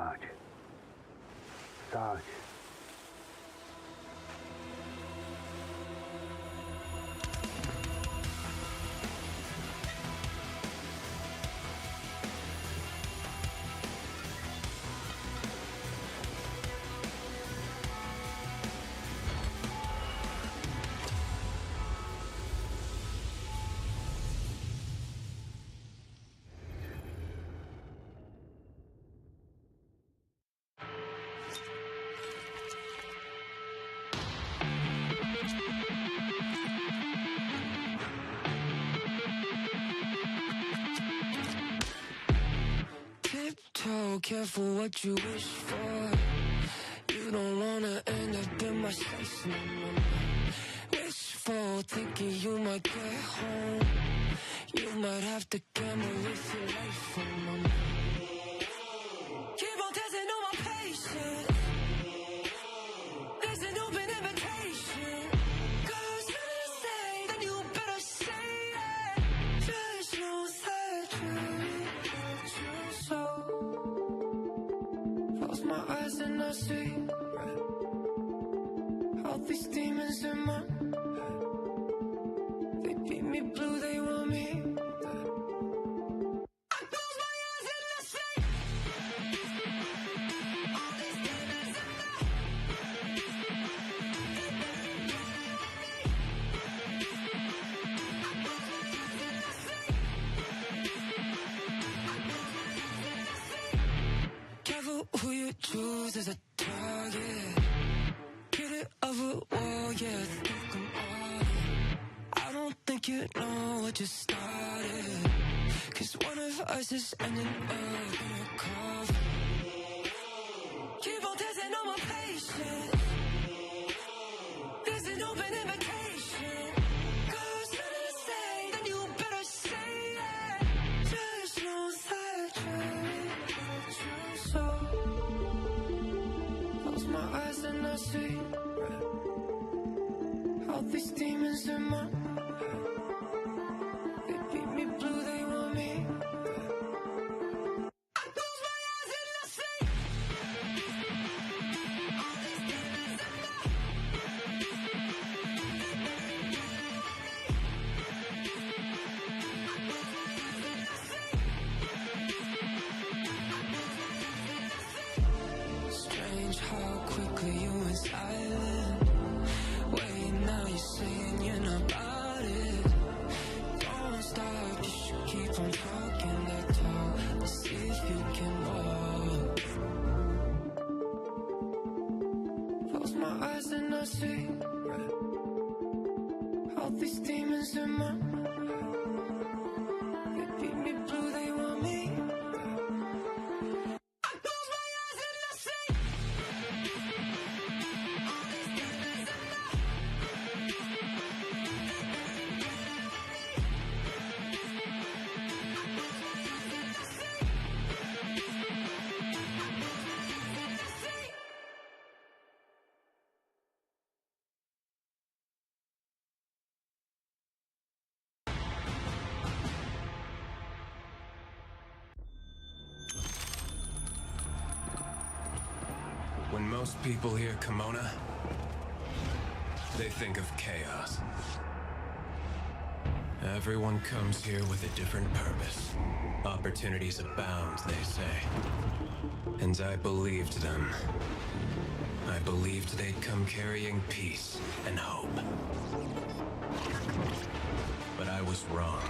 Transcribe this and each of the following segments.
Sarge. Sarge. Careful what you wish for. You don't wanna end up in my space no more. Wishful thinking you might get home. You might have to gamble with your life for a moment. Keep on testing on my patience. There's an open invitation. 'Cause when I say, then you better say it. Just know that you're so. Close my eyes and I see all these demons in my head. They beat me blue, they want me. I close my eyes and I see all these demons in my head. I close my eyes and I see. Careful who you choose as a target. Get it of a war, yeah, think I'm on it. I don't think you know what you started. 'Cause one of us is ending up in a coffin. Keep on testing on my patience. There's an open invitation. 'Cause when I say, then you better say it. Just know that you're so. Close my eyes and I see all these demons in my head. They beat me blue, they want me. I close my eyes and I see all these demons in my Strange how quickly you went silent. Wait, now you're saying you're not about it. Don't stop, you should keep on talking that talk. Let's see if you can walk. Close my eyes and I see all these demons in my head. They beat me blue, they want me. I close my eyes and I see all these demons in my When most people hear Kimona, they think of chaos. Everyone comes here with a different purpose. Opportunities abound, they say. And I believed them. I believed they'd come carrying peace and hope. But I was wrong.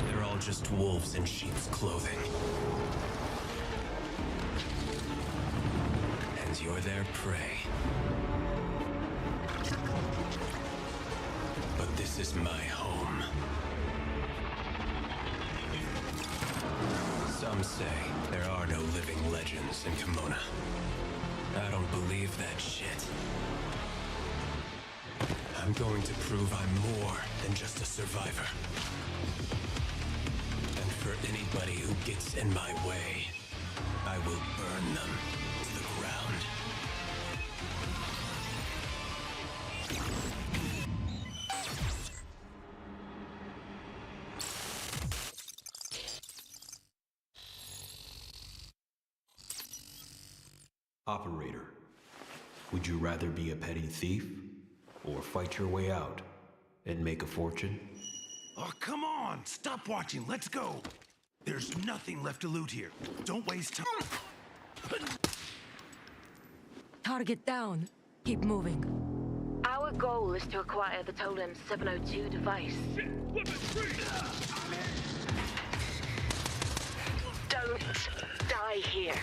They're all just wolves in sheep's clothing. And you're their prey. But this is my home. Some say there are no living legends in Kimona. I don't believe that shit. I'm going to prove I'm more than just a survivor. And for anybody who gets in my way, I will burn them to the ground. Operator, would you rather be a petty thief or fight your way out and make a fortune? Oh, come on! Stop watching, let's go! There's nothing left to loot here. Don't waste time. Target down. Keep moving. Our goal is to acquire the Totem 702 device. Don't die here.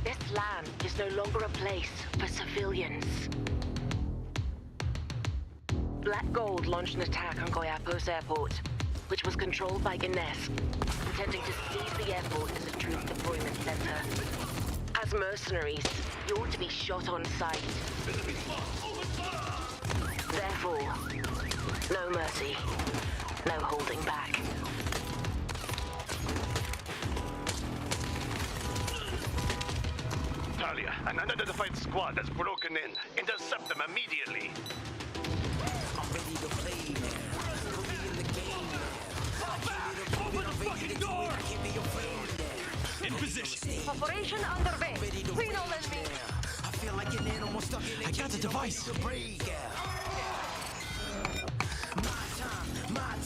This land is no longer a place for civilians. Black Gold launched an attack on Goiapos Airport, which was controlled by Ines, intending to seize the airport as a troop deployment center. As mercenaries, you ought to be shot on sight. Therefore, no mercy, no holding back. Talia, an unidentified squad has broken in. Intercept them immediately. I'm ready to play now. Put me in the game now. Fall back! Open the fucking door! Can't be afraid now. In position! Operation underway. We know enemy. I feel like an animal stuck in a I got the device. My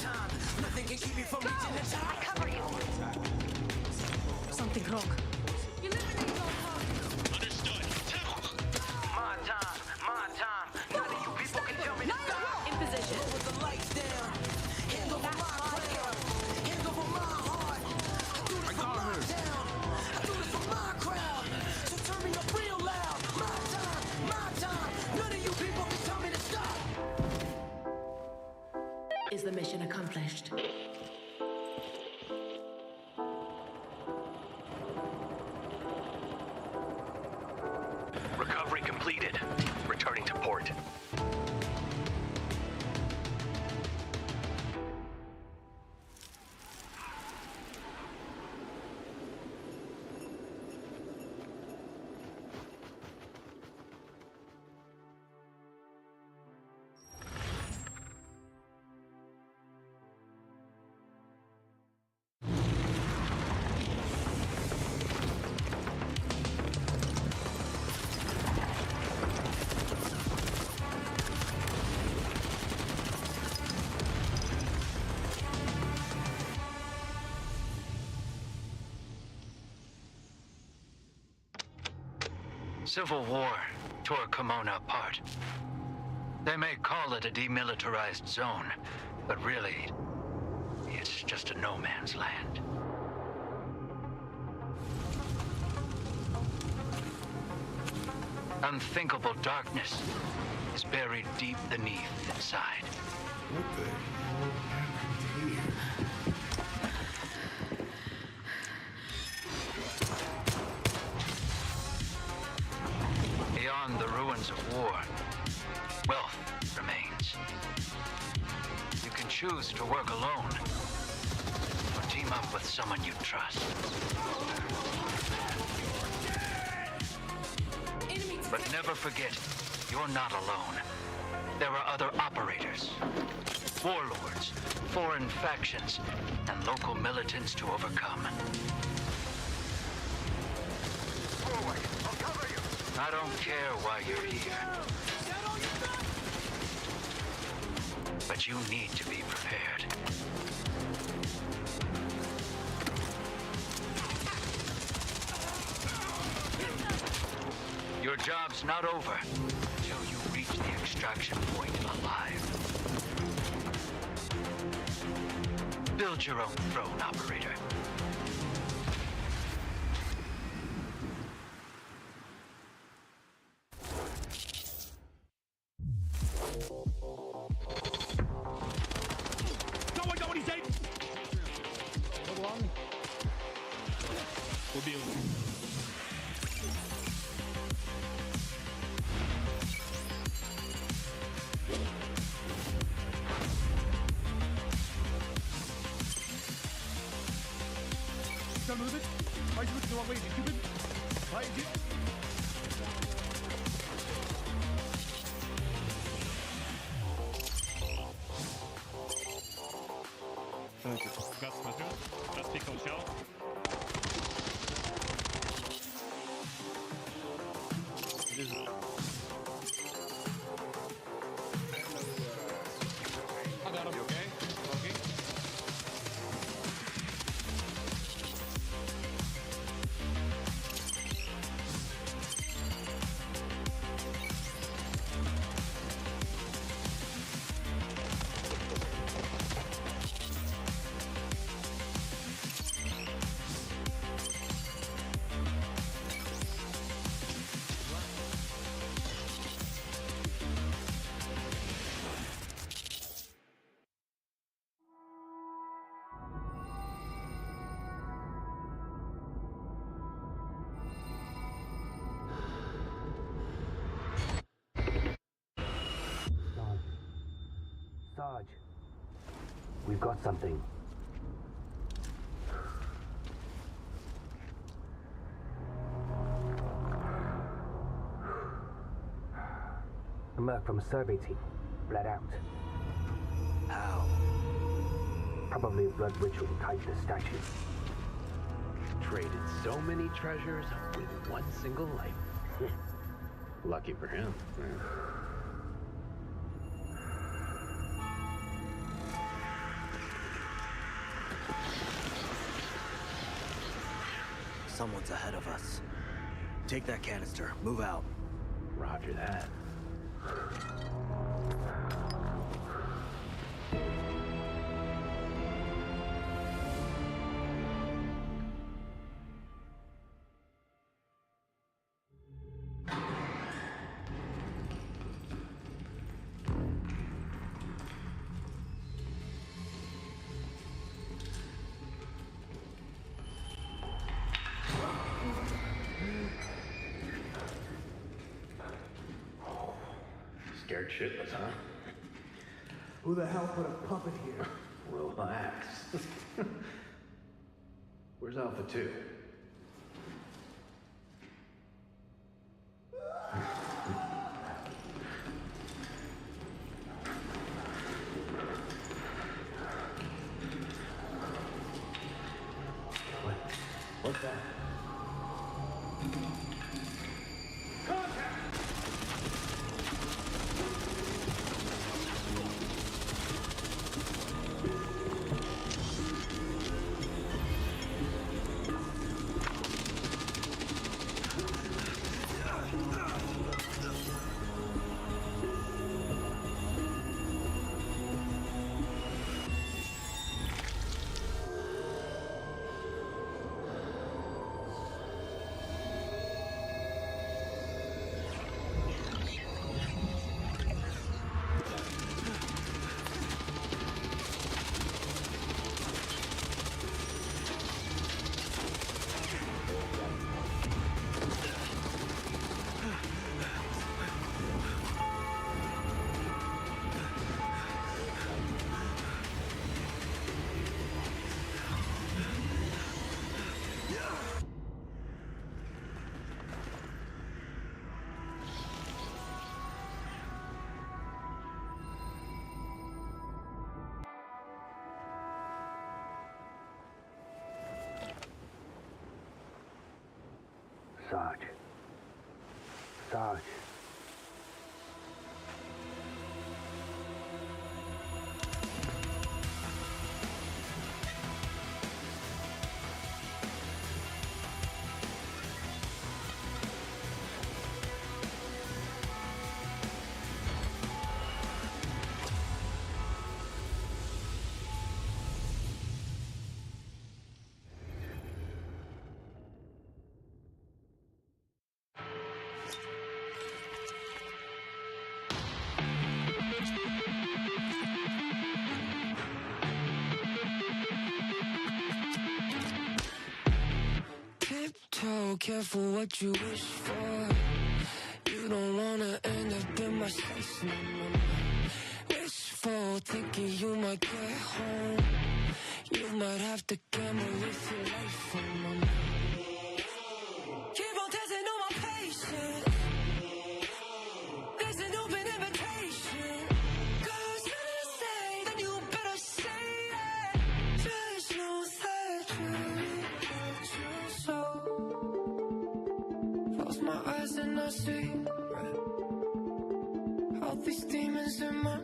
time. Nothing can keep me from reaching the top. I cover you. Something wrong. Understood. My time. None of you people can tell me to stop. In position. With the lights down. Hand over my crown. Hand over my heart. I got her. I do this for my crowd. So turn me up real loud. My time. None of you people can tell me to stop. Is the mission accomplished? Recovery completed. Returning to port. Civil war tore Kimona apart. They may call it a demilitarized zone, but really, it's just a no man's land. Unthinkable darkness is buried deep beneath inside. What the hell happened here? Beyond the ruins of war, wealth remains. You can choose to work alone, or team up with someone you trust. But never forget, you're not alone. There are other operators, warlords, foreign factions, and local militants to overcome. Forward. I'll cover you. I don't care why you're here. But you need to be prepared. Your job's not over until you reach the extraction point alive. Build your own throne, operator. We've got something. A merc from a survey team. Bled out. How? Probably a blood ritual tied to the statue. Traded so many treasures with one single life. Lucky for him. Someone's ahead of us. Take that canister. Move out. Roger that. Scared shitless, huh? Who the hell put a puppet here? Relax. Where's Alpha 2? What's that? Sarge. Tiptoe, careful what you wish for. You don't wanna end up in my space no more. Wishful thinking you might get home. You might have to gamble with your life for a moment. Keep on testing on my patience. There's an open invitation. 'Cause when I say, then you better say it. There's no surgery. So close my eyes and I see all these demons in my head.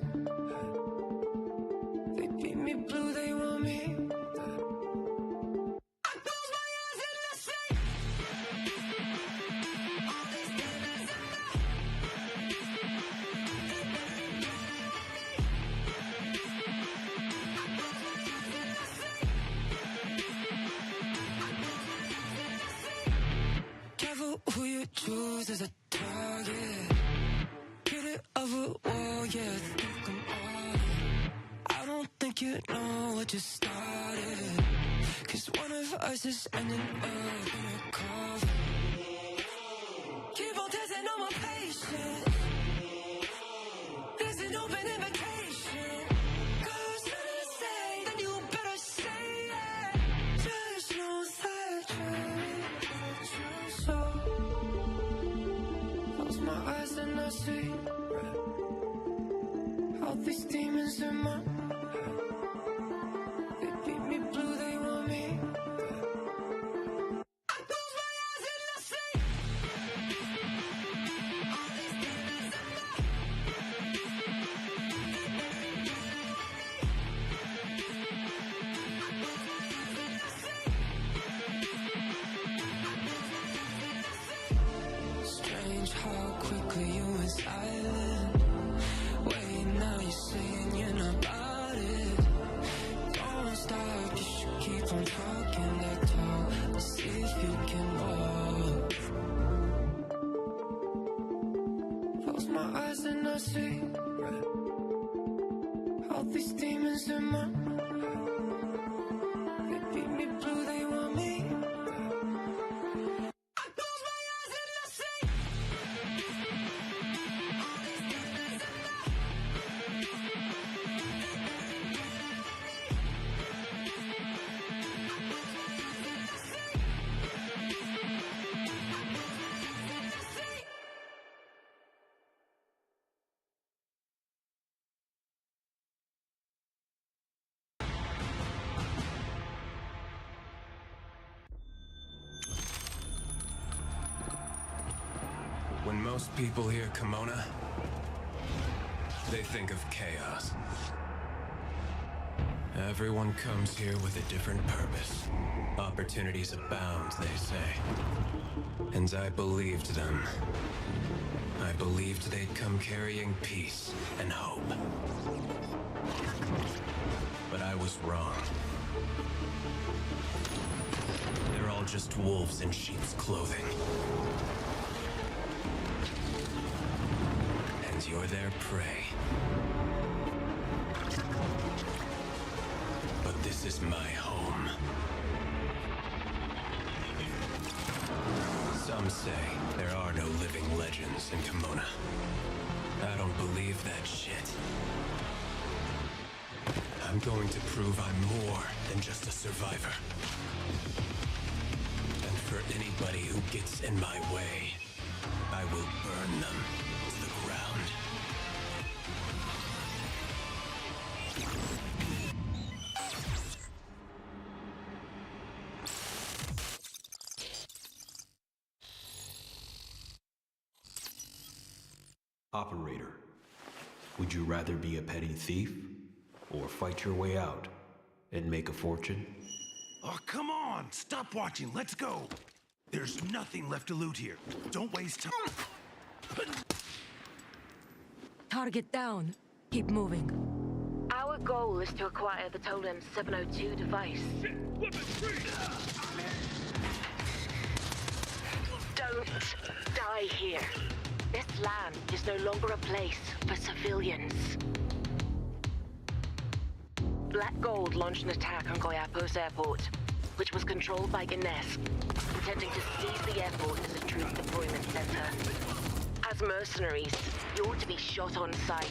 They beat me blue, they want me dead. I close my eyes and I see all these demons in my head. Careful who you choose as a target. Get it of a war, yeah, think I'm on it. I don't think you know what you started. 'Cause one of us is ending up in a coffin. Keep on testing on my patience. There's an open invitation. 'Cause when I say, my eyes and I see all these demons in my head. They beat me blue, they want me. I close my eyes and I see all these demons in my Strange how quickly you went silent. Wait, now you're saying you're not about it. Don't stop, you should keep on talking that talk. Let's see if you can walk. Close my eyes and I see all these demons in my head. They beat me blue, they want me. When most people hear Kimona, they think of chaos. Everyone comes here with a different purpose. Opportunities abound, they say. And I believed them. I believed they'd come carrying peace and hope. But I was wrong. They're all just wolves in sheep's clothing. And you're their prey. But this is my home. Some say there are no living legends in Kimona. I don't believe that shit. I'm going to prove I'm more than just a survivor. And for anybody who gets in my way, I will burn them to the ground. Operator, would you rather be a petty thief or fight your way out and make a fortune? Oh, come on! Stop watching, let's go! There's nothing left to loot here. Don't waste time. Target down. Keep moving. Our goal is to acquire the Totem 702 device. Don't die here. This land is no longer a place for civilians. Black Gold launched an attack on Goiapos Airport, which was controlled by Ines, intending to seize the airport as a troop deployment center. As mercenaries, you ought to be shot on sight.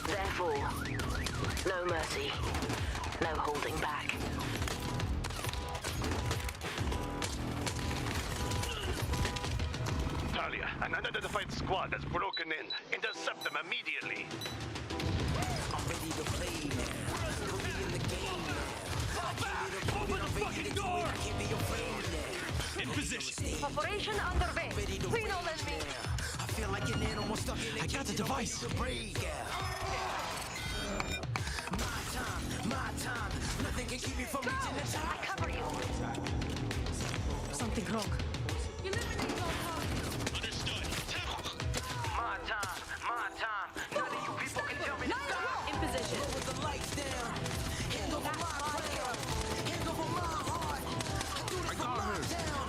Therefore, no mercy, no holding back. Talia, an unidentified squad has broken in. Intercept them immediately. I'm ready to play now. Put me in the game now. Open the fucking door! I can't be afraid now. In position. Operation underway. Reno and me. I feel like an animal stuck in a I got the device. My time. Nothing can keep me from reaching the top. I cover you. Something wrong. Eliminate all targets. Understood. My time. None of you people can tell me to stop. In position. Lower the lights down. Hand over my crowd. Hand over my heart. I do this for my town.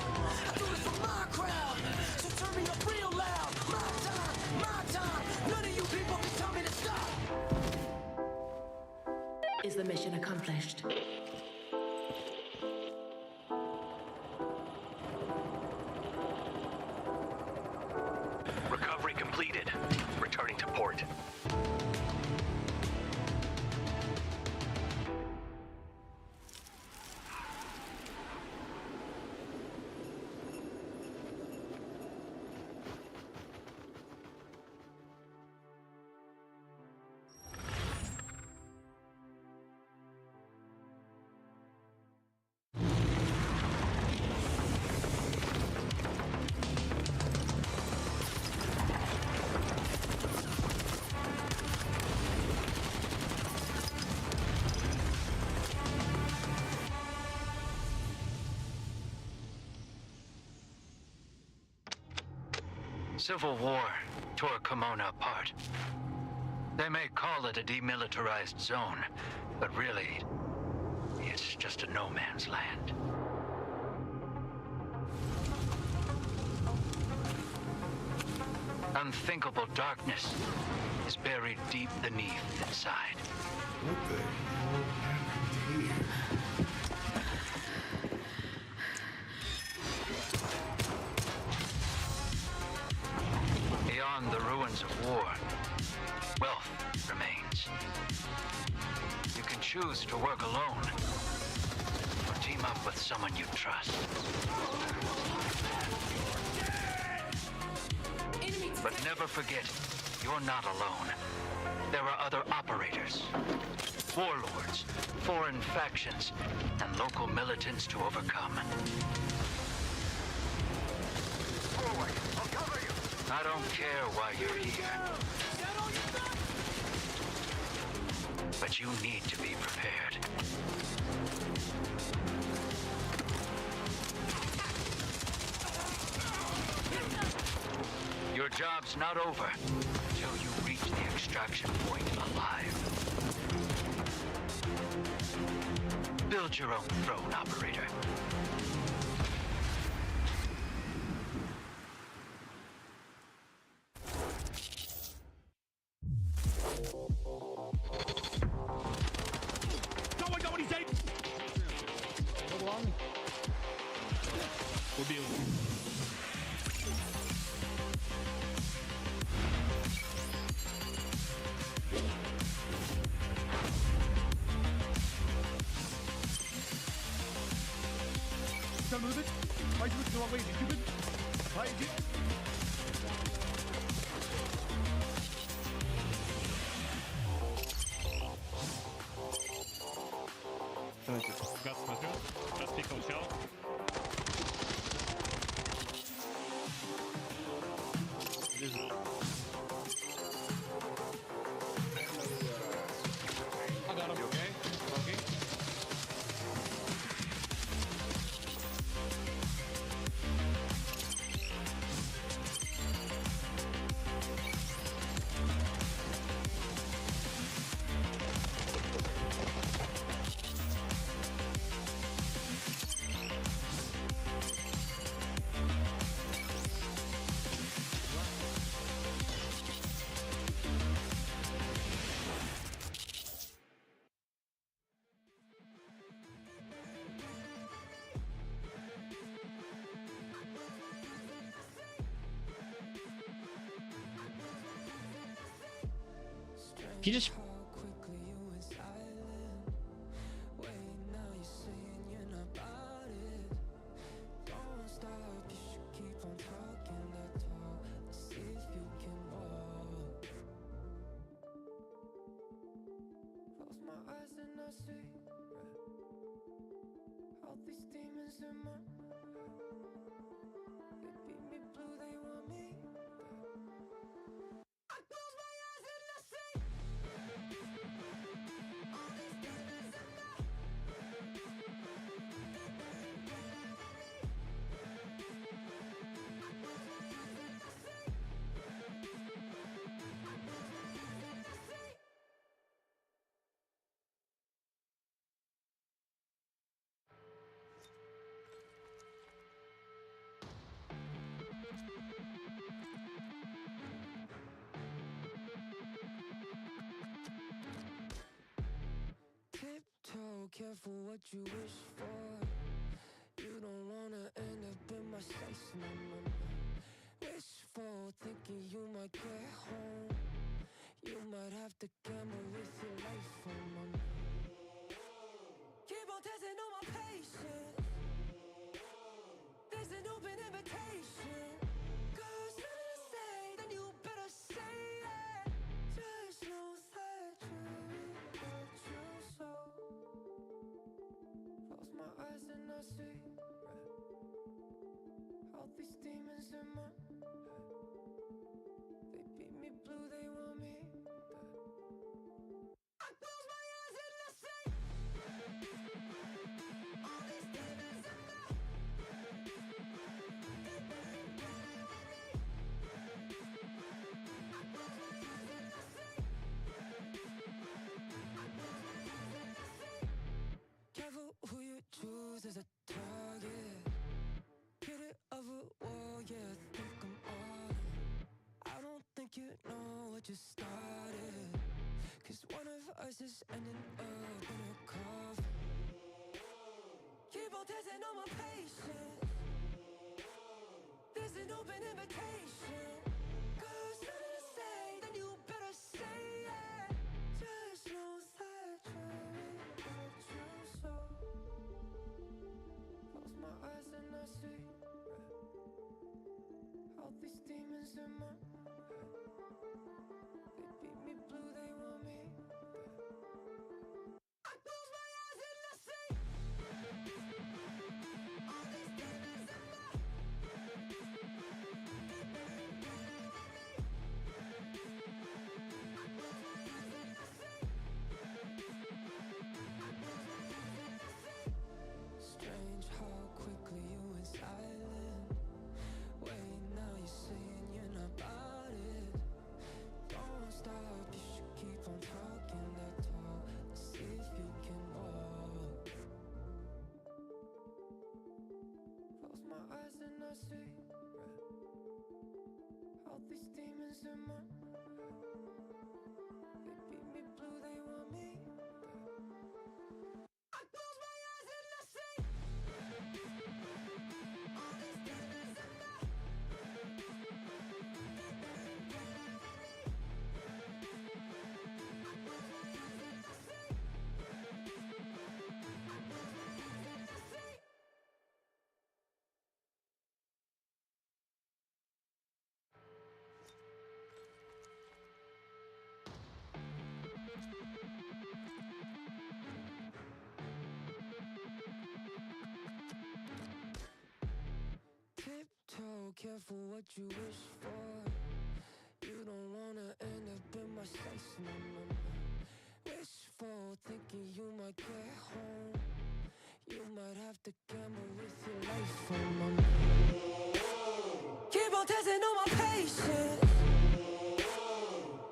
I do this for my crowd. So turn me up real loud. My time. None of you people can tell me to stop. Is the mission accomplished? Civil War tore Kimona apart. They may call it a demilitarized zone, but really, it's just a no man's land. Unthinkable darkness is buried deep beneath inside. What the hell happened here? Beyond the ruins of war, wealth remains. You can choose to work alone, or team up with someone you trust. But never forget, you're not alone. There are other operators, warlords, foreign factions, and local militants to overcome. Forward! I'll cover you! I don't care why you're here. But you need to be prepared. Your job's not over until you reach the extraction point alive. Build your own throne, operator. Газ смотрю, распикал чел. Лежу. I got him. You okay? Okay. He just Tiptoe, careful what you wish for. You don't wanna end up in my space no more. Wishful thinking you might get home. You might have to gamble with your life for money. Keep on testing on my patience. There's an open invitation. Cause something to say, then you better say it. Just know that you're what you sow. Close my eyes and I see all these demons in my head. They beat me blue, they want me dead. I close my eyes and I see all these demons in my head. They beat me blue, they want me dead. just started. Cause one of us is ending up in a coffin. Keep on testing on my patience. There's an open invitation. Cause nothing to say, then you better say it. Just know that you're true. So close my eyes and I see all these demons in my head. They beat me blue, they want me. I close my eyes and I see all these demons in my head. Strange how quickly you went silent. Wait, now you're saying you're not about it. Don't stop, you should keep on talking that talk. Let's see if you can walk. Close my eyes and I see all these demons in my head. They beat me blue, they want me. I close my eyes and I see all these demons in my head. Tiptoe, careful what you wish for. You don't wanna end up in my sights, no, no, no. Wishful thinking you might get home. You might have to gamble with your life for mom. Keep on testing on my patience.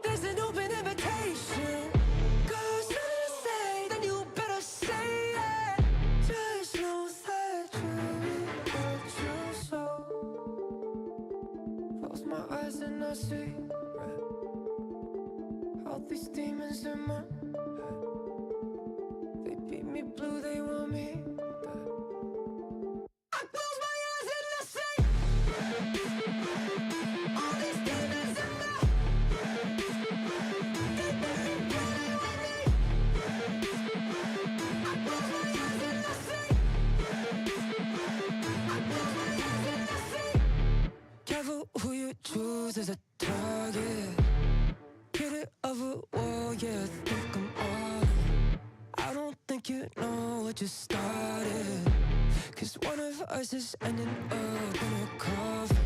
There's an open invitation. Cause nothing to say, then you better say it. Just know that you're true. So close my eyes and I see all these demons in my head. They beat me blue, they want me dead. I close my eyes and I see all these demons in my head. They beat me blue, they want me. I close my eyes and I see. I close my eyes and I see. Careful who you choose as a target. Hit it of a wall, yeah, think I'm on. I don't think you know what just started. Cause one of us is ending up in a coffin.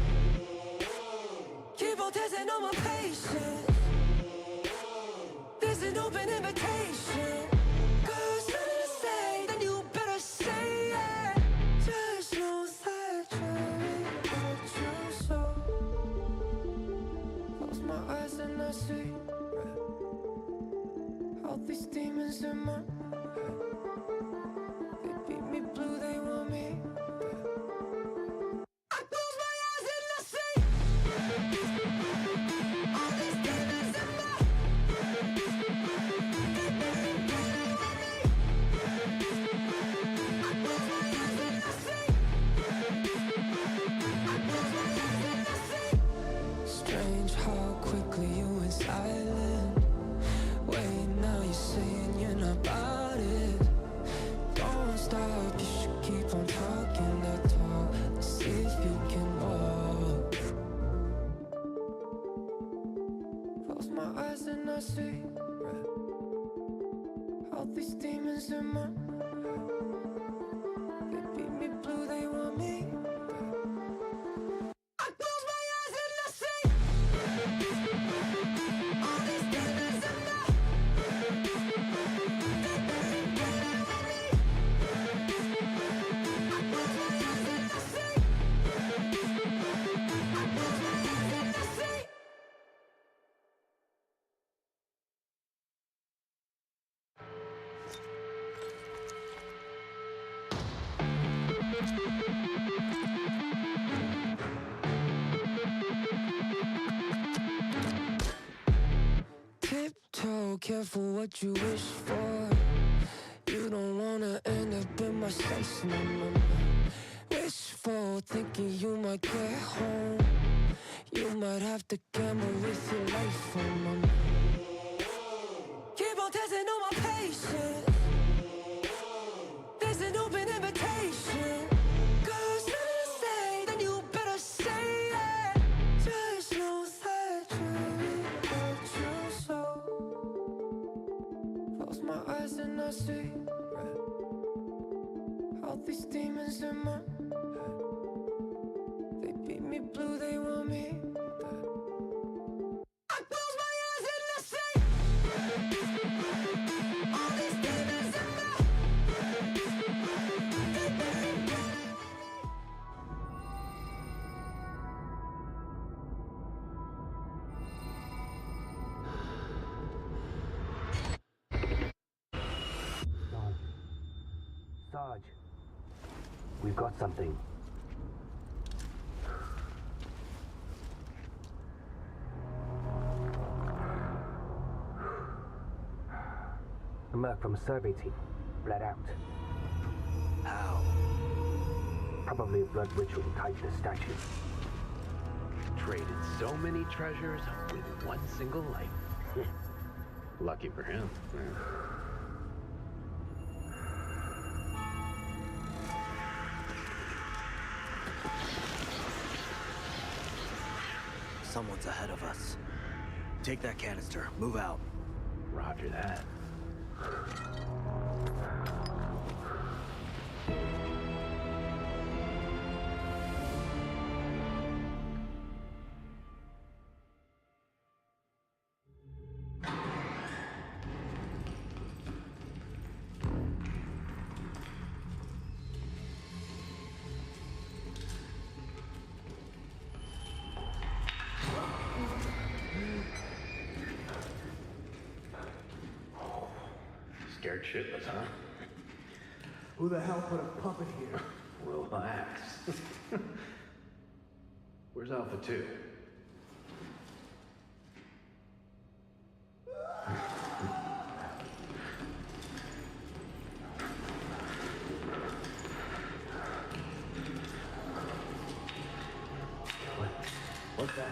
Keep on testing on my patience. There's an open invitation. Cause nothing to say, then you better say it. Just know that you're true. So close my eyes and I see all these demons in my head. They beat me blue, they want me dead. I close my eyes and I see all these demons in my head. They beat me blue, they want me. I close my eyes and I see. I close my eyes and I see. Strange how quickly you went silent. Wait, now you're saying you're not about it. Don't stop, you should keep on talking that talk. Let's see if you can walk. Close my eyes and I see all these demons in my head. They beat me blue, they want me dead. I close my eyes and I see all these demons in my head. They beat me blue, they want me. I close my eyes and I see. I close my eyes and I see. careful what you wish for. You don't wanna end up in my sights, no, no, no. Wishful thinking you might get home. You might have to gamble with your life, oh, no, no. Keep on testing on my patience. There's an open invitation. Cause if you say, then you better say it. Just know that you what you sow. Close my eyes and I see all these demons in my head. They beat me blue, they want me dead. I close my eyes and I see all these demons in my Sarge, we've got something. A merc from a survey team, bled out. How? Probably a blood ritual tied to the statue. Traded so many treasures with one single life. Lucky for him. Someone's ahead of us. Take that canister. Move out. Roger that. Scared shitless, huh? Who the hell put a puppet here? Relax. Where's Alpha 2? What's that?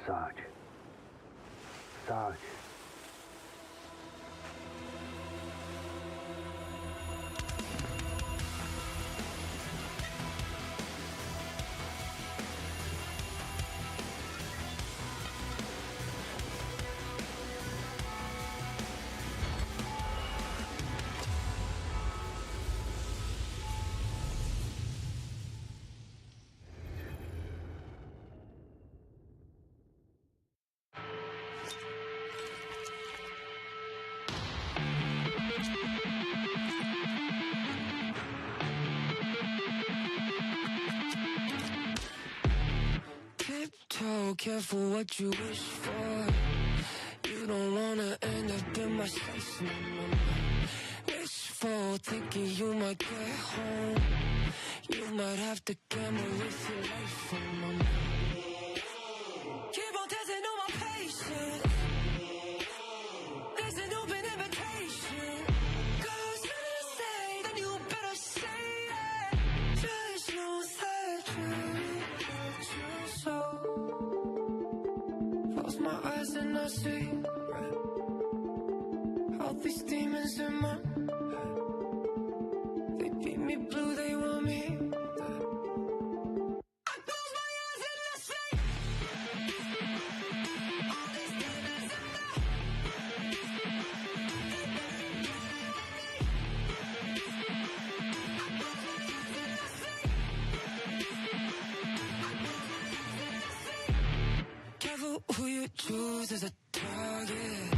Sarge. Sarge. Tiptoe, careful what you wish for. You don't wanna end up in my sights, no, no, no. Wishful thinking you might get home. You might have to gamble with your life, oh, no, no. Keep on testing on my patience. see all these demons in my head. They beat me blue, they want me dead. I close my eyes and I see all these demons in my head. Careful who you choose as a target.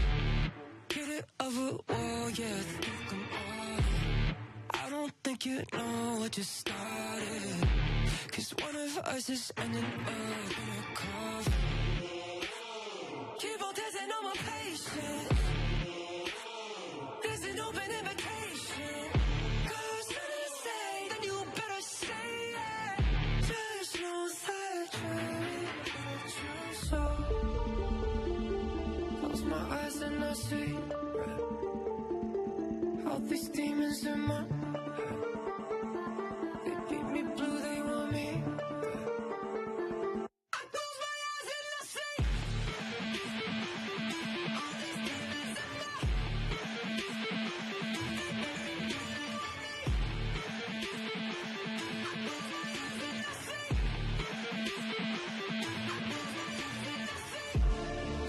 Get it of a war, yeah, think I'm on it. I don't think you know what you started. Cause one of us is ending up in a coffin. Keep on testing on my patience. There's an open invitation. Cause when I say, then you better say it. Just know that you're so. Close my eyes and I see all these demons in my head. They beat me blue, they want me dead. I close my eyes and I see all these demons in my head.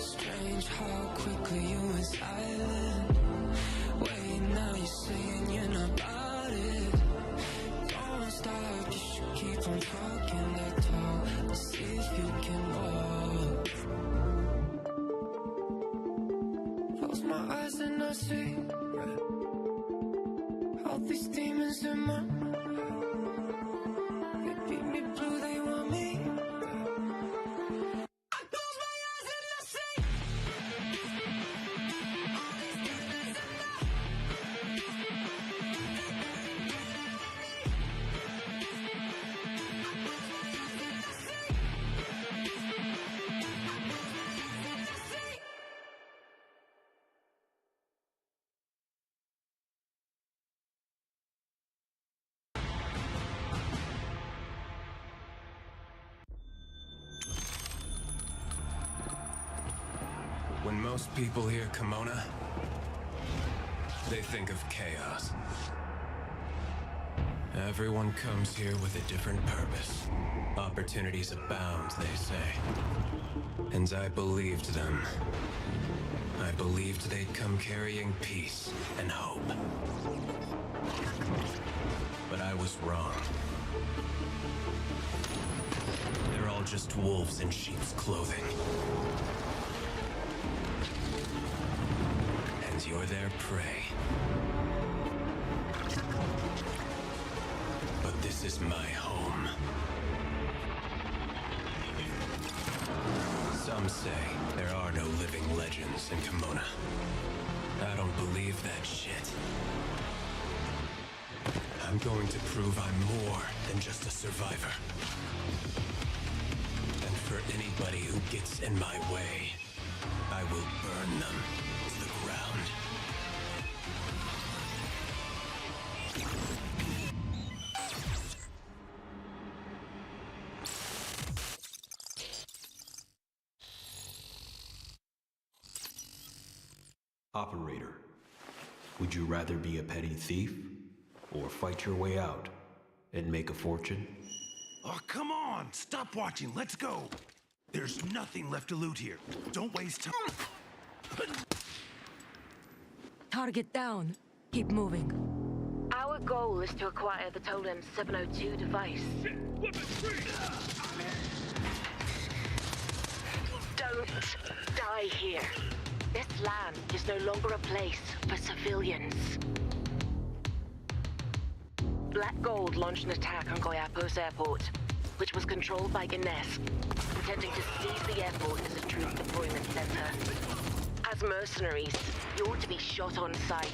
Strange how quickly you went silent. Wait, now you're saying you're not about it. Don't stop, you should keep on talking that talk. Let's see if you can walk. Close my eyes and I see all these demons in my head. They beat me blue, they want me dead. I close my eyes and I see all these demons in my head. When most people hear Kimona, they think of chaos. Everyone comes here with a different purpose. Opportunities abound, they say. And I believed them. I believed they'd come carrying peace and hope. But I was wrong. They're all just wolves in sheep's clothing. And you're their prey. But this is my home. Some say there are no living legends in Kimona. I don't believe that shit. I'm going to prove I'm more than just a survivor. And for anybody who gets in my way, I will burn them to the ground. Operator, would you rather be a petty thief or fight your way out and make a fortune? Oh, come on! Stop watching, let's go! There's nothing left to loot here. Don't waste time. Target down. Keep moving. Our goal is to acquire the Totem 702 device. Don't die here. This land is no longer a place for civilians. Black Gold launched an attack on Goiapos Airport, which was controlled by Ines, intending to seize the airport as a troop deployment center. As mercenaries, you're to be shot on sight.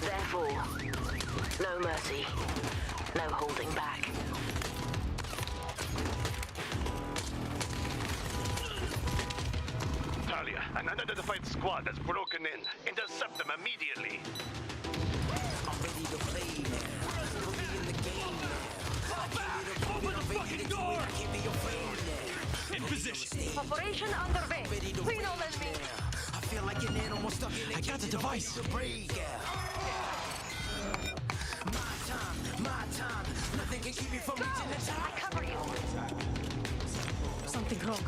Therefore, no mercy, no holding back. Talia, an unidentified squad has broken in. Intercept them immediately. I'm ready to play now. Put me in the game now. Open the fucking door! Keep me afraid now. In position. Operation underway. Reno and me. I feel like an animal stuck in a cage. got the device. My time. Nothing can keep me from reaching the top. I cover you. Something wrong.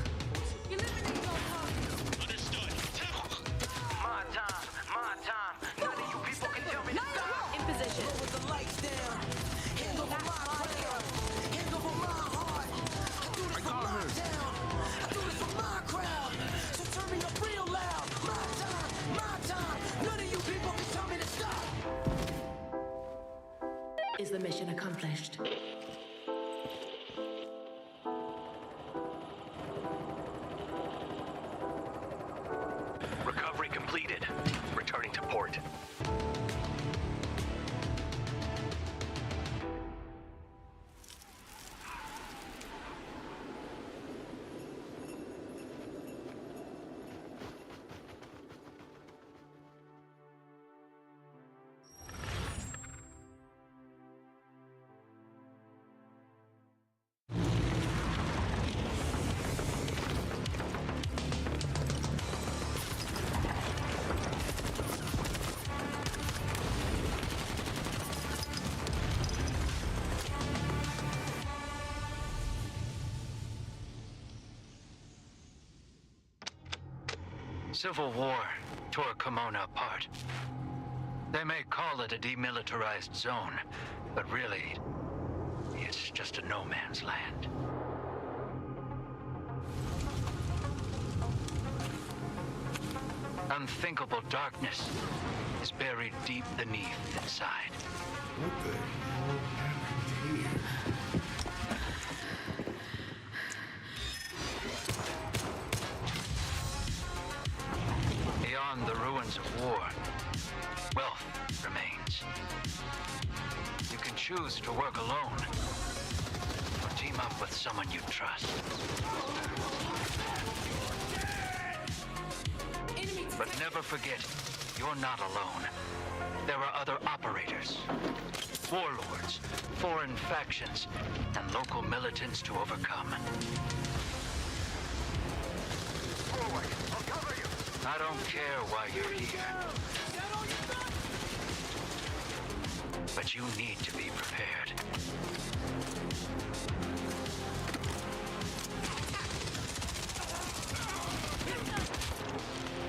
Eliminate all targets. Understood. My time. None of you people can tell me to stop. In position. With the lights down. Hand over my crown. Hand over my heart. I do this for my town. I do this for my crowd. So turn me up real loud. My time. None of you people can tell me to stop. Is the mission accomplished? Recovery completed. Returning to port. Civil war tore Kimona apart. They may call it a demilitarized zone, but really, it's just a no man's land. Unthinkable darkness is buried deep beneath inside. What the hell happened here? Beyond the ruins of war, wealth remains. You can choose to work alone, or team up with someone you trust. But never forget, you're not alone. There are other operators, warlords, foreign factions, and local militants to overcome. Forward. I'll cover you. I don't care why you're here. But you need to be prepared.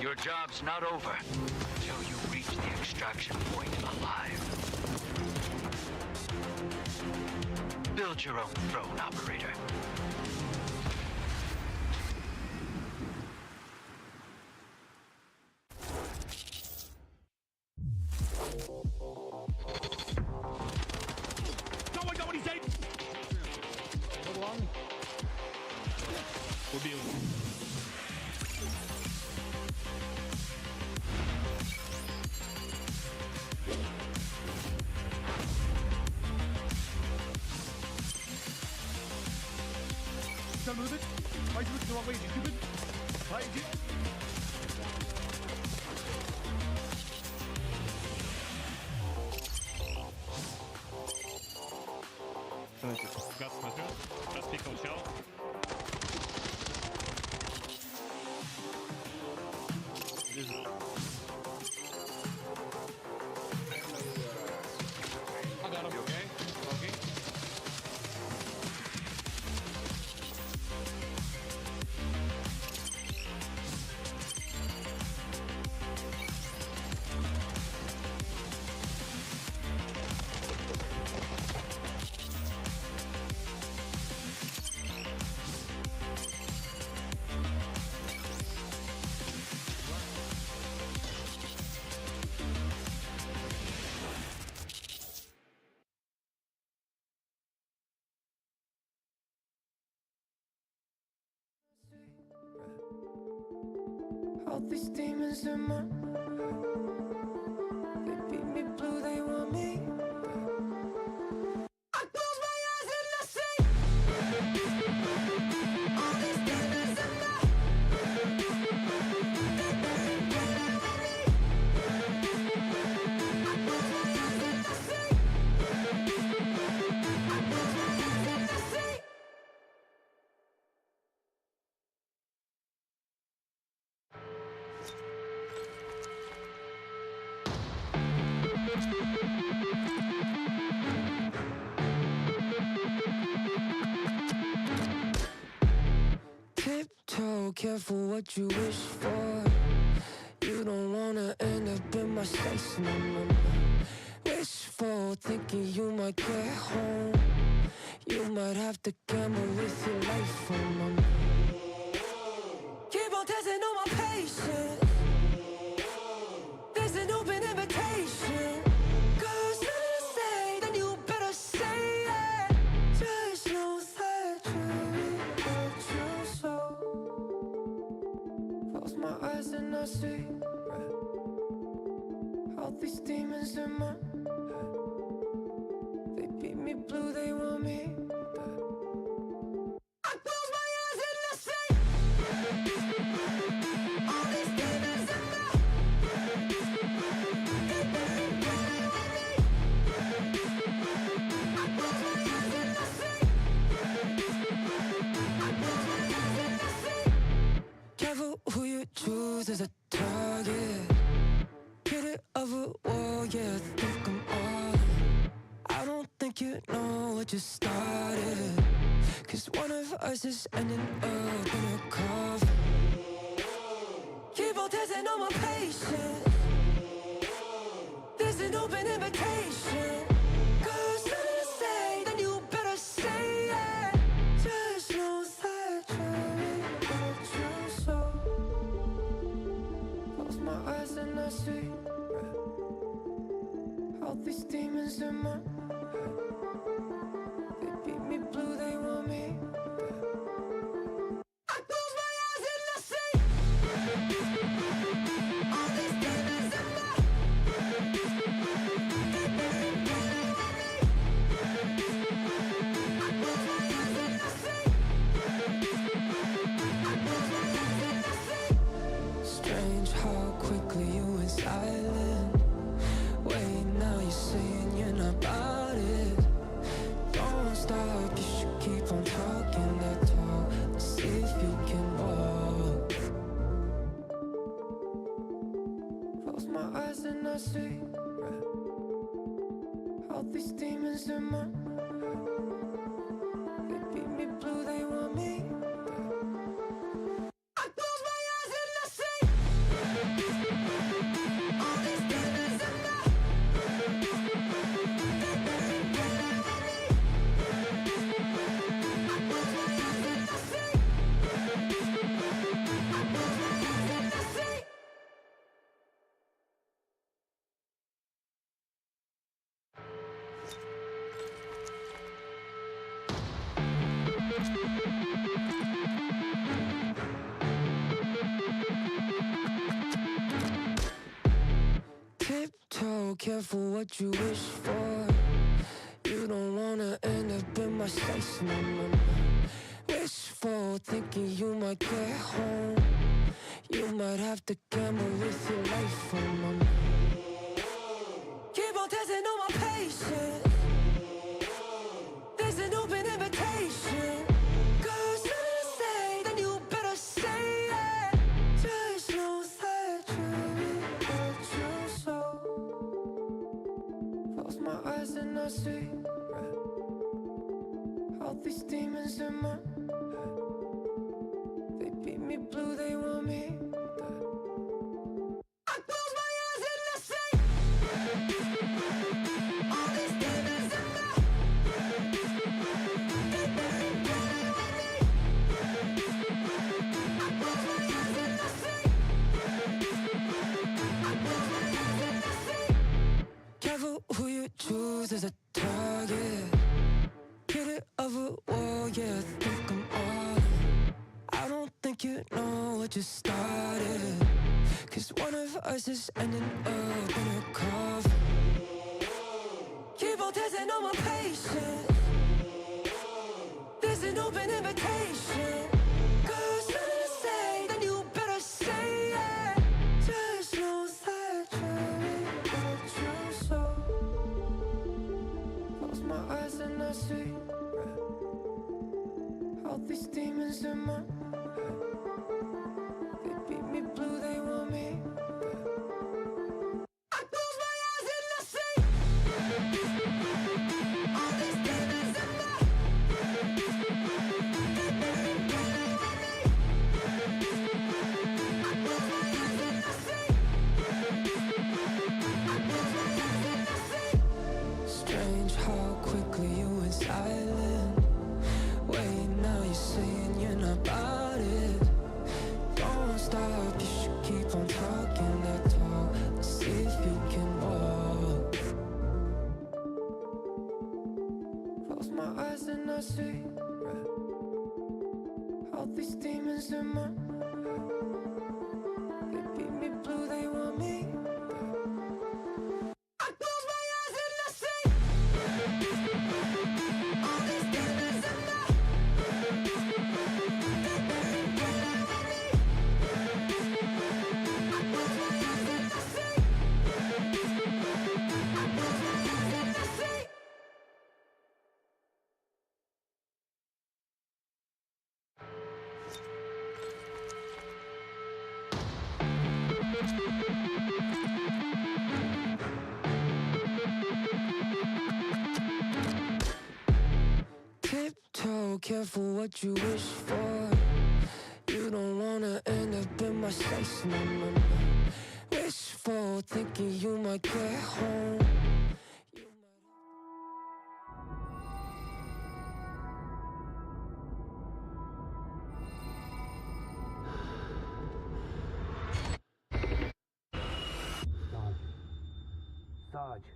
Your job's not over until you reach the extraction point alive. Build your own throne, operator. Убил. Don't move it. Why are you looking the wrong way, you stupid? Why is it? Гад смотрю. Распикал чел. Вижу. I got him. Okay. Okay. All these demons in my they beat me blue, they want me. I close my eyes and I see all these demons in my they beat me blue, they want me. I close my eyes and I see. I close my eyes and I see. careful what you wish for. You don't wanna end up in my space, no, no, no. Wishful thinking you might get home. You might have to gamble with your life, oh, no, no. Keep on testing on my patience. There's an open invitation. Cause if you say, then you better say it. Just know that you what you sow. Close my eyes and I see all these demons in my head. They beat me blue, they want me dead. I close my eyes and I see all these demons in my head. They beat me blue, they want me. I close my eyes and I see. I close my eyes and I see. Careful who you choose as a target. Hit it of a wall, yeah, think I'm all in. I don't think you know what you started. Cause one of us is ending up in a coffin. Keep on testing on my patience. There's an open invitation. Cause if you say, then you better say it. Just know that you what you sow. Close my eyes and I see all these demons in my head. They beat me blue, they want me dead. I close my eyes and I see all these demons in my head. They beat me blue, they want me. I close my eyes and I see. I close my eyes and I see. Strange how quickly you went silent. Wait, now you're saying you're not about it. Don't stop, you should keep on talking that talk. Let's see if you can walk. Close my eyes and I see all these demons in my head. They beat me blue, they want me dead. I close my eyes and I see all these demons in my head. They beat me blue, they want me. I close my eyes and I see. I close my eyes and I see. Tiptoe, careful what you wish for. You don't wanna end up in my space, no, no, no. Wishful thinking you might get home. You might have to gamble with your life, oh, no, no. Keep on testing on my patience. There's an open invitation. Cause if you say, then you better say it. Just know that you what you sow. Close my eyes and I see all these demons in my head. They beat me blue, they want me dead. I close my eyes and I see all these demons in my head. They beat me blue, they want me. I close my eyes and I see. I close my eyes and I see. Careful who you choose as a target. Hit it of a wall, yeah, think I'm all in. I don't think you know what you started. Cause one of us is ending up in a coffin. Keep on testing on my patience. There's an open invitation. Cause if you say, then you better say it. Just know that you what you sow. Close my eyes and I see all these demons in my head. They beat me blue, they want me dead. I close my eyes and I see all these demons in my head. They beat me blue, they want me. eyes and I see red. All these demons in my head. They beat me blue, they want me dead. I close my eyes and I see all these demons in my head. They beat me blue, they want me. I close my eyes and I see. I close my eyes and I see. Tiptoe, careful what you wish for. You don't wanna end up in my space, no, no, no. Wishful thinking you might get home. Sarge,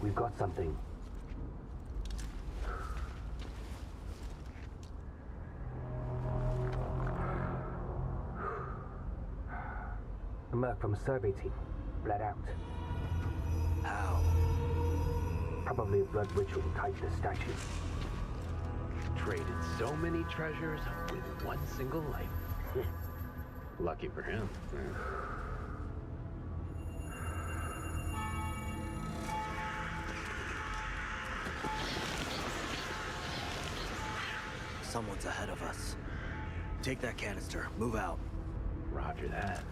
we've got something. A merc from a survey team, bled out. How? Probably a blood ritual tied to the statue. Traded so many treasures with one single life. Lucky for him. Someone's ahead of us. Take that canister. Move out. Roger that.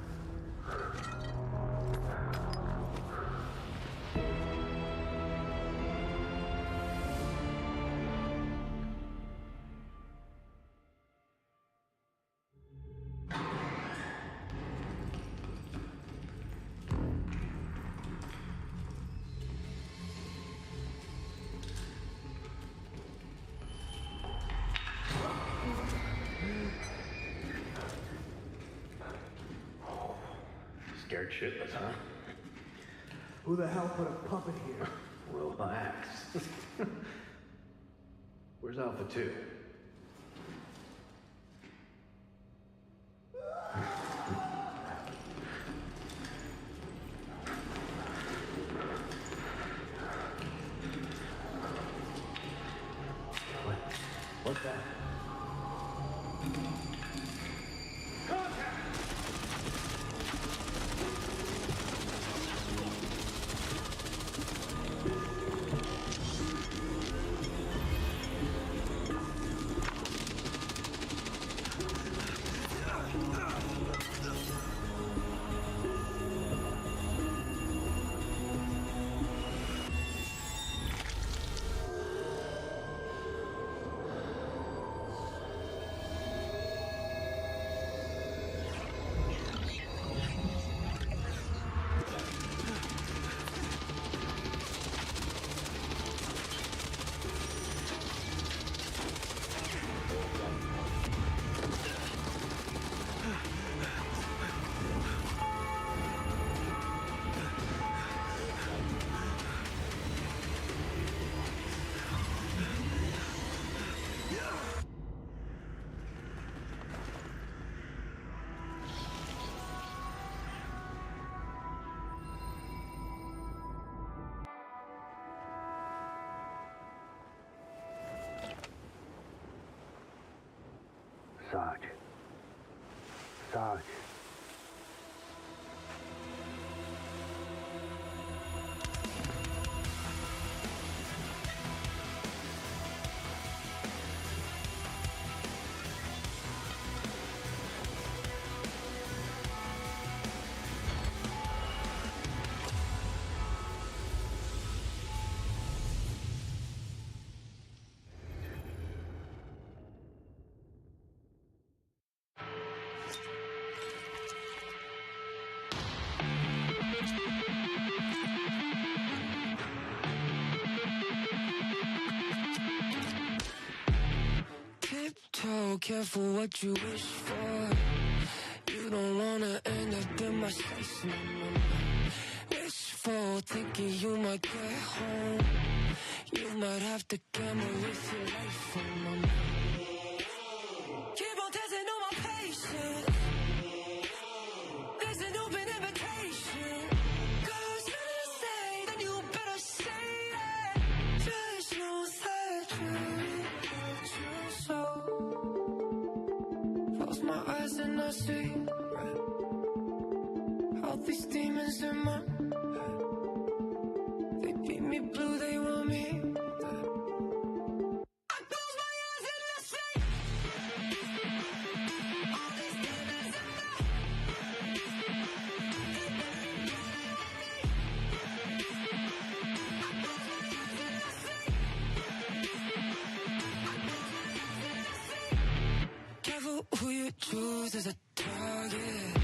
Scared shitless, huh? Who the hell put a puppet here? Relax. Where's Alpha 2? What's that? Sarge. Sarge. Tiptoe, careful what you wish for. You don't wanna end up in my space, no, no, no. Wish fall, thinking you might get home. You might have to gamble with your life for my money. Keep on testing on my patience. There's an open invitation. Cause when I say, then you better say it. Just know that you're so. Close my eyes and I see all these demons in my head. They beat me blue, they want me dead. I close my eyes and I see all these demons in my head. Careful who you choose as a target.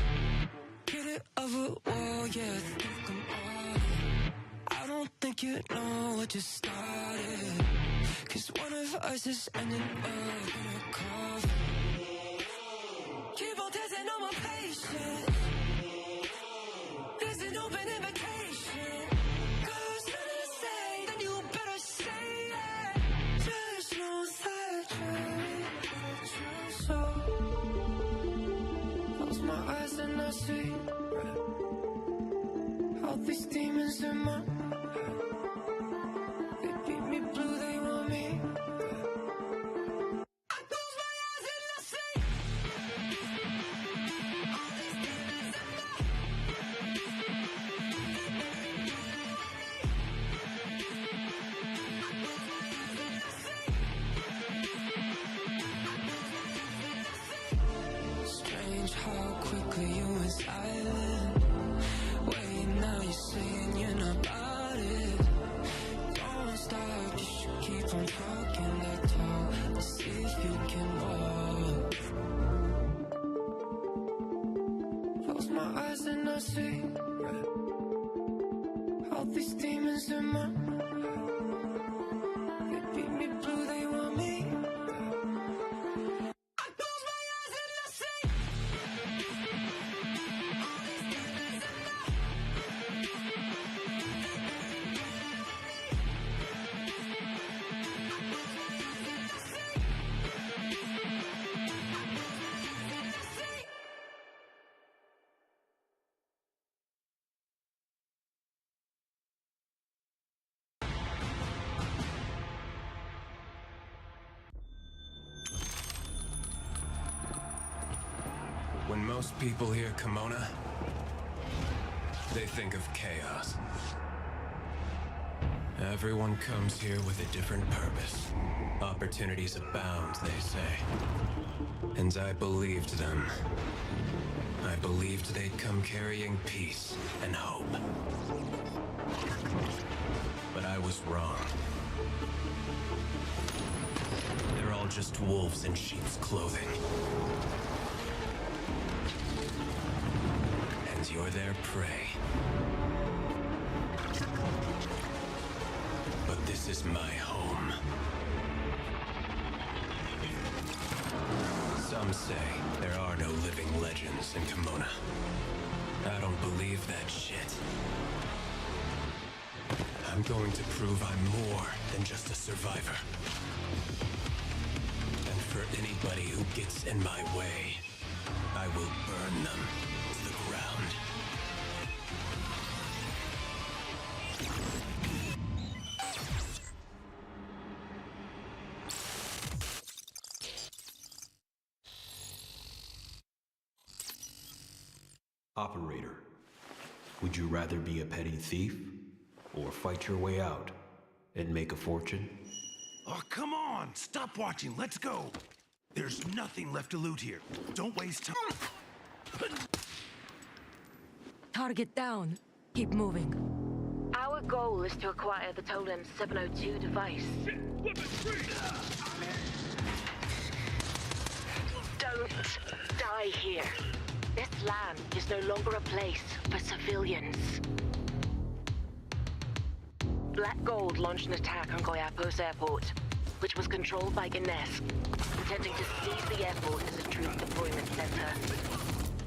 Hit it of a wall, yeah, think I'm on it. I don't think you know what you started. Cause one of us is ending up in a coffin. Keep on testing on my patience. There's an open invitation. Cause when I say, then you better say it. Just know that you're so. Close my eyes and I see all these demons in my head. They beat me blue, they want me dead. I close my eyes and I see all these demons in my head. Strange how quickly you went silent. Wait, now you're saying you're not about it. Don't stop, you should keep on talking that talk. Let's see if you can walk. Close my eyes and I see all these demons in my head. They beat me blue, they want me dead. I close my eyes and I see all these demons in my head. When most people hear Kimona, they think of chaos. Everyone comes here with a different purpose. Opportunities abound, they say. And I believed them. I believed they'd come carrying peace and hope. But I was wrong. They're all just wolves in sheep's clothing. And you're their prey. But this is my home. Some say there are no living legends in Kimona. I don't believe that shit. I'm going to prove I'm more than just a survivor. And for anybody who gets in my way, I will burn them to the ground. Operator, would you rather be a petty thief or fight your way out and make a fortune? Oh, come on! Stop watching, let's go! There's nothing left to loot here. Don't waste time. Target down. Keep moving. Our goal is to acquire the Totem 702 device. Don't die here. This land is no longer a place for civilians. Black Gold launched an attack on Goiapos Airport, which was controlled by Ines, intending to seize the airport as a troop deployment center.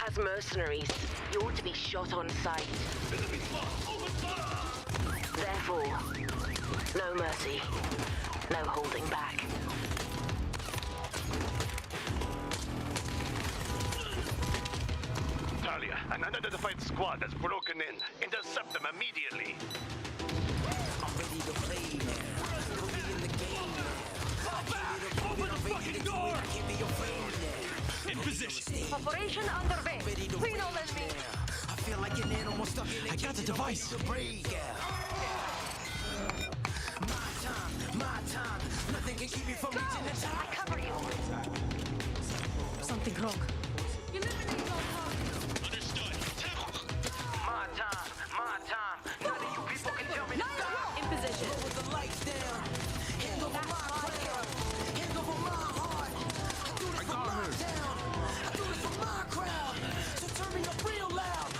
As mercenaries, you ought to be shot on sight. Open fire! Therefore, no mercy, no holding back. Talia, an unidentified squad has broken in. Intercept them immediately. I'm ready to play now. Put me in the game now. Fall back! Open the fucking door! I can't be afraid now. In position. Operation underway. We know that me. I feel like an animal stuck in a I got the device. My time. Nothing can keep me from reaching the top. I cover you. Something wrong. Eliminate all targets. Understood. My time. None of you people can tell me to stop. In position. With the lights down. Hand over my crowd. Hand over my heart. I do this for my town. I do this for my crowd. So turn me up real loud.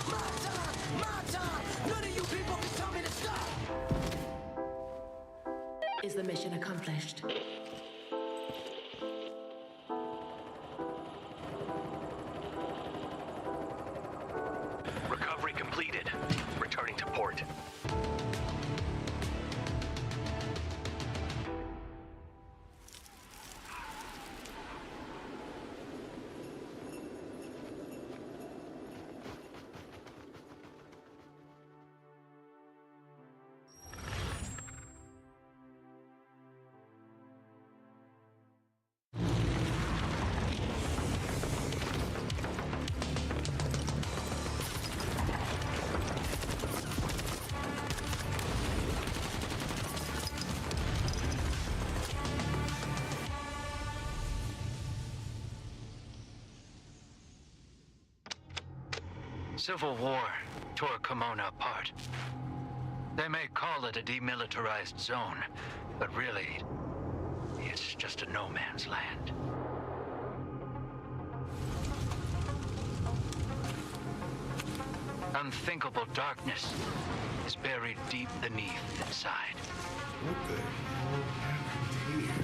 My time. None of you people can tell me to stop. Is the mission accomplished? Recovery completed. Returning to port. Civil War tore Kimona apart. They may call it a demilitarized zone, but really, it's just a no man's land. Unthinkable darkness is buried deep beneath inside. What the hell happened here?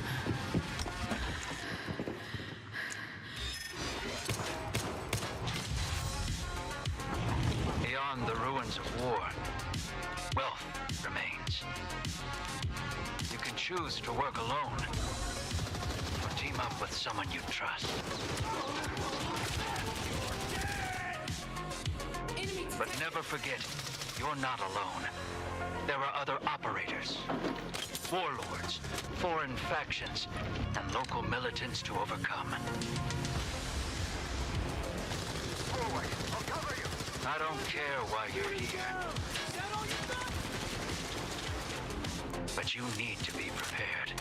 Beyond the ruins of war, wealth remains. You can choose to work alone, or team up with someone you trust. But never forget, you're not alone. There are other operators, warlords, foreign factions, and local militants to overcome. Forward. I'll cover you. I don't care why you're here, but you need to be prepared.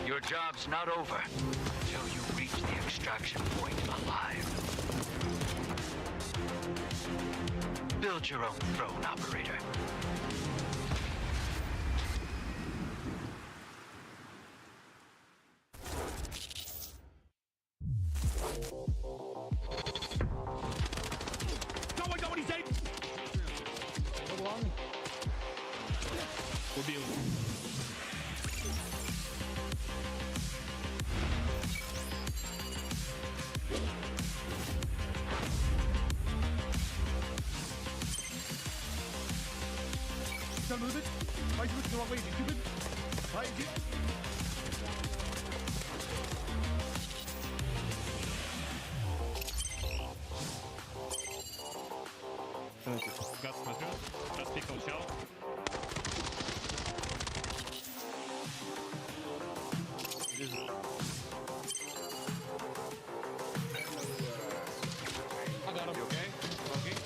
Your job's not over until you reach the extraction point alive. Build your own throne, operator. Убил. Can move it. Why are you looking the wrong way, you stupid? Why is it? Газ смотрю. Распикал чел. Вижу. Got him. Okay. Okay.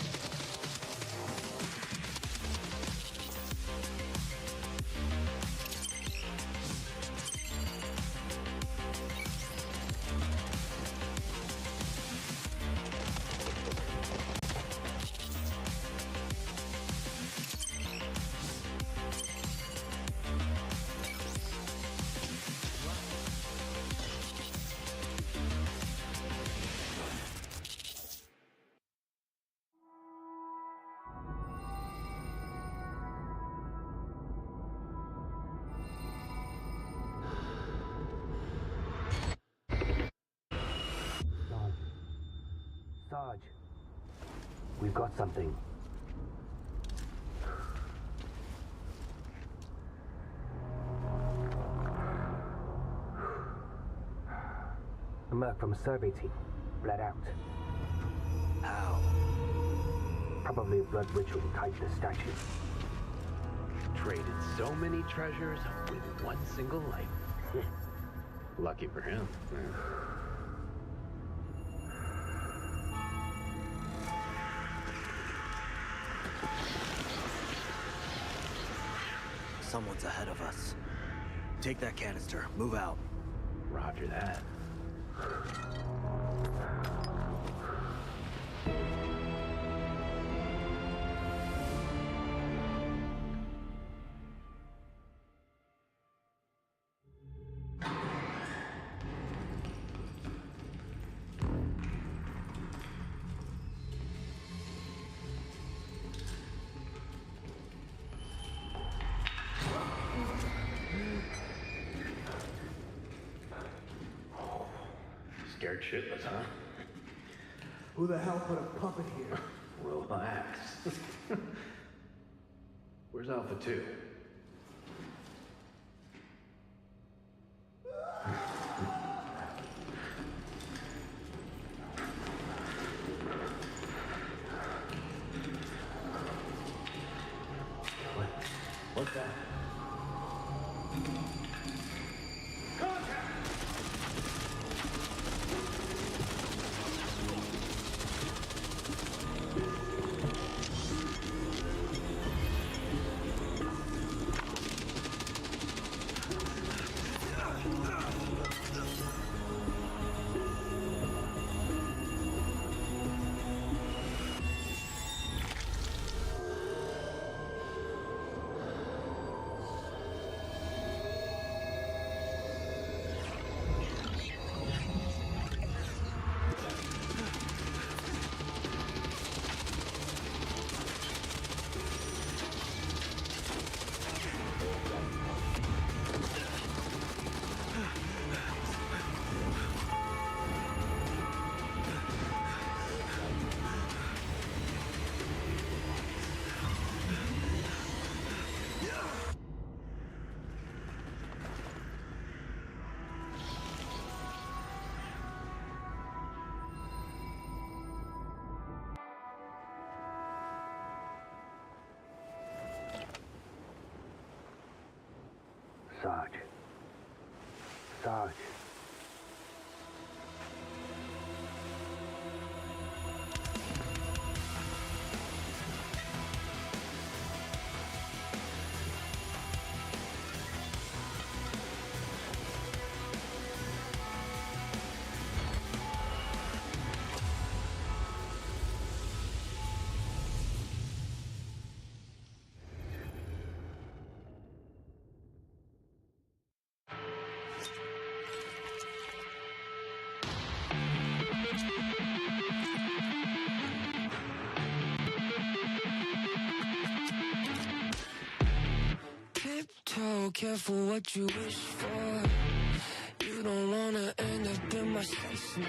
Sarge, we've got something. A merc from a survey team, bled out. How? Probably a blood ritual tied to the statue. Traded so many treasures with one single life. Lucky for him. Someone's ahead of us. Take that canister. Move out. Roger that. Scared shitless, huh? Who the hell put a puppet here? Relax. Where's Alpha 2? What's that? Sarge. Tiptoe, careful what you wish for. You don't wanna end up in my station.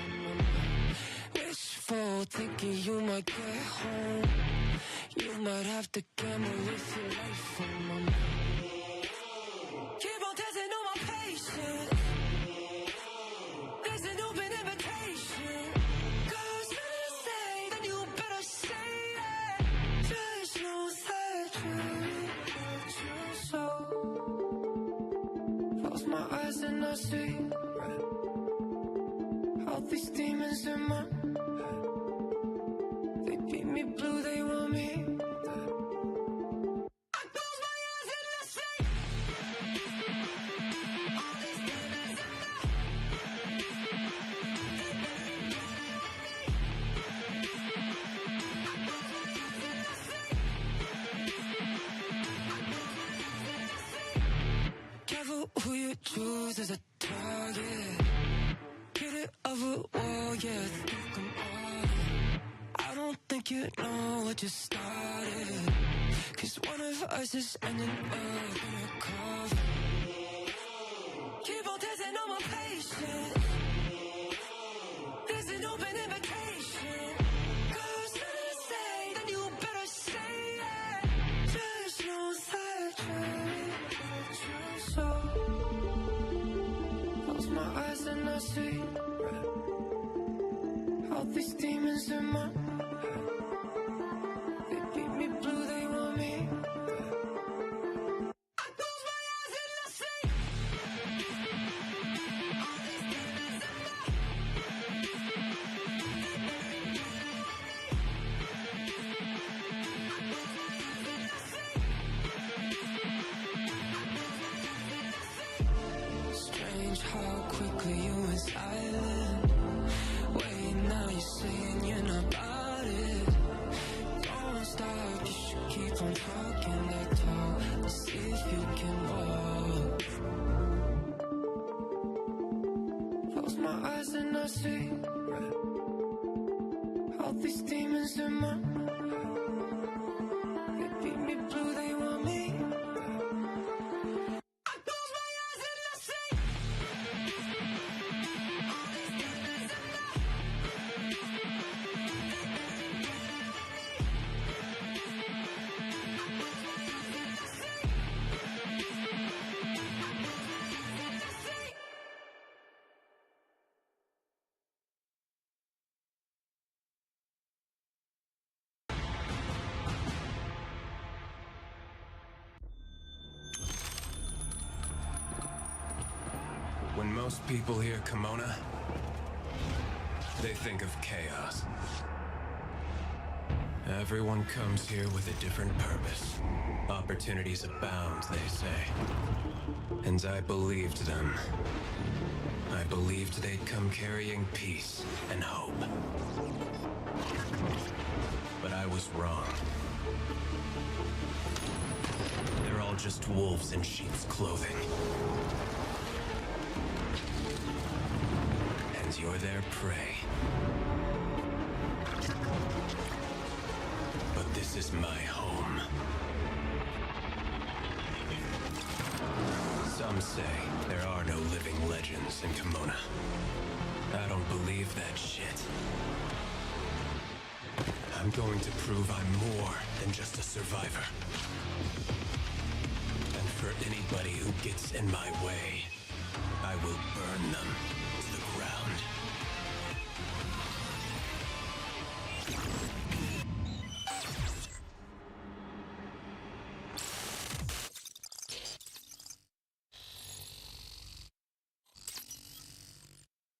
Wishful thinking you might get home. You might have to gamble with your life on my mind. Keep on testing on my patience. There's an open invitation. 'Cause when you say, then you better say it. There's no surgery. So close my eyes and I see all these demons in my head. They beat me blue, they want me dead. I close my eyes and I see all these demons in my head. Careful who you choose as a target. Get it of a war, yeah, think I'm on it. I don't think you know what you started. 'Cause one of us is ending up in a coffin. Keep on testing on my patience. There's an open invitation. secret. All these demons in my head, they beat me blue, they want me. I close my eyes and I see all these demons in my Strange how quickly you went silent. Wait, now you're saying you're not about it. Don't stop, you should keep on talking that talk. Let's see if you can walk. Close my eyes and I see red. All these demons in my head, they beat me blue, they want me. I close my eyes and I see all these demons in my When most people hear Kimona, they think of chaos. Everyone comes here with a different purpose. Opportunities abound, they say. And I believed them. I believed they'd come carrying peace and hope. But I was wrong. They're all just wolves in sheep's clothing. And you're their prey. But this is my home. Some say there are no living legends in Kimona. I don't believe that shit. I'm going to prove I'm more than just a survivor. And for anybody who gets in my way, I will burn them to the ground.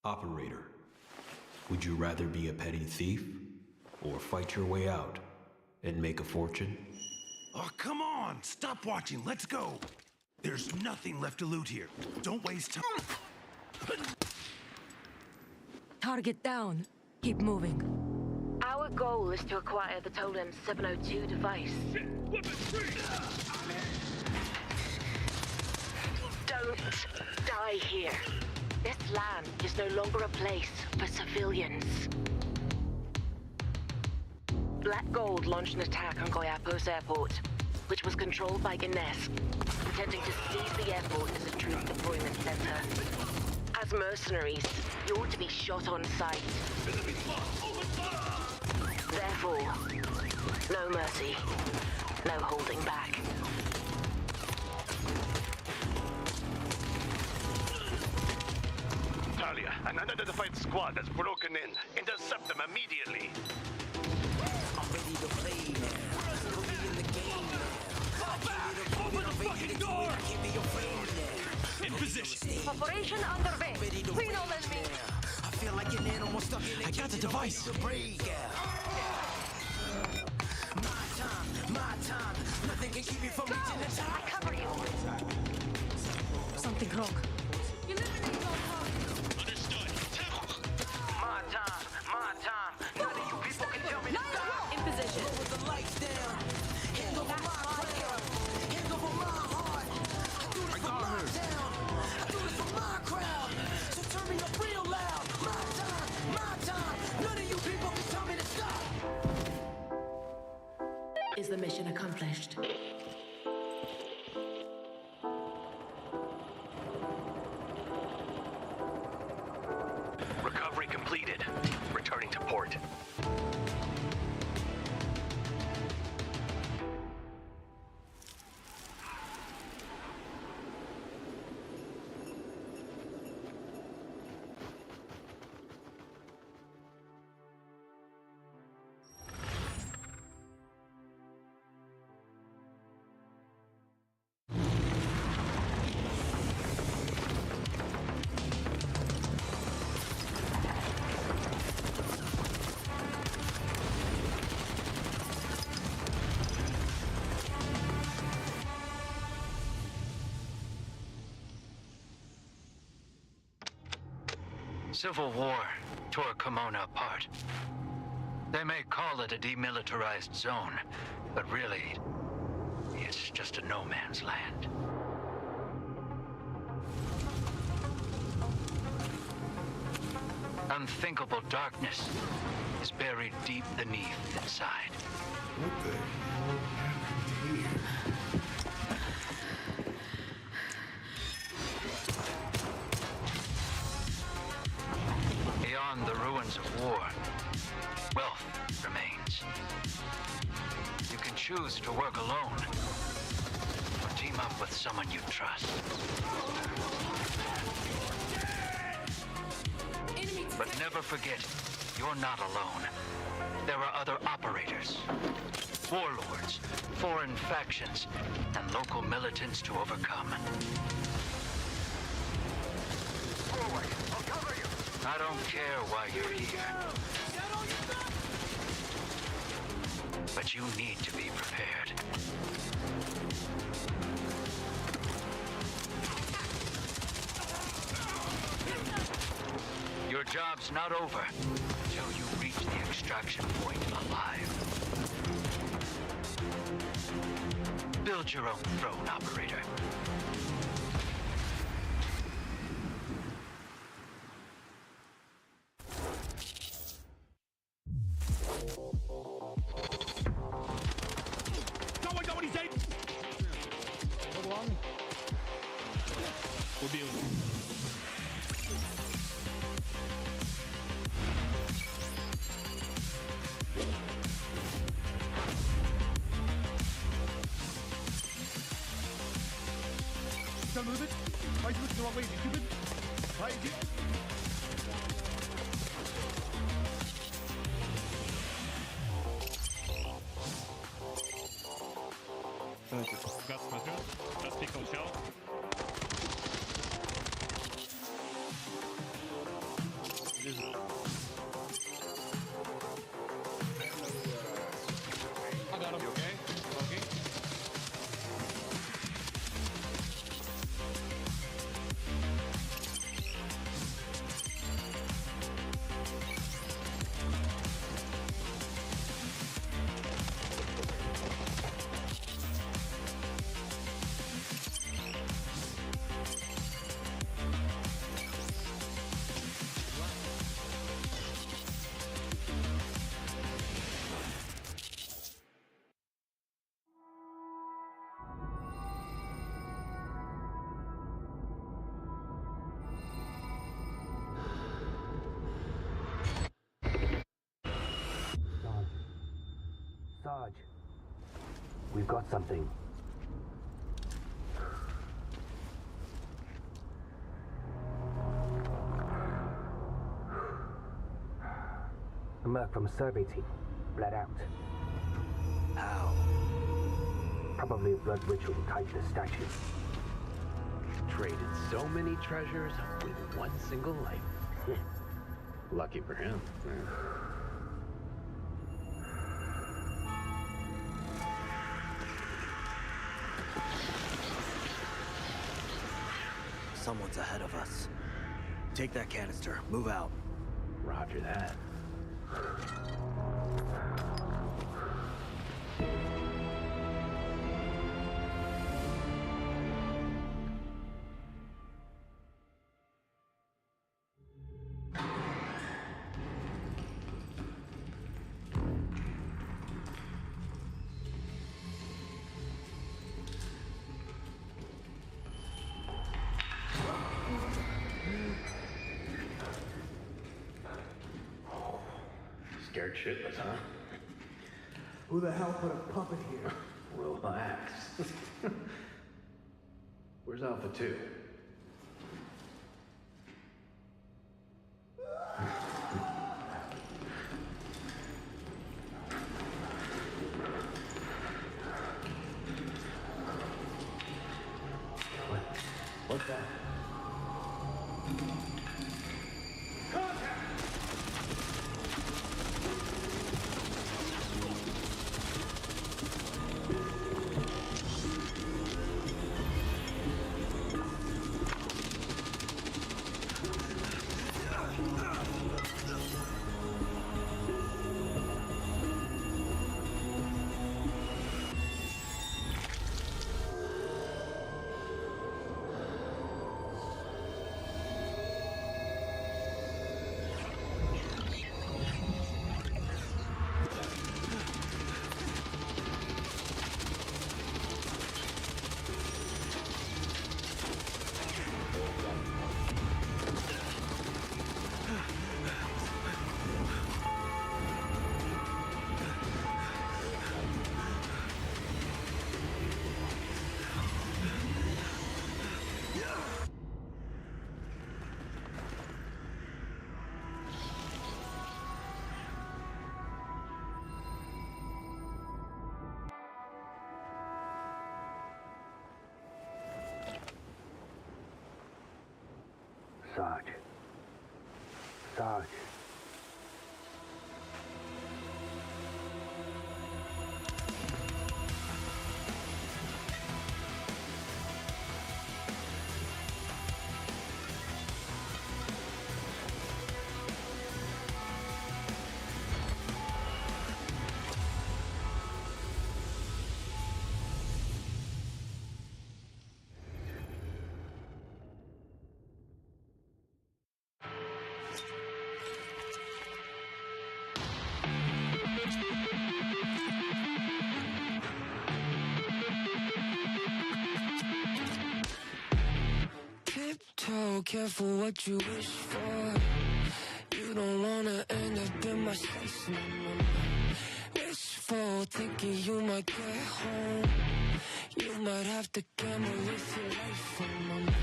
Operator, would you rather be a petty thief or fight your way out and make a fortune? Oh, come on! Stop watching, let's go! There's nothing left to loot here. Don't waste time. Target down. Keep moving. Our goal is to acquire the Totem 702 device. Don't die here. This land is no longer a place for civilians. Black Gold launched an attack on Goiapos Airport, which was controlled by Ines, intending to seize the airport as a troop deployment center. As mercenaries, you're to be shot on sight. Therefore, no mercy, no holding back. Talia, an unidentified squad has broken in. Intercept them immediately. I'm ready to play now. Put me in the game now. Open the fucking door! Can't be afraid now. In position. Operation underway. Queen all in me. I feel like an animal stuck in a I got the device. My time. Nothing can keep me from reaching the top. I cover you. Something wrong. Eliminate all targets. Understood. My time. None of you people can tell me to stop. In position. With the lights down. Hand over my crown. Hand over my heart. I do this for my town. I do this for my crowd. So turn me up real loud. My time. None of you people can tell me to stop. Is the mission accomplished? Recovery completed. Returning to port. Civil war tore Kimona apart. They may call it a demilitarized zone, but really, it's just a no man's land. Unthinkable darkness is buried deep beneath inside. What the hell happened here? Beyond the ruins of war, wealth remains. You can choose to work alone, or team up with someone you trust. But never forget, you're not alone. There are other operators, warlords, foreign factions, and local militants to overcome. Forward, I'll cover you. I don't care why you're here. But you need to be prepared. Your job's not over until you reach the extraction point alive. Build your own throne, operator. Go what he said! Go along. Убил. Don't move it. Why are you looking the wrong way, you stupid? Why is it? Газ смотрю. Распикал чел. Лежит. I got him. You okay? Okay. Sarge, we've got something. A merc from a survey team, bled out. How? Probably a blood ritual tied to the statue. Traded so many treasures with one single life. Lucky for him. Someone's ahead of us. Take that canister. Move out. Roger that. Scared shitless, huh? Who the hell put a puppet here? Relax. Where's Alpha 2? What's that? Sarge. Sarge. Tiptoe, careful what you wish for. You don't wanna end up in my space no more. Wishful thinking you might get home. You might have to gamble with your life for a moment.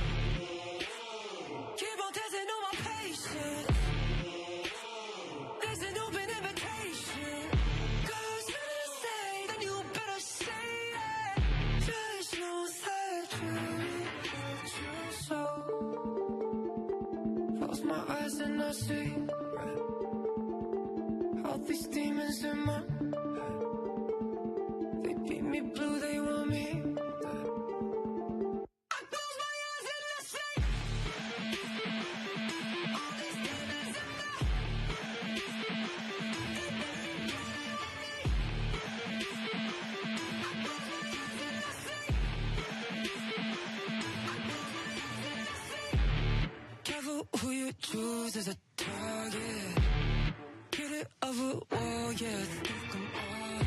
Keep on testing on my patience. There's an open invitation. 'Cause when I say, then you better say it. Just know that you're so. Close my eyes and I see all these demons in my head. They beat me blue, they want me. I close my eyes and I see all these demons in my head. Careful who you choose as a target. Get it of a war, yeah, think I'm on it.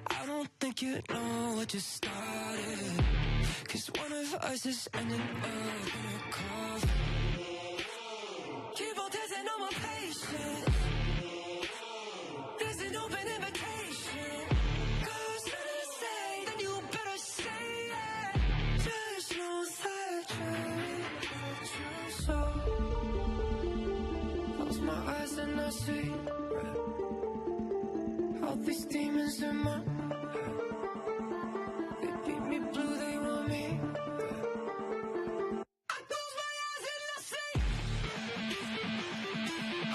I don't think you know what you started. 'Cause one of us is ending up in a coffin. Keep on testing on my patience. There's an open invitation. 'Cause when I say, then you better say it. Just know that you're so. Close my eyes and I see all these demons in my head. They beat me blue, they want me. I close my eyes and I see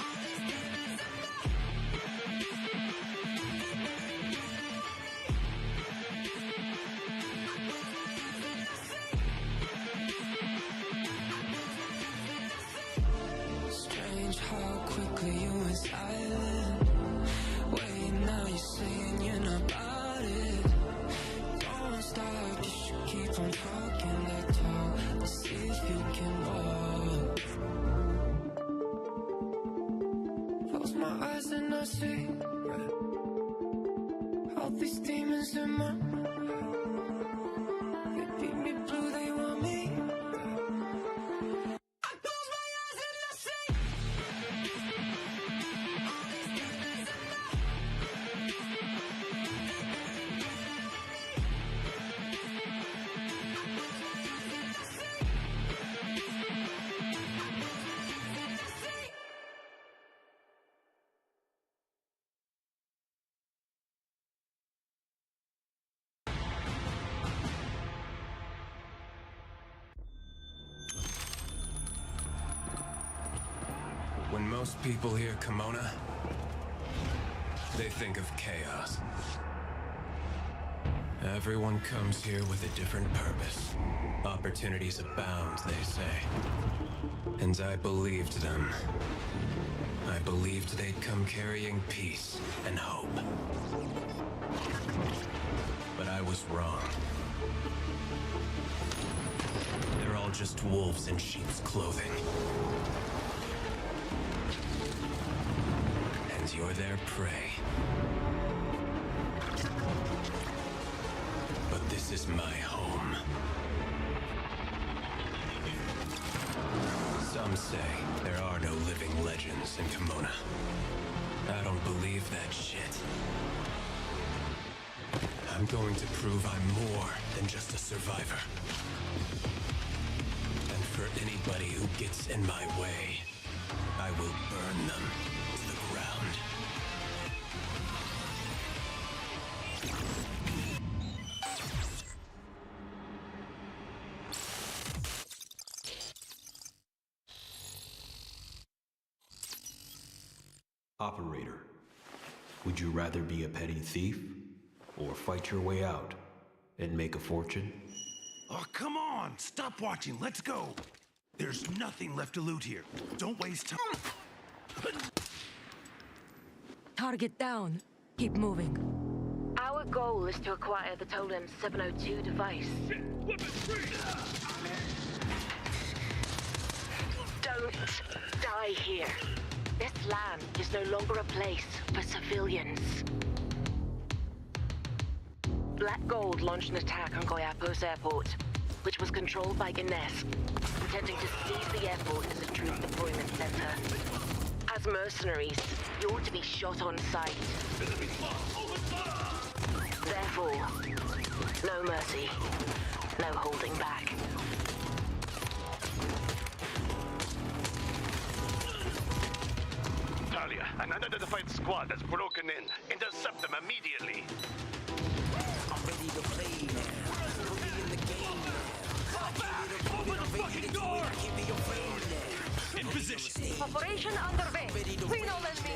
all these demons in my head. Strange how quickly you went silent. Wait, now you're saying you're not about it. Don't stop, you should keep on talking that talk. Let's see if you can walk. Close my eyes and I see all these demons in my head. They beat me blue, they want me. I close my eyes and I see all these demons in my head. When most people hear Kimona, they think of chaos. Everyone comes here with a different purpose. Opportunities abound, they say. And I believed them. I believed they'd come carrying peace and hope. But I was wrong. They're all just wolves in sheep's clothing. And you're their prey. But this is my home. Some say there are no living legends in Kimona. I don't believe that shit. I'm going to prove I'm more than just a survivor. And for anybody who gets in my way, I will burn them to the ground. Operator, would you rather be a petty thief or fight your way out and make a fortune? Oh, come on! Stop watching. Let's go. There's nothing left to loot here. Don't waste time. Target down. Keep moving. Our goal is to acquire the Totem 702 device. Don't die here. This land is no longer a place for civilians. Black Gold launched an attack on Goiapos Airport, which was controlled by Ines, intending to seize the airport as a troop deployment center. As mercenaries, you're to be shot on sight. Therefore, no mercy, no holding back. Talia, an unidentified squad has broken in. Intercept them immediately. I'm ready to play now. Put me in the game now. Fall back! Open the fucking door! Can't be afraid now. In position. Operation underway. Clean all and me.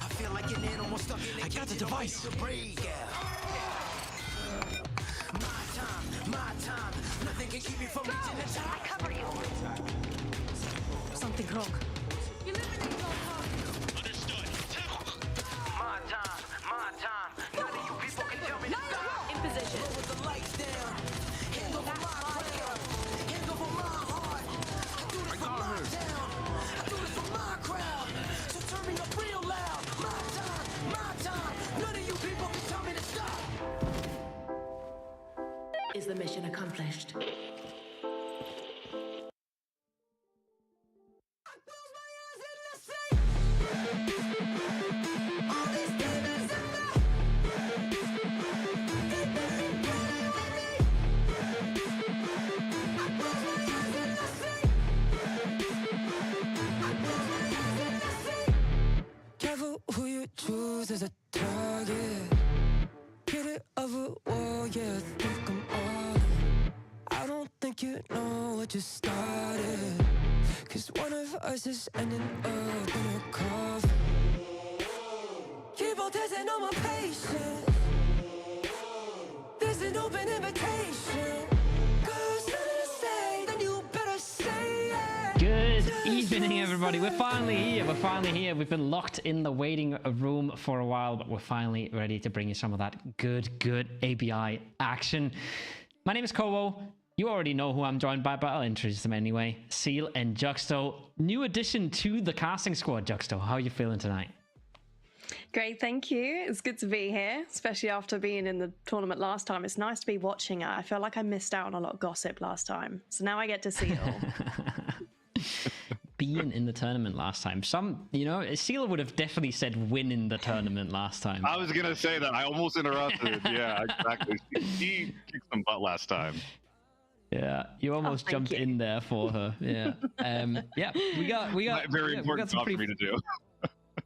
I feel like an animal stuck in a I got the device. My time. Nothing can keep me from reaching the top. I cover you. Something wrong. Eliminate all targets. Understood. My time. None of you people can tell me to stop. In position. With the lights down. Hand over my crown. Hand over my heart. I do this for my town. I do this for my crowd. So turn me up real loud. My time. None of you people can tell me to stop. Is the mission accomplished? Careful who you choose as a target. Hit it of a wall, yeah, think I'm all in. I don't think you know what you started. Cause one of us is ending up in a coffin. Keep on testing on my patience. There's an open invitation. Cause nothing to say, then you better say it. Good evening, everybody. We're finally here. We've been locked in the waiting room for a while, but we're finally ready to bring you some of that good ABI action. My name is Kowo. You already know who I'm joined by, but I'll introduce them anyway. Seal and Juxto. New addition to the casting squad, Juxto. How are you feeling tonight? Great, thank you. It's good to be here, especially after being in the tournament last time. It's nice to be watching it. I feel like I missed out on a lot of gossip last time, so now I get to see it all. Being in the tournament last time. Seal would have definitely said winning the tournament last time. I was going to say that. I almost interrupted. Yeah, exactly. She kicked some butt last time. Yeah, you almost jumped in there for her. Yeah. We got very important job for me to do.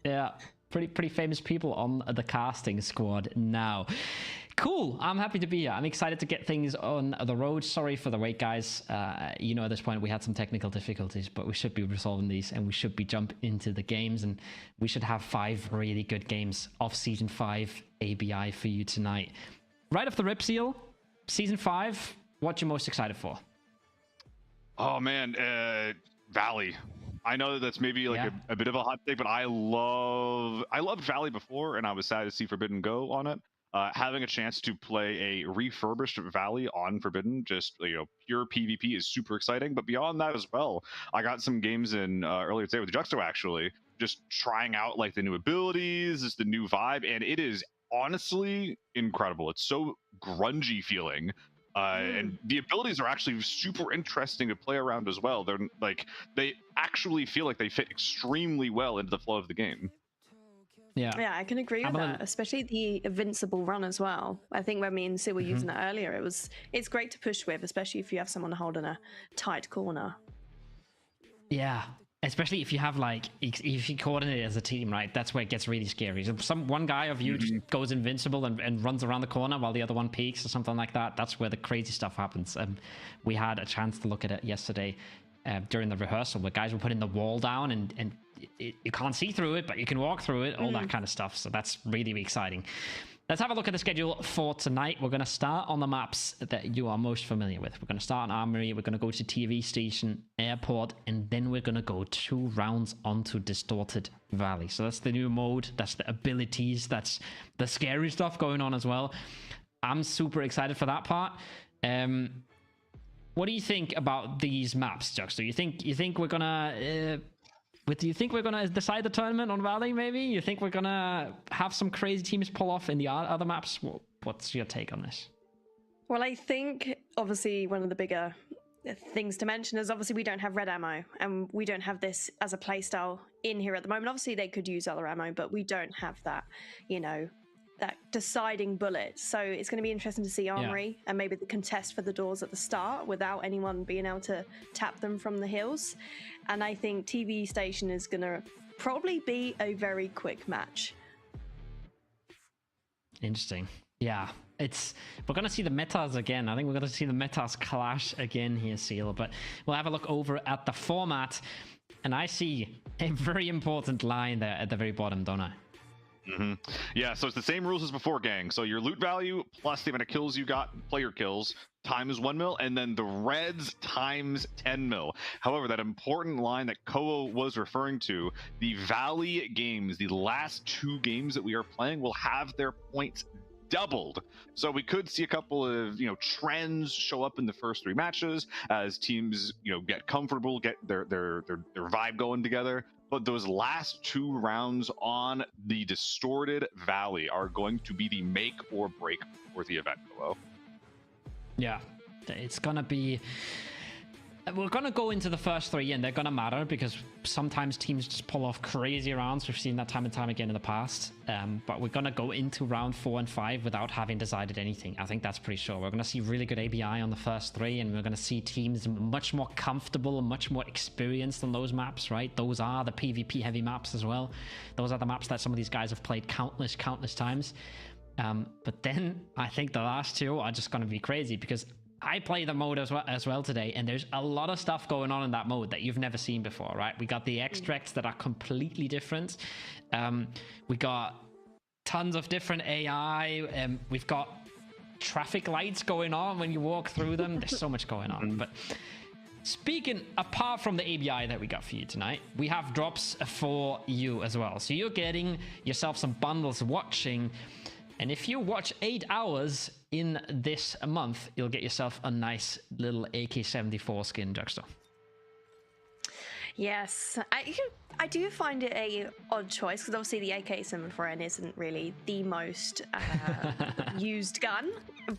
Yeah. Pretty famous people on the casting squad now. Cool. I'm happy to be here. I'm excited to get things on the road. Sorry for the wait, guys. At this point we had some technical difficulties, but we should be resolving these and we should be jumping into the games, and we should have 5 really good games of Season 5 ABI for you tonight. Right off the rip, Seal, Season 5, what you most excited for? Oh, man. Valley. I know that's maybe like a bit of a hot take, but I loved Valley before, and I was sad to see Forbidden go on it. Having a chance to play a refurbished Valley on Forbidden, just pure PvP, is super exciting. But beyond that as well, I got some games in earlier today with Juxto, actually, just trying out like the new abilities, just the new vibe, and it is honestly incredible. It's so grungy feeling. And the abilities are actually super interesting to play around as well. They actually feel like they fit extremely well into the flow of the game. Yeah, I can agree with that, especially the invincible run as well. I think when me and Sid were using it earlier, it's great to push with, especially if you have someone holding a tight corner. Yeah, especially if you have if you coordinate as a team, right? That's where it gets really scary. So one guy of you just goes invincible and runs around the corner while the other one peeks or something like that. That's where the crazy stuff happens. We had a chance to look at it yesterday during the rehearsal, where guys were putting the wall down and you can't see through it, but you can walk through it, all that kind of stuff. So that's really, really exciting. Let's have a look at the schedule for tonight. We're going to start on the maps that you are most familiar with. We're going to start on Armory, we're going to go to TV Station, Airport, and then we're going to go 2 rounds onto Distorted Valley. So that's the new mode, that's the abilities, that's the scary stuff going on as well. I'm super excited for that part. What do you think about these maps, Juxto? You think we're gonna do you think we're gonna decide the tournament on Valley? Maybe you think we're gonna have some crazy teams pull off in the other maps? What's your take on this? Well, I think obviously one of the bigger things to mention is obviously we don't have red ammo, and we don't have this as a playstyle in here at the moment. Obviously they could use other ammo, but we don't have that, you know, that deciding bullet. So it's going to be interesting to see Armory and maybe the contest for the doors at the start without anyone being able to tap them from the hills. And I think TV Station is going to probably be a very quick match. Interesting. Yeah, we're going to see the metas again. I think we're going to see the metas clash again here, Seal. But we'll have a look over at the format, and I see a very important line there at the very bottom, don't I? Yeah, so it's the same rules as before, gang. So your loot value plus the amount of kills you got, player kills, times 1 mil, and then the reds times 10 mil. However, that important line that Koa was referring to, the Valley games, the last 2 games that we are playing will have their points doubled. So we could see a couple of, you know, trends show up in the first 3 matches as teams, you know, get comfortable, get their vibe going together. But those last 2 rounds on the Distorted Valley are going to be the make or break for the event, Koa. Yeah, it's gonna be. We're gonna go into the first 3, and they're gonna matter because sometimes teams just pull off crazy rounds. We've seen that time and time again in the past. But we're gonna go into round 4 and 5 without having decided anything. I think that's pretty sure. We're gonna see really good ABI on the first 3, and we're gonna see teams much more comfortable and much more experienced on those maps. Right? Those are the PvP heavy maps as well. Those are the maps that some of these guys have played countless times. But then I think the last 2 are just gonna be crazy because I play the mode as well today, and there's a lot of stuff going on in that mode that you've never seen before, right? We got the extracts that are completely different. We got tons of different AI. We've got traffic lights going on when you walk through them. There's so much going on. But speaking, apart from the ABI that we got for you tonight, we have drops for you as well. So you're getting yourself some bundles watching. And if you watch 8 hours in this month, you'll get yourself a nice little AK-74 skin, Juxto. Yes, I do find it a odd choice because obviously the AK-74N isn't really the most used gun,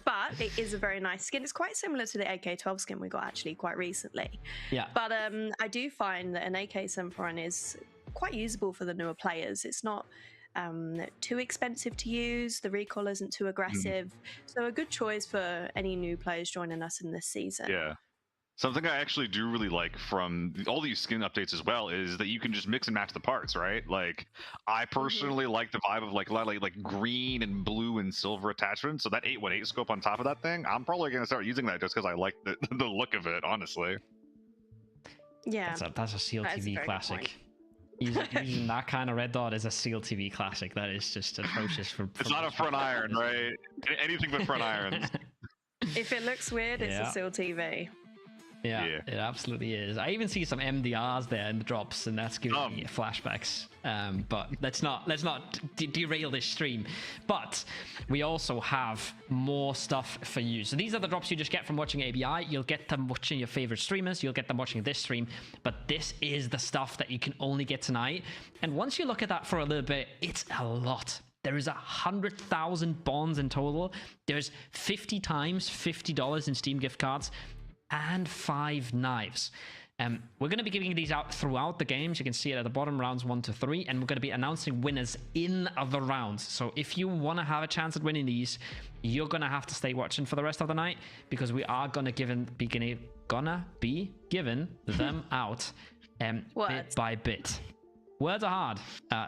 but it is a very nice skin. It's quite similar to the AK-12 skin we got actually quite recently. Yeah. But I do find that an AK-74N is quite usable for the newer players. It's not too expensive to use, the recoil isn't too aggressive, so a good choice for any new players joining us in this season. Yeah, something I actually do really like from all these skin updates as well is that you can just mix and match the parts, right? Like I personally like the vibe of like a lot of like green and blue and silver attachments, so that 818 scope on top of that thing, I'm probably gonna start using that just because I like the look of it, honestly. Yeah, that's a Seal TV classic. Using that kind of red dot is a Seal TV classic. That is just atrocious. It's not a front iron, right? Anything but front irons. If it looks weird, it's a Seal TV. Yeah, it absolutely is. I even see some MDRs there in the drops, and that's giving me flashbacks. But let's not derail this stream. But we also have more stuff for you. So these are the drops you just get from watching ABI. You'll get them watching your favorite streamers. You'll get them watching this stream. But this is the stuff that you can only get tonight. And once you look at that for a little bit, it's a lot. There is 100,000 bonds in total. There's 50 times $50 in Steam gift cards, and 5 knives. We're going to be giving these out throughout the games. You can see it at the bottom, rounds 1 to 3, and we're going to be announcing winners in the rounds. So if you want to have a chance at winning these, you're going to have to stay watching for the rest of the night, because we are going to be giving them out bit by bit. Words are hard.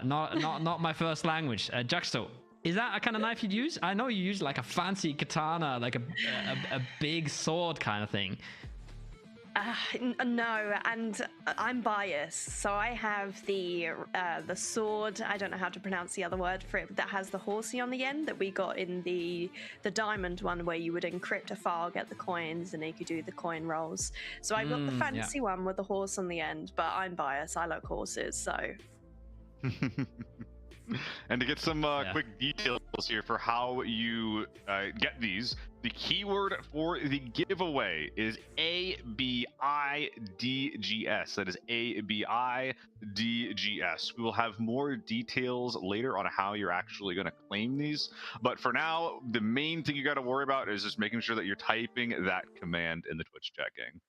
Not my first language. Juxto, is that a kind of knife you'd use? I know you use like a fancy katana, like a big sword kind of thing. No, and I'm biased. So I have the sword. I don't know how to pronounce the other word for it, but that has the horsey on the end that we got in the diamond one, where you would encrypt a file, get the coins, and you could do the coin rolls. So I got the fancy one with the horse on the end. But I'm biased. I like horses, so. And to get some quick details here for how you get these, the keyword for the giveaway is ABIDGS. That is ABIDGS. We will have more details later on how you're actually going to claim these. But for now, the main thing you got to worry about is just making sure that you're typing that command in the Twitch chat, gang.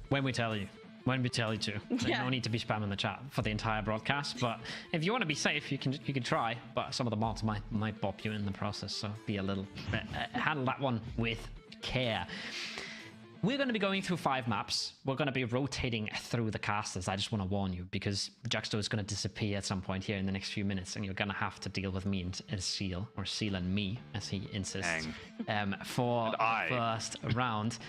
When we tell you. When we tell you to. There's no need to be spamming the chat for the entire broadcast, but if you want to be safe, you can try, but some of the mods might bop you in the process, so be a little handle that one with care. We're going to be going through 5 maps. We're going to be rotating through the casters. I just want to warn you, because Juxto is going to disappear at some point here in the next few minutes, and you're going to have to deal with me and Seal, or Seal and me, as he insists, for the first round.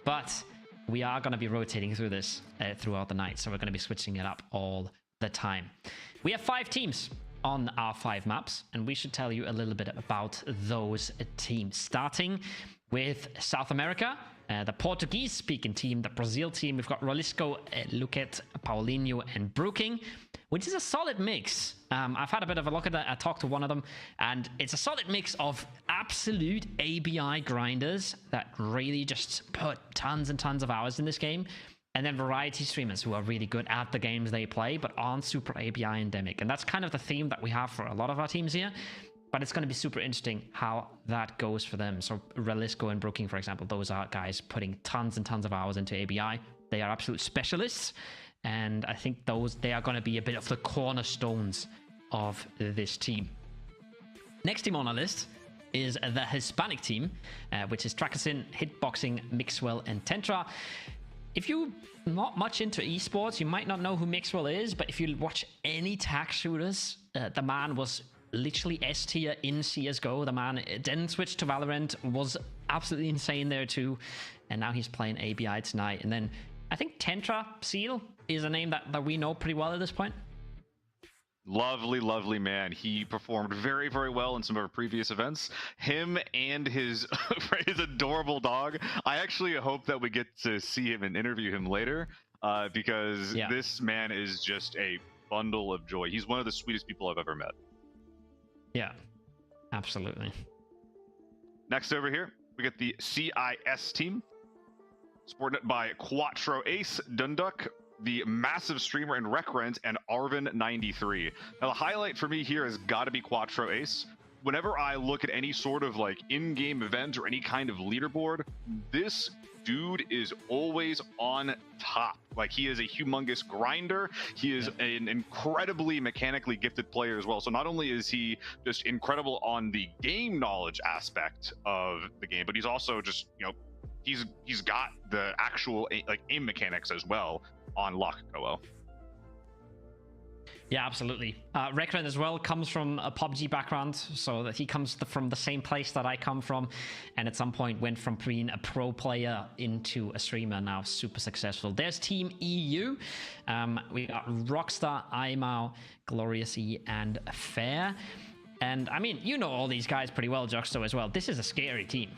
But we are going to be rotating through this throughout the night, so we're going to be switching it up all the time. We have 5 teams on our 5 maps, and we should tell you a little bit about those teams. Starting with South America, the Portuguese-speaking team, the Brazil team. We've got Rolisco, Luquet, Paulinho, and Brooking, which is a solid mix. I've had a bit of a look at that. I talked to one of them, and it's a solid mix of absolute ABI grinders that really just put tons and tons of hours in this game, and then variety streamers who are really good at the games they play, but aren't super ABI endemic. And that's kind of the theme that we have for a lot of our teams here. But it's going to be super interesting how that goes for them. So Relisco and Brooking, for example, those are guys putting tons and tons of hours into ABI. They are absolute specialists. And I think they are going to be a bit of the cornerstones of this team. Next team on our list is the Hispanic team, which is Trackersin, Hitboxing, Mixwell, and Tentra. If you're not much into esports, you might not know who Mixwell is, but if you watch any tag shooters, the man was literally S tier in CSGO. The man didn't switch to Valorant, was absolutely insane there too, and now he's playing ABI tonight. And then I think Tentra Seal is a name that we know pretty well at this point. Lovely, lovely man. He performed very, very well in some of our previous events. Him and his adorable dog. I actually hope that we get to see him and interview him later, because this man is just a bundle of joy. He's one of the sweetest people I've ever met. Yeah, absolutely. Next over here, we get the CIS team, supported by Quattro Ace, Dunduk, the massive streamer in Recrent, and Arvin93. Now, the highlight for me here has got to be Quattro Ace. Whenever I look at any sort of like in-game event or any kind of leaderboard, this dude is always on top. Like, he is a humongous grinder. He is an incredibly mechanically gifted player as well. So not only is he just incredible on the game knowledge aspect of the game, but he's also just, you know, he's got the actual like aim mechanics as well on lock. Yeah, absolutely. Recon as well comes from a PUBG background, so that he comes from the same place that I come from, and at some point went from being a pro player into a streamer, now super successful. There's Team EU. We got Rockstar, Aimao, Glorious E, and Fair. And I mean, you know all these guys pretty well, Juxto, as well. This is a scary team.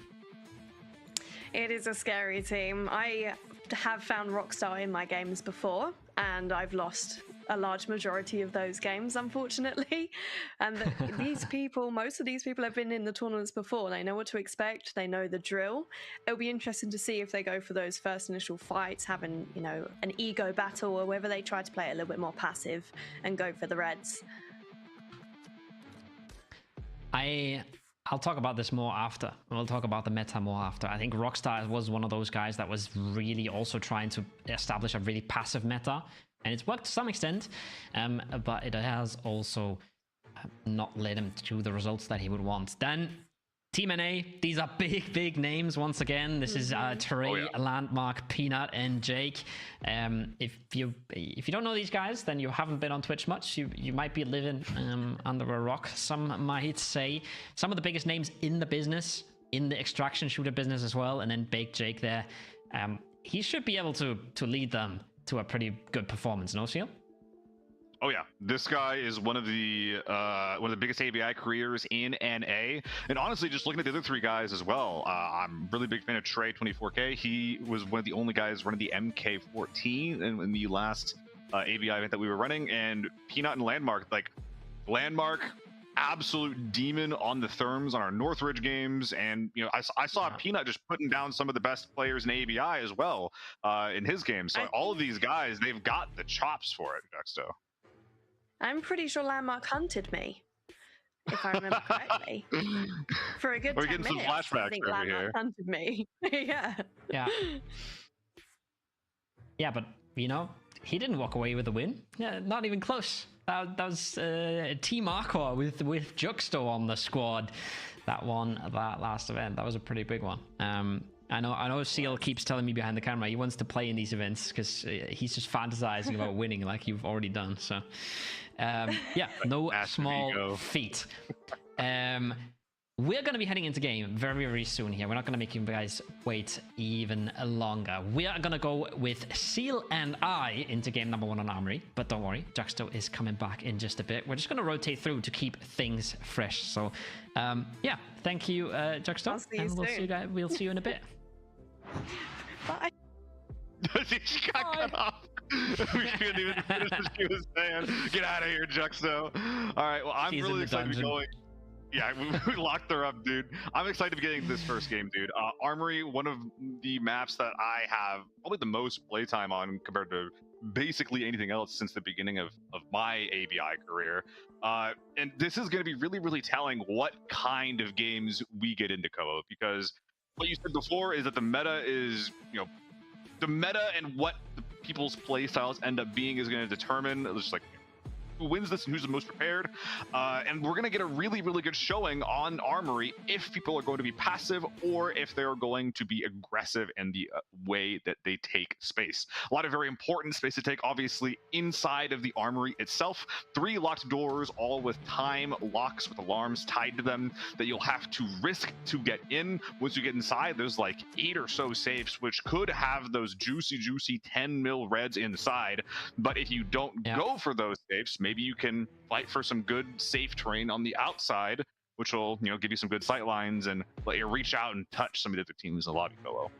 It is a scary team. I have found Rockstar in my games before, and I've lost a large majority of those games, unfortunately. And most of these people have been in the tournaments before. They know what to expect. They know the drill. It'll be interesting to see if they go for those first initial fights, having, you know, an ego battle, or whether they try to play it a little bit more passive and go for the reds. I'll talk about this more after. We'll talk about the meta more after. I think Rockstar was one of those guys that was really also trying to establish a really passive meta, and it's worked to some extent, but it has also not led him to the results that he would want. Then Team NA, these are big names once again. This is Trey, Landmark, Peanut, and Jake. If you don't know these guys, then you haven't been on Twitch much. You might be living under a rock, some might say. Some of the biggest names in the business, in the extraction shooter business as well, and then Baked Jake there. he should be able to lead them to a pretty good performance, no, Seal? Oh yeah, this guy is one of the biggest ABI creators in NA, and honestly, just looking at the other three guys as well, I'm a really big fan of Trey 24K. He was one of the only guys running the MK14 in the last ABI event that we were running, and Peanut and Landmark, like Landmark, absolute demon on the therms on our Northridge games, and you know I saw Peanut just putting down some of the best players in ABI as well in his game. So all of these guys, they've got the chops for it, Juxto. I'm pretty sure Landmark hunted me, if I remember correctly. For a good 10 minutes, some flashbacks I think over Landmark here. hunted me. Yeah. Yeah. Yeah, but, you know, he didn't walk away with a win. Yeah, not even close. That was Team Arcor with Juxto on the squad that won that last event. That was a pretty big one. I know Seal keeps telling me behind the camera he wants to play in these events because he's just fantasizing about winning like you've already done. So, yeah, no small feat. We're going to be heading into game very, very soon here. We're not going to make you guys wait even longer. We are going to go with Seal and I into game number 1 on Armory. But don't worry, Juxto is coming back in just a bit. We're just going to rotate through to keep things fresh. So, yeah, thank you, Juxto. And we'll see you in a bit. Bye. She got cut off. We couldn't even finish what she was saying. Get out of here, Juxto. All right, well, I'm really excited to be going. Yeah, we locked her up, dude. I'm excited to be getting this first game, dude. Armory, one of the maps that I have probably the most playtime on compared to basically anything else since the beginning of my ABI career. And this is going to be really, really telling what kind of games we get into co-op, because what you said before is that the meta is, you know, the meta and what the people's play styles end up being is going to determine just like who wins this and who's the most prepared. And we're going to get a really, really good showing on Armory if people are going to be passive or if they're going to be aggressive in the way that they take space. A lot of very important space to take, obviously, inside of the Armory itself. 3 locked doors, all with time locks with alarms tied to them that you'll have to risk to get in. Once you get inside, there's like 8 or so safes, which could have those juicy 10 mil reds inside. But if you don't go for those safes, maybe you can fight for some good safe terrain on the outside, which will, you know, give you some good sight lines and let you reach out and touch some of the other teams in the lobby below.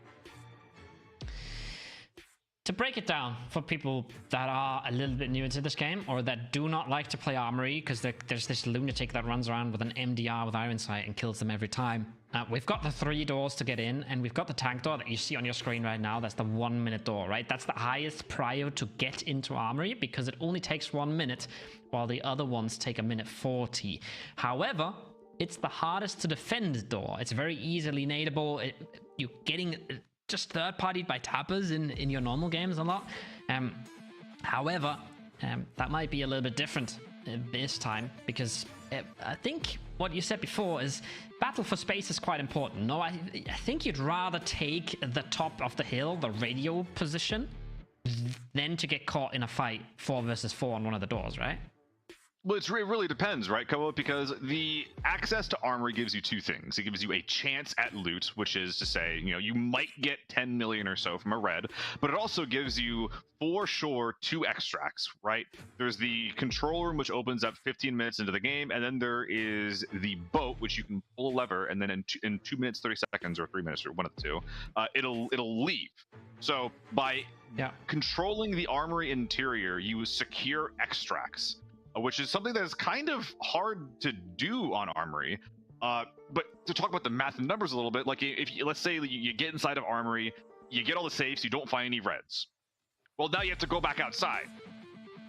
To break it down for people that are a little bit new into this game or that do not like to play Armory because there's this lunatic that runs around with an MDR with Iron Sight and kills them every time. We've got the 3 doors to get in, and we've got the tank door that you see on your screen right now. That's the 1 minute door, right? That's the highest prio to get into Armory because it only takes 1 minute while the other ones take 1:40. However, it's the hardest to defend door. It's very easily nadeable. You're getting just third-partied by tappers in your normal games a lot. However, that might be a little bit different this time because I think what you said before is battle for space is quite important. No, I think you'd rather take the top of the hill, the radio position, than to get caught in a fight 4 versus 4 on one of the doors, right? Well, it really depends, right, Kobo? Because the access to Armory gives you 2 things. It gives you a chance at loot, which is to say, you know, you might get 10 million or so from a red, but it also gives you, for sure, 2 extracts, right? There's the control room, which opens up 15 minutes into the game, and then there is the boat, which you can pull a lever, and then in 2 minutes, 30 seconds, or 3 minutes, or one of the 2, it'll leave. So by controlling the Armory interior, you secure extracts, which is something that is kind of hard to do on Armory. But to talk about the math and numbers a little bit, like if let's say you get inside of Armory, you get all the safes, you don't find any reds. Well, now you have to go back outside.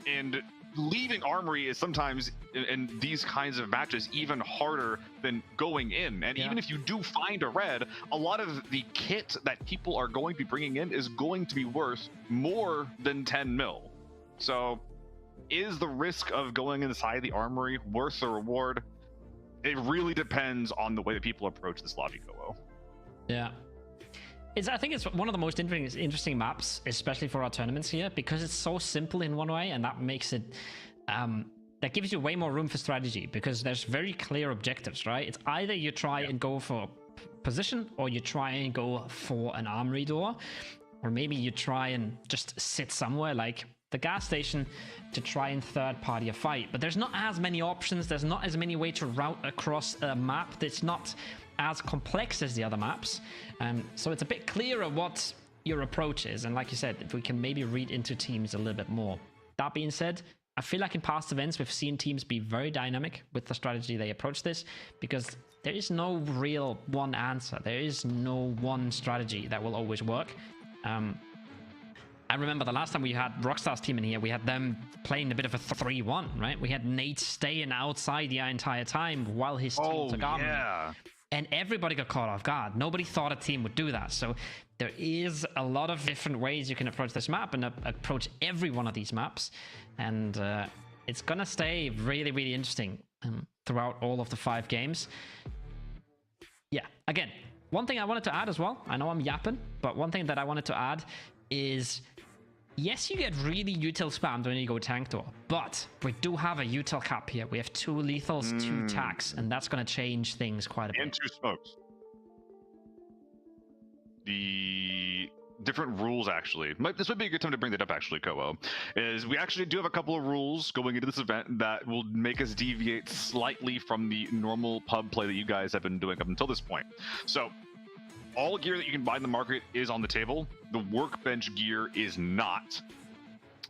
And leaving Armory is sometimes, in these kinds of matches, even harder than going in. And even if you do find a red, a lot of the kit that people are going to be bringing in is going to be worth more than 10 mil. So is the risk of going inside the Armory worth the reward? It really depends on the way that people approach this lobby, Kobo. Yeah. I think it's one of the most interesting maps, especially for our tournaments here, because it's so simple in one way, and that makes it... that gives you way more room for strategy, because there's very clear objectives, right? It's either you try and go for position, or you try and go for an Armory door. or maybe you try and just sit somewhere like the gas station to try and third party a fight. But there's not as many options, there's not as many ways to route across a map, that's not as complex as the other maps. So it's a bit clearer what your approach is, and like you said, if we can maybe read into teams a little bit more. That being said, I feel like in past events we've seen teams be very dynamic with the strategy they approach this, because there is no real one answer, there is no one strategy that will always work. I remember the last time we had Rockstar's team in here, we had them playing a bit of a 3-1, right? We had Nate staying outside the entire time while his team took on. Yeah. And everybody got caught off guard. Nobody thought a team would do that. So there is a lot of different ways you can approach this map and approach every one of these maps. And it's going to stay really, really interesting throughout all of the 5 games. Yeah, again, one thing I wanted to add as well, I know I'm yapping, but one thing that I wanted to add is, yes, you get really util spammed when you go tank door, but we do have a util cap here. We have 2 lethals, 2 tacks, and that's going to change things quite a bit. And 2 smokes. The different rules, actually. This would be a good time to bring that up, actually, Koho. Is we actually do have a couple of rules going into this event that will make us deviate slightly from the normal pub play that you guys have been doing up until this point. So, all gear that you can buy in the market is on the table. The workbench gear is not.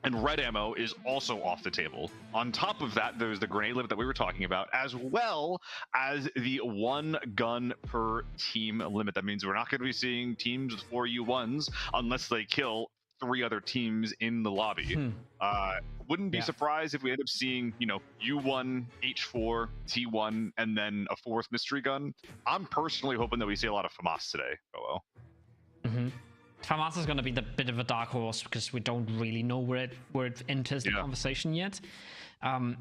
And red ammo is also off the table. On top of that, there's the grenade limit that we were talking about, as well as the 1 gun per team limit. That means we're not going to be seeing teams with 4 U1s unless they kill 3 other teams in the lobby. Wouldn't be surprised if we end up seeing, you know, U1, H4, T1, and then a 4th mystery gun. I'm personally hoping that we see a lot of FAMAS today, Koho. FAMAS is going to be the bit of a dark horse because we don't really know where it enters the conversation yet. I'm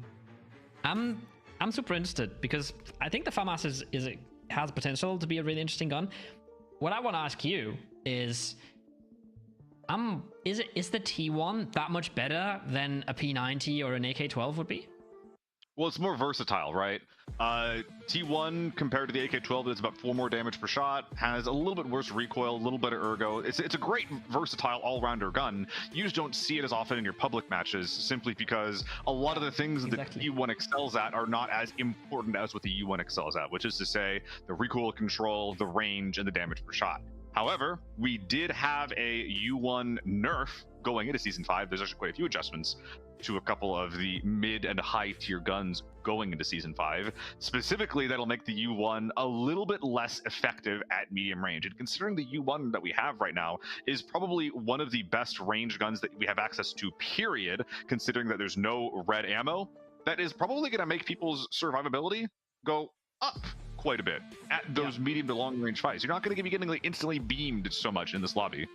super interested because I think the FAMAS has potential to be a really interesting gun. What I want to ask you is the T1 that much better than a P90 or an AK-12 would be? Well, it's more versatile, right? T1 compared to the AK-12 is about 4 more damage per shot, has a little bit worse recoil, a little better ergo. It's a great versatile all-rounder gun. You just don't see it as often in your public matches simply because a lot of the things that the U1 excels at are not as important as what the U1 excels at, which is to say the recoil control, the range, and the damage per shot. However, we did have a U1 nerf going into Season 5. There's actually quite a few adjustments to a couple of the mid and high tier guns going into Season 5. Specifically, that'll make the U1 a little bit less effective at medium range. And considering the U1 that we have right now is probably one of the best range guns that we have access to, period, considering that there's no red ammo, that is probably going to make people's survivability go up quite a bit at those medium to long range fights. You're not going to be getting like instantly beamed so much in this lobby.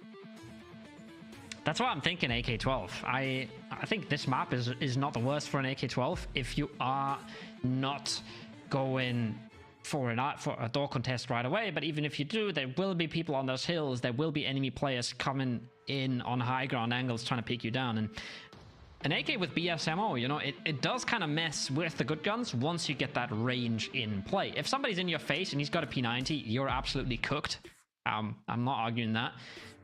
That's why I'm thinking AK-12. I think this map is not the worst for an AK-12 if you are not going for a door contest right away. But even if you do, there will be people on those hills. There will be enemy players coming in on high ground angles trying to peek you down. And an AK with BS ammo, you know, it does kind of mess with the good guns once you get that range in play. If somebody's in your face and he's got a P90, you're absolutely cooked. I'm not arguing that.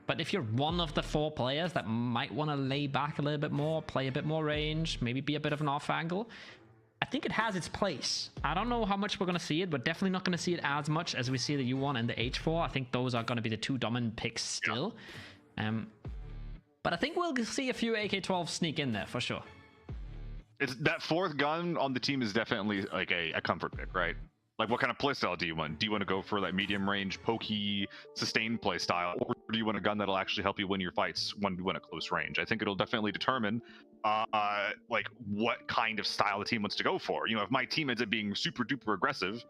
But if you're one of the 4 players that might want to lay back a little bit more, play a bit more range, maybe be a bit of an off angle, I think it has its place. I don't know how much we're going to see it, but definitely not going to see it as much as we see the U1 and the H4. I think those are going to be the 2 dominant picks still. But I think we'll see a few AK-12 sneak in there for sure. It's that 4th gun on the team is definitely like a comfort pick, right? Like, what kind of playstyle do you want? Do you want to go for that medium range, pokey, sustained playstyle, or do you want a gun that'll actually help you win your fights when you win at close range? I think it'll definitely determine, like, what kind of style the team wants to go for. You know, if my team ends up being super duper aggressive,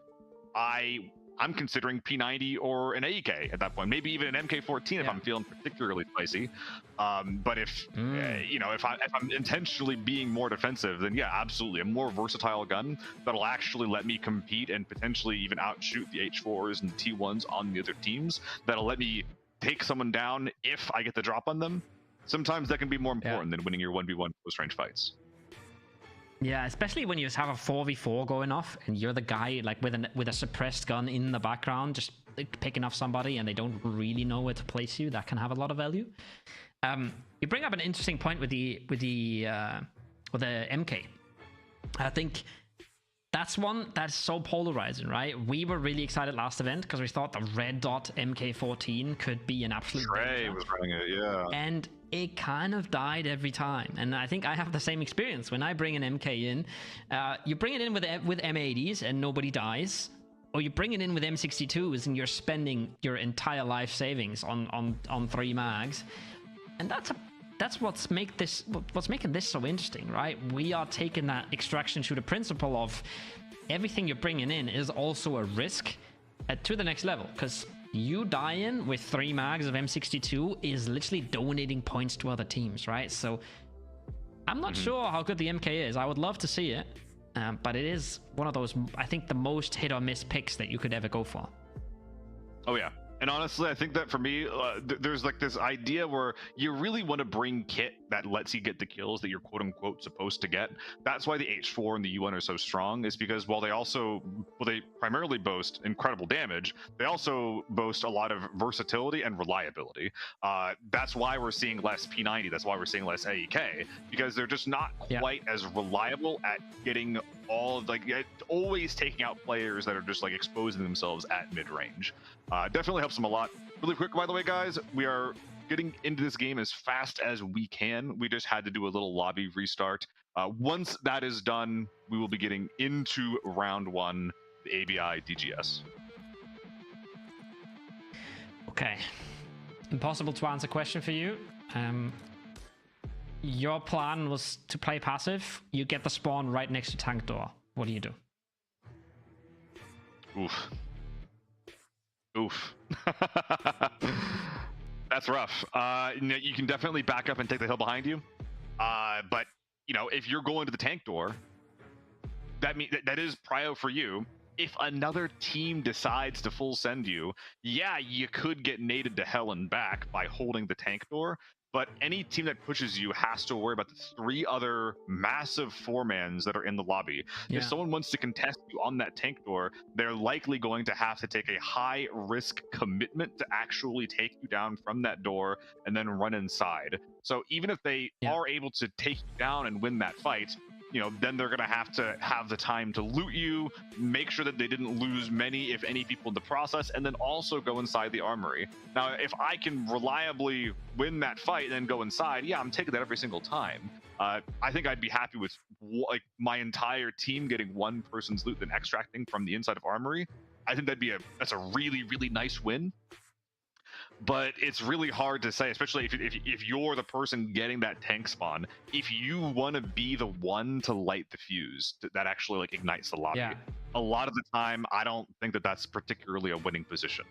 I'm considering P90 or an AK at that point, maybe even an MK14 if I'm feeling particularly spicy. But if you know, if I'm intentionally being more defensive, then yeah, absolutely, a more versatile gun that'll actually let me compete and potentially even outshoot the H4s and T1s on the other teams. That'll let me take someone down if I get the drop on them. Sometimes that can be more important than winning your 1v1 close range fights. Yeah, especially when you just have a 4v4 going off and you're the guy like with a suppressed gun in the background, just picking off somebody and they don't really know where to place you, that can have a lot of value. You bring up an interesting point with the MK. I think that's one that's so polarizing, right? We were really excited last event because we thought the red dot MK14 could be an absolute Trey was running it, yeah. And it kind of died every time. And I think I have the same experience. When I bring an MK in, you bring it in with M80s and nobody dies, or you bring it in with M62s and you're spending your entire life savings on 3 mags. And that's what's making this so interesting, right? We are taking that extraction shooter principle of everything you're bringing in is also a risk to the next level, because you dying with 3 mags of M62 is literally donating points to other teams, right? So I'm not sure how good the MK is. I would love to see it, but it is one of those, I think, the most hit or miss picks that you could ever go for. Oh yeah. And honestly, I think that for me, there's like this idea where you really want to bring kit that lets you get the kills that you're quote unquote supposed to get. That's why the H4 and the U1 are so strong, is because while they primarily boast incredible damage, they also boast a lot of versatility and reliability. That's why we're seeing less P90. That's why we're seeing less AEK, because they're just not quite as reliable at getting always taking out players that are just like exposing themselves at mid-range. Definitely helps them a lot. Really quick, by the way, guys, we are getting into this game as fast as we can. We just had to do a little lobby restart. Once that is done, we will be getting into round 1, the ABI DGS. Okay. Impossible to answer question for you. Your plan was to play passive. You get the spawn right next to tank door. What do you do? Oof. That's rough. You can definitely back up and take the hill behind you. But if you're going to the tank door, that is prio for you. If another team decides to full send you, you could get naded to hell and back by holding the tank door. But any team that pushes you has to worry about the 3 other massive 4-mans that are in the lobby. If someone wants to contest you on that tank door, they're likely going to have to take a high risk commitment to actually take you down from that door and then run inside. So even if they are able to take you down and win that fight, then they're going to have the time to loot you, make sure that they didn't lose many, if any, people in the process, and then also go inside the armory. Now, if I can reliably win that fight and then go inside, I'm taking that every single time. I think I'd be happy with my entire team getting one person's loot, then extracting from the inside of armory. I think that's a really, really nice win. But it's really hard to say, especially if you're the person getting that tank spawn, if you want to be the one to light the fuse that actually ignites the lobby. A lot of the time, I don't think that that's particularly a winning position.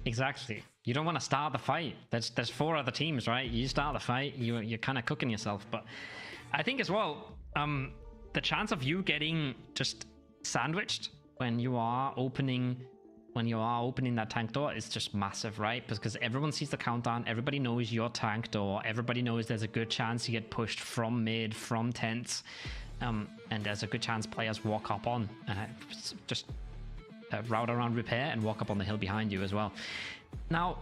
Exactly. You don't want to start the fight. There's 4 other teams, right? You start the fight, you're kind of cooking yourself. But I think as well, the chance of you getting just sandwiched when you are opening that tank door is just massive, right? Because everyone sees the countdown, everybody knows your tank door, everybody knows there's a good chance you get pushed from mid, from tents, and there's a good chance players walk up on, just route around repair and walk up on the hill behind you as well. Now,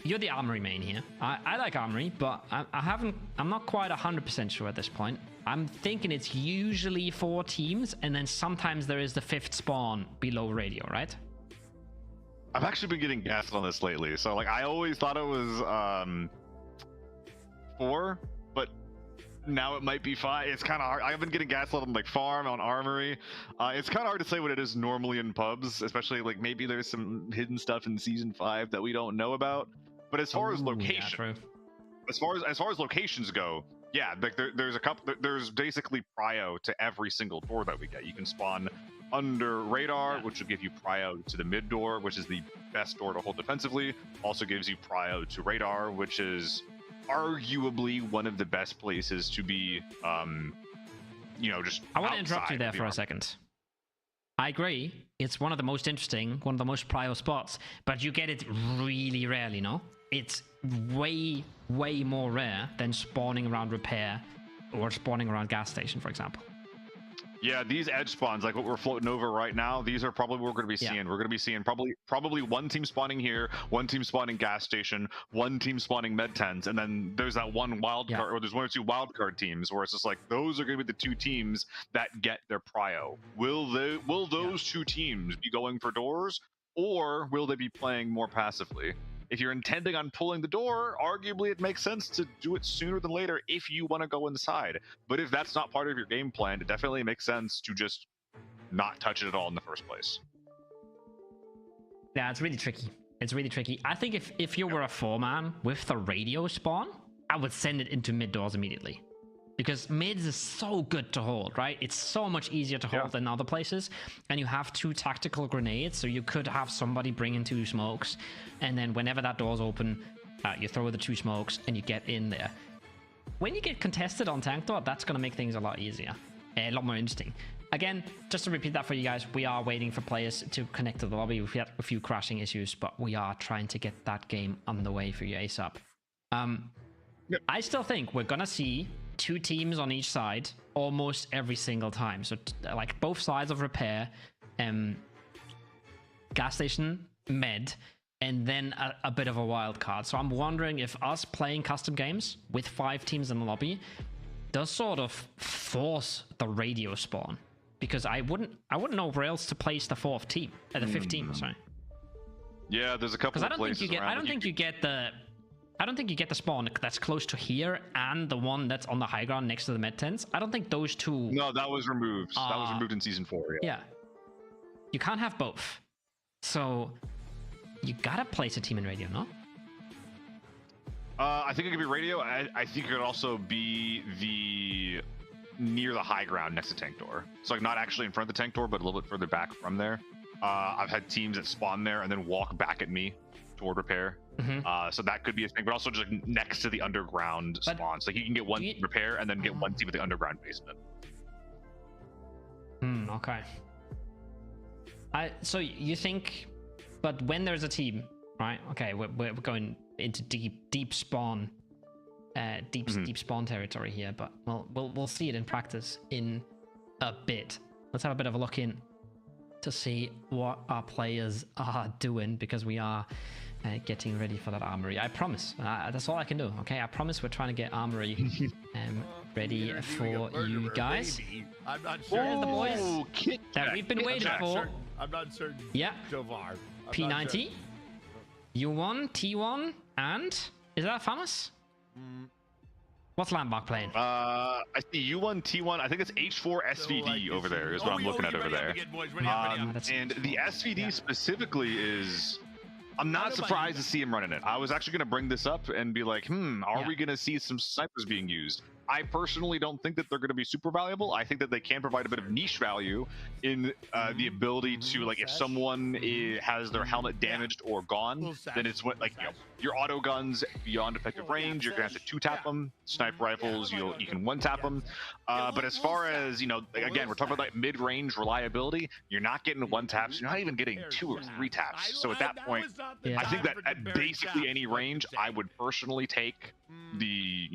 you're the armory main here. I like armory, but I'm not quite 100% sure at this point. I'm thinking it's usually 4 teams, and then sometimes there is the 5th spawn below radio, right? I've actually been getting gassed on this lately, so I always thought it was 4, but now it might be 5. It's kind of hard. I've been getting gaslit on farm, on armory. It's kind of hard to say what it is normally in pubs, especially maybe there's some hidden stuff in season 5 that we don't know about. But as far as location, as far as locations go, there's a couple. There's basically prio to every single door that we get. You can spawn under radar, which will give you prio to the mid door, which is the best door to hold defensively. Also gives you prio to radar, which is arguably one of the best places to be. Just I want to interrupt you there for a second. I agree. It's one of the most interesting, one of the most prio spots, but you get it really rarely, no? It's way, way more rare than spawning around repair or spawning around gas station, for example. Yeah, these edge spawns, like what we're floating over right now, these are probably what we're going to be seeing. We're going to be seeing probably one team spawning here, one team spawning gas station, one team spawning med tents, and then there's that one wild card, or there's one or two wild card teams where it's just like those are going to be the two teams that get their prio. Will those two teams be going for doors, or will they be playing more passively? If you're intending on pulling the door, arguably it makes sense to do it sooner than later if you want to go inside. But if that's not part of your game plan, it definitely makes sense to just not touch it at all in the first place. Yeah, it's really tricky. It's really tricky. I think if you were a 4-man with the radio spawn, I would send it into mid doors immediately. Because mids is so good to hold, right? It's so much easier to hold than other places. And you have 2 tactical grenades, so you could have somebody bring in 2 smokes. And then whenever that door's open, you throw the 2 smokes and you get in there. When you get contested on tank door, that's going to make things a lot easier. A lot more interesting. Again, just to repeat that for you guys, we are waiting for players to connect to the lobby. We've had a few crashing issues, but we are trying to get that game underway for you ASAP. I still think we're going to see 2 teams on each side almost every single time. So like both sides of repair, gas station, med, and then a bit of a wild card. So I'm wondering if us playing custom games with 5 teams in the lobby does sort of force the radio spawn, because I wouldn't know where else to place the 4th team, the 5th team. Sorry. Yeah, there's a couple of places. I don't think you get the spawn that's close to here and the one that's on the high ground next to the med tents. I don't think those two... No, that was removed. That was removed in Season 4, yeah. You can't have both. So, you gotta place a team in radio, no? I think it could be radio. I think it could also be near the high ground next to tank door. So, like, not actually in front of the tank door, but a little bit further back from there. I've had teams that spawn there and then walk back at me toward repair. So that could be a thing, but also just like next to the underground spawns. Like you can get one repair and then get one team at the underground basement. Okay. So you think, but when there's a team, right? Okay, we're going into deep spawn, deep spawn territory here, but we'll see it in practice in a bit. Let's have a bit of a look in to see what our players are doing, because we are getting ready for that armory. I promise. That's all I can do. Okay, I promise we're trying to get armory ready for you guys. I'm not sure. The boys that we've been waiting for. I'm not certain. Yeah. So far. P90, U1, T1, and is that Famas? What's Landmark playing? I see U1, T1. I think it's H4 SVD over there is what I'm looking at over there. And the SVD specifically is... I'm not surprised to see him running it. I was actually going to bring this up and be like, are we going to see some snipers being used? I personally don't think that they're going to be super valuable. I think that they can provide a bit of niche value in the ability to, like, if someone has their helmet damaged or gone, then it's what, like, you know, your auto guns beyond effective range, you're going to have to 2-tap them. Sniper rifles, you can 1-tap them. But as far as, you know, again, we're talking about like mid-range reliability. You're not getting 1-taps. You're not even getting 2 or 3 taps. So at that point, I think that at basically any range, I would personally take the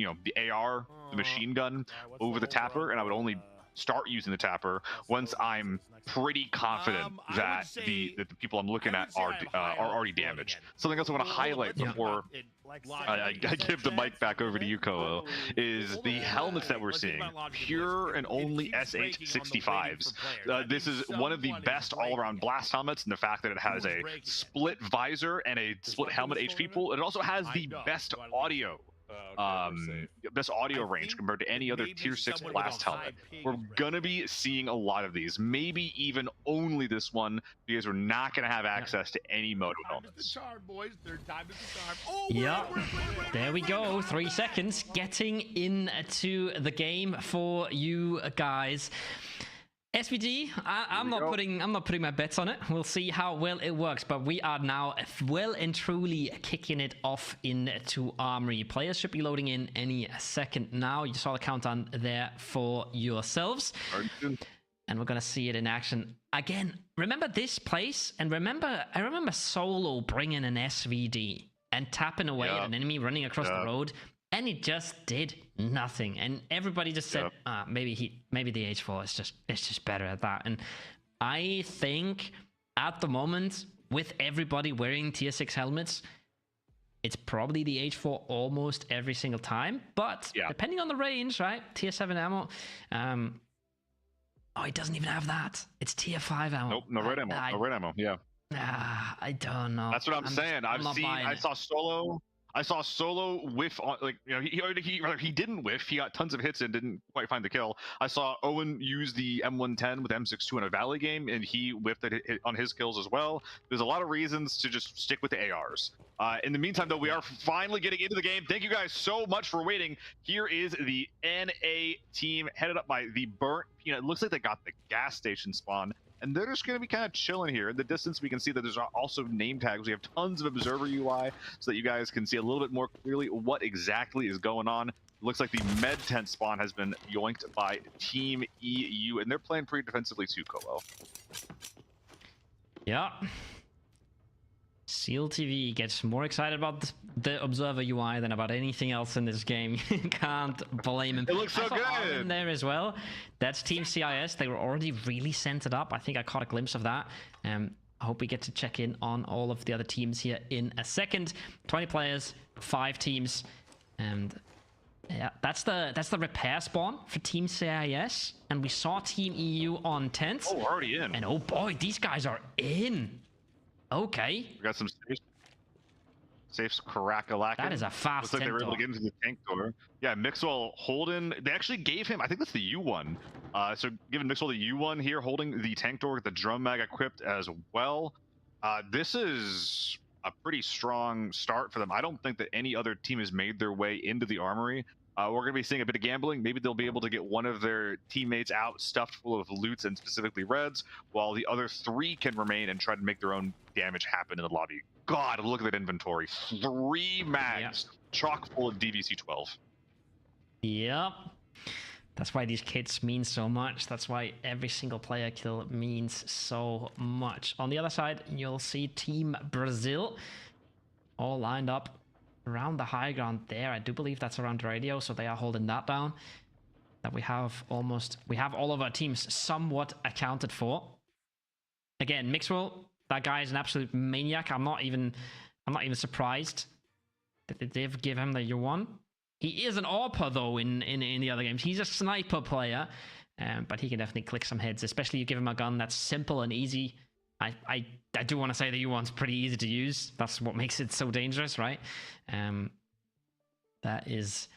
AR, the machine gun over the tapper, and I would only start using the tapper once I'm pretty confident that the people I'm looking at are already damaged. Something else I want to highlight before I give the mic back over to you, Koho, is the helmets that we're seeing. Pure and only SH65s. This is one of the best all-around blast helmets in the fact that it has a split visor and a split helmet HP pool. It also has the best audio. Best audio range compared to any other tier 6 blast helmet. We're gonna be seeing a lot of these, maybe even only this one, because we're not gonna have access to any moto helmets. Yeah, there we go. 3 seconds getting into the game for you guys. SVD, I'm not putting my bets on it. We'll see how well it works, but we are now well and truly kicking it off into Armory. Players should be loading in any second now. You saw the countdown there for yourselves. And we're gonna see it in action again. Remember this place, and I remember Solo bringing an SVD and tapping away at an enemy running across the road And it just did nothing. And everybody just said, maybe the H4 is just better at that. And I think at the moment, with everybody wearing tier 6 helmets, it's probably the H4 almost every single time. But depending on the range, right? Tier 7 ammo. Oh, it doesn't even have that. It's tier 5 ammo. Nope, no red ammo. No red ammo. Yeah. I don't know. That's what I'm saying. I saw Solo whiff on, like, you know, he didn't whiff. He got tons of hits and didn't quite find the kill. I saw Owen use the M110 with M62 in a Valley game, and he whiffed it on his kills as well. There's a lot of reasons to just stick with the ARs. In the meantime, though, we are finally getting into the game. Thank you guys so much for waiting. Here is the NA team headed up by the Burnt Peanut. It looks like they got the gas station spawn. And they're just going to be kind of chilling here. In the distance, we can see that there's also name tags. We have tons of observer UI so that you guys can see a little bit more clearly what exactly is going on. It looks like the med tent spawn has been yoinked by Team EU, and they're playing pretty defensively too, Colo. Yeah. Seal TV gets more excited about the observer UI than about anything else in this game. You can't blame him. It looks so good in there as well. That's Team CIS. They were already really centered up. I think I caught a glimpse of that. I hope we get to check in on all of the other teams here in a second. 20 players, 5 teams, and yeah, that's the repair spawn for Team CIS. And we saw Team EU on tents. Oh, we're already in. And oh boy, these guys are in. Okay. We got some safes crack-a-lacking. That is a fast Looks like they were able to get into the tank door. Yeah, Mixwell holding. They actually gave him, I think that's the U1. So giving Mixwell the U1 here, holding the tank door with the drum mag equipped as well. This is a pretty strong start for them. I don't think that any other team has made their way into the armory. We're going to be seeing a bit of gambling. Maybe they'll be able to get one of their teammates out stuffed full of loots and specifically reds, while the other 3 can remain and try to make their own damage happen in the lobby. God, look at that inventory. 3 mags, chock full of DVC-12. Yep. That's why these kits mean so much. That's why every single player kill means so much. On the other side, you'll see Team Brazil all lined up around the high ground there. I do believe that's around radio, so they are holding that down. That we have all of our teams somewhat accounted for. Again, Mixwell, that guy is an absolute maniac. I'm not even surprised that they've given him the U1. He is an AWPer though in the other games. He's a sniper player, but he can definitely click some heads, especially you give him a gun that's simple and easy. I do want to say the U1's pretty easy to use. That's what makes it so dangerous, right? That is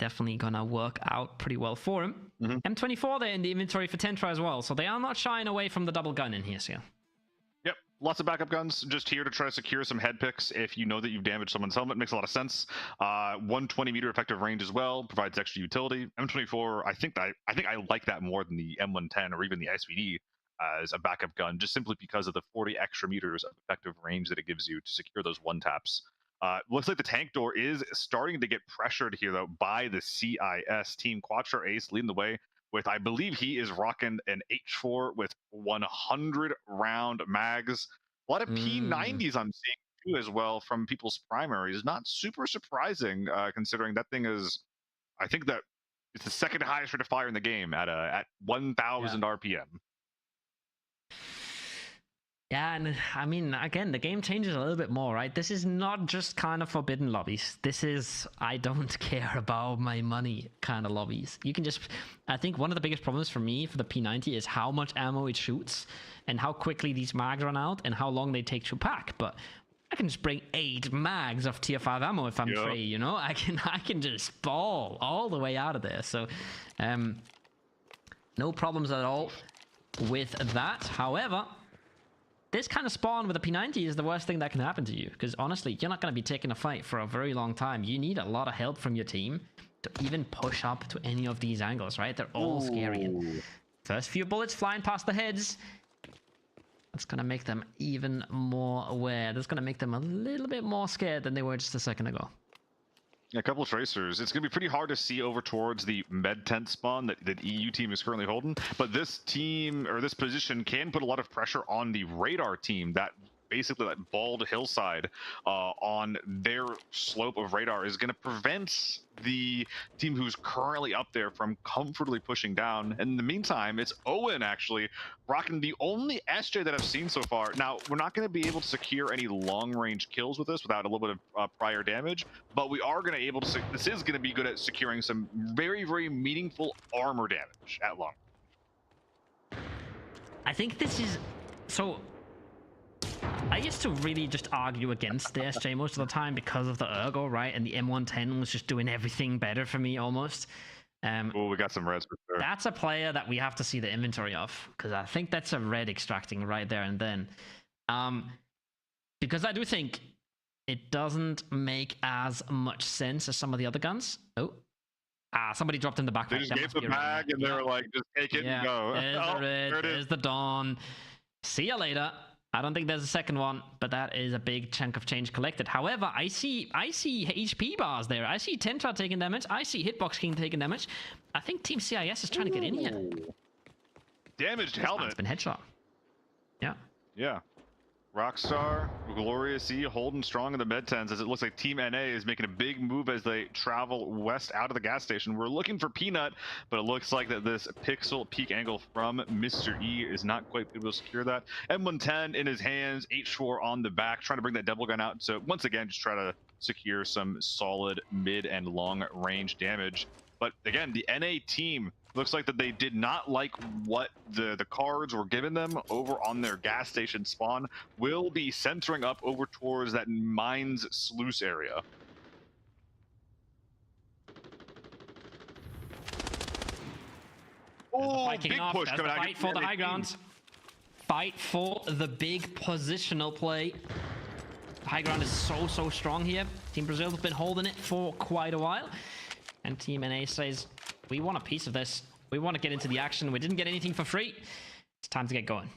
definitely gonna work out pretty well for him. M24 there in the inventory for Tentra as well, so they are not shying away from the double gun in here, Seal. Yep, lots of backup guns just here to try to secure some head picks if you know that you've damaged someone's helmet. Makes a lot of sense. 120 meter effective range as well, provides extra utility. M24, I think I like that more than the M110 or even the SVD as a backup gun, just simply because of the 40 extra meters of effective range that it gives you to secure those one taps. Looks like the tank door is starting to get pressured here, though, by the CIS team. Quattro Ace leading the way with, I believe he is rocking an H4 with 100 round mags. A lot of P90s I'm seeing too as well from people's primaries. Not super surprising, considering that thing is, I think that it's the second highest rate of fire in the game at 1,000 RPM. Yeah, and I mean, again, the game changes a little bit more, right? This is not just kind of forbidden lobbies. This is, I don't care about my money kind of lobbies. You can just, I think one of the biggest problems for me for the P90 is how much ammo it shoots and how quickly these mags run out and how long they take to pack. But I can just bring 8 mags of tier 5 ammo if I'm free, you know? I can just ball all the way out of there. So, no problems at all with that. However, this kind of spawn with a P90 is the worst thing that can happen to you, because honestly, you're not going to be taking a fight for a very long time. You need a lot of help from your team to even push up to any of these angles, right? They're all scary. And first few bullets flying past the heads, that's going to make them even more aware. That's going to make them a little bit more scared than they were just a second ago. A couple of tracers. It's going to be pretty hard to see over towards the med tent spawn that EU team is currently holding. But this team, or this position, can put a lot of pressure on the radar team that basically that bald hillside on their slope of radar is going to prevent the team who's currently up there from comfortably pushing down. And in the meantime, it's Owen actually rocking the only SJ that I've seen so far. Now, we're not going to be able to secure any long-range kills with this without a little bit of prior damage, but we are going to be able to. This is going to be good at securing some very, very meaningful armor damage at long. I think this is so. I used to really just argue against the SJ most of the time because of the ergo, right? And the M110 was just doing everything better for me almost. Oh, we got some reds for sure. That's a player that we have to see the inventory of, because I think that's a red extracting right there and then. Because I do think it doesn't make as much sense as some of the other guns. Oh. Somebody dropped in the backpack. They just gave the bag and they were like, just take it and go. There's the red, there's the dawn. See ya later. I don't think there's a second one, but that is a big chunk of change collected. However, I see HP bars there. I see Tentra taking damage. I see Hitbox King taking damage. I think Team CIS is trying to get in here. Damaged helmet. It's been headshot. Yeah. Yeah. Rockstar, Glorious E holding strong in the mid-10s as it looks like Team NA is making a big move as they travel west out of the gas station. We're looking for Peanut, but it looks like that this pixel peak angle from Mr. E is not quite able to secure that. M110 in his hands, H4 on the back, trying to bring that double gun out. So once again, just try to secure some solid mid and long range damage. But again, the NA team looks like that they did not like what the cards were giving them over on their gas station spawn. Will be centering up over towards that mines sluice area. Oh, big push coming out. Fight for the high ground. Fight for the big positional play. The high ground is so strong here. Team Brazil has been holding it for quite a while. And Team NA says, we want a piece of this. We want to get into the action. We didn't get anything for free. It's time to get going.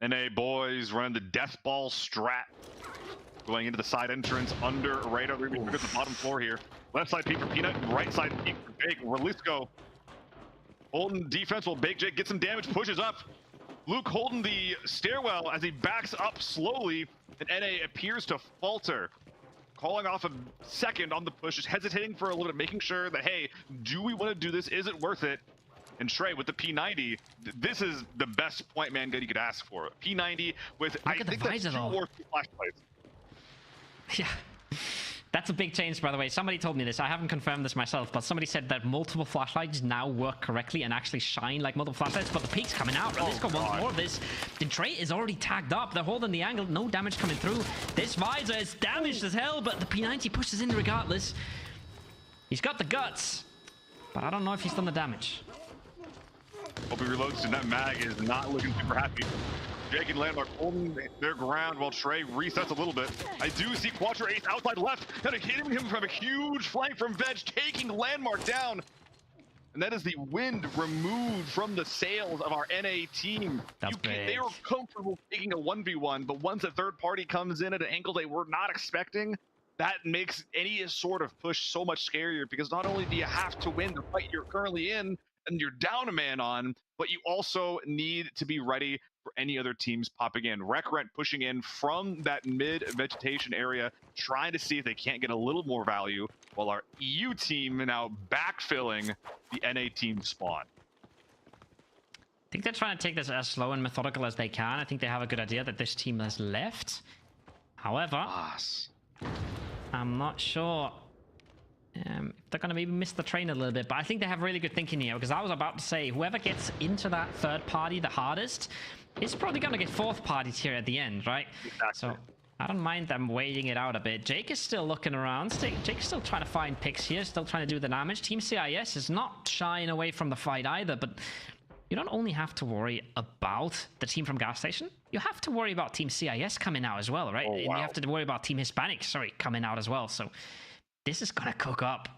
NA boys running the death ball strat. Going into the side entrance under radar. We're going to the bottom floor here. Left side peek for Peanut. Right side peek for Big. Relisco holding defense while Big Jake gets some damage. Pushes up. Luke holding the stairwell as he backs up slowly. And NA appears to falter. Calling off a second on the push, just hesitating for a little bit, making sure that, hey, do we want to do this? Is it worth it? And Trey, with the P90, this is the best point man gun you could ask for. P90 with, I think that's 2 or 3 flashlights. Yeah. That's a big change, by the way. Somebody told me this. I haven't confirmed this myself, but somebody said that multiple flashlights now work correctly and actually shine like multiple flashlights, but the peak's coming out. Let's go once more of this. The Trey is already tagged up. They're holding the angle. No damage coming through. This visor is damaged as hell, but the P90 pushes in regardless. He's got the guts, but I don't know if he's done the damage. Hope he reloads, and that mag is not looking super happy. Jake and Landmark holding their ground while Trey resets a little bit. I do see Quattro Ace outside left, kind of hitting him from a huge flank from Veg, taking Landmark down. And that is the wind removed from the sails of our NA team. They were comfortable taking a 1v1, but once a third party comes in at an angle they were not expecting, that makes any sort of push so much scarier, because not only do you have to win the fight you're currently in and you're down a man on, but you also need to be ready for any other teams popping in. Recrent pushing in from that mid-vegetation area, trying to see if they can't get a little more value, while our EU team now backfilling the NA team spawn. I think they're trying to take this as slow and methodical as they can. I think they have a good idea that this team has left. However, I'm not sure if they're going to maybe miss the train a little bit, but I think they have really good thinking here, because I was about to say whoever gets into that third party the hardest is probably going to get fourth parties here at the end, right? Exactly. So I don't mind them waiting it out a bit. Jake is still looking around. Jake is still trying to find picks here, still trying to do the damage. Team CIS is not shying away from the fight either, but you don't only have to worry about the team from gas station. You have to worry about Team CIS coming out as well, right? And you have to worry about Team Hispanic, coming out as well. So this is going to cook up.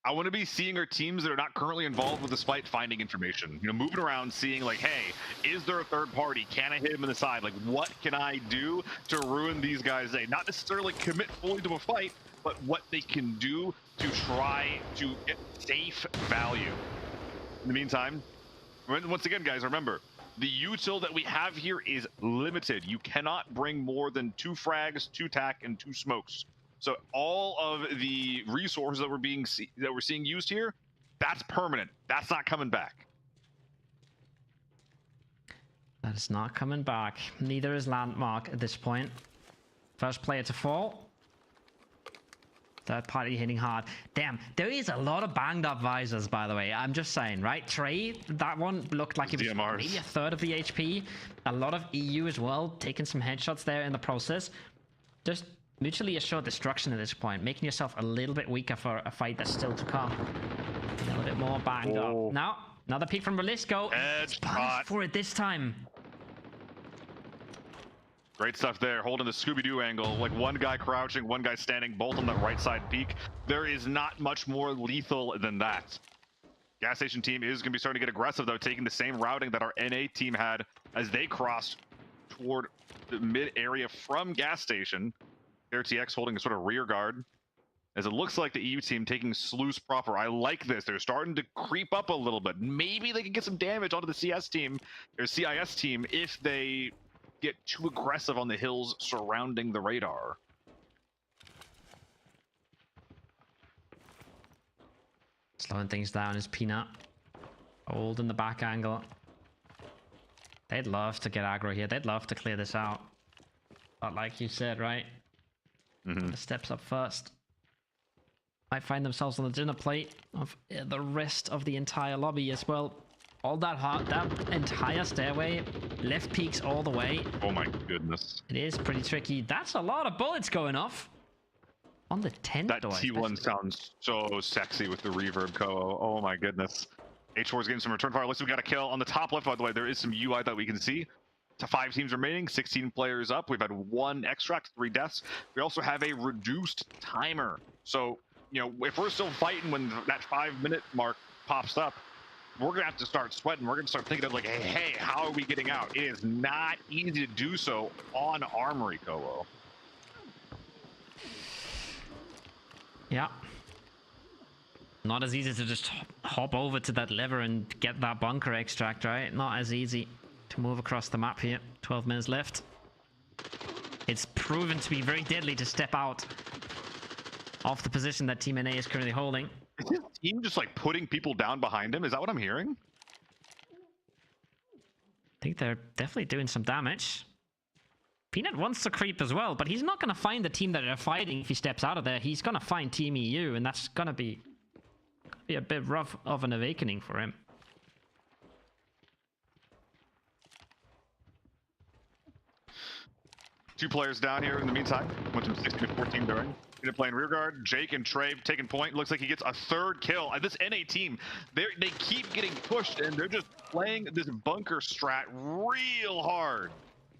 I want to be seeing our teams that are not currently involved with this fight finding information. You know, moving around, seeing like, hey, is there a third party? Can I hit him in the side? Like, what can I do to ruin these guys' day? Not necessarily commit fully to a fight, but what they can do to try to get safe value. In the meantime, once again, guys, remember, The util that we have here is limited. You cannot bring more than 2 frags, 2 tac, and 2 smokes. So all of the resources that we're seeing used here, that's permanent. That's not coming back. That is not coming back. Neither is Landmark at this point. First player to fall. Third party hitting hard. Damn, there is a lot of banged up visors, by the way. I'm just saying, right? Trey, that one looked like it was maybe a third of the HP. A lot of EU as well, taking some headshots there in the process. Just mutually assured destruction at this point, making yourself a little bit weaker for a fight that's still to come. A little bit more banged up. Now, another peek from Relisco. Punished for it this time. Great stuff there, holding the Scooby-Doo angle, like one guy crouching, one guy standing, both on that right side peak. There is not much more lethal than that. Gas station team is going to be starting to get aggressive, though, taking the same routing that our NA team had as they crossed toward the mid area from gas station. RTX holding a sort of rear guard, as it looks like the EU team taking Sluice proper. I like this. They're starting to creep up a little bit. Maybe they can get some damage onto the CS team, or CIS team, if they get too aggressive on the hills surrounding the radar. Slowing things down is Peanut. Holding the back angle. They'd love to get aggro here. They'd love to clear this out. But like you said, right? The steps up first. Might find themselves on the dinner plate of the rest of the entire lobby as well. All that hard, that entire stairway, left peaks all the way. Oh my goodness. It is pretty tricky. That's a lot of bullets going off. On the 10th That door, T1 sounds so sexy with the reverb, Ko. Oh my goodness. H4 is getting some return fire. Looks like we got a kill. On the top left, by the way, there is some UI that we can see. To 5 teams remaining, 16 players up. We've had 1 extract, 3 deaths. We also have a reduced timer. So, you know, if we're still fighting when that 5-minute mark pops up, we're going to have to start sweating. We're going to start thinking of like, hey, how are we getting out? It is not easy to do so on Armory, Ko. Yeah. Not as easy to just hop over to that lever and get that bunker extract, right? Not as easy to move across the map here. 12 minutes left. It's proven to be very deadly to step out of the position that Team NA is currently holding. Is his team just like putting people down behind him? Is that what I'm hearing? I think they're definitely doing some damage. Peanut wants to creep as well, but he's not going to find the team that they're fighting if he steps out of there. He's going to find Team EU, and that's going to be a bit rough of an awakening for him. Two players down here in the meantime. Went from 16 to 14 during. Peanut playing rear guard. Jake and Trey taking point. Looks like he gets a 3rd kill. This NA team, they keep getting pushed, and they're just playing this bunker strat real hard.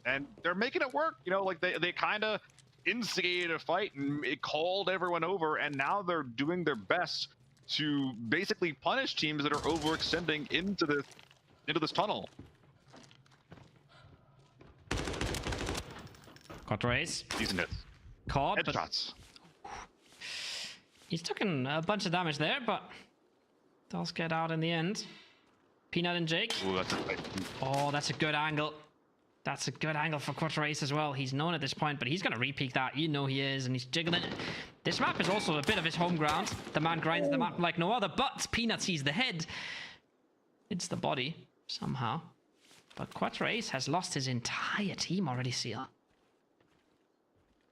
And they're making it work. You know, like they kind of instigated a fight and it called everyone over, and now they're doing their best to basically punish teams that are overextending into this tunnel. Caught race. Decent hits. Caught. Headshots. He's taken a bunch of damage there, but does get out in the end. Peanut and Jake. Ooh, that's a fight. Oh, that's a good angle. That's a good angle for Quatrace as well. He's known at this point, but he's going to re-peek that. You know he is, and he's jiggling. This map is also a bit of his home ground. The man grinds the map like no other, but Peanut sees the head. It's the body, somehow. But Quatrace has lost his entire team already, Seal.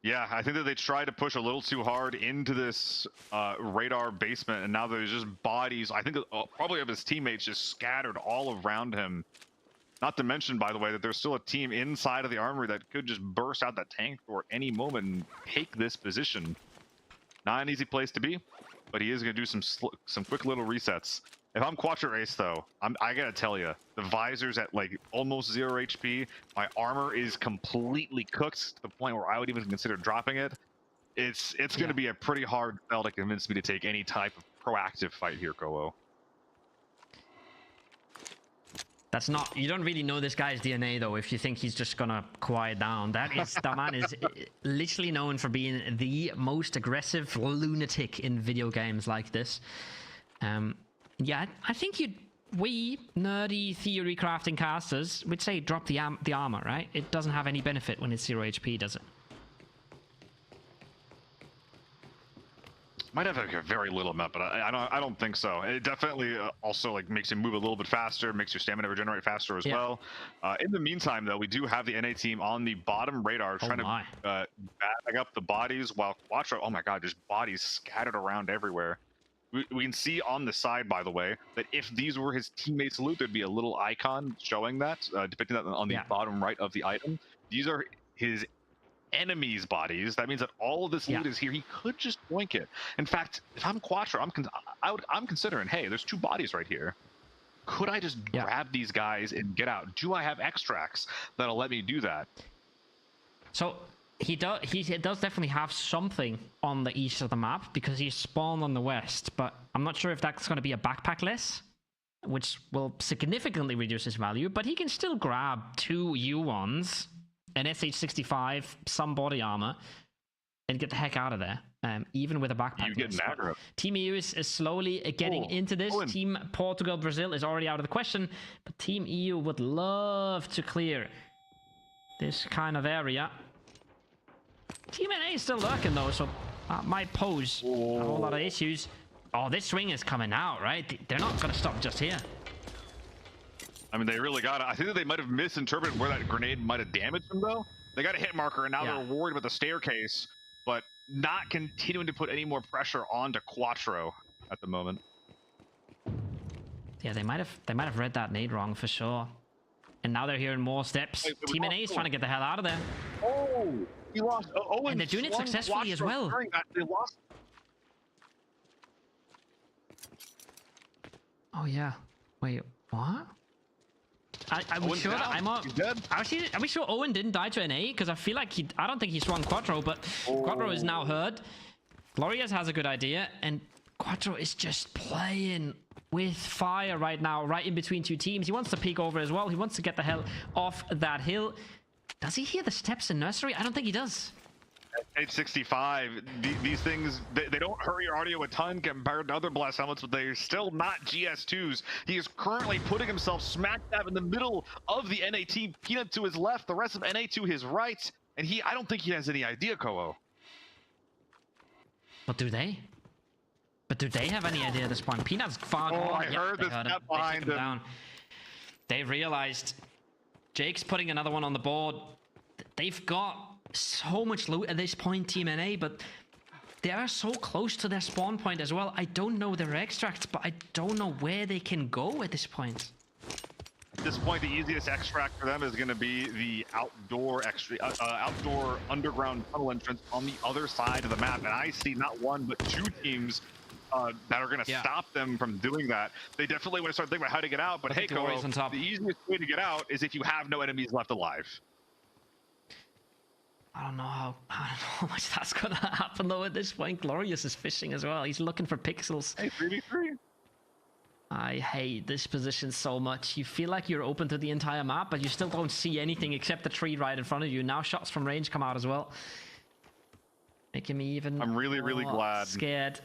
Yeah, I think that they tried to push a little too hard into this radar basement, and now there's just bodies. I think probably of his teammates just scattered all around him. Not to mention, by the way, that there's still a team inside of the armory that could just burst out that tank door at any moment and take this position. Not an easy place to be, but he is going to do some quick little resets. If I'm Quatrace, though, I gotta tell you, the visor's at like almost 0 HP. My armor is completely cooked to the point where I would even consider dropping it. It's going to be a pretty hard spell to convince me to take any type of proactive fight here, Ko. That's not, you don't really know this guy's DNA though if you think he's just gonna quiet down. That man is literally known for being the most aggressive lunatic in video games like this. Yeah, I think you'd we nerdy theory crafting casters would say drop the armor, right? It doesn't have any benefit when it's 0 HP, does it? Might have like a very little amount, but I don't think so. It definitely also like makes you move a little bit faster, makes your stamina regenerate faster as well. In the meantime, though, we do have the NA team on the bottom radar trying to bag up the bodies, while Quattro, oh my god, there's bodies scattered around everywhere. We can see on the side, by the way, that if these were his teammates' loot, there'd be a little icon showing that, depicting that on the bottom right of the item. These are his enemies' bodies. That means that all of this loot is here. He could just boink it. In fact, if I'm Quattro, I'm considering, hey, there's 2 bodies right here. Could I just grab these guys and get out? Do I have extracts that'll let me do that? So he does definitely have something on the east of the map because he's spawned on the west, but I'm not sure if that's going to be a backpack less, which will significantly reduce his value, but he can still grab 2 U1s, an SH-65, some body armor, and get the heck out of there, even with a backpack. You get aggro. Team EU is slowly getting into this. Team Portugal, Brazil is already out of the question, but Team EU would love to clear this kind of area. Team NA is still lurking though, so might pose a whole lot of issues. Oh, this swing is coming out, right? They're not going to stop just here. I mean, they really got it. I think that they might have misinterpreted where that grenade might have damaged them, though. They got a hit marker, and now they're worried about the staircase, but not continuing to put any more pressure onto Quattro at the moment. Yeah, they might have read that nade wrong for sure. And now they're hearing more steps. Team NA is trying to get the hell out of there. Oh, he lost. And they're doing it successfully as well. They lost. Oh yeah. Wait, what? I'm sure that are we sure Owen didn't die to NA? Because I feel like I don't think he swung Quattro, but Quattro is now hurt. Glorious has a good idea, and Quattro is just playing with fire right now, right in between 2 teams. He wants to peek over as well. He wants to get the hell off that hill. Does he hear the steps in nursery? I don't think he does. H65, these things, they don't hurt your audio a ton compared to other blast helmets, but they're still not GS2s. He is currently putting himself smack dab in the middle of the NA team. Peanut to his left, the rest of NA to his right, and I don't think he has any idea, Koho. But do they? But do they have any idea at this point? Peanut's far gone. I heard the step behind him. Down. They realized Jake's putting another one on the board. They've got so much loot at this point, Team NA, but they are so close to their spawn point as well. I don't know their extracts, but I don't know where they can go at this point. At this point, the easiest extract for them is going to be the outdoor underground tunnel entrance on the other side of the map, and I see not 1 but 2 teams that are going to stop them from doing that. They definitely want to start thinking about how to get out, but hey, Koho, the easiest way to get out is if you have no enemies left alive. I don't know how much that's gonna happen though at this point. Glorious is fishing as well. He's looking for pixels. Hey, 3v3. I hate this position so much. You feel like you're open to the entire map, but you still don't see anything except the tree right in front of you. Now shots from range come out as well, making me even I'm really glad. Scared.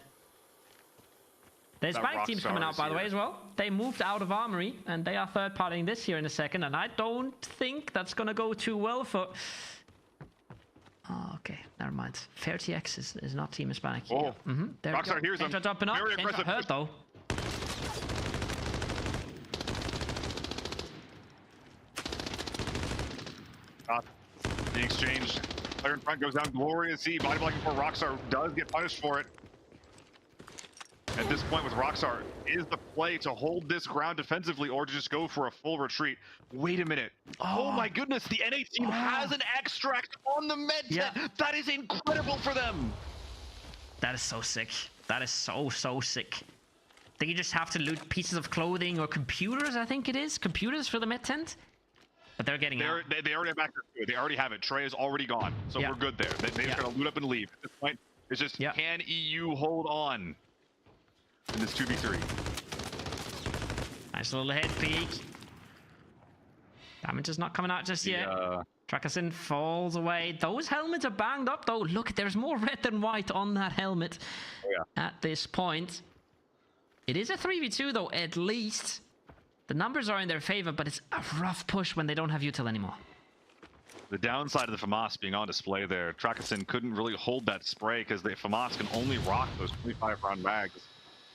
There's spike teams coming out, by the way, as well. They moved out of Armory, and they are third-partying this here in a second, and I don't think that's gonna go too well for... Oh, okay, never mind. Fair TX is not Team Hispanic. Oh, Rockstar hears them. Jumping up. Very aggressive. Hurt though. The exchange. Player in front goes down. Glorious Z. Body blocking for Rockstar does get punished for it. At this point with Rockstar, is the play to hold this ground defensively or to just go for a full retreat? Wait a minute. Oh my goodness, the NA team has an extract on the med tent. That is incredible for them. That is so sick. That is so sick. I think you just have to loot pieces of clothing or computers, I think it is. Computers for the med tent. But they're getting out. They already have access to it. They already have it. Trey is already gone. So we're good there. They just gotta loot up and leave. At this point, it's just can EU hold on in this 2v3? Nice little head peek. Damage is not coming out just yet. Trackerson falls away. Those helmets are banged up though. Look, there's more red than white on that helmet at this point. It is a 3v2 though, at least. The numbers are in their favor, but it's a rough push when they don't have util anymore. The downside of the FAMAS being on display there, Trakasin couldn't really hold that spray because the FAMAS can only rock those 25-round mags.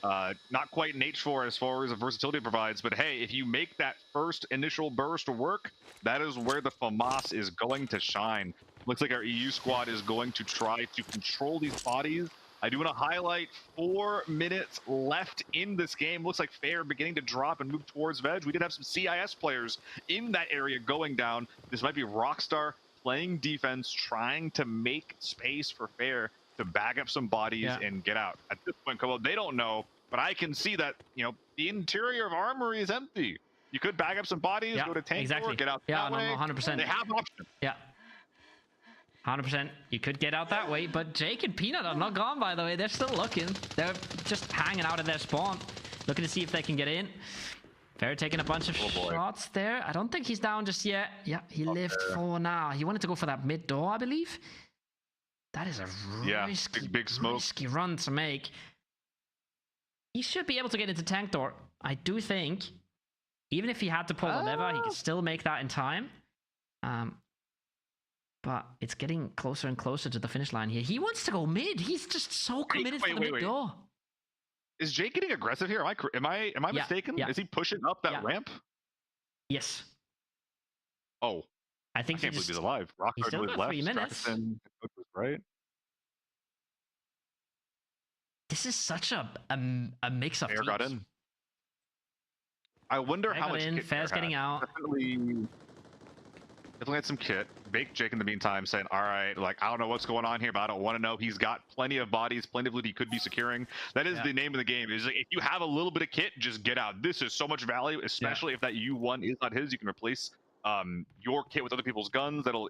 Not quite an H4 as far as the versatility it provides, but hey, if you make that first initial burst work, that is where the FAMAS is going to shine. Looks like our EU squad is going to try to control these bodies. I do want to highlight 4 minutes left in this game. Looks like Fair beginning to drop and move towards Veg. We did have some CIS players in that area going down. This might be Rockstar playing defense, trying to make space for Fair to bag up some bodies and get out. At this point, they don't know, but I can see that, you know, the interior of Armory is empty. You could bag up some bodies, go to tank door, get out that way. 100%. They have options. Yeah. 100%. You could get out that way, but Jake and Peanut are not gone, by the way. They're still looking. They're just hanging out at their spawn, looking to see if they can get in. Fair taking a bunch of shots there. I don't think he's down just yet. Yeah, he lived for now. He wanted to go for that mid door, I believe. That is a risky run to make. He should be able to get into tank door. I do think, even if he had to pull the lever, he could still make that in time. But it's getting closer and closer to the finish line here. He wants to go mid. He's just so committed to the mid door. Is Jake getting aggressive here? Am I mistaken? Yeah. Is he pushing up that ramp? Yes. Oh. I think I can't believe he's alive. He's still got 3 minutes. Right? This is such a mix of Fair got in. I wonder how much kit Fair's getting out. Definitely had some kit. Bake Jake in the meantime saying, all right, like, I don't know what's going on here, but I don't want to know. He's got plenty of bodies, plenty of loot he could be securing. That is the name of the game. Is like, if you have a little bit of kit, just get out. This is so much value, especially if that U1 is not his. You can replace your kit with other people's guns. That'll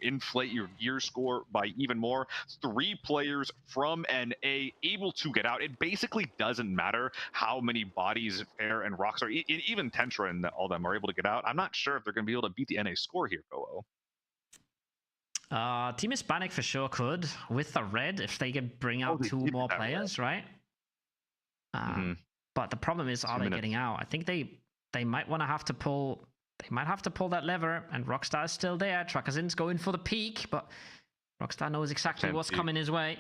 inflate your gear score by even more. 3 players from NA able to get out. It basically doesn't matter how many bodies Fair and Rockstar, even Tentra and all them are able to get out. I'm not sure if they're going to be able to beat the NA score here, Go-O. Team Hispanic for sure could with the red if they could bring out 2 more players, right? But the problem is, are they getting out? I think they might want to have to pull. They might have to pull that lever, and Rockstar is still there. Truckersin's going for the peak, but Rockstar knows exactly what's coming his way.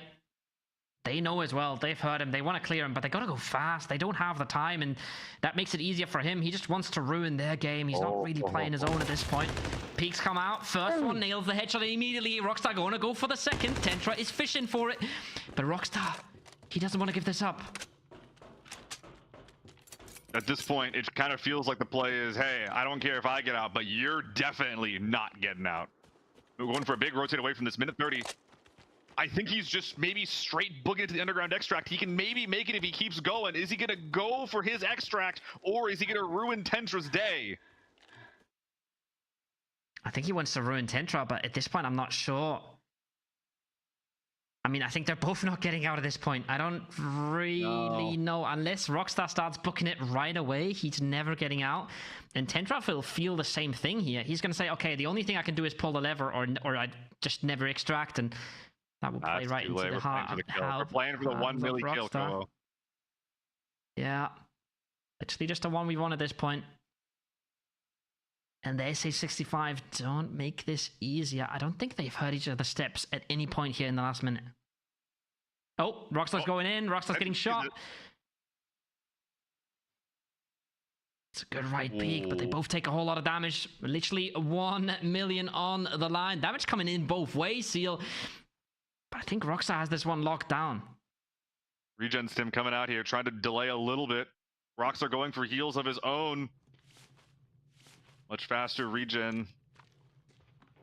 They know as well. They've heard him. They want to clear him, but they got to go fast. They don't have the time, and that makes it easier for him. He just wants to ruin their game. He's not really playing his own at this point. Peaks come out. First one nails the headshot immediately. Rockstar going to go for the second. Tentra is fishing for it, but Rockstar, he doesn't want to give this up. At this point, it kind of feels like the play is, hey, I don't care if I get out, but you're definitely not getting out. We're going for a big rotate away from this minute 30. I think he's just maybe straight booking it to the underground extract. He can maybe make it if he keeps going. Is he going to go for his extract, or is he going to ruin Tentra's day? I think he wants to ruin Tentra, but at this point, I'm not sure. I mean, I think they're both not getting out at this point. I don't really know. Unless Rockstar starts booking it right away, he's never getting out. And Tentra will feel the same thing here. He's going to say, okay, the only thing I can do is pull the lever, or I just never extract, and that will play right into the heart. We're playing for the 1 milli kill, Kolo. Yeah. Literally just a 1v1 at this point. And the SA-65 don't make this easier. I don't think they've heard each other's steps at any point here in the last minute. Oh, Rockstar's going in. Rockstar's getting shot. It's a good right peek, but they both take a whole lot of damage. Literally 1 million on the line. Damage coming in both ways, Seal. But I think Rockstar has this one locked down. Regen's Tim coming out here, trying to delay a little bit. Rockstar going for heals of his own. Much faster regen.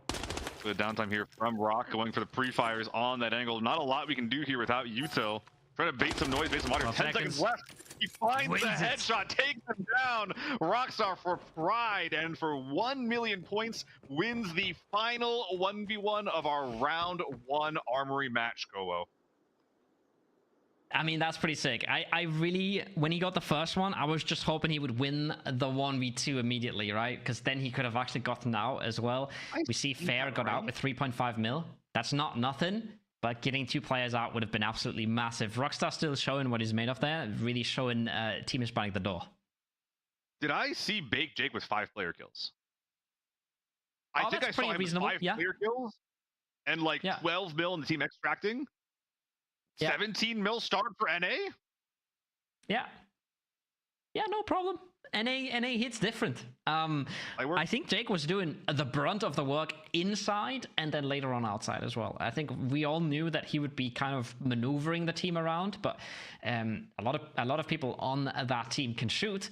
The downtime here from Rock, going for the pre-fires on that angle. Not a lot we can do here without util. Trying to bait some noise, bait some audio. 10 seconds left. He finds the headshot, takes him down. Rockstar for pride and for 1 million points wins the final 1v1 of our round 1 armory match, Go-O. I mean, that's pretty sick. I really, when he got the first one, I was just hoping he would win the 1v2 immediately, right? Because then he could have actually gotten out as well. We see Fair got out with 3.5 mil. That's not nothing, but getting 2 players out would have been absolutely massive. Rockstar still showing what he's made of there, really showing Team Hispanic the door. Did I see Bake Jake with 5 player kills? I think I saw him with 5 player kills and like 12 mil in the team extracting. 17 mil started for NA? Yeah. Yeah, no problem. NA hits different. I think Jake was doing the brunt of the work inside and then later on outside as well. I think we all knew that he would be kind of maneuvering the team around, but a lot of people on that team can shoot,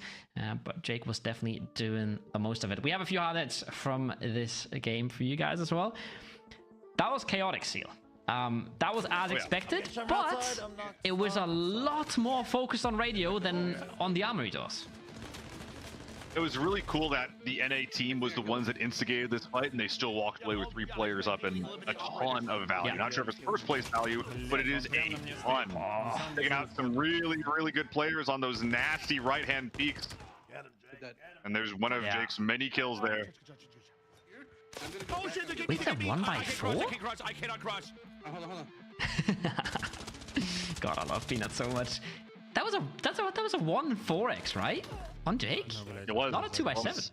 but Jake was definitely doing the most of it. We have a few highlights from this game for you guys as well. That was chaotic seal. That was as expected, but it was a lot more focused on radio than on the armory doors. It was really cool that the NA team was the ones that instigated this fight, and they still walked away with 3 players up and a ton of value. Not sure if it's first place value, but it is a ton. Taking out some really, really good players on those nasty right-hand peaks. And there's one of Jake's many kills there. With a 1x4? I cannot crush. Hold on. God, I love Peanut so much. That was a 1-4x, right? On Jake? It was. Not a 2x7.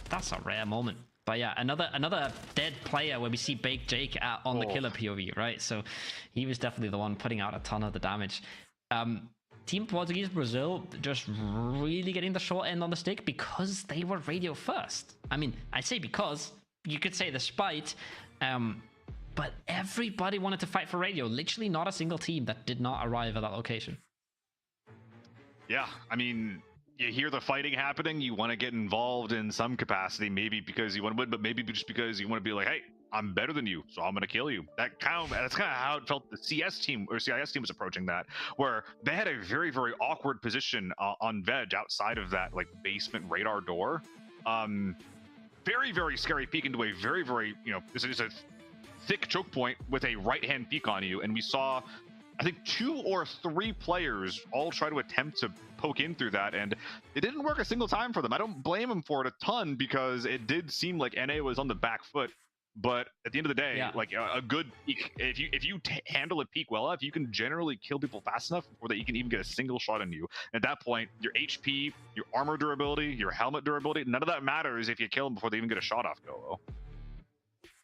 That's a rare moment. But yeah, another dead player where we see Bake Jake on the killer POV, right? So he was definitely the one putting out a ton of the damage. Team Portuguese Brazil just really getting the short end on the stick because they were radio first. I mean, I say because, you could say despite, but everybody wanted to fight for radio. Literally not a single team that did not arrive at that location. Yeah, I mean, you hear the fighting happening, you want to get involved in some capacity, maybe because you want to win, but maybe just because you want to be like, hey, I'm better than you, so I'm going to kill you. That's kind of how it felt the CS team or CIS team was approaching that, where they had a very, very awkward position on Veg outside of that like basement radar door. Very, very scary peek into a very, very, this is a thick choke point with a right-hand peek on you, and we saw, I think 2 or 3 players all try to attempt to poke in through that, and it didn't work a single time for them. I don't blame them for it a ton because it did seem like NA was on the back foot. But at the end of the day, like a good peek, if you handle a peek well enough, you can generally kill people fast enough before that you can even get a single shot on you. At that point, your HP, your armor durability, your helmet durability, none of that matters if you kill them before they even get a shot off go.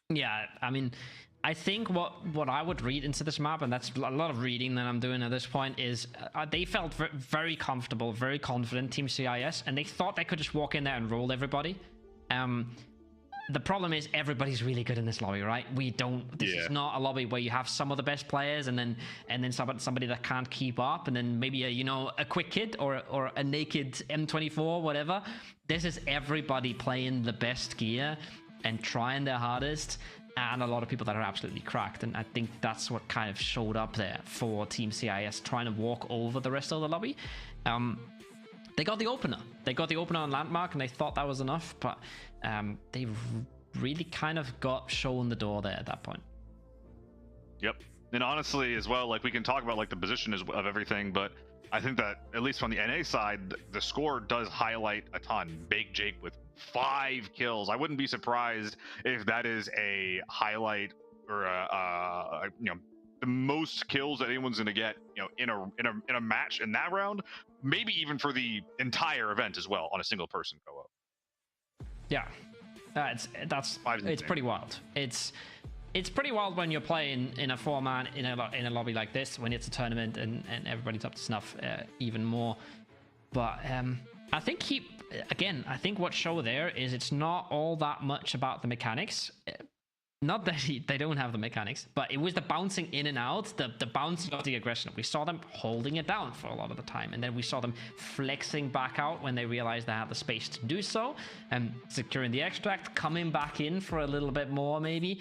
Yeah, I mean, I think what I would read into this map, and that's a lot of reading that I'm doing at this point, is they felt very comfortable, very confident, Team CIS, and they thought they could just walk in there and roll everybody. The problem is everybody's really good in this lobby, right? This is not a lobby where you have some of the best players and then somebody that can't keep up, and then maybe a quick kid or a naked M24, whatever. This is everybody playing the best gear and trying their hardest, and a lot of people that are absolutely cracked. And I think that's what kind of showed up there for Team CIS, trying to walk over the rest of the lobby. They got the opener. They got the opener on Landmark, and they thought that was enough, but they really kind of got shown the door there at that point. Yep. And honestly, as well, like we can talk about like the position of everything, but I think that at least from the NA side, the score does highlight a ton. Bake Jake with 5 kills. I wouldn't be surprised if that is a highlight or the most kills that anyone's going to get, in a match in that round, maybe even for the entire event as well on a single person co-op. Yeah, it's pretty wild. It's pretty wild when you're playing in a 4-man in a lobby like this, when it's a tournament and everybody's up to snuff, even more. But I think I think what show there is it's not all that much about the mechanics. Not that they don't have the mechanics, but it was the bouncing in and out, the bouncing of the aggression. We saw them holding it down for a lot of the time, and then we saw them flexing back out when they realized they had the space to do so, and securing the extract, coming back in for a little bit more maybe.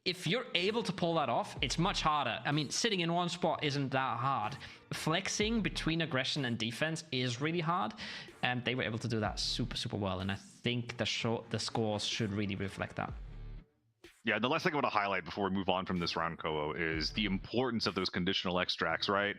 If you're able to pull that off, it's much harder. I mean, sitting in one spot isn't that hard. Flexing between aggression and defense is really hard, and they were able to do that super, super well, and I think the scores should really reflect that. Yeah, the last thing I want to highlight before we move on from this round, Koho, is the importance of those conditional extracts, right?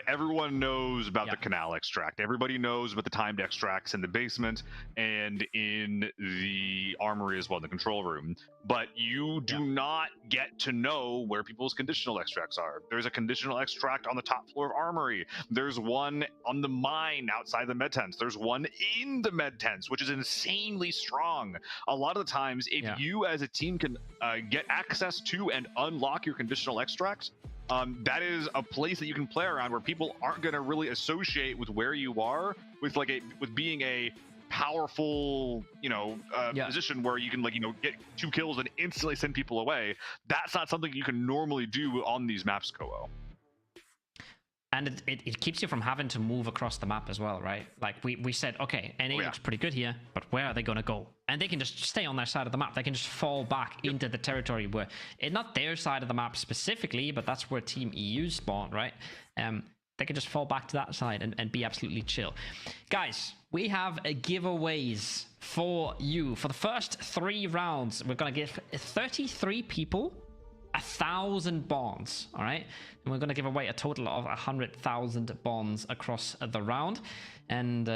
Everyone knows about the canal extract. Everybody knows about the timed extracts in the basement and in the armory as well, in the control room. But you do not get to know where people's conditional extracts are. There's a conditional extract on the top floor of armory. There's one on the mine outside the med tents. There's one in the med tents, which is insanely strong. A lot of the times, if you as a team can get access to and unlock your conditional extract, that is a place that you can play around where people aren't going to really associate with where you are with being a powerful position where you can get 2 kills and instantly send people away. That's not something you can normally do on these maps, Koho. And it keeps you from having to move across the map as well, right? Like we said, okay, NA looks pretty good here, but where are they going to go? And they can just stay on their side of the map. They can just fall back into the territory where, not their side of the map specifically, but that's where Team EU spawned, right? They can just fall back to that side and be absolutely chill. Guys, we have giveaways for you. For the first 3 rounds, we're going to give 33 people 1,000 bonds, all right? And we're going to give away a total of 100,000 bonds across the round. And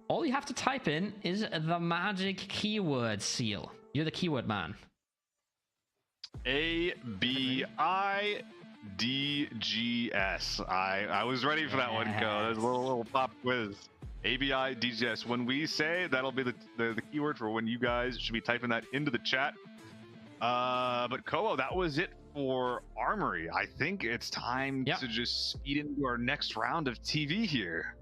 all you have to type in is the magic keyword seal. You're the keyword man. ABIDGS. I was ready for that one, Ko. There's a little pop quiz. ABIDGS. When we say, that'll be the keyword for when you guys should be typing that into the chat. But Koho, that was it for Armory. I think it's time to just speed into our next round of TV here.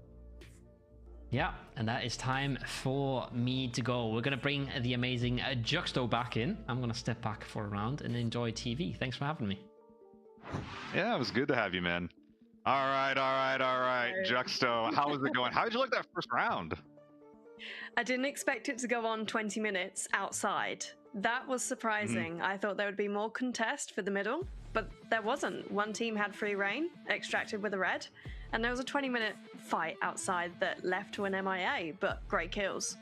Yeah, and that is time for me to go. We're going to bring the amazing Juxto back in. I'm going to step back for a round and enjoy TV. Thanks for having me. Yeah, it was good to have you, man. All right. Juxto, how was it going? How did you like that first round? I didn't expect it to go on 20 minutes outside. That was surprising. I thought there would be more contest for the middle, but there wasn't. One team had free reign, extracted with a red, and there was a 20-minute fight outside that left to an MIA, but great kills.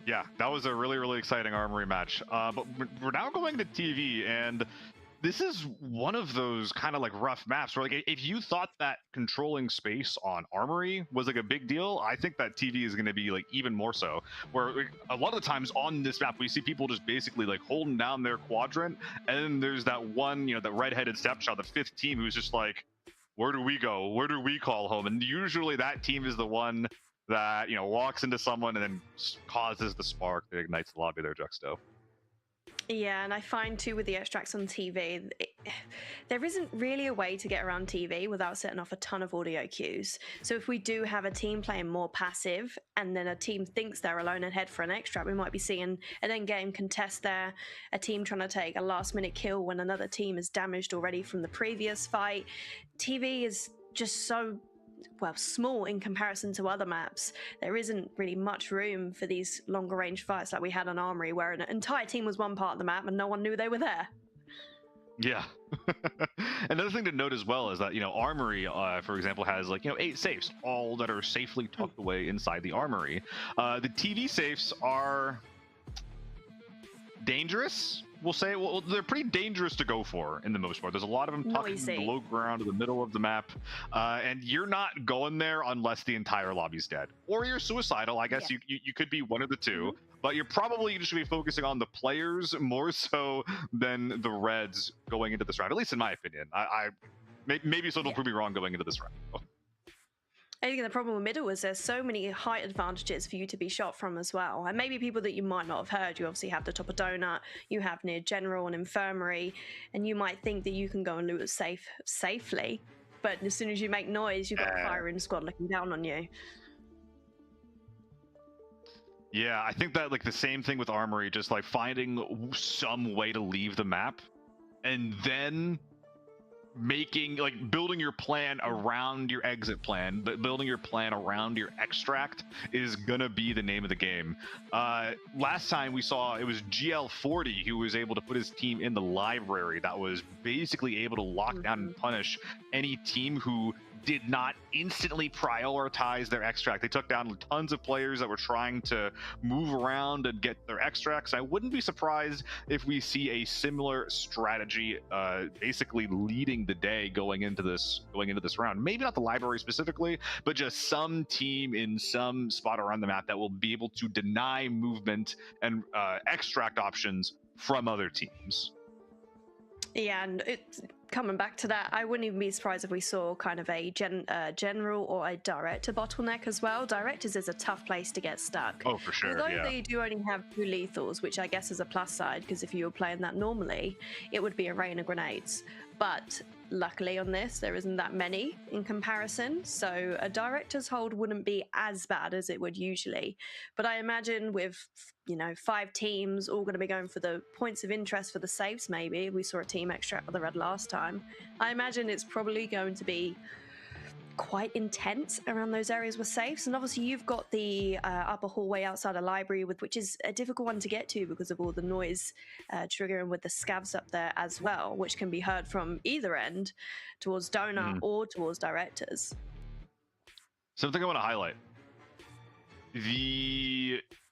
Yeah, that was a really, really exciting Armory match. But we're now going to TV, and this is one of those kind of rough maps where if you thought that controlling space on Armory was a big deal, I think that TV is going to be even more so. Where a lot of the times on this map we see people just basically holding down their quadrant, and then there's that one, that red-headed stepchild, the 5th team, who's just where do we go? Where do we call home? And usually that team is the one that walks into someone and then causes the spark that ignites the lobby there, Juxto. Yeah, and I find too with the extracts on TV, there isn't really a way to get around TV without setting off a ton of audio cues. So if we do have a team playing more passive and then a team thinks they're alone and head for an extract, we might be seeing an end-game contest there, a team trying to take a last-minute kill when another team is damaged already from the previous fight. TV is just so small in comparison to other maps. There isn't really much room for these longer range fights like we had on Armory, where an entire team was one part of the map and no one knew they were there. Yeah. Another thing to note as well is that, Armory, for example, has 8 safes, all that are safely tucked away inside the Armory. The TV safes are dangerous. We'll say, they're pretty dangerous to go for in the most part. There's a lot of them tucked in the low ground in the middle of the map, and you're not going there unless the entire lobby's dead, or you're suicidal. I guess you could be one of the two, but you're probably just going to be focusing on the players more so than the Reds going into this round, at least in my opinion. Maybe someone will prove me wrong going into this round. I think the problem with middle is there's so many height advantages for you to be shot from as well. And maybe people that you might not have heard, you obviously have the top of donut, you have near general and infirmary, and you might think that you can go and loot it safely. But as soon as you make noise, you've got a firing squad looking down on you. Yeah, I think that the same thing with Armory, just finding some way to leave the map and then building your plan around your exit plan, but building your plan around your extract is gonna be the name of the game. Last time we saw it was GL40 who was able to put his team in the library that was basically able to lock down and punish any team who did not instantly prioritize their extract. They took down tons of players that were trying to move around and get their extracts. I wouldn't be surprised if we see a similar strategy, basically leading the day going into this round. Maybe not the library specifically, but just some team in some spot around the map that will be able to deny movement and extract options from other teams. Yeah, and coming back to that, I wouldn't even be surprised if we saw kind of a general or a director bottleneck as well. Directors is a tough place to get stuck. Oh, for sure. Although yeah. they do only have 2 lethals, which I guess is a plus side, because if you were playing that normally, it would be a rain of grenades. But luckily on this, there isn't that many in comparison, so a director's hold wouldn't be as bad as it would usually. But I imagine with, 5 teams all going to be going for the points of interest for the safes, maybe. We saw a team extract with the red last time. I imagine it's probably going to be quite intense around those areas with safes, and obviously you've got the upper hallway outside a library, which is a difficult one to get to because of all the noise triggering with the scavs up there as well, which can be heard from either end towards donor or towards directors. Something I want to highlight: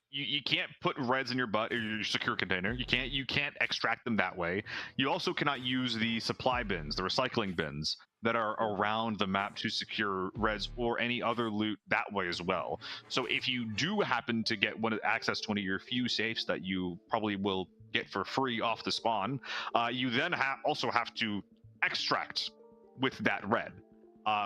you can't put reds in your your secure container. You can't extract them that way. You also cannot use the supply bins, the recycling bins that are around the map to secure reds or any other loot that way as well. So if you do happen to get access to one of your few safes that you probably will get for free off the spawn, you then also have to extract with that red,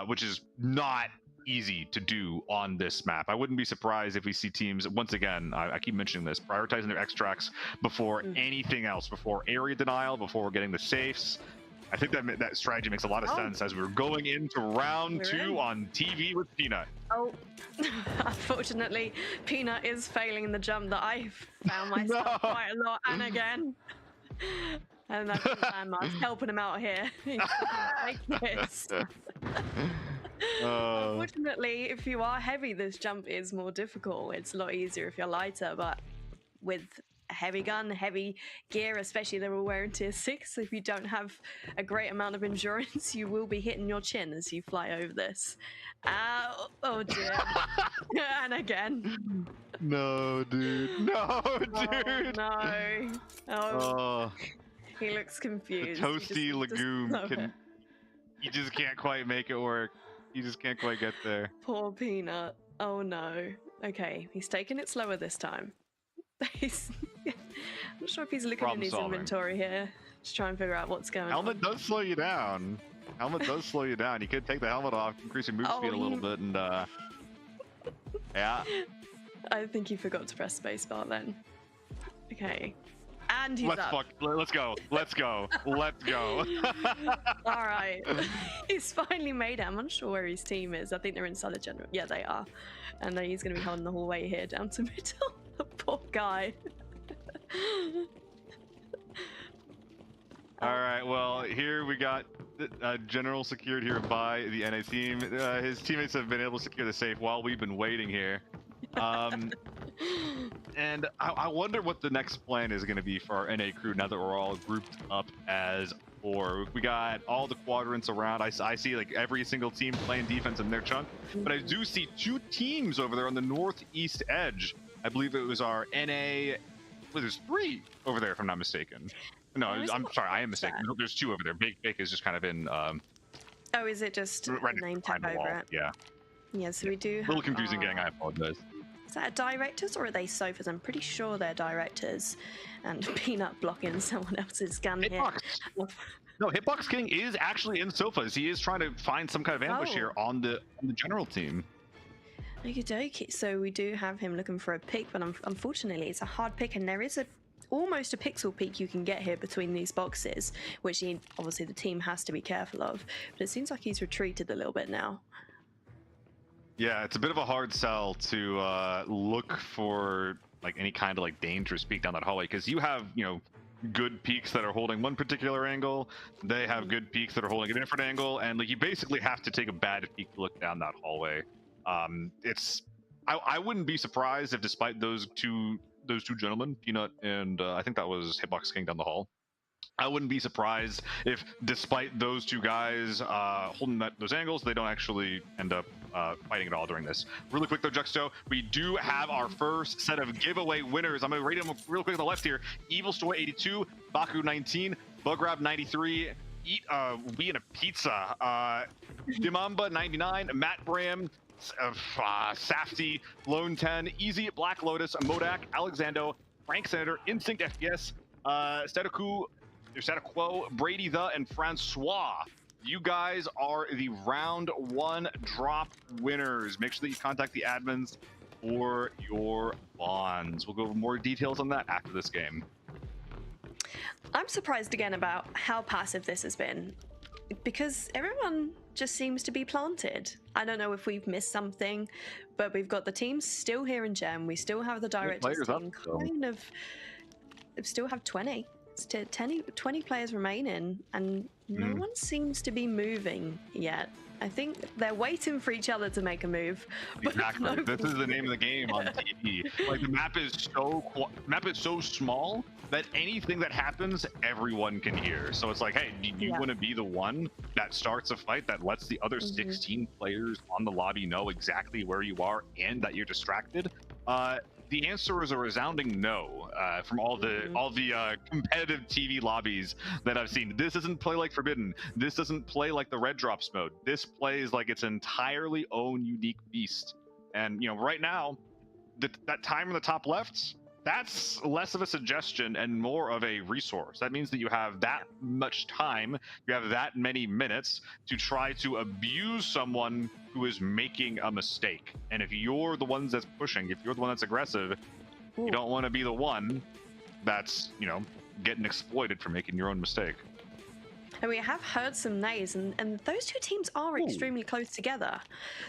which is not easy to do on this map. I wouldn't be surprised if we see teams, once again, I keep mentioning this, prioritizing their extracts before anything else, before area denial, before getting the safes. I think that strategy makes a lot of sense as we're going into round 2 on TV with Peanut. Oh, unfortunately, Peanut is failing the jump that I've found myself quite a lot, and again. And that's landmarks helping him out here. Like this. Unfortunately, if you are heavy, this jump is more difficult. It's a lot easier if you're lighter, but with a heavy gun, heavy gear, especially they're all wearing tier 6, if you don't have a great amount of endurance, you will be hitting your chin as you fly over this. Oh dear. And again. No, dude. No, dude. Oh, no. He looks confused. The toasty legume he just can't quite make it work. He just can't quite get there. Poor Peanut. Oh no. Okay, he's taking it slower this time. I'm not sure if he's looking in his inventory here. Just trying to figure out what's going on. Helmet does slow you down. Helmet does slow you down. You could take the helmet off, increase your move speed a little bit, and yeah. I think he forgot to press spacebar then. Okay. And he's up. Let's go. Let's go. Let's go. All right. He's finally made it. I'm unsure where his team is. I think they're inside the general. Yeah, they are. And then he's going to be holding the hallway here down to middle. The poor guy. All right. Well, here we got general secured here by the NA team. His teammates have been able to secure the safe while we've been waiting here. And I wonder what the next plan is going to be for our NA crew now that we're all grouped up as 4. We got all the quadrants around. I see like every single team playing defense in their chunk, but I do see 2 teams over there on the northeast edge. I believe it was our NA. Well, there's 3 over there if I'm not mistaken. No, I'm sorry, I am mistaken. There's 2 over there. Big is just kind of in. Oh, is it just right name tag over it? Yeah. Yeah, so we do have. A little confusing, gang. I apologize. Is that directors or are they sofas? I'm pretty sure they're directors. And Peanut blocking someone else's gun here. No, Hitbox King is actually in sofas. He is trying to find some kind of ambush here on the general team. Okie dokie. So we do have him looking for a pick, but unfortunately it's a hard pick, and there is almost a pixel peek you can get here between these boxes, which obviously the team has to be careful of. But it seems like he's retreated a little bit now. Yeah, it's a bit of a hard sell to look for like any kind of like dangerous peek down that hallway, because you have, good peaks that are holding one particular angle, they have good peaks that are holding a different angle, and like you basically have to take a bad peek to look down that hallway. I wouldn't be surprised if, despite those two gentlemen, Peanut and I think that was Hitbox King down the hall, I wouldn't be surprised if, despite those two guys holding those angles, they don't actually end up fighting at all during this. Really quick though, Juxto, we do have our first set of giveaway winners. I'm going to rate them real quick on the left here. Evil Stoy 82, Baku 19, Bugrab 93, We and a Pizza, Dimamba 99, Matt Bram, Safety, Lone 10, Easy, Black Lotus, Modak, Alexando, Frank Senator, Instinct FPS, Static Quo, Brady the, and Francois. You guys are the round 1 drop winners. Make sure that you contact the admins for your bonds. We'll go over more details on that after this game. I'm surprised again about how passive this has been, because everyone just seems to be planted. I don't know if we've missed something, but we've got the teams still here in Gem. We still have the directors team still have 20. 20 players remaining, and no one seems to be moving yet. I think they're waiting for each other to make a move. Exactly. This is the name of the game on TV. Like, the map is so small that anything that happens, everyone can hear. So it's like, hey, do you want to be the one that starts a fight that lets the other 16 players on the lobby know exactly where you are and that you're distracted? The answer is a resounding no from all the competitive TV lobbies that I've seen. This doesn't play like Forbidden. This doesn't play like the Red Drops mode. This plays like its entirely own unique beast. And right now, that time in the top left, that's less of a suggestion and more of a resource. That means that you have that much time, you have that many minutes to try to abuse someone who is making a mistake. And if you're the ones that's pushing, if you're the one that's aggressive, you don't want to be the one that's, getting exploited for making your own mistake. And we have heard some nays, and those two teams are extremely close together.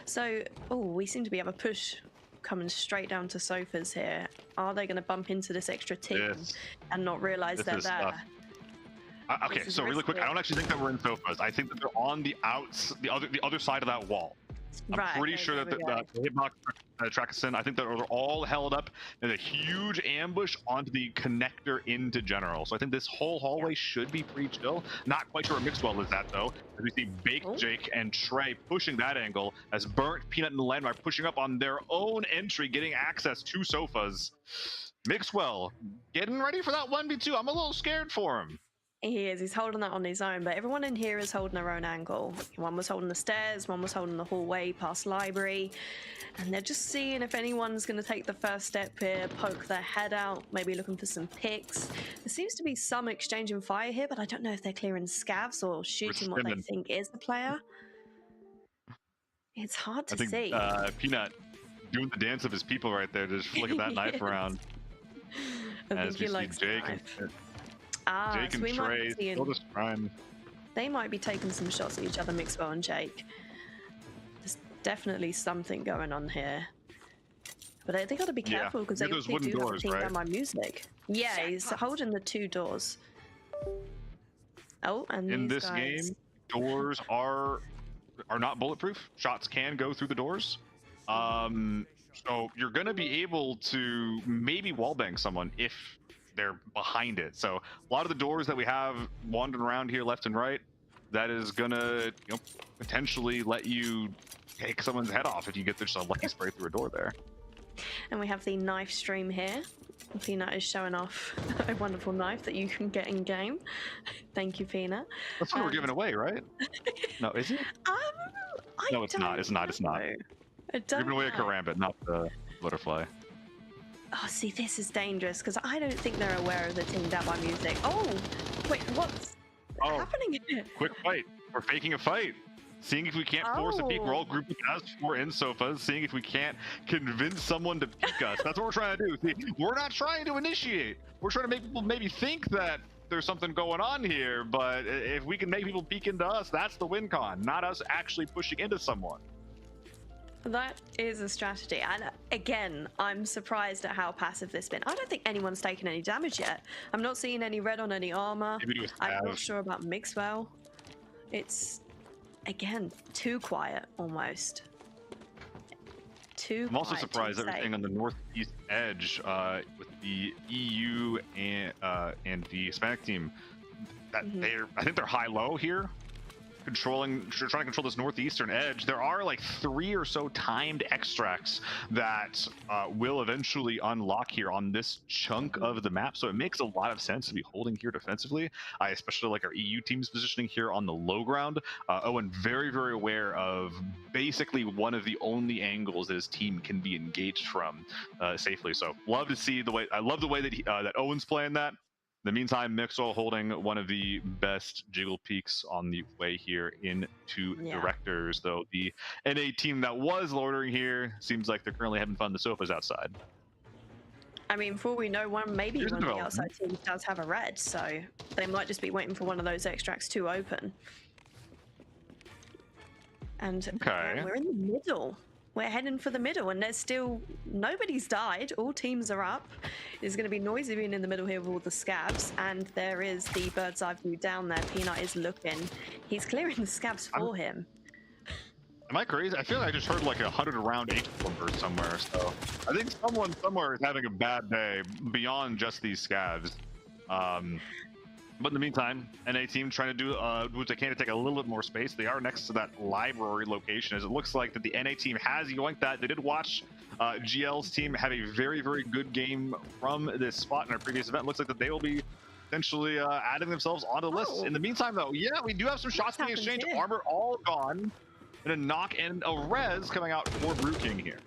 So, we seem to be able to push coming straight down to sofas here. Are they going to bump into this extra team and not realize they're there? Okay, so really quick, I don't actually think that we're in sofas. I think that they're on the other side of that wall. I'm pretty sure that the hitbox Trackison, I think that they're all held up in a huge ambush onto the connector into General. So I think this whole hallway should be pretty chill. Not quite sure where Mixwell is at though. As we see Baked Jake and Trey pushing that angle, as Burnt, Peanut, and Len are pushing up on their own entry, getting access to sofas. Mixwell getting ready for that 1v2. I'm a little scared for him. He is. He's holding that on his own, but everyone in here is holding their own angle. One was holding the stairs, one was holding the hallway past library, and they're just seeing if anyone's going to take the first step here, poke their head out, maybe looking for some picks. There seems to be some exchanging fire here, but I don't know if they're clearing scavs or shooting what they think is the player. It's hard to see. Peanut doing the dance of his people right there, just flicking that knife around. As we see Jake Jake and Trey still just trying. They might be taking some shots at each other, Mixwell and Jake. There's definitely something going on here. But they got to be careful because they do have to take down my music. Yeah, he's holding the 2 doors. Oh, and in this game, doors are not bulletproof. Shots can go through the doors. So you're going to be able to maybe wallbang someone if they're behind it. So a lot of the doors that we have wandering around here left and right, that is gonna potentially let you take someone's head off if you get just a lucky spray through a door there. And we have the knife stream here. Peanut is showing off a wonderful knife that you can get in game. Thank you, Peanut. That's what we're giving away, right? No, is it? No, it's not. It's not. We're giving away a karambit, not the butterfly. Oh, see, this is dangerous because I don't think they're aware of the Team Dab by music. Oh, wait, what's happening here? Quick fight. We're faking a fight. Seeing if we can't force a peek. We're all grouping as 4 in sofas. Seeing if we can't convince someone to peek us. That's what we're trying to do. See, we're not trying to initiate. We're trying to make people maybe think that there's something going on here. But if we can make people peek into us, that's the win con. Not us actually pushing into someone. That is a strategy, and again, I'm surprised at how passive this has been. I don't think anyone's taken any damage yet. I'm not seeing any red on any armor. I'm not sure about Mixwell. It's, again, too quiet almost. I'm also surprised everything on the northeast edge with the EU and the Hispanic team. that I think they're high-low here, trying to control this northeastern edge. There are like 3 or so timed extracts that will eventually unlock here on this chunk of the map, so it makes a lot of sense to be holding here defensively. I especially like our EU team's positioning here on the low ground. Owen very, very aware of basically one of the only angles that his team can be engaged from safely. So love to see the way, I love the way that that Owen's playing that. In the meantime, Mixwell holding one of the best jiggle peaks on the way here into Directors, though the NA team that was loitering here seems like they're currently having fun. The sofas outside. I mean, for all we know, maybe one of the outside teams does have a red, so they might just be waiting for one of those extracts to open. And we're in the middle. We're heading for the middle, and there's still nobody's died. All teams are up. It's going to be noisy being in the middle here with all the scabs, and there is the bird's eye view down there. Peanut is looking. He's clearing the scabs for him. Am I crazy? I feel like I just heard like 100 round H number somewhere. So I think someone somewhere is having a bad day beyond just these scabs. But in the meantime, NA team trying to do what they can to take a little bit more space. They are next to that library location, as it looks like that the NA team has yoinked that. They did watch GL's team have a very, very good game from this spot in our previous event. Looks like that they will be potentially adding themselves onto the list. In the meantime, though, yeah, we do have some shots being exchanged. Armor all gone. And a knock and a res coming out for Brew King here.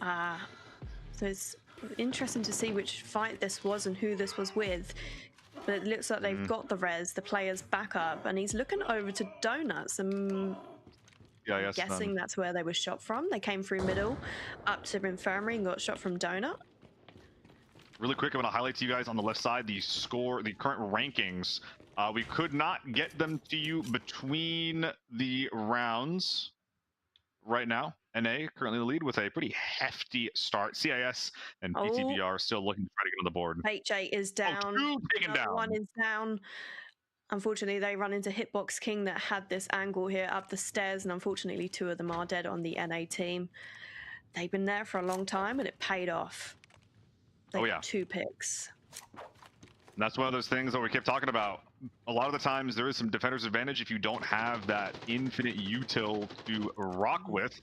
So it's interesting to see which fight this was and who this was with. But it looks like they've got the res, the player's back up, and he's looking over to Donuts. I'm guessing that's where they were shot from. They came through middle, up to Infirmary, and got shot from Donut. Really quick, I want to highlight to you guys on the left side the current rankings. We could not get them to you between the rounds right now. NA currently in the lead with a pretty hefty start. CIS and PTBR still looking to try to get on the board. H8 is down. One is down. Unfortunately, they run into Hitbox King that had this angle here up the stairs, and unfortunately 2 of them are dead on the NA team. They've been there for a long time, and it paid off. They got 2 picks. And that's one of those things that we kept talking about. A lot of the times there is some defender's advantage if you don't have that infinite util to rock with.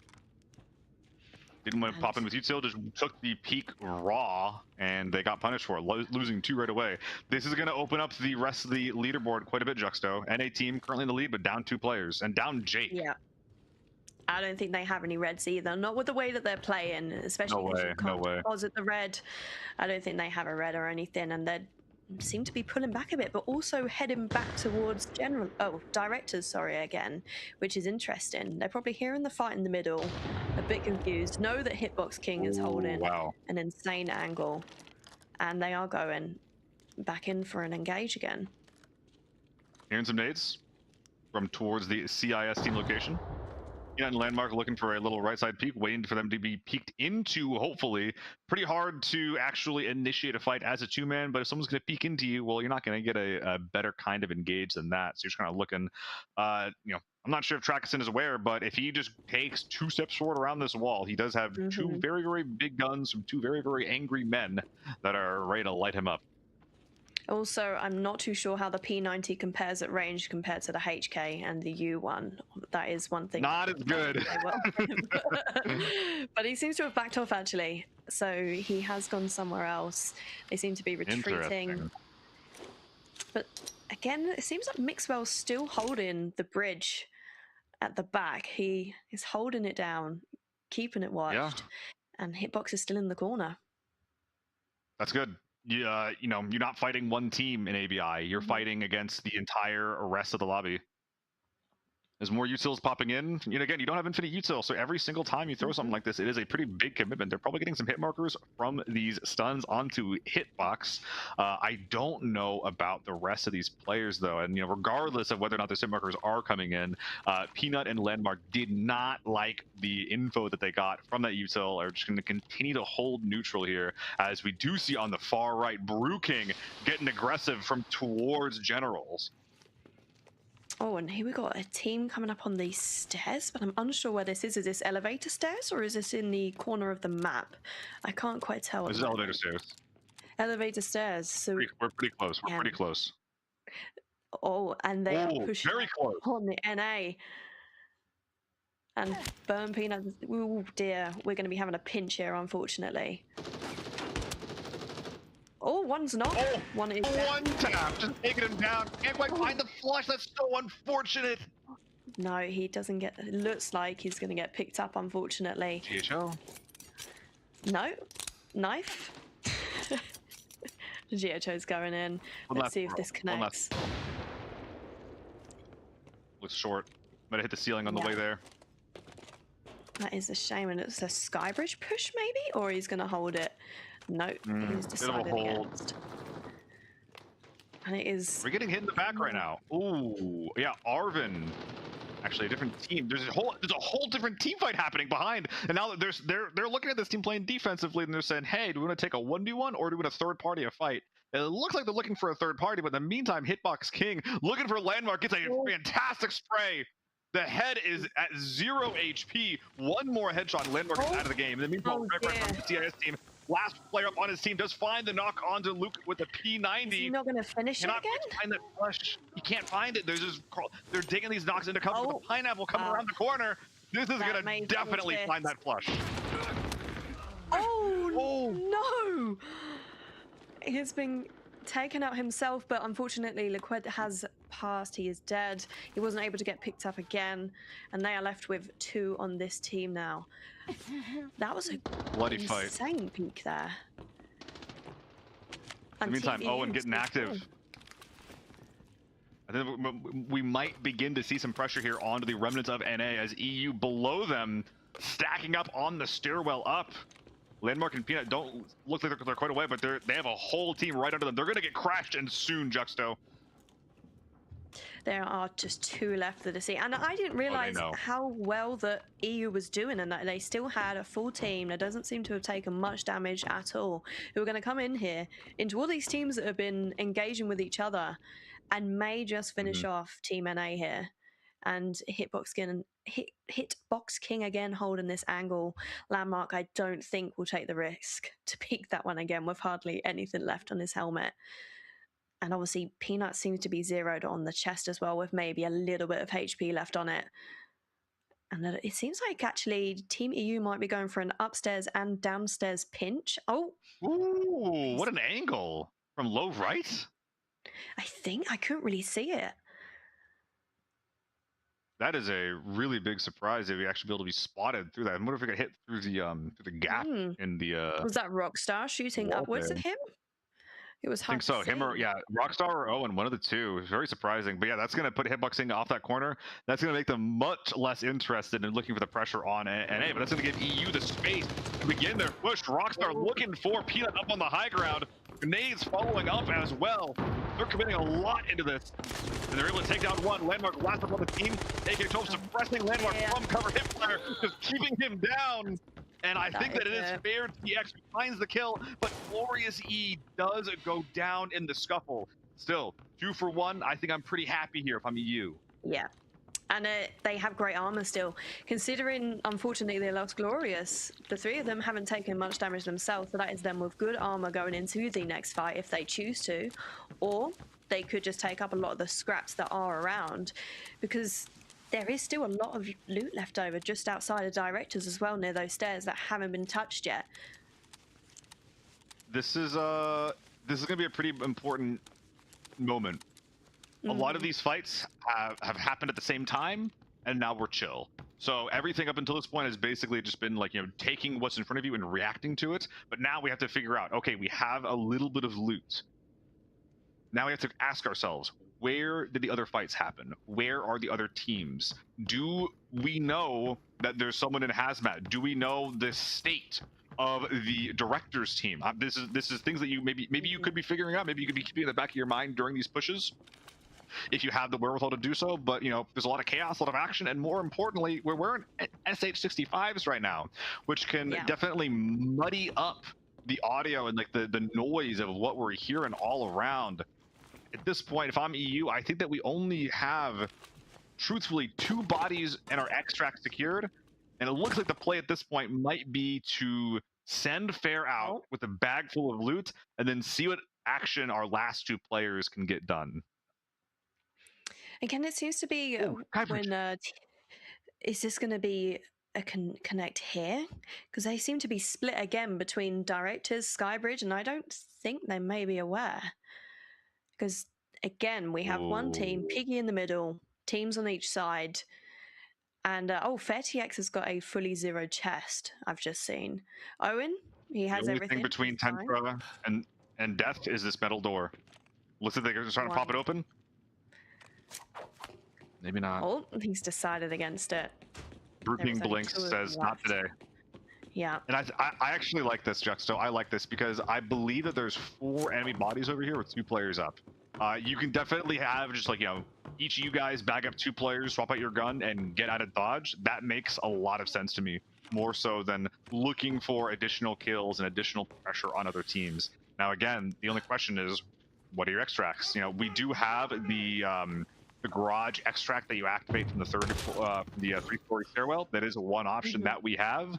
Didn't want to pop in with util, just took the peak raw, and they got punished for it, losing 2 right away. This is going to open up the rest of the leaderboard quite a bit, Juxto. NA team currently in the lead, but down 2 players, and down Jake. Yeah. I don't think they have any reds either. Not with the way that they're playing, especially if you can't deposit the red. I don't think they have a red or anything, and they seem to be pulling back a bit, but also heading back towards directors, again, which is interesting. They're probably hearing the fight in the middle, a bit confused, know that Hitbox King is holding an insane angle, and they are going back in for an engage again. Hearing some nades from towards the CIS team location. And Landmark looking for a little right side peek, waiting for them to be peeked into, hopefully. Pretty hard to actually initiate a fight as a 2-man, but if someone's going to peek into you, well, you're not going to get a better kind of engage than that. So you're just kind of looking, I'm not sure if Trackison is aware, but if he just takes 2 steps forward around this wall, he does have 2 very, very big guns from 2 very, very angry men that are ready to light him up. Also, I'm not too sure how the P90 compares at range compared to the HK and the U1. That is one thing. Not as good. But he seems to have backed off, actually. So he has gone somewhere else. They seem to be retreating. But again, it seems like Mixwell's still holding the bridge at the back. He is holding it down, keeping it watched. And Hitbox is still in the corner. That's good. You're not fighting one team in ABI. You're fighting against the entire rest of the lobby. There's more utils popping in. Again, you don't have infinite util, so every single time you throw something like this, it is a pretty big commitment. They're probably getting some hit markers from these stuns onto hitbox. I don't know about the rest of these players, though, and regardless of whether or not those hit markers are coming in, Peanut and Landmark did not like the info that they got from that util. Are just going to continue to hold neutral here, as we do see on the far right, Brew King getting aggressive from towards Generals. Oh, and here we got a team coming up on these stairs, but I'm unsure where this is. Is this elevator stairs or is this in the corner of the map? I can't quite tell. This is elevator stairs. Elevator stairs. So we're pretty close. We're pretty close. Oh, and they are pushing very close on the NA. And Burn Peanut, oh dear, we're going to be having a pinch here, unfortunately. Oh, one's not. Oh, one is one tap, just taking him down. Can't quite find the flush. That's so unfortunate. No, he doesn't get. It looks like he's going to get picked up, unfortunately. GHO. No, knife. GHO's going in. Let's see if this connects. Looks short. Might have hit the ceiling on the way there. That is a shame, and it's a Skybridge push, maybe, or he's going to hold it. No, he's decided against. And it is. We're getting hit in the back right now. Ooh, yeah, Arvin. Actually, a different team. There's a whole different team fight happening behind, and now they're looking at this team playing defensively, and they're saying, "Hey, do we want to take a 1v1 or do we want a third party a fight?" And it looks like they're looking for a third party, but in the meantime, Hitbox King looking for Landmark gets a fantastic spray. The head is at 0 HP. One more headshot, Landmark is out of the game. In the meantime, Record from the CIS team, last player up on his team, does find the knock onto Luke with the P90. Is he not going to finish it again? Find that flush. He can't find it. They're digging these knocks into cover. The pineapple coming around the corner. This is going to definitely find that flush. Oh no! He's been taken out himself, but unfortunately Liquid has passed. He is dead. He wasn't able to get picked up again, and they are left with 2 on this team now. That was a bloody fight. Insane peak there. In the meantime, Owen getting active. I think we might begin to see some pressure here onto the remnants of NA as EU below them, stacking up on the stairwell up. Landmark and Peanut don't look like they're quite away, but they have a whole team right under them. They're going to get crashed and soon, Juxto. There are just 2 left of the sea, and I didn't realize how well the EU was doing, and that they still had a full team that doesn't seem to have taken much damage at all, who are going to come in here into all these teams that have been engaging with each other and may just finish off Team NA here. And Hitbox King again holding this angle. Landmark, I don't think will take the risk to peek that one again with hardly anything left on his helmet. And obviously Peanut seems to be zeroed on the chest as well, with maybe a little bit of HP left on it. And it seems like actually Team EU might be going for an upstairs and downstairs pinch. Oh, ooh, what an angle from low right. I think I couldn't really see it. That is a really big surprise if we actually be able to be spotted through that. I wonder if we could hit through the gap in the. Was that Rockstar shooting upwards at him? It was hard. I think so. Him or Rockstar or Owen, one of the two. It's very surprising, but yeah, that's going to put Hitboxing off that corner. That's going to make them much less interested in looking for the pressure on NA. But that's going to give EU the space to begin their push. Rockstar looking for Peanut up on the high ground. Grenades following up as well. They're committing a lot into this, and they're able to take down one. Landmark last up on the team. AK-12 suppressing Landmark from cover. Hipfire just keeping him down. And I think that it is fair to TX who finds the kill, but Glorious E does go down in the scuffle. Still, 2 for 1. I think I'm pretty happy here if I'm EU. Yeah. And they have great armor still. Considering, unfortunately, they lost Glorious, the 3 of them haven't taken much damage themselves, so that is them with good armor going into the next fight if they choose to. Or they could just take up a lot of the scraps that are around, because there is still a lot of loot left over just outside of Directors as well, near those stairs that haven't been touched yet. This is going to be a pretty important moment. A lot of these fights have happened at the same time, and now we're chill. So everything up until this point has basically just been like, taking what's in front of you and reacting to it. But now we have to figure out, okay, we have a little bit of loot. Now we have to ask ourselves, where did the other fights happen? Where are the other teams? Do we know that there's someone in hazmat? Do we know the state of the director's team? This is things that you maybe you could be figuring out. Maybe you could be keeping in the back of your mind during these pushes, if you have the wherewithal to do so. But there's a lot of chaos, a lot of action, and more importantly, we're wearing SH65s right now, which can definitely muddy up the audio and like the noise of what we're hearing all around. At this point, if I'm EU, I think that we only have, truthfully, 2 bodies and our extract secured. And it looks like the play at this point might be to send Fair out with a bag full of loot and then see what action our last 2 players can get done. Again, it seems to be when is this going to be a connect here? Because they seem to be split again between directors, Skybridge, and I don't think they may be aware. Because again, we have one team, Piggy in the middle, teams on each side, and FairTX has got a fully zero chest. I've just seen Owen. He has the only everything thing between he's fine. Tentra and Death is this metal door. Looks like they're trying to pop it open. Maybe not. Oh, he's decided against it. Grouping blinks says not today. Yeah. And I actually like this, Juxto. I like this because I believe that there's 4 enemy bodies over here with 2 players up. You can definitely have just like, you know, each of you guys bag up 2 players, swap out your gun, and get out of dodge. That makes a lot of sense to me, more so than looking for additional kills and additional pressure on other teams. Now, again, the only question is, what are your extracts? You know, we do have the garage extract that you activate from the 3-story stairwell. That is one option that we have.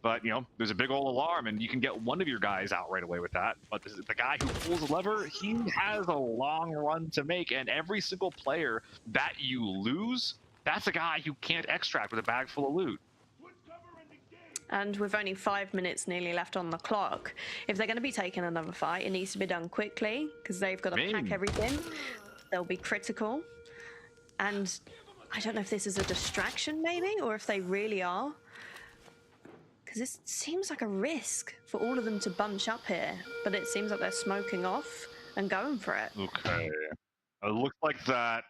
But, you know, there's a big old alarm, and you can get one of your guys out right away with that. But the guy who pulls the lever, he has a long run to make, and every single player that you lose, that's a guy you can't extract with a bag full of loot. And with only 5 minutes nearly left on the clock, if they're going to be taking another fight, it needs to be done quickly, because they've got to pack everything. They'll be critical. And I don't know if this is a distraction, maybe, or if they really are. Because it seems like a risk for all of them to bunch up here, but it seems like they're smoking off and going for it. Okay. It looks like that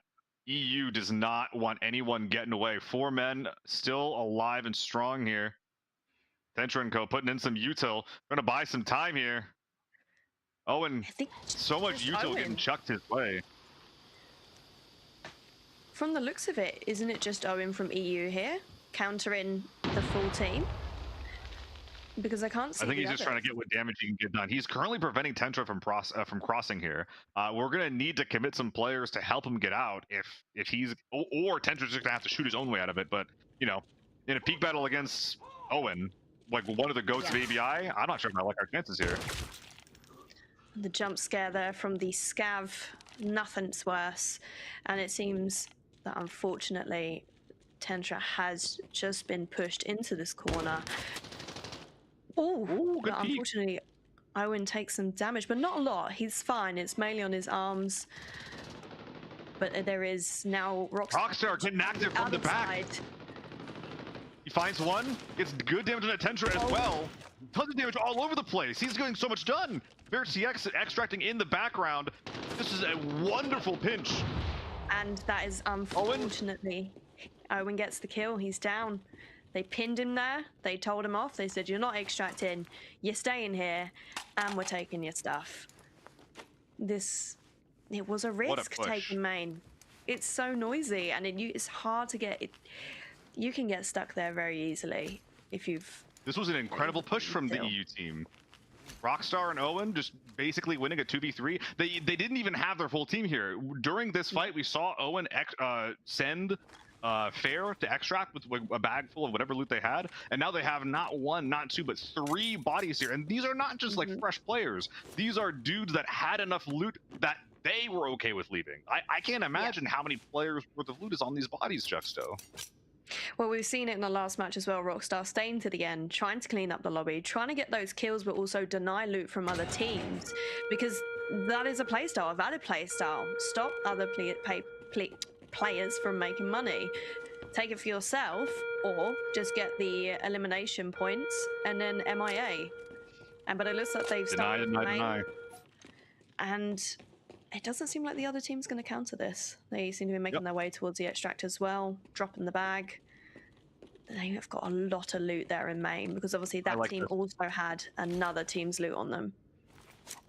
EU does not want anyone getting away. 4 men still alive and strong here. Tentra and Co. putting in some util. Gonna buy some time here. Owen, so much util getting chucked his way. From the looks of it, isn't it just Owen from EU here, countering the full team? Because I can't see. I think he's just trying to get what damage he can get done. He's currently preventing Tentra from crossing here. We're gonna need to commit some players to help him get out if he's or Tentra's just gonna have to shoot his own way out of it. But you know, in a peak battle against Owen, like one of the goats of ABI, I'm not sure if I like our chances here. The jump scare there from the scav, nothing's worse, and it seems that unfortunately Tentra has just been pushed into this corner. Oh, unfortunately, Owen takes some damage, but not a lot. He's fine. It's mainly on his arms. But there is now Rockstar getting active from the back. He finds one, gets good damage on Tentra as well. Tons of damage all over the place. He's getting so much done. CIS extracting in the background. This is a wonderful pinch. And that is unfortunately, Owen gets the kill. He's down. They pinned him there. They told him off. They said, you're not extracting. You're staying here. And we're taking your stuff. It was a risk taking main. It's so noisy. And it's hard to get it. You can get stuck there very easily if you've... This was an incredible push from the EU team. Rockstar and Owen just basically winning a 2v3. They didn't even have their full team here. During this fight, we saw Owen send... Fair to extract with a bag full of whatever loot they had, and now they have not 1, not 2, but 3 bodies here. And these are not just like fresh players. These are dudes that had enough loot that they were okay with leaving. I can't imagine how many players worth of loot is on these bodies, Juxto. Well, we've seen it in the last match as well. Rockstar staying to the end, trying to clean up the lobby, trying to get those kills, but also deny loot from other teams, because that is a playstyle, a valid playstyle. Stop other players from making money. Take it for yourself, or just get the elimination points and then MIA. But it looks like they've started deny. And it doesn't seem like the other team's going to counter this. They seem to be making their way towards the extract as well, dropping the bag. They have got a lot of loot there in main, because obviously that team also had another team's loot on them.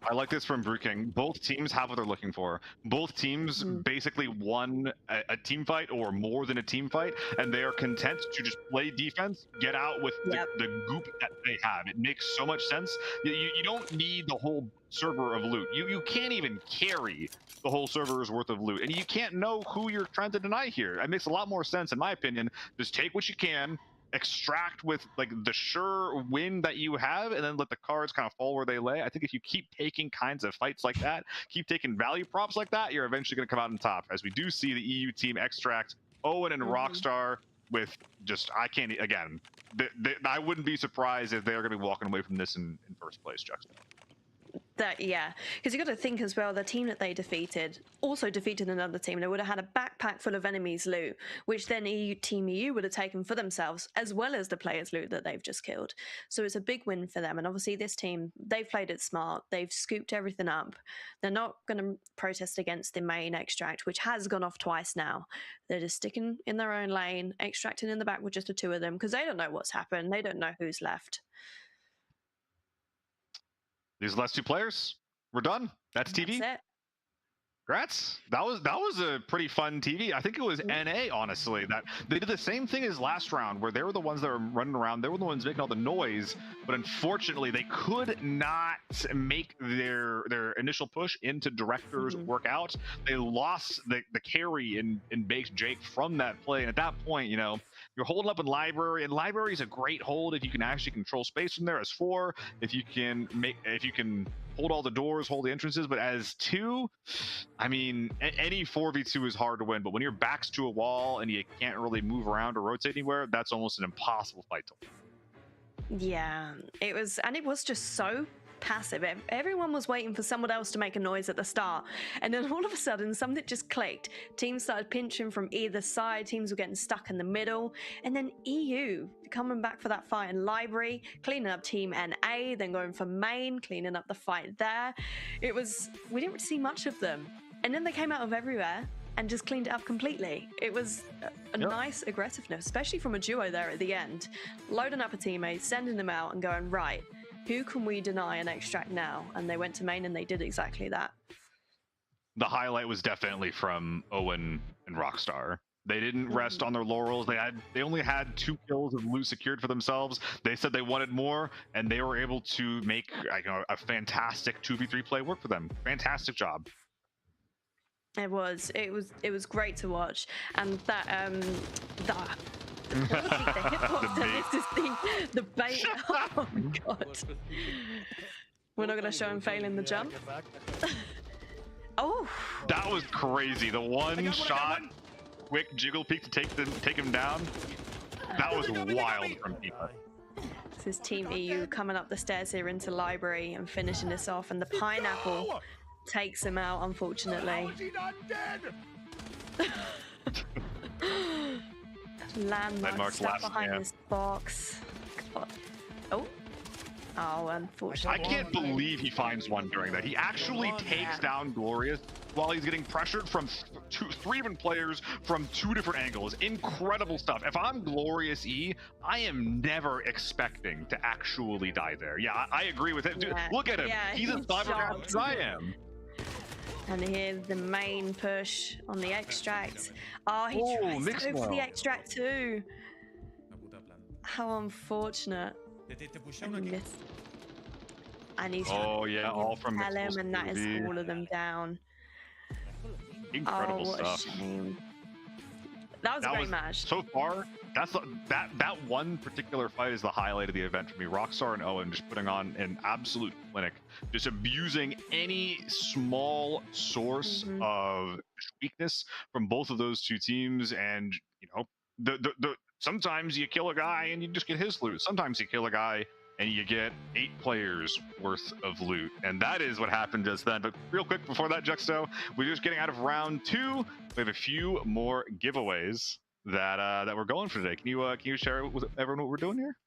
I like this from Brewking. Both teams have what they're looking for. Both teams basically won a team fight or more than a team fight, and they are content to just play defense, get out with the goop that they have. It makes so much sense. You don't need the whole server of loot. You can't even carry the whole server's worth of loot, and you can't know who you're trying to deny here. It makes a lot more sense, in my opinion. Just take what you can, extract with like the sure win that you have and then let the cards kind of fall where they lay. I think if you keep taking kinds of fights like that, keep taking value props like that, you're eventually going to come out on top, as we do see the EU team extract Owen and Rockstar with just, I can't, again, I wouldn't be surprised if they're going to be walking away from this in first place, Juxta. Yeah, because you got to think as well, the team that they defeated also defeated another team. They would have had a backpack full of enemies loot, which then Team EU would have taken for themselves, as well as the players loot that they've just killed. So it's a big win for them. And obviously this team, they've played it smart. They've scooped everything up. They're not going to protest against the main extract, which has gone off twice now. They're just sticking in their own lane, extracting in the back with just the two of them, because they don't know what's happened. They don't know who's left. These last two players, we're done. That's TV. That's it. Congrats. That was a pretty fun TV. I think it was NA, honestly, that they did the same thing as last round, where they were the ones that were running around. They were the ones making all the noise, but unfortunately, they could not make their initial push into directors work out. They lost the carry in Baked Jake from that play, and at that point, you know, you're holding up in library, and library is a great hold if you can actually control space from there as 4. If you can hold all the doors, hold the entrances, but as 2, I mean, any 4v2 is hard to win, but when your back's to a wall and you can't really move around or rotate anywhere, that's almost an impossible fight to win. Yeah, it was just so passive. Everyone was waiting for someone else to make a noise at the start, and then all of a sudden something just clicked. Teams started pinching from either side, teams were getting stuck in the middle, and then EU coming back for that fight in library, cleaning up team NA, then going for main, cleaning up the fight there. We didn't see much of them, and then they came out of everywhere and just cleaned it up completely. It was a nice aggressiveness, especially from a duo there at the end, loading up a teammate, sending them out and going, right, who can we deny and extract now? And they went to main and they did exactly that. The highlight was definitely from Owen and Rockstar. They didn't rest on their laurels. They only had 2 kills of loot secured for themselves. They said they wanted more, and they were able to make a fantastic 2v3 play work for them. Fantastic job. It was great to watch, and that the hitbox, the bait. Oh my god! We're not gonna show him failing the jump. Oh, that was crazy. The one shot, quick jiggle peek to take him down. That was wild from people. This is Team EU coming up the stairs here into library and finishing this off, and the pineapple takes him out, unfortunately. Landmark stuck behind this box. God. Oh, unfortunately. I can't believe he finds one during that. He actually takes down Glorious while he's getting pressured from 3 different players from 2 different angles. Incredible stuff. If I'm Glorious E, I am never expecting to actually die there. Yeah, I agree with him. Dude, look at him. Yeah, he's as flabbergasted as I am. And here's the main push on the extract. Oh, he tries to go for the extract too. How unfortunate. And he's all from him, and that is all of them down. Incredible what stuff. A shame. That was a great match. So far, that one particular fight is the highlight of the event for me. Rockstar and Owen just putting on an absolute clinic, just abusing any small source of weakness from both of those 2 teams. And you know, sometimes you kill a guy and you just get his loot. Sometimes you kill a guy and you get 8 players worth of loot, and that is what happened just then. But real quick before that, Juxto, we're just getting out of round 2. We have a few more giveaways that we're going for today. Can you share with everyone what we're doing here?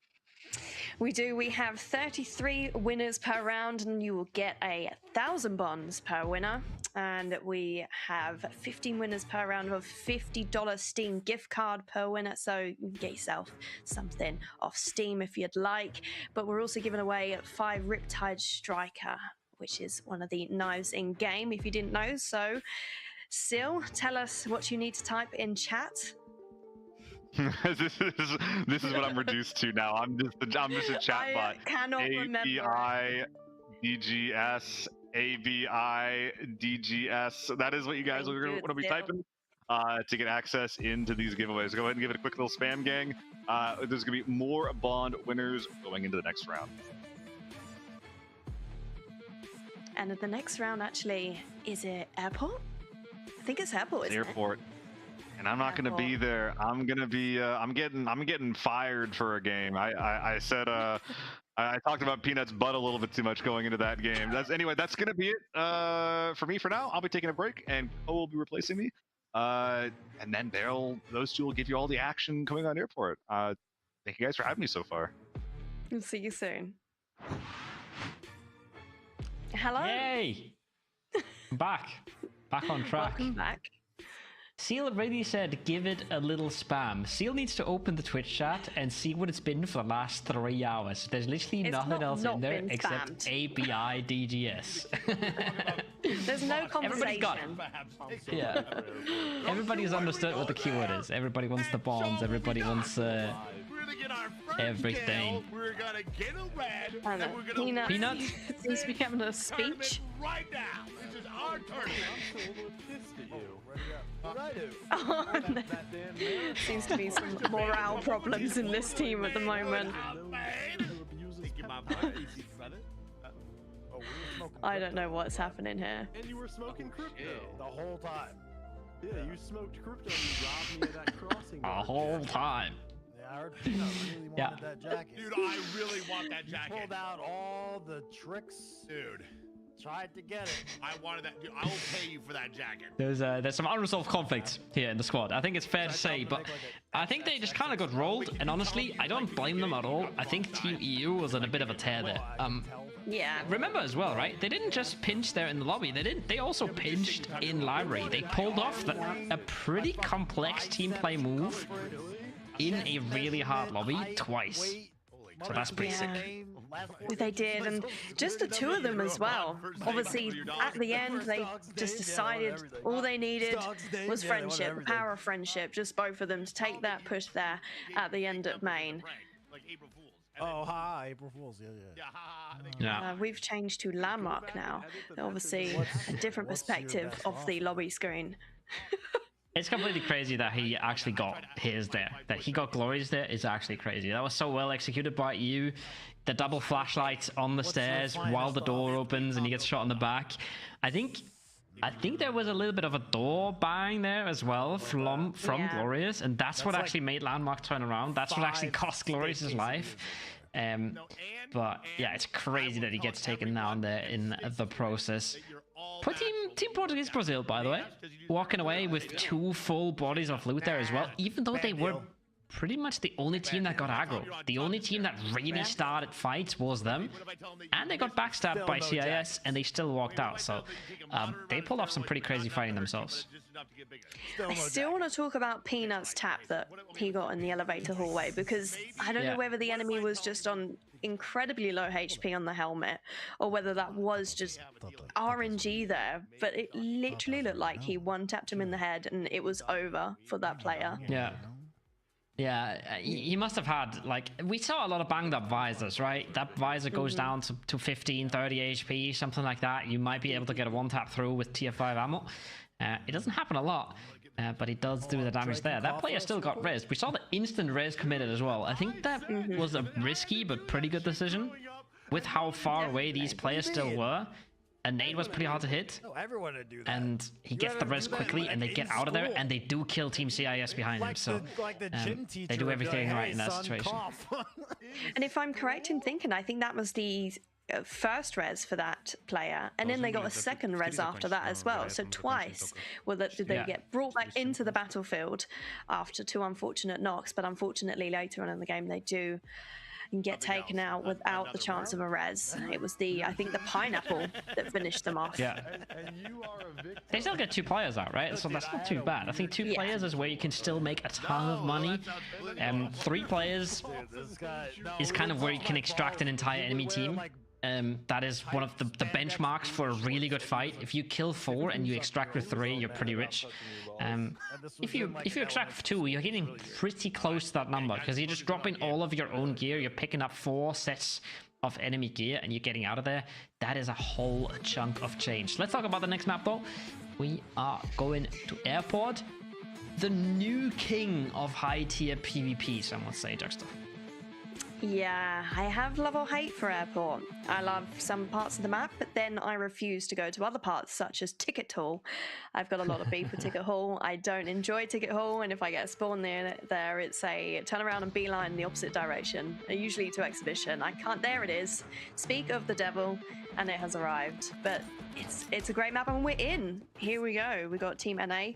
We do. We have 33 winners per round, and you will get 1,000 bonds per winner. And we have 15 winners per round of $50 Steam gift card per winner. So you can get yourself something off Steam if you'd like. But we're also giving away 5 Riptide Striker, which is one of the knives in game, if you didn't know. So, Sil, tell us what you need to type in chat. this is what I'm reduced to now. I'm just a chat bot. I cannot remember. ABIDGS, ABIDGS. That is what you guys are going to be typing. to get access into these giveaways. Go ahead and give it a quick little spam, gang. There's going to be more Bond winners going into the next round. And in the next round, actually, is it airport? I think it's airport, isn't Airport. And I'm not going to be there. I'm going to be. I'm getting fired for a game. I said. I talked about Peanut's butt a little bit too much going into that game. That's going to be it for me for now. I'll be taking a break, and Cole will be replacing me. And then those two will give you all the action coming on Airport. Thank you guys for having me so far. We'll see you soon. Hello. Yay! I'm back on track. Welcome back. Seal already said, give it a little spam. Seal needs to open the Twitch chat and see what it's been for the last 3 hours. There's literally nothing else in there except API DGS. There's no conversation. Yeah. Everybody's understood what the keyword is. Everybody wants the bombs. Everybody wants everything. We're gonna get a red, and we're gonna Peanut seems to be having a speech. Right now. This is our turn. I'm still a little pissed at you. What I do? Oh, no. Seems to be some morale problems in this team at the moment. I don't know what's happening here. And you were smoking crypto the whole time. Yeah, you smoked crypto and you robbed me of that crossing. The whole time. Yeah, I heard Peanut really wanted that jacket. Dude, I really want that jacket. You pulled out all the tricks. Dude. Tried to get it. I wanted that. Dude, I will pay you for that jacket. There's some unresolved conflict here in the squad. I think it's fair to say, but I think they just kind of got rolled. And honestly, I don't blame them at all. I think Team EU was on a bit of a tear there. Yeah. Remember as well, right? They didn't just pinch there in the lobby. They also pinched in library. They pulled off a pretty complex team play move in a really hard lobby twice. So that's pretty sick. They did, and just the two of them as well. Obviously, at the end, they just decided all they needed was friendship, the power of friendship, just both of them to take that push there at the end of main. Oh, hi, April Fools, yeah. We've changed to landmark now. Obviously, a different perspective of the lobby screen. It's completely crazy that he actually got his there. That he got Glory's there is actually crazy. That was so well executed by you. The double flashlight on the stairs while the door opens and he gets shot in the back. I think there was a little bit of a door bang there as well from Glorious, and that's what actually made Landmark turn around. That's what actually cost Glorious his life. But yeah, it's crazy that he gets taken down there in the process. Poor Team Portuguese Brazil, by the way, walking away with 2 full bodies of loot there as well, even though they were pretty much the only team that got aggro. The only team that really started fights was them, and they got backstabbed by CIS, and they still walked out. So they pulled off some pretty crazy fighting themselves. I still want to talk about Peanut's tap that he got in the elevator hallway, because I don't know whether the enemy was just on incredibly low HP on the helmet, or whether that was just RNG there, but it literally looked like he one-tapped him in the head and it was over for that player. Yeah, he must have had, like, we saw a lot of banged up visors, right? That visor goes down to 15, 30 HP, something like that. You might be able to get a one-tap through with tier 5 ammo. It doesn't happen a lot, but he does do the damage there. That player still got rezzed. We saw the instant res committed as well. I think that was a risky but pretty good decision with how far away these players still were. A nade was pretty hard to hit, and he gets the res quickly, and they get out of there, and they do kill Team CIS behind him. So they do everything right in that situation. And if I'm correct in thinking, I think that was the first res for that player, and then they got a second res after that as well. So twice did they get brought back into the battlefield after 2 unfortunate knocks, but unfortunately later on in the game they do get taken out without the chance of a res. It was I think the pineapple that finished them off. Yeah. They still get 2 players out, right? So that's not too bad. I think 2 players is where you can still make a ton of money. 3 players is kind of where you can extract an entire enemy team. That is one of the benchmarks for a really good fight. If you kill 4 and you extract with 3, you're pretty rich. If you extract with 2, you're getting pretty close to that number, because you're just dropping all of your own gear. You're picking up 4 sets of enemy gear and you're getting out of there. That is a whole chunk of change. Let's talk about the next map though. We are going to Airport. the new king of high tier PvP, some would say, Juxta. Yeah, I have love or hate for Airport. I love some parts of the map, but then I refuse to go to other parts, such as Ticket Hall. I've got a lot of beef with Ticket Hall. I don't enjoy Ticket Hall, and if I get spawned there, it's a turn around and beeline in the opposite direction, usually to Exhibition. I can't. There it is. Speak of the devil, and it has arrived. But it's a great map, and we're in. Here we go. We got Team NA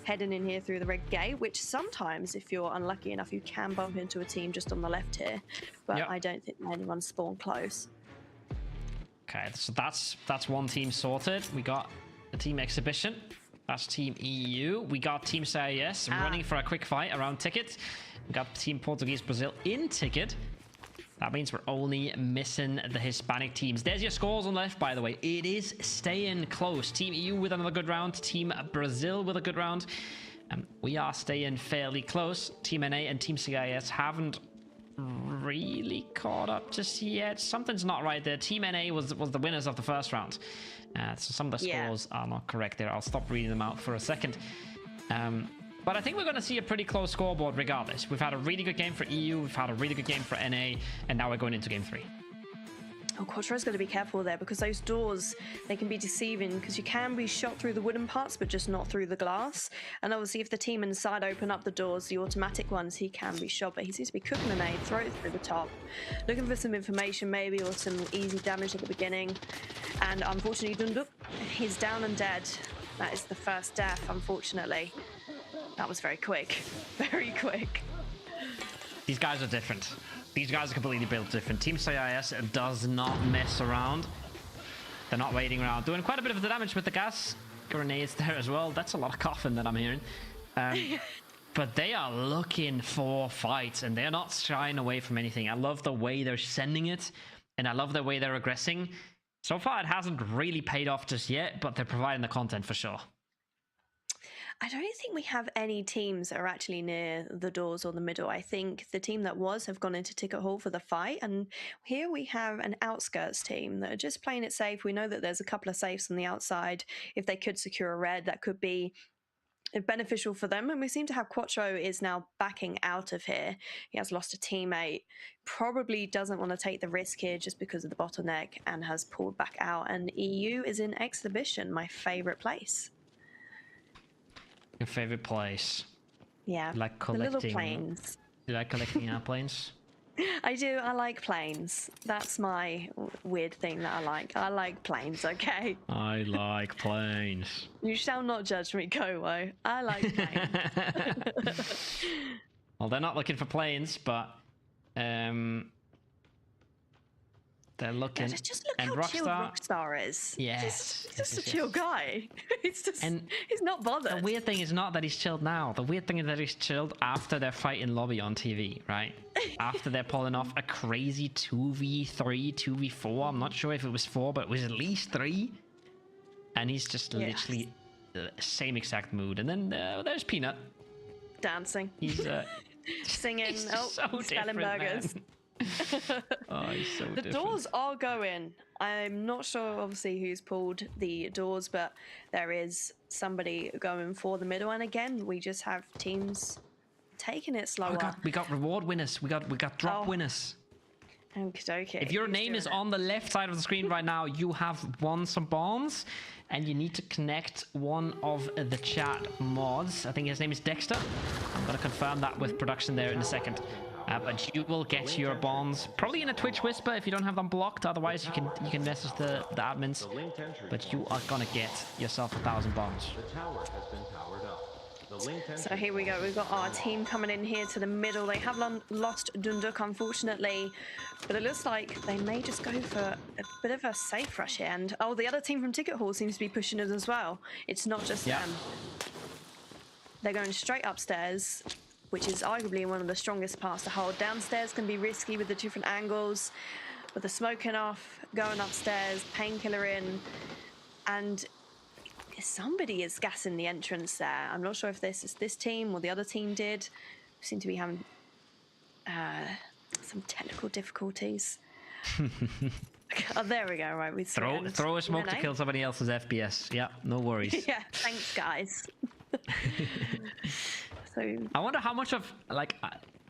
heading in here through the red gate, which sometimes, if you're unlucky enough, you can bump into a team just on the left here. But I don't think anyone spawned close. Okay, so that's one team sorted. We got the Team Exhibition. That's Team EU. We got Team CIS running for a quick fight around Ticket. We got Team Portuguese Brazil in Ticket. That means we're only missing the Hispanic teams. There's your scores on the left, by the way. It is staying close. Team EU with another good round. Team Brazil with a good round. We are staying fairly close. Team NA and Team CIS haven't really caught up just yet. Something's not right there. Team NA was the winners of the first round. So some of the scores are not correct there. I'll stop reading them out for a second. But I think we're going to see a pretty close scoreboard regardless. We've had a really good game for EU, we've had a really good game for NA, and now we're going into game 3. Oh, Quattro's got to be careful there because those doors, they can be deceiving because you can be shot through the wooden parts, but just not through the glass. And obviously if the team inside open up the doors, the automatic ones, he can be shot, but he seems to be cooking a nade, throw it through the top. Looking for some information maybe or some easy damage at the beginning. And unfortunately, Dunduk, he's down and dead. That is the first death, unfortunately. That was very quick. Very quick. These guys are different. These guys are completely built different. Team CIS does not mess around. They're not waiting around. Doing quite a bit of the damage with the gas grenades there as well. That's a lot of coughing that I'm hearing. But they are looking for fights and they're not shying away from anything. I love the way they're sending it and I love the way they're aggressing. So far, it hasn't really paid off just yet, but they're providing the content for sure. I don't think we have any teams that are actually near the doors or the middle. I think the team that was have gone into Ticket Hall for the fight. And here we have an outskirts team that are just playing it safe. We know that there's a couple of safes on the outside. If they could secure a red, that could be beneficial for them. And we seem to have Quattro is now backing out of here. He has lost a teammate. Probably doesn't want to take the risk here just because of the bottleneck and has pulled back out. And EU is in Exhibition, my favorite place. Your favorite place? Yeah, like collecting the little planes. You like collecting airplanes? I do. I like planes. That's my weird thing that I like. I like planes, okay? I like planes. You shall not judge me, Kowo. I like planes. Well, they're not looking for planes, but they're looking. Yeah, just look how chill Rockstar is. Yes. He's just a chill guy. He's not bothered. The weird thing is not that he's chilled now. The weird thing is that he's chilled after their fight in lobby on TV, right? After they're pulling off a crazy 2v3, 2v4. I'm not sure if it was 4, but it was at least 3. And he's just literally the same exact mood. And then there's Peanut. Dancing. He's singing. He's so spelling burgers. Oh, he's so the doors are going. I'm not sure obviously who's pulled the doors, but there is somebody going for the middle. And again, we just have teams taking it slower. We got reward winners. We got drop winners. Okay. If your name is on the left side of the screen right now, you have won some bombs and you need to connect one of the chat mods. I think his name is Dexter. I'm going to confirm that with production there in a second. But you will get your bonds probably in a Twitch whisper if you don't have them blocked. Otherwise, you can message the admins. But you are gonna get yourself 1,000 bonds. So here we go. We've got our team coming in here to the middle. They have lost Dunduk, unfortunately, but it looks like they may just go for a bit of a safe rush here. And oh, the other team from Ticket Hall seems to be pushing it as well. It's not just them. They're going straight upstairs, which is arguably one of the strongest parts to hold. Downstairs can be risky with the different angles, with the smoking off, going upstairs, painkiller in, and somebody is gassing the entrance there. I'm not sure if this is this team or the other team did. We seem to be having some technical difficulties. Oh, there we go. Right, we throw a smoke to kill somebody else's FPS. Yeah, no worries. Yeah, thanks, guys. I wonder how much of, like,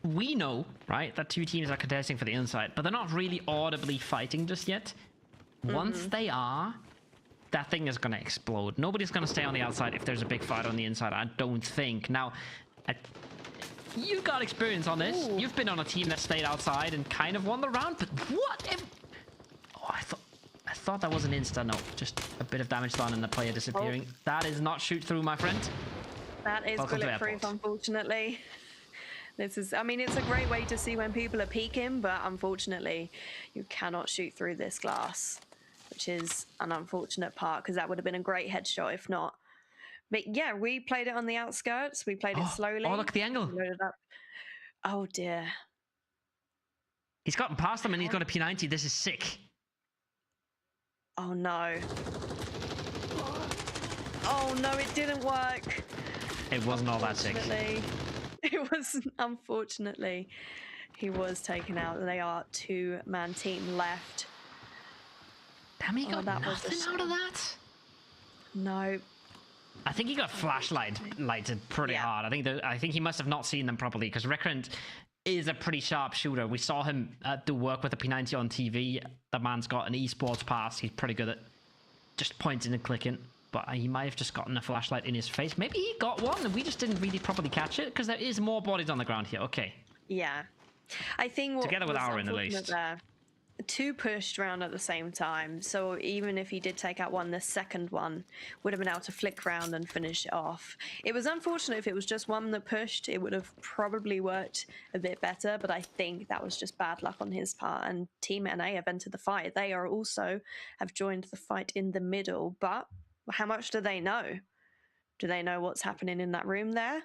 we know, right, that two teams are contesting for the inside, but they're not really audibly fighting just yet. Once they are, that thing is going to explode. Nobody's going to stay on the outside if there's a big fight on the inside, I don't think. Now, you got experience on this. Ooh. You've been on a team that stayed outside and kind of won the round, but what if... Oh, I thought that was an insta. No, just a bit of damage done and the player disappearing. Oh. That is not shoot through, my friend. That is bulletproof, unfortunately. This is, I mean, it's a great way to see when people are peeking, but unfortunately, you cannot shoot through this glass, which is an unfortunate part, because that would have been a great headshot if not. But yeah, we played it on the outskirts. We played it slowly. Oh, look at the angle. Loaded up. Oh, dear. He's gotten past them and he's got a P90. This is sick. Oh, no. Oh, no, it didn't work. It wasn't all that sick. It was, unfortunately. He was taken out. They are two-man team left. Damn, he got nothing out of that? No. I think he got lighted pretty hard. I think he must have not seen them properly, because recon is a pretty sharp shooter. We saw him do work with a P90 on TV. The man's got an esports pass. He's pretty good at just pointing and clicking. But he might have just gotten a flashlight in his face. Maybe he got one and we just didn't really properly catch it, because there is more bodies on the ground here. Okay. Yeah. I think together with Aaron, at least. Two pushed round at the same time, so even if he did take out one, the second one would have been able to flick round and finish it off. It was unfortunate. If it was just one that pushed, it would have probably worked a bit better, but I think that was just bad luck on his part, and Team NA have entered the fight. They are also have joined the fight in the middle, but how much do they know? Do they know what's happening in that room there?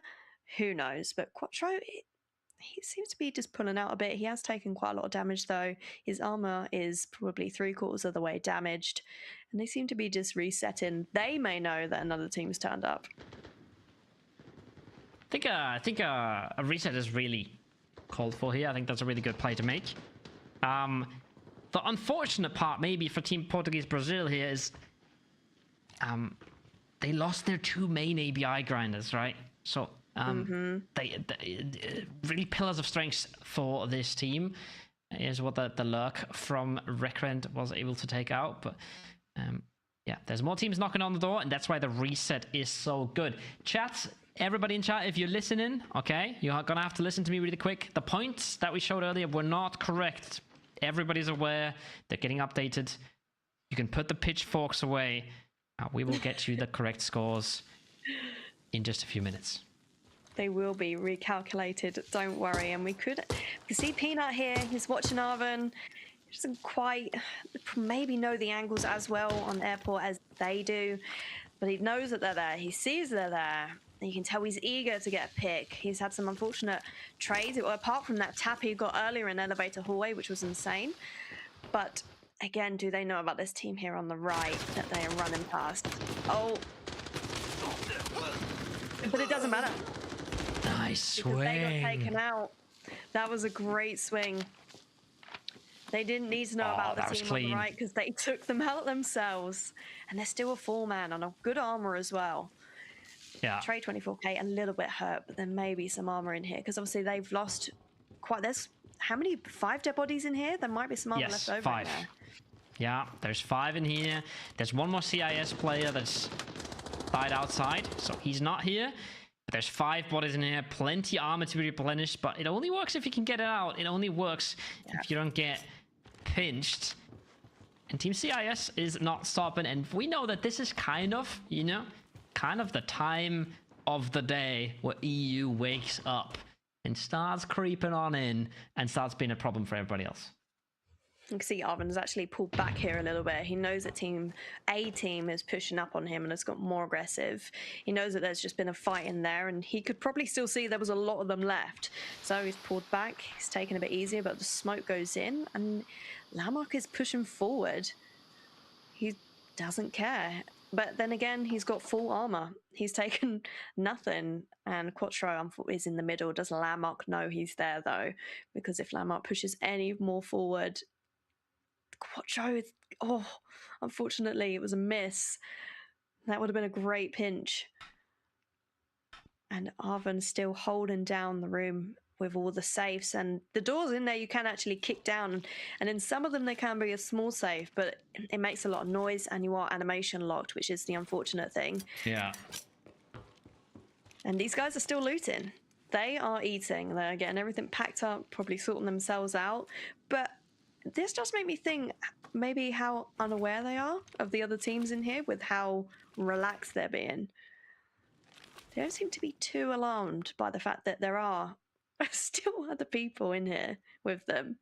Who knows? But Quattro, he seems to be just pulling out a bit. He has taken quite a lot of damage, though. His armor is probably 3/4 of the way damaged, and they seem to be just resetting. They may know that another team's turned up. I think a reset is really called for here. I think that's a really good play to make. The unfortunate part, maybe for Team Portuguese Brazil here, is they lost their two main ABI grinders, right? So they really pillars of strength for this team is what the lurk from Recrand was able to take out. But yeah, there's more teams knocking on the door, and that's why the reset is so good. Chat, everybody in chat, if you're listening, okay, you're gonna have to listen to me really quick. The points that we showed earlier were not correct. Everybody's aware. They're getting updated. You can put the pitchforks away. We will get you the correct scores in just a few minutes. They will be recalculated, don't worry. And we see Peanut here. He's watching Arvin. He doesn't quite maybe know the angles as well on airport as they do, but he knows that they're there. He sees they're there. You can tell he's eager to get a pick. He's had some unfortunate trades, apart from that tap he got earlier in elevator hallway, which was insane. But again, do they know about this team here on the right that they are running past? Oh. But it doesn't matter. Nice swing. They got taken out. That was a great swing. They didn't need to know about the team on the right, because they took them out themselves. And they're still a 4-man on a good armor as well. Yeah. Trey 24k, a little bit hurt, but there may be some armor in here, because obviously they've lost quite... There's how many? 5 dead bodies in here? There might be some armor left over. 5. In there. Yeah, there's 5 in here. There's one more CIS player that's died outside, so he's not here. But there's 5 bodies in here, plenty armor to be replenished, but it only works if you can get it out. It only works if you don't get pinched. And Team CIS is not stopping, and we know that this is kind of, you know, kind of the time of the day where EU wakes up and starts creeping on in and starts being a problem for everybody else. You can see Arvin's actually pulled back here a little bit. He knows that A team is pushing up on him and has got more aggressive. He knows that there's just been a fight in there, and he could probably still see there was a lot of them left. So he's pulled back. He's taken a bit easier, but the smoke goes in, and Lamarck is pushing forward. He doesn't care. But then again, he's got full armor. He's taken nothing. And Quattro is in the middle. Does Lamarck know he's there, though? Because if Lamarck pushes any more forward, Quattro, unfortunately, it was a miss. That would have been a great pinch. And Arven's still holding down the room with all the safes, and the doors in there you can actually kick down, and in some of them they can be a small safe, but it makes a lot of noise and you are animation locked, which is the unfortunate thing. Yeah. And these guys are still looting. They are eating. They're getting everything packed up, probably sorting themselves out. But this just made me think maybe how unaware they are of the other teams in here with how relaxed they're being. They don't seem to be too alarmed by the fact that there are still other people in here with them.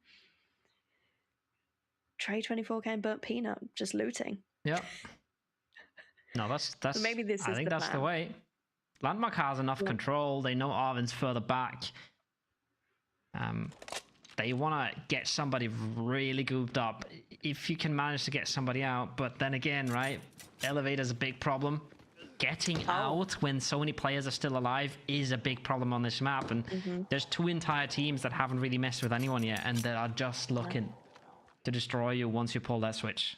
Trey 24K and Burnt Peanut just looting. Yeah. No, that's So maybe this I is think the that's the plan. way. Landmark has enough control. They know Arven's further back. They want to get somebody really gooped up. If you can manage to get somebody out, but then again, right? Elevator's a big problem. Getting out when so many players are still alive is a big problem on this map, and there's two entire teams that haven't really messed with anyone yet, and that are just looking to destroy you once you pull that switch.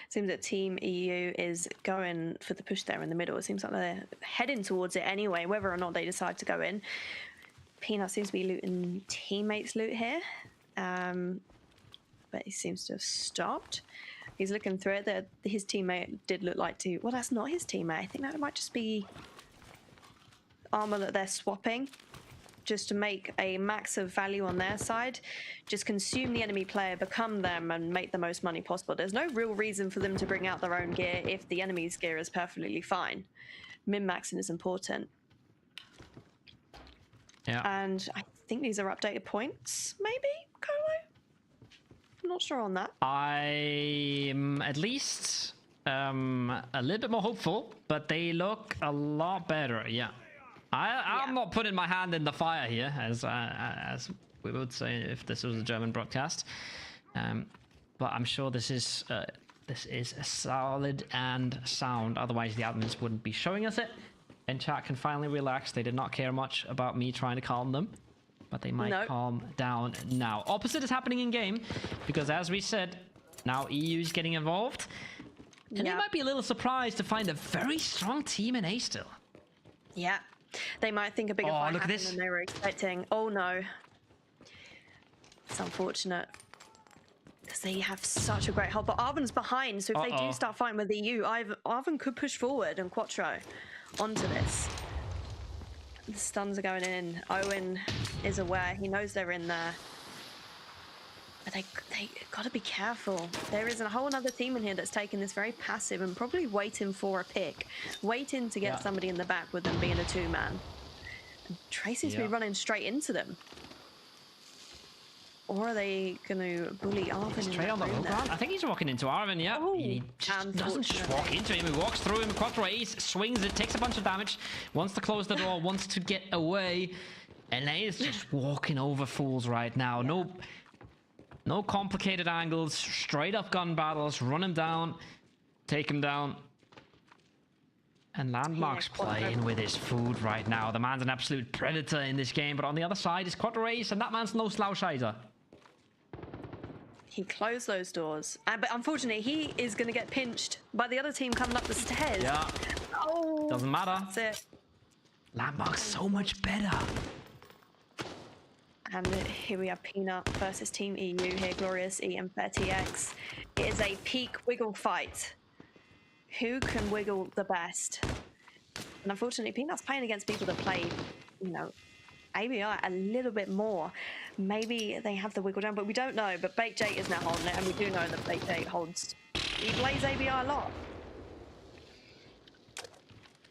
Seems that Team EU is going for the push there in the middle. It seems like they're heading towards it anyway, whether or not they decide to go in. Peanut seems to be looting teammates' loot here, but he seems to have stopped. He's looking through it. That his teammate did look like to. Well, that's not his teammate. I think that might just be armor that they're swapping, just to make a max of value on their side. Just consume the enemy player, become them, and make the most money possible. There's no real reason for them to bring out their own gear if the enemy's gear is perfectly fine. Min-maxing is important. Yeah. And I think these are updated points, maybe, Colo? I'm not sure on that. I'm at least a little bit more hopeful, but they look a lot better. Yeah. I'm not putting my hand in the fire here, as we would say if this was a German broadcast. But I'm sure this is solid and sound. Otherwise, the admins wouldn't be showing us it. And chat can finally relax. They did not care much about me trying to calm them, but they might calm down now. Opposite is happening in game, because as we said, now EU is getting involved, and they might be a little surprised to find a very strong team in A still. Yeah. They might think a bigger fight happened than they were expecting. Oh no. It's unfortunate, because they have such a great hold. But Arven's behind, so if they do start fighting with EU, Arven could push forward and Quattro onto this. The stuns are going in. Owen is aware. He knows they're in there. But they got to be careful. There is a whole other team in here that's taking this very passive and probably waiting for a pick. Waiting to get somebody in the back with them being a two-man. And Trey seems to be running straight into them. Or are they going to bully Arven? Trey on the low ground? I think he's walking into Arven, yeah. He just doesn't just walk into him. He walks through him. Quattro Ace swings it, takes a bunch of damage, wants to close the door, wants to get away. And Ace is just walking over fools right now. No complicated angles, straight up gun battles, run him down, take him down. And Landmark's playing with his food right now. The man's an absolute predator in this game, but on the other side is Quattro Ace, and that man's no slouch either. He closed those doors, but unfortunately he is going to get pinched by the other team coming up the stairs. Yeah. Oh, doesn't matter. That's it. Landmark's so much better. And here we have Peanut versus Team EU here, Glorious EM30X. It is a peak wiggle fight. Who can wiggle the best? And unfortunately, Peanut's playing against people that play, ABI a little bit more. Maybe they have the wiggle down, but we don't know. But Baked Jake is now holding it, and we do know that Baked Jake holds. He plays ABI a lot.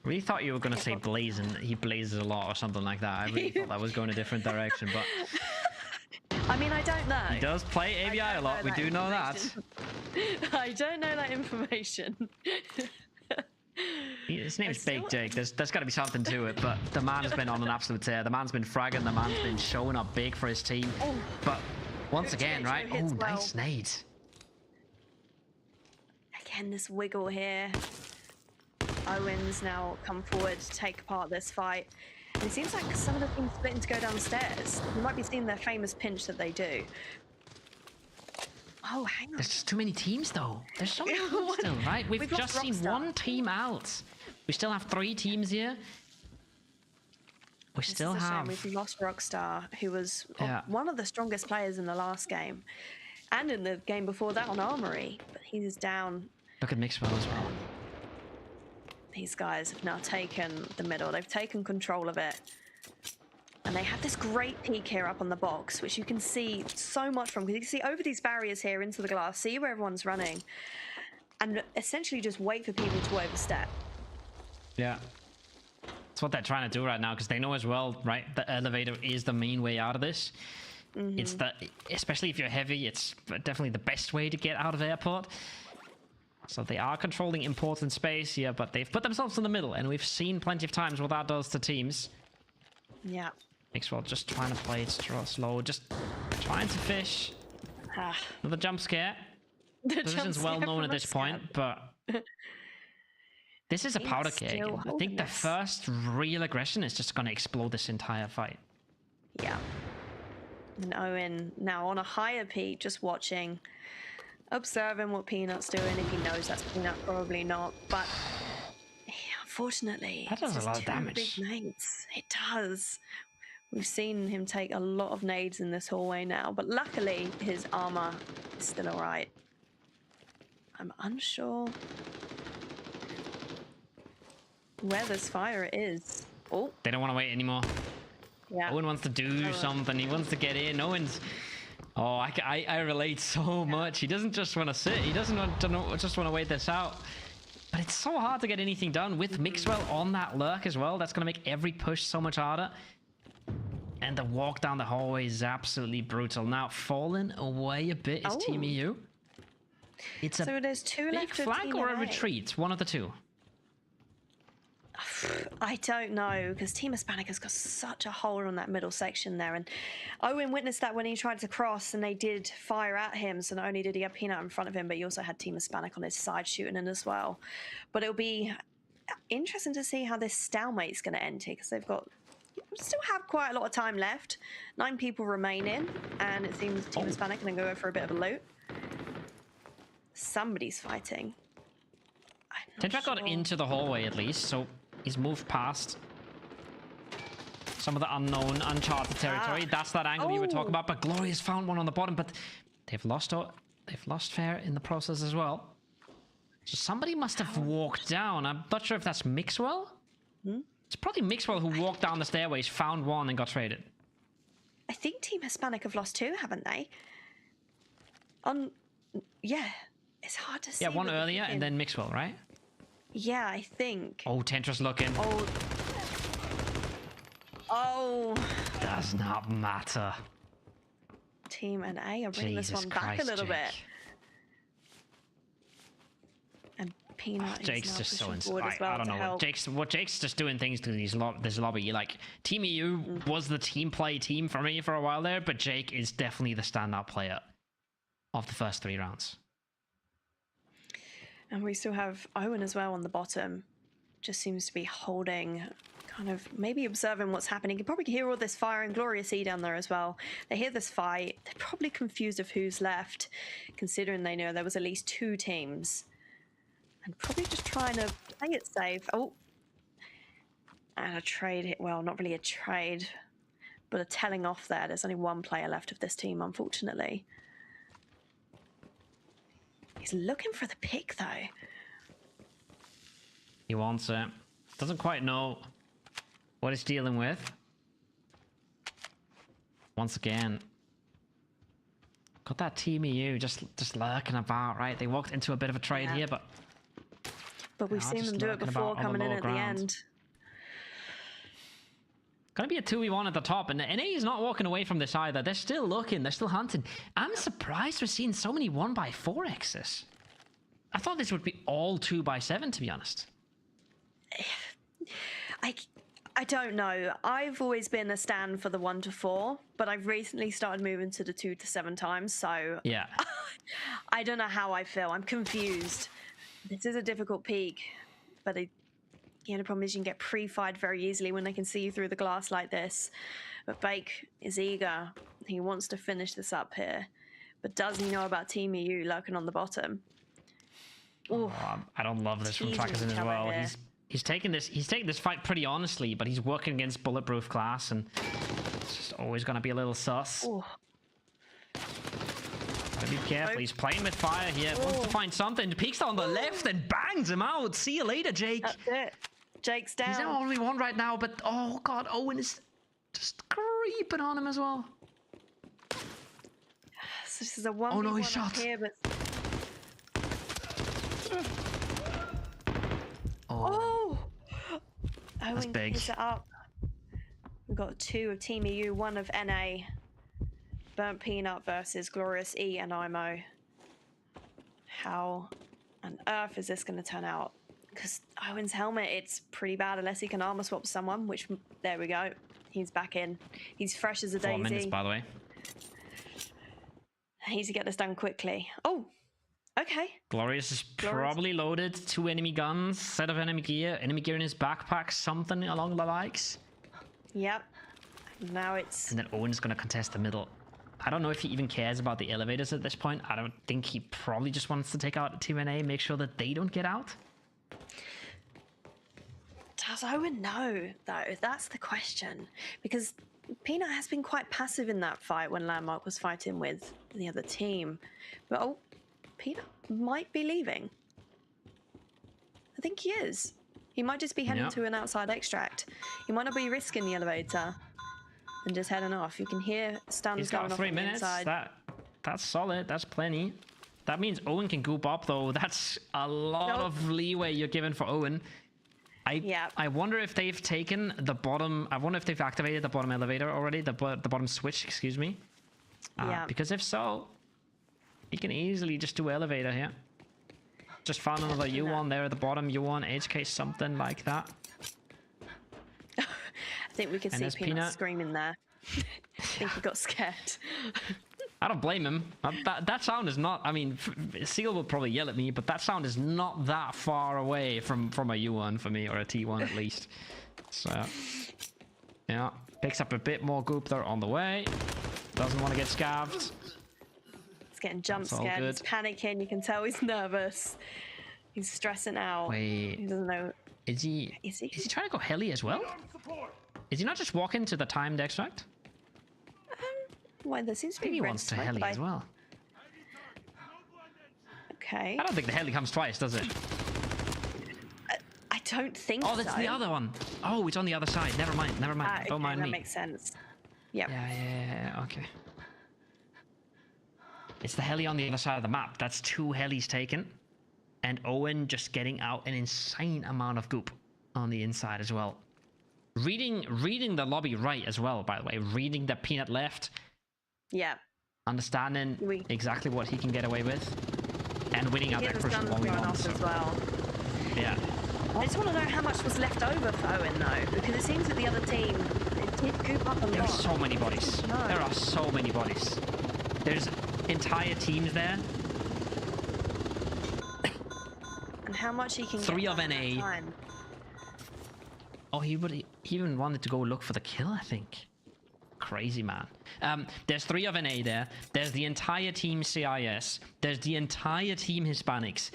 Really thought you were going to say blaze and he blazes a lot or something like that. I really thought that was going a different direction, but... I mean, I don't know. He does play ABI a lot, we do know that. I don't know that information. His name's Baked Jake, there's got to be something to it, but the man has been on an absolute tear. The man's been fragging, the man's been showing up big for his team. But once again, right? Oh, nice nade. Again, this wiggle here. Owen's now come forward to take part of this fight. And it seems like some of the teams splitting to go downstairs. You might be seeing their famous pinch that they do. Oh, hang on. There's just too many teams, though. There's so many teams still, right? We've just seen one team out. We still have 3 teams here. We still have. We've lost Rockstar, who was one of the strongest players in the last game, and in the game before that on Armory. But he's down. Look at Mixwell as well. These guys have now taken the middle. They've taken control of it. And they have this great peek here up on the box, which you can see so much from. Because you can see over these barriers here into the glass, see where everyone's running, and essentially just wait for people to overstep. Yeah. That's what they're trying to do right now, because they know as well, right? The elevator is the main way out of this. It's the, especially if you're heavy, it's definitely the best way to get out of airport. So they are controlling important space here, but they've put themselves in the middle, and we've seen plenty of times what that does to teams. Yeah. Mixwell just trying to play it slow, just trying to fish. Another jump scare. The position's well known at this point, but this is a powder keg. I think the first real aggression is just going to explode this entire fight. Yeah. And Owen now on a higher peak, just watching, observing what Peanut's doing. If he knows that's Peanut, probably not. But unfortunately, that does a lot of damage. Big nades. It does. We've seen him take a lot of nades in this hallway now, but luckily his armor is still all right. I'm unsure where this fire is. Oh, they don't want to wait anymore. Yeah. Owen wants to do something. He wants to get in. Owen's. Oh, I relate so much. He doesn't just want to sit. He doesn't just want to wait this out. But it's so hard to get anything done with Mixwell on that lurk as well. That's going to make every push so much harder. And the walk down the hallway is absolutely brutal. Now, falling away a bit is Team EU. It's a there's two left big flank or a retreat? One of the two. I don't know, because Team Hispanic has got such a hold on that middle section there. And Owen witnessed that when he tried to cross and they did fire at him. So not only did he have Peanut in front of him, but he also had Team Hispanic on his side shooting in as well. But it'll be interesting to see how this stalemate's going to end here, because they've got still have quite a lot of time left. 9 people remaining, and it seems Team Hispanic are going to go for a bit of a loot. Somebody's fighting. Tedrak got into the hallway at least, so he's moved past some of the unknown, uncharted territory. That's that angle you were talking about. But Gloria's found one on the bottom, but they've lost Fair in the process as well. So somebody must have walked down. I'm not sure if that's Mixwell. It's probably Mixwell who walked down the stairways, found one, and got traded. I think Team Hispanic have lost 2, haven't they? Yeah, it's hard to see. Yeah, one earlier and then Mixwell, right? Yeah, I think. Oh, Tentra's looking. Oh. Does not matter. Team NA are bringing this one back a little bit. And Peanut Jake's is just so forward as well. I don't know what Jake's just doing things to this lobby. Like Team EU was the team for me for a while there, but Jake is definitely the standout player of the first 3 rounds. And we still have Owen as well on the bottom. Just seems to be holding, kind of maybe observing what's happening. You can probably hear all this fire, and Glorious E down there as well. They hear this fight. They're probably confused of who's left, considering they know there was at least 2 teams. And probably just trying to play it safe. Oh. And a trade. Well, not really a trade, but a telling off there. There's only 1 player left of this team, unfortunately. He's looking for the pick, though. He wants it. Doesn't quite know what he's dealing with. Once again, got that Team EU just lurking about, right? They walked into a bit of a trade here, but we've seen them do it before, coming in at the end. Gonna be a 2v1 at the top, and NA is not walking away from this either. They're still looking, they're still hunting. I'm surprised we're seeing so many 1x4Xs. I thought this would be all 2x7, to be honest. I don't know. I've always been a stand for the 1-4, but I've recently started moving to the 2-7 times, so yeah. I don't know how I feel. I'm confused. This is a difficult peak, but the problem is you can get pre-fired very easily when they can see you through the glass like this. But Bake is eager. He wants to finish this up here. But does he know about Team EU lurking on the bottom? Oh, I don't love this from Trackers in as well. He's taking this fight pretty honestly, but he's working against bulletproof glass, and it's just always gonna be a little sus. Ooh. Gotta be careful. He's playing with fire here. Wants to find something. Peeks on the left and bangs him out. See you later, Jake. That's it. Jake's down. He's the only one right now, but oh god, Owen is just creeping on him as well. So this is a 1v1 oh no, he's shot. Here, but... Oh. Owen big. picks it up. We've got 2 of Team EU, 1 of NA. Burnt Peanut versus Glorious E and IMO. How on earth is this going to turn out? Because Owen's helmet, it's pretty bad unless he can armor swap someone, which, there we go. He's back in. He's fresh as a daisy. 4 minutes, by the way. He needs to get this done quickly. Oh, okay. Glorious is probably loaded. 2 enemy guns, set of enemy gear in his backpack, something along the likes. Yep. Now it's... And then Owen's going to contest the middle. I don't know if he even cares about the elevators at this point. I don't think he probably just wants to take out Team NA, make sure that they don't get out. Does Owen know, though? That's the question. Because Peanut has been quite passive in that fight when Landmark was fighting with the other team. But, oh, Peanut might be leaving. I think he is. He might just be heading to an outside extract. He might not be risking the elevator and just heading off. You can hear stuns going off on the inside. That's solid. That's plenty. That means Owen can goop up, though. That's a lot of leeway you're given for Owen. I wonder if they've taken the bottom... I wonder if they've activated the bottom elevator already. The bottom switch, excuse me. Because if so, he can easily just do elevator here. Just found another U1 there at the bottom. U1, HK, something like that. I think we could see Peanut screaming there. I think he got scared. I don't blame him. That sound is not... I mean, Seal will probably yell at me, but that sound is not that far away from a U1 for me, or a T1 at least. So, yeah. Picks up a bit more goop there on the way. Doesn't want to get scabbed. He's getting jump scared. He's panicking. You can tell he's nervous. He's stressing out. Wait. He doesn't know... Is he trying to go heli as well? Is he not just walking to the timed extract? Well, there seems to be he wants to heli as well. Okay. I don't think the heli comes twice, does it? I don't think so. Oh, that's the other one. Oh, it's on the other side. Never mind. Don't mind me. That makes sense. Yep. Yeah. Okay. It's the heli on the other side of the map. That's 2 helis taken. And Owen just getting out an insane amount of goop on the inside as well. Reading the lobby right as well, by the way. Reading the Peanut left. Yeah. Understanding exactly what he can get away with. And winning out that crucial 1v1. As well. Yeah. I just want to know how much was left over for Owen, though. Because it seems that the other team did goop up a lot. There are so many bodies. There are so many bodies. There's entire teams there. And how much he can 3 get of NA. Oh, he even wanted to go look for the kill, I think. Crazy man. There's 3 of NA there. There's the entire team CIS. There's the entire team Hispanics.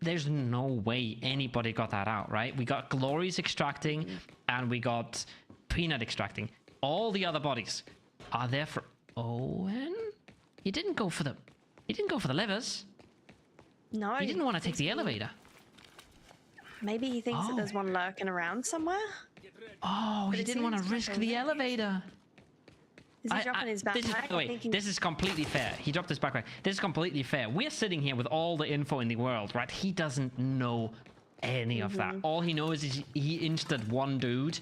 There's no way anybody got that out, right? We got Glories extracting, and we got Peanut extracting. All the other bodies are there for Owen. He didn't go for the levers. No. He didn't want to take the elevator. Maybe he thinks that there's one lurking around somewhere. Oh, he didn't want to risk the elevator. Is he dropping his backpack? This is completely fair. He dropped his backpack. This is completely fair. We're sitting here with all the info in the world, right? He doesn't know any of that. All he knows is he insted 1 dude,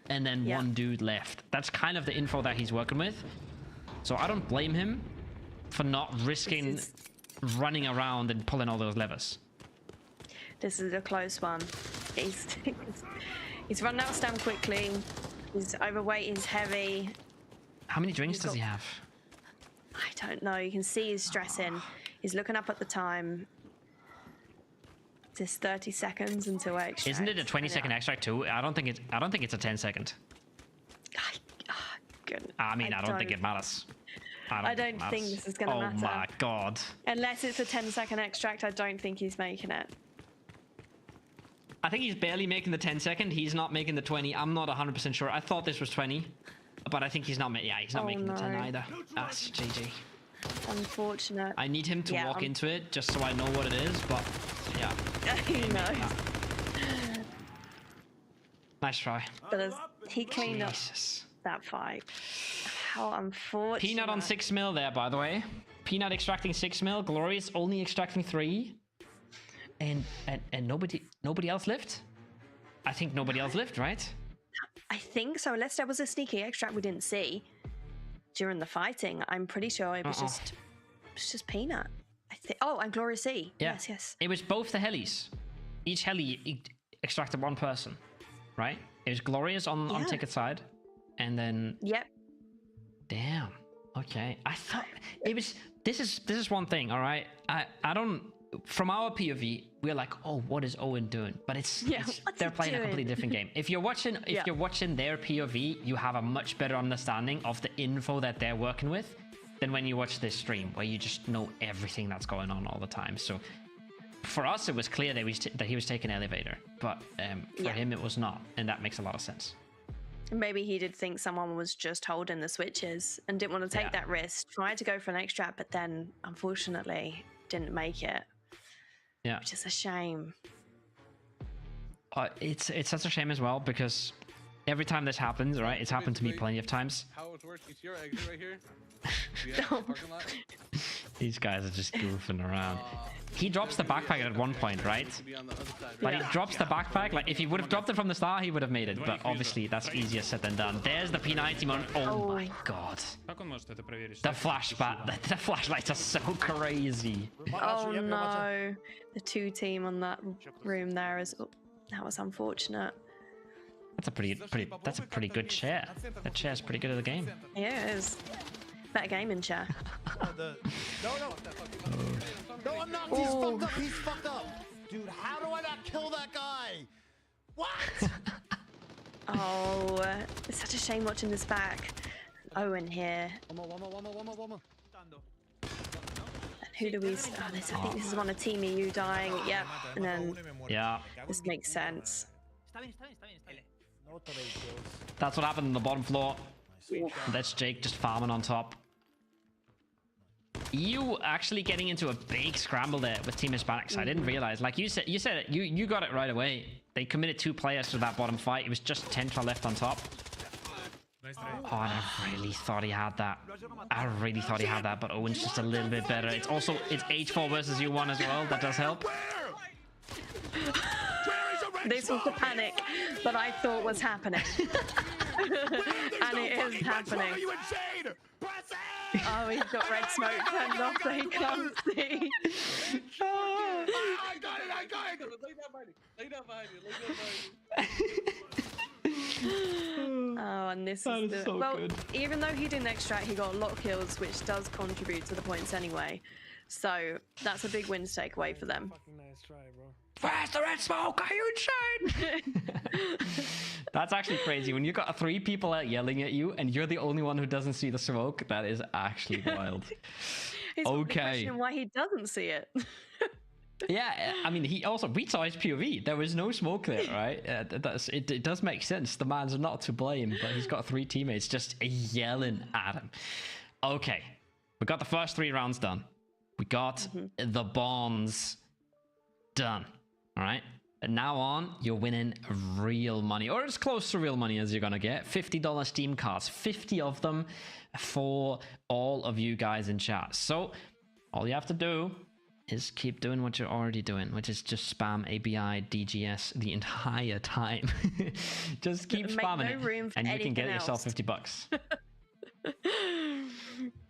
and then 1 dude left. That's kind of the info that he's working with. So I don't blame him for not risking running around and pulling all those levers. This is a close one. He's run out of stamina quickly. He's overweight. He's heavy. How many drinks does he have? I don't know. You can see he's stressing. He's looking up at the time. It's 30 seconds until extract. Isn't it a 20-second extract too? I don't think it's a 10-second. I mean, I don't think it matters. I don't think this is going to matter. Oh my god. Unless it's a 10-second extract, I don't think he's making it. I think he's barely making the 10-second. He's not making the 20. I'm not 100% sure. I thought this was 20, but I think he's not. Yeah, he's not making the 10 either. That's GG. Unfortunate. I need him to walk into it just so I know what it is, but yeah. No. Nice try. But as he cleaned up that fight. How unfortunate. Peanut on 6 mil there, by the way. Peanut extracting 6 mil. Glorious only extracting 3. And nobody else lived? I think nobody else lived, right? I think so, unless there was a sneaky extract we didn't see during the fighting. I'm pretty sure it was just Peanut. Oh, and Glorious C. Yeah. Yes. It was both the helis. Each heli extracted one person, right? It was Glorious on ticket side, and then damn. Okay, I thought it was. This is one thing. All right, I don't. From our POV, we're like, oh, what is Owen doing? But they're playing a completely different game. If you're watching their POV, you have a much better understanding of the info that they're working with than when you watch this stream, where you just know everything that's going on all the time. So for us, it was clear that he was taking elevator, but for him, it was not, and that makes a lot of sense. Maybe he did think someone was just holding the switches and didn't want to take that risk. Tried to go for an extract, but then unfortunately didn't make it. Yeah, which is a shame. It's such a shame as well, because every time this happens, right? It's happened to me plenty of times. How it works? It's your exit right here. These guys are just goofing around. He drops the backpack at one point, right? But he drops the backpack. Like, if he would have dropped it from the start, he would have made it. But obviously, that's easier said than done. There's the P90 mon. Oh my god. The flashlights are so crazy. Oh no. The 2 team on that room there is. Oh, that was unfortunate. That's a pretty good chair. That chair's pretty good at the game. Yeah, it is. Better gaming chair. No, I'm not. He's fucked up. He's fucked up. Dude, how do I not kill that guy? What? Oh, it's such a shame watching this back. Owen here. One more. Who do we... I think this is one of Team EU dying. Yep. And then... Yeah. This makes sense. That's what happened on the bottom floor. That's Jake just farming on top. You actually getting into a big scramble there with Team Hispanics. I didn't realize. Like you said it. You got it right away. They committed 2 players to that bottom fight. It was just Tentra left on top. Oh, and I really thought he had that. But Owen's just a little bit better. It's H4 versus U1 as well. That does help. This was the panic that I thought was happening. And it is happening. Oh, he's got red smoke turned off so he can't see. I got it! Lay down behind you. Oh, and this is so well, good. Even though he didn't extract, he got a lot of kills, which does contribute to the points anyway. So that's a big win to take away for them. Fucking nice try, bro. Where's the red smoke? Are you insane? That's actually crazy. When you got 3 people out yelling at you and you're the only one who doesn't see the smoke, that is actually wild. He's questioning why he doesn't see it. Yeah, I mean, we saw his POV. There was no smoke there, right? It does make sense. The man's not to blame, but he's got 3 teammates just yelling at him. Okay, we got the first 3 rounds done. We got the bonds done. All right. And now on, you're winning real money, or as close to real money as you're going to get. $50 Steam cards, 50 of them for all of you guys in chat. So all you have to do is keep doing what you're already doing, which is just spam ABI DGS the entire time. Just keep spamming it, and you can get yourself $50.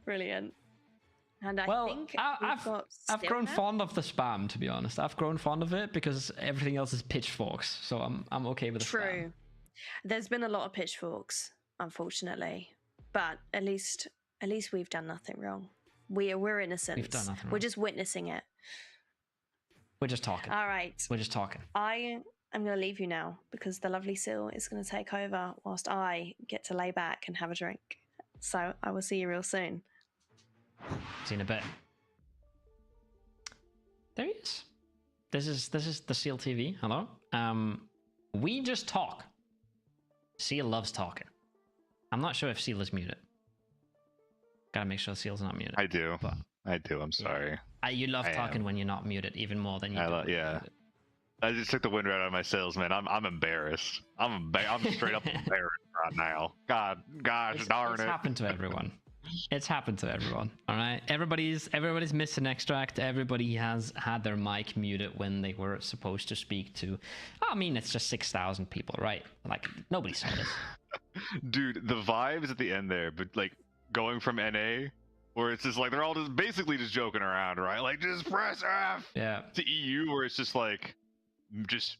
Brilliant. And I think I've grown fond of the spam, to be honest. I've grown fond of it because everything else is pitchforks, so I'm okay with the spam. True. There's been a lot of pitchforks, unfortunately, but at least we've done nothing wrong. We're innocent. We've done nothing wrong. We're just witnessing it. We're just talking. All right. We're just talking. I'm going to leave you now because the lovely Seal is going to take over whilst I get to lay back and have a drink. So I will see you real soon. See you in a bit. There he is. This is the Seal TV. Hello. We just talk. Seal loves talking. I'm not sure if Seal is muted. Gotta make sure Seal's not muted. I do. But I do. I'm sorry. You love talking when you're not muted, even more than you do. Yeah. I just took the wind right out of my sails, man. I'm embarrassed. I'm straight up embarrassed right now. Gosh darn it. It's happened to everyone. It's happened to everyone. All right. Everybody's missed an extract. Everybody has had their mic muted when they were supposed to speak to. I mean, it's just 6,000 people, right? Like nobody saw this. Dude, the vibes at the end there, but like going from NA, where it's just like they're all just basically just joking around, right? Like just press F. Yeah. To EU, where it's just like just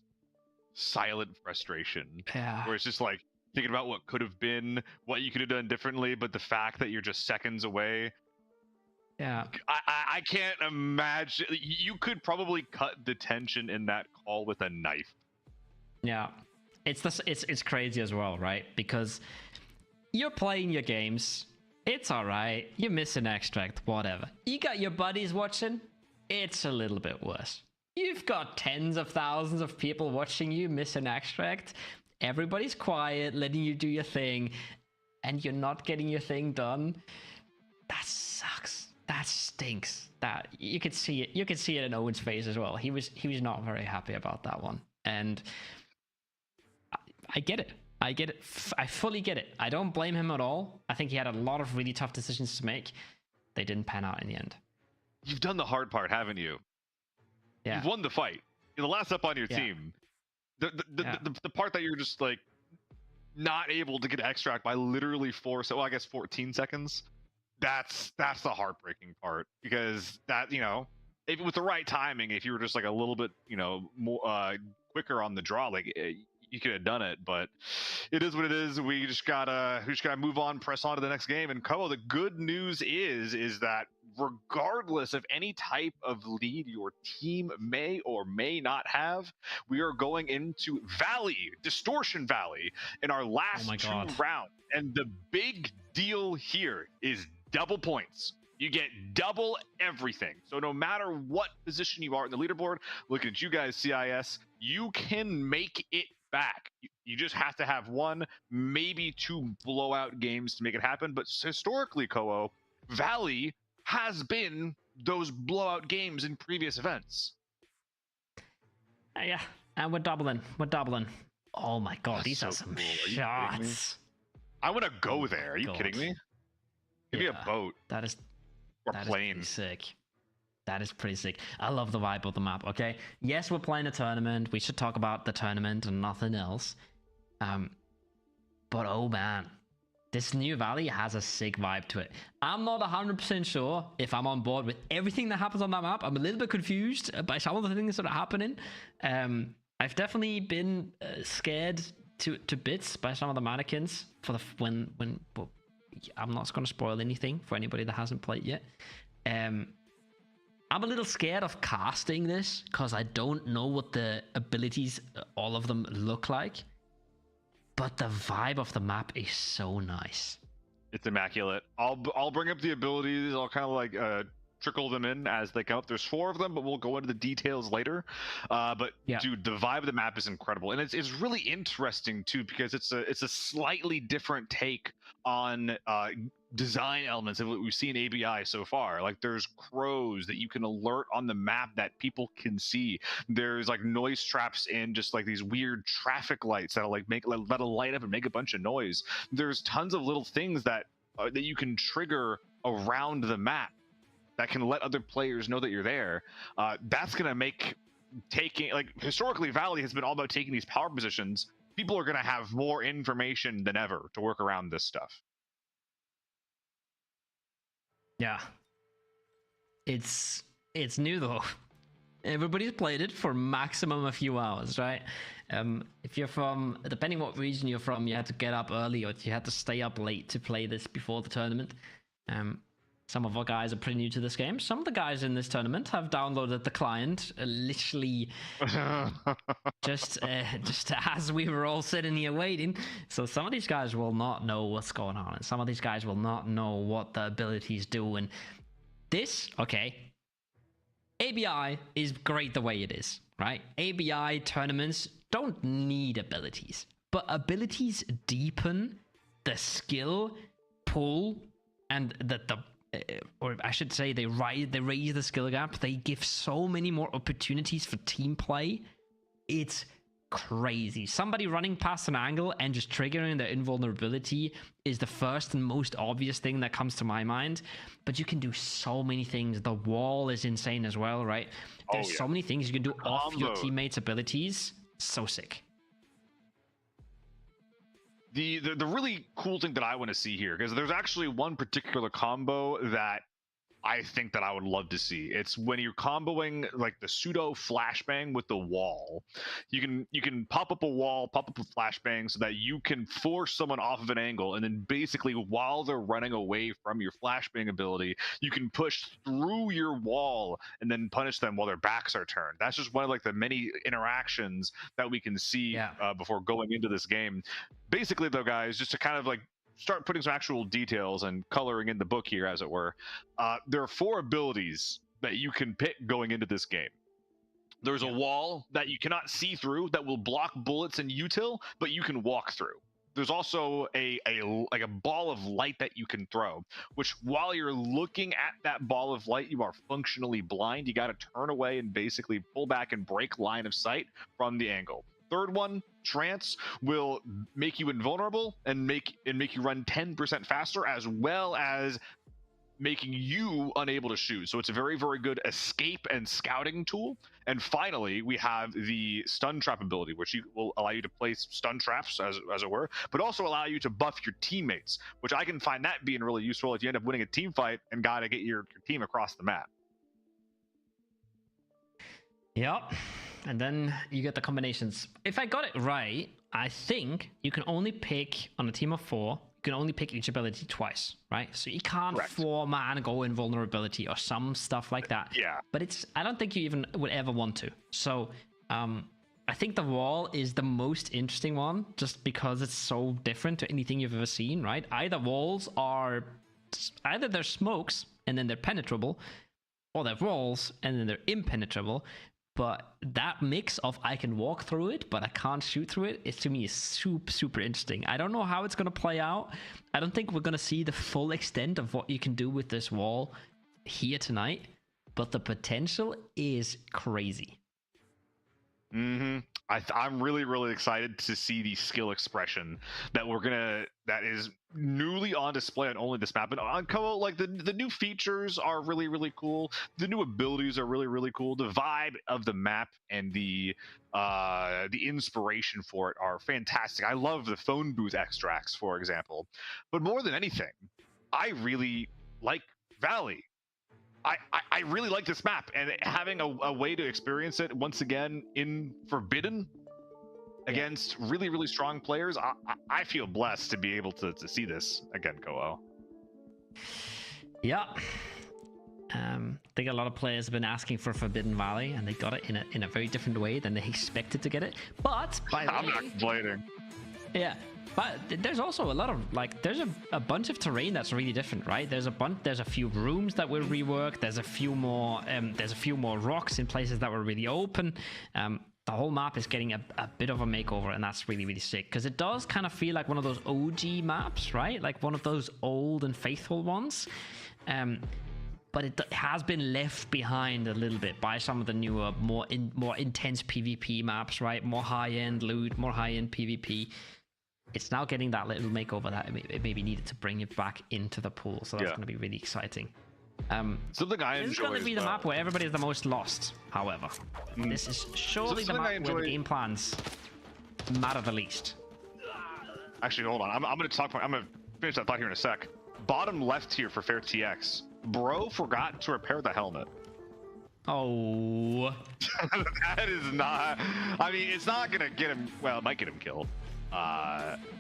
silent frustration. Yeah. Where it's just like thinking about what could have been, what you could have done differently, but the fact that you're just seconds away. Yeah. I can't imagine. You could probably cut the tension in that call with a knife. Yeah. It's crazy as well, right? Because you're playing your games. It's all right. You miss an extract, whatever. You got your buddies watching. It's a little bit worse. You've got tens of thousands of people watching you miss an extract. Everybody's quiet, letting you do your thing, and you're not getting your thing done. That sucks. That stinks. That you could see it. You could see it in Owen's face as well. He was not very happy about that one. And I get it. I get it. I fully get it. I don't blame him at all. I think he had a lot of really tough decisions to make. They didn't pan out in the end. You've done the hard part, haven't you? Yeah. You've won the fight. You're the last up on your team. The part that you're just like not able to get extract by literally 14 seconds. That's the heartbreaking part, because that, you know, if with the right timing, if you were just like a little bit, you know, more quicker on the draw, like you could have done it. But it is what it is. We just gotta move on, press on to the next game. And Koa, the good news is that regardless of any type of lead your team may or may not have, we are going into Distortion Valley in our last two rounds. And the big deal here is double points. You get double everything. So no matter what position you are in the leaderboard, looking at you guys, CIS, you can make it back. You just have to have one, maybe two blowout games to make it happen. But historically, Koa, Valley has been those blowout games in previous events. Yeah, and we're doubling. Oh my god, these are some shots. I want to go there. Are you kidding me? Give me a boat. That is plane. Sick. That is pretty sick. I love the vibe of the map. Okay, yes, we're playing a tournament. We should talk about the tournament and nothing else. But oh man, this new Valley has a sick vibe to it. I'm not 100% sure if I'm on board with everything that happens on that map. I'm a little bit confused by some of the things that are happening. I've definitely been scared to bits by some of the mannequins for when well, I'm not going to spoil anything for anybody that hasn't played yet. I'm a little scared of casting this because I don't know what the abilities, all of them, look like. But the vibe of the map is so nice. It's immaculate. I'll bring up the abilities. I'll kind of like trickle them in as they come up. There's 4 of them, but we'll go into the details later. But yeah, dude, the vibe of the map is incredible, and it's really interesting too, because it's a slightly different take on design elements of what we've seen ABI so far. Like there's crows that you can alert on the map that people can see. There's like noise traps in just like these weird traffic lights that'll light up and make a bunch of noise. There's tons of little things that you can trigger around the map that can let other players know that you're there. That's gonna make historically Valley has been all about taking these power positions. People are gonna have more information than ever to work around this stuff. Yeah. It's new though. Everybody's played it for maximum a few hours, right? If you're from, depending what region you're from, you had to get up early or you had to stay up late to play this before the tournament. Some of our guys are pretty new to this game. Some of the guys in this tournament have downloaded the client literally just as we were all sitting here waiting. So some of these guys will not know what's going on, and some of these guys will not know what the abilities do. And this, okay, ABI is great the way it is. right? ABI tournaments don't need abilities, but abilities deepen the skill pool, and or I should say they raise the skill gap. They give so many more opportunities for team play. It's crazy. Somebody running past an angle and just triggering their invulnerability is the first and most obvious thing that comes to my mind, but you can do so many things. The wall is insane as well, right? There's so many things you can do off your teammates' abilities. So sick. The really cool thing that I want to see here, because there's actually one particular combo that I think that I would love to see. It's when you're comboing like the pseudo flashbang with the wall. You can pop up a wall, pop up a flashbang so that you can force someone off of an angle, and then basically while they're running away from your flashbang ability, you can push through your wall and then punish them while their backs are turned. That's just one of like the many interactions that we can see before going into this game. Basically though, guys, just to kind of like start putting some actual details and coloring in the book here, as it were, there are 4 abilities that you can pick going into this game. There's a wall that you cannot see through that will block bullets and util, but you can walk through. There's also a ball of light that you can throw, which while you're looking at that ball of light, you are functionally blind. You got to turn away and basically pull back and break line of sight from the angle. Third one, trance, will make you invulnerable and make you run 10% faster, as well as making you unable to shoot. So it's a very, very good escape and scouting tool. And finally, we have the stun trap ability, which will allow you to place stun traps, as it were, but also allow you to buff your teammates, which I can find that being really useful if you end up winning a team fight and got to get your team across the map. Yep. And then you get the combinations. If I got it right, I think you can only pick, on a team of 4, you can only pick each ability twice, right? So you can't 4-man go invulnerability or some stuff like that. Yeah. But I don't think you even would ever want to. So I think the wall is the most interesting one, just because it's so different to anything you've ever seen, right? Either they're smokes and then they're penetrable, or they're walls and then they're impenetrable. But that mix of I can walk through it, but I can't shoot through it, to me is super, super interesting. I don't know how it's going to play out. I don't think we're going to see the full extent of what you can do with this wall here tonight, but the potential is crazy. I'm really, really excited to see the skill expression that that is newly on display on only this map. And on Koa, like the new features are really, really cool. The new abilities are really, really cool. The vibe of the map and the inspiration for it are fantastic. I love the phone booth extracts, for example. But more than anything, I really like Valley. I really like this map, and having a way to experience it once again in Forbidden against really, really strong players, I feel blessed to be able to see this again, Ko-Oh. Yeah. I think a lot of players have been asking for Forbidden Valley, and they got it in a very different way than they expected to get it. But by the way, I'm not complaining. Yeah. But there's also a lot of, like, there's a bunch of terrain that's really different, right? There's a few rooms that were reworked. There's a few more rocks in places that were really open. The whole map is getting a bit of a makeover, and that's really, really sick, because it does kind of feel like one of those OG maps, right? Like one of those old and faithful ones. But it has been left behind a little bit by some of the newer, more intense PvP maps, right? More high-end loot, more high-end PvP. It's now getting that little makeover that it maybe needed to bring it back into the pool. So that's going to be really exciting. Something I enjoy. This is going to be the map where everybody is the most lost, however. This is surely the map where the game plans matter the least. Actually, hold on. I'm going to finish that thought here in a sec. Bottom left here for Fair TX. Bro forgot to repair the helmet. Oh. That is not... I mean, it's not going to get him... Well, it might get him killed.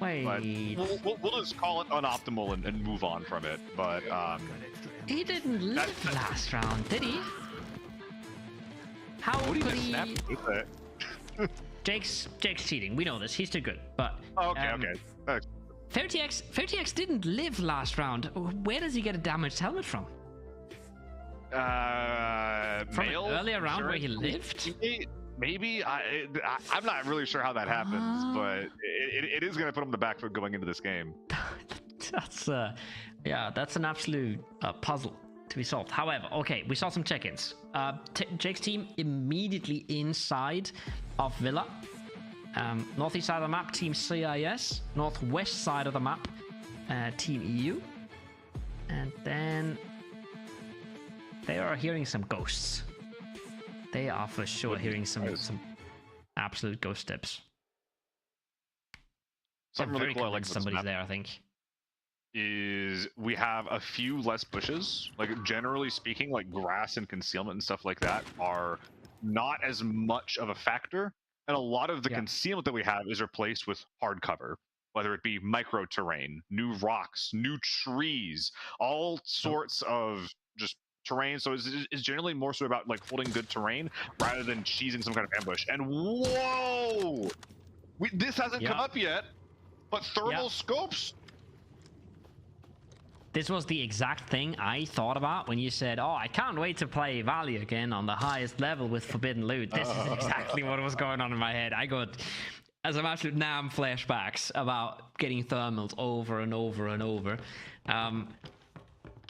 Wait. We'll just call it unoptimal and move on from it. But he didn't live last round, did he? How could he? Jake's cheating. We know this. He's too good. But okay. Fair TX didn't live last round. Where does he get a damaged helmet from? From an earlier round where he lived? maybe I'm not really sure how that happens, but it is going to put them on the back foot going into this game. That's yeah, that's an absolute puzzle to be solved. However, okay, we saw some check-ins. Jake's team immediately inside of Villa. Northeast side of the map, Team CIS. Northwest side of the map, Team EU. And then they are hearing some ghosts. They are for sure hearing some absolute ghost steps. Something really cool I like somebody's there, I think. Is we have a few less bushes. Like, generally speaking, like grass and concealment and stuff like that are not as much of a factor. And a lot of the concealment that we have is replaced with hard cover, whether it be micro terrain, new rocks, new trees, all sorts of just terrain. So it's generally more so about like holding good terrain rather than cheesing some kind of ambush. And whoa, this hasn't come up yet, but thermal scopes. This was the exact thing I thought about when you said, oh, I can't wait to play Valley again on the highest level with Forbidden Loot. This is exactly what was going on in my head. I got some absolute Nam flashbacks about getting thermals over and over and over.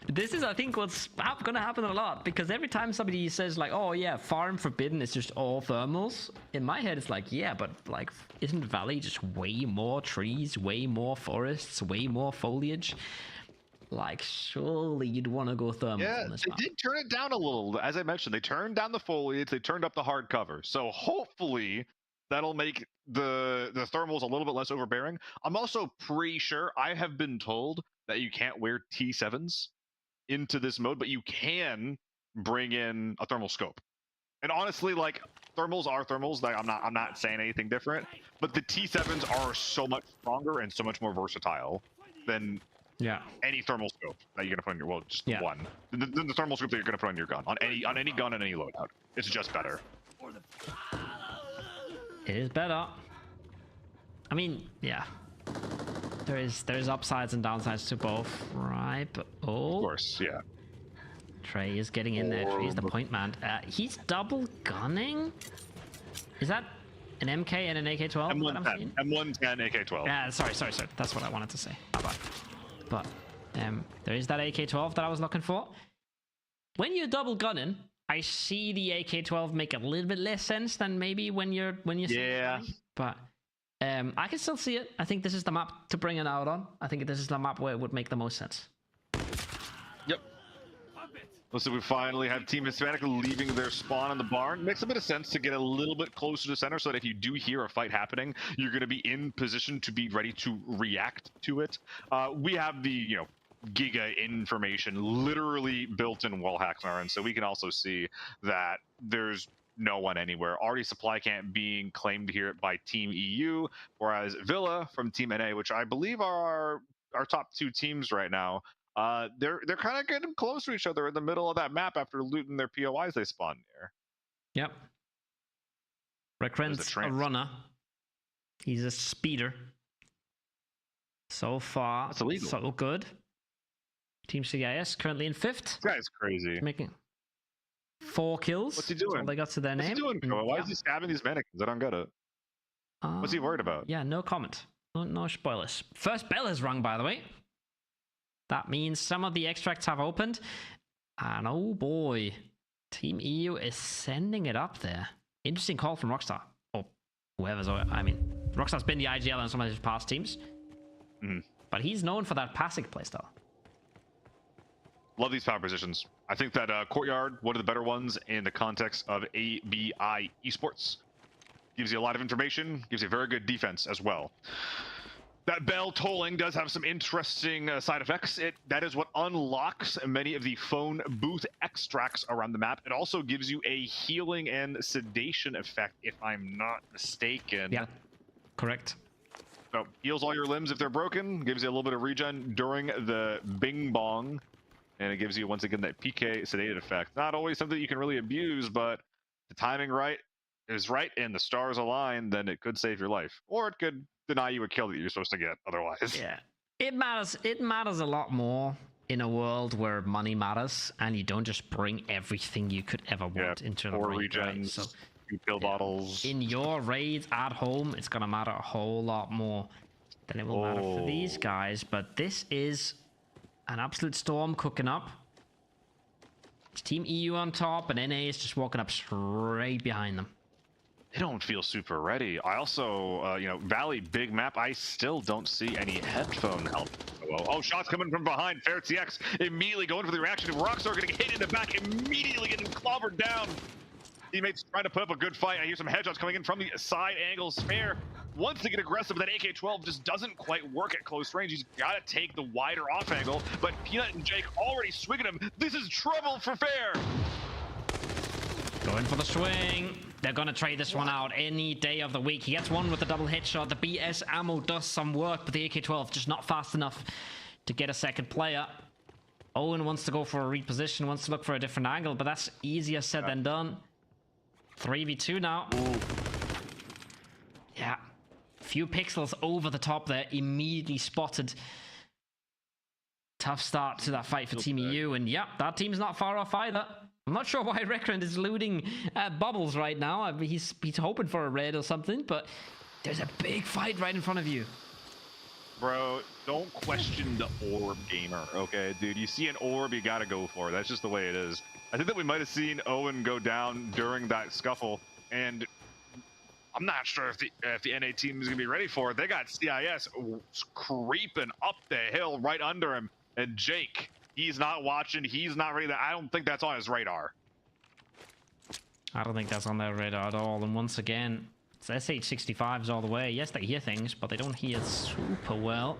This is, I think, what's going to happen a lot, because every time somebody says like, oh yeah, Farm Forbidden is just all thermals, in my head it's like, yeah, but like, isn't Valley just way more trees, way more forests, way more foliage? Like, surely you'd want to go thermal on this map. They did turn it down a little. As I mentioned, they turned down the foliage, they turned up the hard cover. So hopefully that'll make the thermals a little bit less overbearing. I'm also pretty sure, I have been told that you can't wear T7s into this mode, but you can bring in a thermal scope. And honestly, like, thermals are thermals. Like, I'm not saying anything different, but the T7s are so much stronger and so much more versatile than any thermal scope that you're gonna put on your, well, just one. The thermal scope that you're gonna put on your gun, on any gun and any loadout. It's just better. It is better. I mean, yeah. There's upsides and downsides to both, right? But Of course, yeah. Trey is getting in there. Trey's the point man. He's double gunning. Is that an MK and an AK-12? M110, M110, AK-12. Yeah, sorry. That's what I wanted to say. How about? But there is that AK-12 that I was looking for. When you're double gunning, I see the AK-12 make a little bit less sense than maybe when you're but I can still see it. I think this is the map to bring it out on. I think this is the map where it would make the most sense. Yep. So we finally have Team Hispanic leaving their spawn in the barn. Makes a bit of sense to get a little bit closer to center so that if you do hear a fight happening, you're going to be in position to be ready to react to it. We have the, Giga information literally built in wall hacks on our end, so we can also see that there's no one anywhere. Already supply camp being claimed here by Team EU, whereas Villa from Team NA, which I believe are our top two teams right now, they're kind of getting close to each other in the middle of that map after looting their POIs they spawned near. Yep. Recron's a runner. He's a speeder. So far, so good. Team CIS currently in 5th. This guy's crazy. He's making 4 kills. What's he doing? That's all they got to their name. What's he doing, Koa? Why is he stabbing these mannequins? I don't get it. What's he worried about? Yeah, no comment. No spoilers. First bell is rung, by the way. That means some of the extracts have opened. And oh boy, Team EU is sending it up there. Interesting call from Rockstar. Or whoever's, I mean, Rockstar's been the IGL in some of his past teams. But he's known for that passive playstyle. Love these power positions. I think that Courtyard, one of the better ones in the context of ABI esports. Gives you a lot of information, gives you very good defense as well. That bell tolling does have some interesting side effects. That is what unlocks many of the phone booth extracts around the map. It also gives you a healing and sedation effect, if I'm not mistaken. Yeah, correct. So heals all your limbs if they're broken, gives you a little bit of regen during the bing bong, and it gives you, once again, that PK sedated effect. Not always something you can really abuse, but the timing is right and the stars align, then it could save your life. Or it could deny you a kill that you're supposed to get otherwise. Yeah. It matters a lot more in a world where money matters and you don't just bring everything you could ever want into the raid, right? So 2 pill bottles. In your raids at home, it's gonna matter a whole lot more than it will matter for these guys. But this is an absolute storm cooking up. It's Team EU on top, and NA is just walking up straight behind them. They don't feel super ready. I also, you know, Valley, big map. I still don't see any headphone help. Oh, shots coming from behind. Ferret CX immediately going for the reaction. Rockstar getting hit in the back, immediately getting clobbered down. Teammates trying to put up a good fight. I hear some headshots coming in from the side angle. Spare wants to get aggressive, but that AK-12 just doesn't quite work at close range. He's got to take the wider off angle, but Peanut and Jake already swinging him. This is trouble for Fair. Going for the swing. They're going to trade this one out any day of the week. He gets one with the double headshot. The BS ammo does some work, but the AK-12 just not fast enough to get a second player. Owen wants to go for a reposition, wants to look for a different angle, but that's easier said than done. 3v2 now. Ooh. Yeah. Few pixels over the top there. Immediately spotted. Tough start to that fight for Team EU. And yeah, that team's not far off either. I'm not sure why Recon is looting bubbles right now. I mean, he's hoping for a red or something, but there's a big fight right in front of you. Bro, don't question the orb gamer, okay? Dude, you see an orb, you gotta go for it. That's just the way it is. I think that we might have seen Owen go down during that scuffle, and I'm not sure if the NA team is gonna be ready for it. They got CIS creeping up the hill right under him, and Jake, he's not watching, he's not ready. I don't think that's on his radar. I don't think that's on their radar at all. And once again, it's SH65s all the way. Yes, they hear things, but they don't hear super well.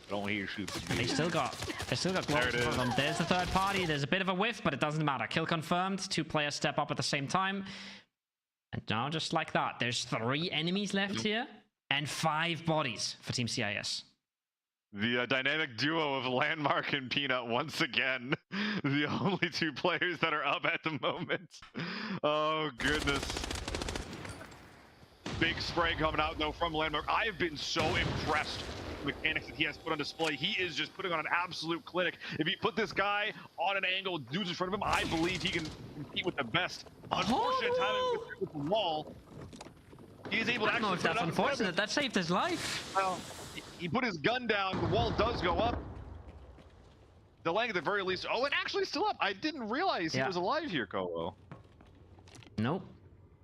Don't hear super. They still got globes in front of them. There's the third party. There's a bit of a whiff, but it doesn't matter. Kill confirmed. 2 players step up at the same time. And now, just like that, there's 3 enemies left here and 5 bodies for Team CIS. The dynamic duo of Landmark and Peanut once again. The only 2 players that are up at the moment. Oh, goodness. Big spray coming out, though, from Landmark. I have been so impressed with the mechanics that he has put on display. He is just putting on an absolute clinic. If you put this guy on an angle, dudes in front of him, I believe he can compete with the best. Unfortunate timing with the wall. He is able to I don't know if that's unfortunate. That saved his life. Well, he put his gun down. The wall does go up. Delaying at the very least. Oh, and actually still up. I didn't realize he was alive here, Kolo. Nope.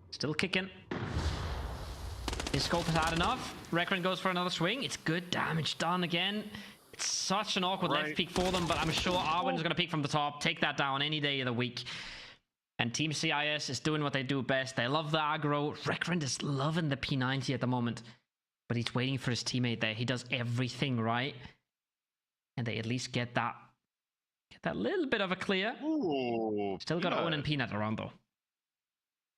Still kicking. His scope has had enough. Recon goes for another swing. It's good damage done again. It's such an awkward left peek for them, but I'm sure Arwen's going to peek from the top, take that down any day of the week. And Team CIS is doing what they do best. They love the aggro. Recon is loving the P90 at the moment, but he's waiting for his teammate there. He does everything right, and they at least get that little bit of a clear. Ooh, Still got Owen and Peanut around though.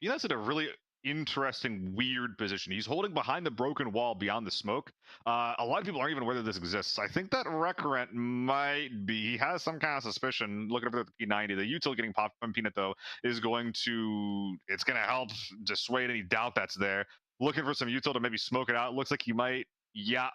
Peanut's in a really interesting, weird position. He's holding behind the broken wall beyond the smoke. A lot of people aren't even aware that this exists. I think that Recurrent might be, he has some kind of suspicion. Looking up at the P90, the util getting popped from Peanut, though, is going to, it's going to help dissuade any doubt that's there. Looking for some util to maybe smoke it out. Looks like he might,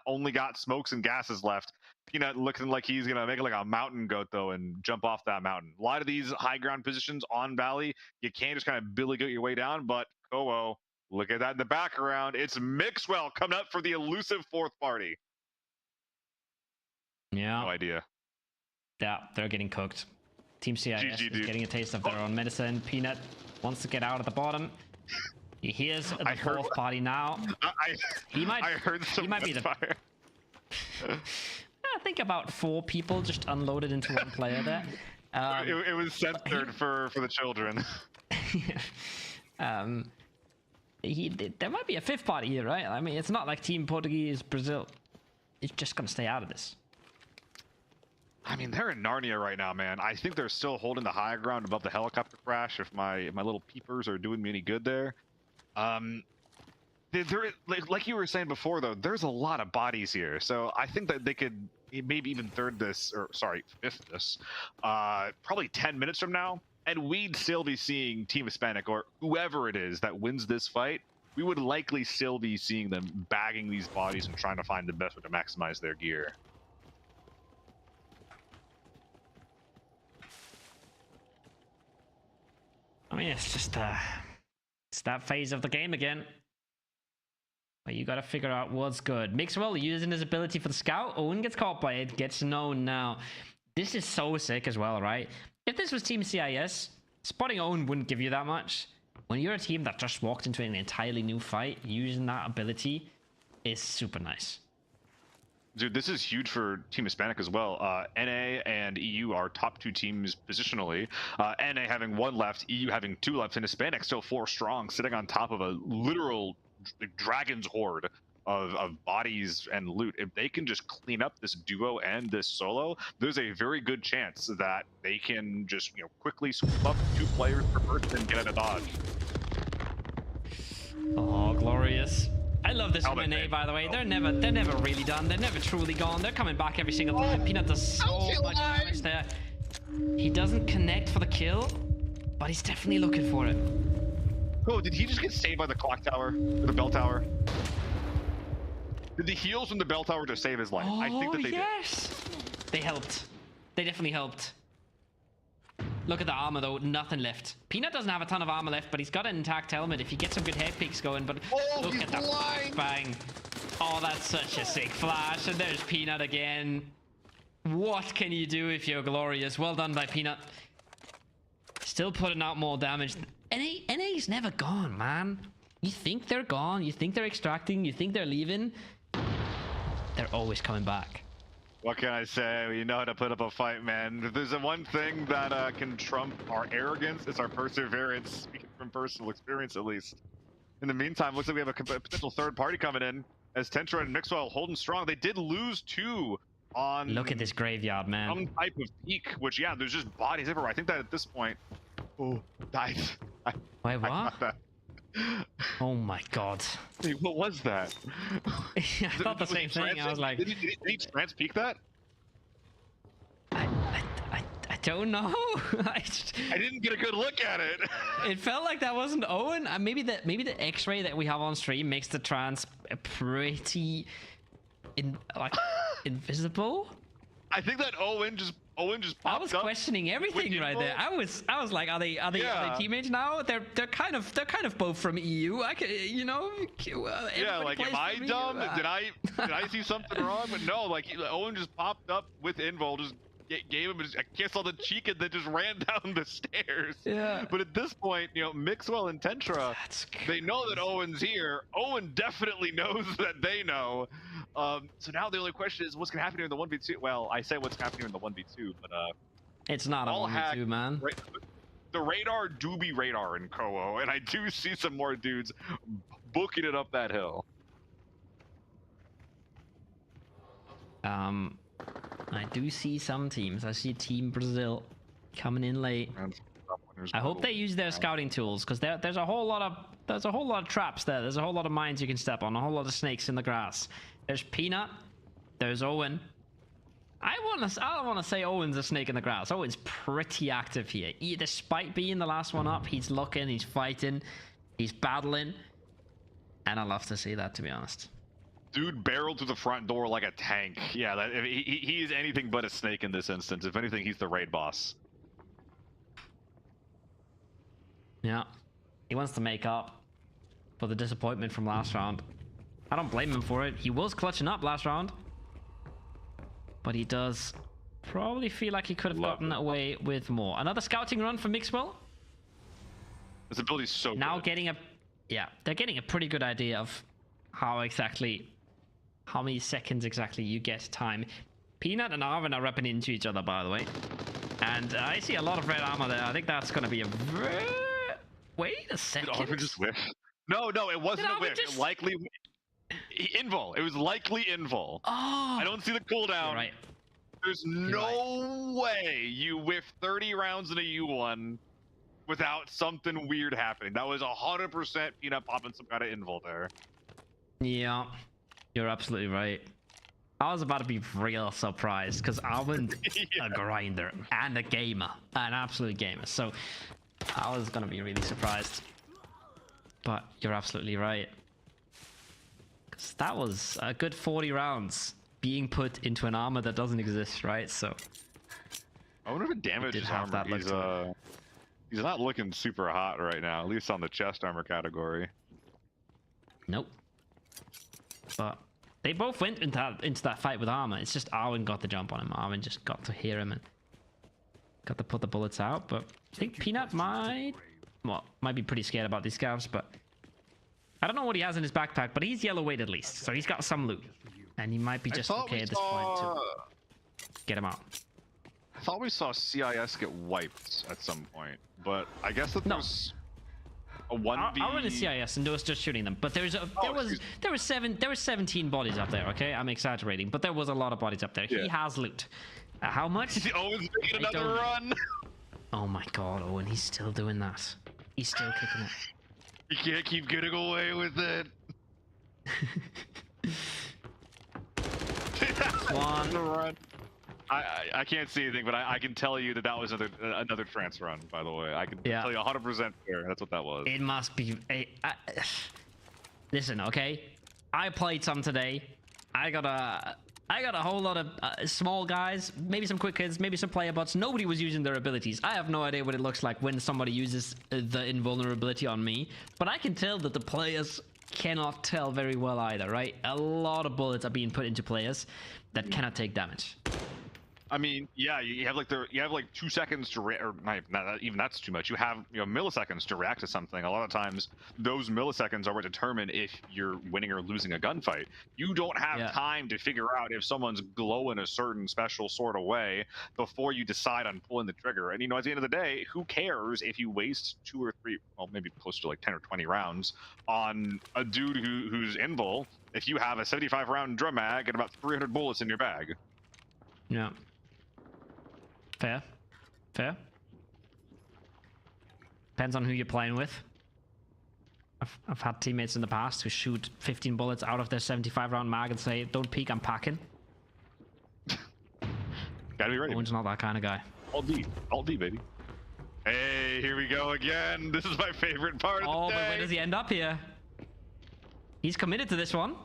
only got smokes and gases left. Peanut looking like he's going to make it like a mountain goat, though, and jump off that mountain. A lot of these high ground positions on Valley, you can't just kind of billy goat your way down, but oh, look at that in the background. It's Mixwell coming up for the elusive 4th party. Yeah. No idea. Yeah, they're getting cooked. Team CIS is getting a taste of their own medicine. Peanut wants to get out at the bottom. He hears the 4th party now. He might be the fire. I think about 4 people just unloaded into one player there. It was censored for the children. There might be a 5th party here, right? I mean, it's not like Team Portuguese Brazil. It's just gonna stay out of this. I mean, they're in Narnia right now, man. I think they're still holding the high ground above the helicopter crash. If my little peepers are doing me any good there. Like you were saying before, though, there's a lot of bodies here, so I think that they could maybe even 5th this, probably 10 minutes from now, and we'd still be seeing Team Hispanic or whoever it is that wins this fight. We would likely still be seeing them bagging these bodies and trying to find the best way to maximize their gear. I mean, it's just It's that phase of the game again. But you gotta figure out what's good. Mixwell using his ability for the scout. Owen gets caught by it, gets known now. This is so sick as well, right? If this was Team CIS, spotting Owen wouldn't give you that much. When you're a team that just walked into an entirely new fight, using that ability is super nice. Dude, this is huge for Team Hispanic as well. NA and EU are top 2 teams positionally. NA having 1 left, EU having 2 left, and Hispanic still 4 strong, sitting on top of a literal dragon's horde of bodies and loot. If they can just clean up this duo and this solo, there's a very good chance that they can just, you know, quickly swoop up 2 players per person and get at a dodge. Oh, glorious. I love this from NA, by the way. They're never really done. They're never truly gone. They're coming back every single time. Peanut does so much damage there. He doesn't connect for the kill, but he's definitely looking for it. Oh, did he just get saved by the clock tower? Or the bell tower? Did the heals from the bell tower just save his life? Oh, I think that they yes. They helped. They definitely helped. Look at the armor though, nothing left. Peanut doesn't have a ton of armor left, but he's got an intact helmet if he gets some good head peeks going. But look at that bang. Oh, that's such a sick flash. And there's Peanut again. What can you do if you're glorious? Well done by Peanut. Still putting out more damage. NA's never gone, man. You think they're gone, you think they're extracting, you think they're leaving. They're always coming back. What can I say? You know how to put up a fight, man. If there's one thing that can trump our arrogance, it's our perseverance, speaking from personal experience at least. In the meantime, looks like we have a potential third party coming in, as Tentra and Mixwell holding strong. They did lose 2 on... Look at this graveyard, man. Some type of peak, which, yeah, there's just bodies everywhere. I think that at this point... Oh, died. Wait, what? Oh my god. Wait, what was that? Yeah, I thought the same thing. I was like... Did he trans peek that? I don't know. I didn't get a good look at it. It felt like that wasn't Owen. Maybe the X-ray that we have on stream makes the trans pretty... invisible? I think that Owen just popped up. I was questioning everything right there. I was like, are they teammates now? They're kind of both from EU. I could, you know. Yeah, like, am I dumb? Did I see something wrong? But no, like Owen just popped up with Invol, just gave him a kiss on the cheek, and then just ran down the stairs. Yeah. But at this point, you know, Mixwell and Tentra, they know that Owen's here. Owen definitely knows that they know. So now the only question is what's gonna happen here in the 1v2. Well, I say what's happening in the 1v2, but it's not a 1v2, man. The radar do be radar in Koho, and I do see some more dudes booking it up that hill. I do see some teams. I see Team Brazil coming in late. I hope they use their scouting tools, because there's a whole lot of traps there. There's a whole lot of mines you can step on. A whole lot of snakes in the grass. There's Peanut. There's Owen. I don't want to say Owen's a snake in the grass. Owen's pretty active here. Despite being the last one up, he's looking, he's fighting, he's battling, and I love to see that, to be honest. Dude barreled through the front door like a tank. Yeah, he is anything but a snake in this instance. If anything, he's the raid boss. Yeah, he wants to make up for the disappointment from last round. I don't blame him for it. He was clutching up last round, but he does probably feel like he could have gotten away with more. Another scouting run for Mixwell. His ability's so now good. They're getting a pretty good idea of how many seconds exactly you get time. Peanut and Arvin are repping into each other, by the way, and I see a lot of red armor there. I think that's going to be a wait a second. Did Arvin just whiff? No, it wasn't a whiff. It likely invul. It was likely invul. Oh, I don't see the cooldown. Right. There's no way you whiff 30 rounds in a U1 without something weird happening. That was 100% Peanut popping some kind of invul there. Yeah, you're absolutely right. I was about to be real surprised because Arvin's a grinder and a gamer, an absolute gamer. So I was gonna be really surprised. But you're absolutely right. Because that was a good 40 rounds being put into an armor that doesn't exist, right? So I wonder if it damages have armor. He's not looking super hot right now, at least on the chest armor category. Nope. But they both went into that fight with armor. It's just Arwen got the jump on him. Arwen just got to hear him and got to put the bullets out. But I think Peanut might be pretty scared about these scavs, but I don't know what he has in his backpack, but he's yellow weight at least, so he's got some loot. And he might be just okay at this point to get him out. I thought we saw CIS get wiped at some point, but I guess that there's a 1v. I went to CIS and was just shooting them, but there were 17 bodies up there. Okay, I'm exaggerating, but there was a lot of bodies up there. Yeah. He has loot. How much? Owen's making another run. Oh my god, Owen, he's still doing that. He's still kicking it. You can't keep getting away with it. One run. I can't see anything, but I can tell you that was another trance run. By the way, I can tell you 100% sure that's what that was. It must be. Listen, okay. I played some today. I got a whole lot of small guys, maybe some quick kids, maybe some player bots. Nobody was using their abilities. I have no idea what it looks like when somebody uses the invulnerability on me, but I can tell that the players cannot tell very well either, right? A lot of bullets are being put into players that cannot take damage. I mean, yeah, you have like 2 seconds to or not even that's too much. You have milliseconds to react to something. A lot of times, those milliseconds are what determine if you're winning or losing a gunfight. You don't have time to figure out if someone's glowing a certain special sort of way before you decide on pulling the trigger. And at the end of the day, who cares if you waste 2 or 3, well, maybe close to like 10 or 20 rounds on a dude who's invul if you have a 75-round drum mag and about 300 bullets in your bag? Yeah. Fair. Depends on who you're playing with. I've had teammates in the past who shoot 15 bullets out of their 75-round mag and say, "Don't peek, I'm packing." Gotta be ready. Owen's not that kind of guy. Alt D, baby. Hey, here we go again. This is my favorite part of the day. Oh, but where does he end up here? He's committed to this one.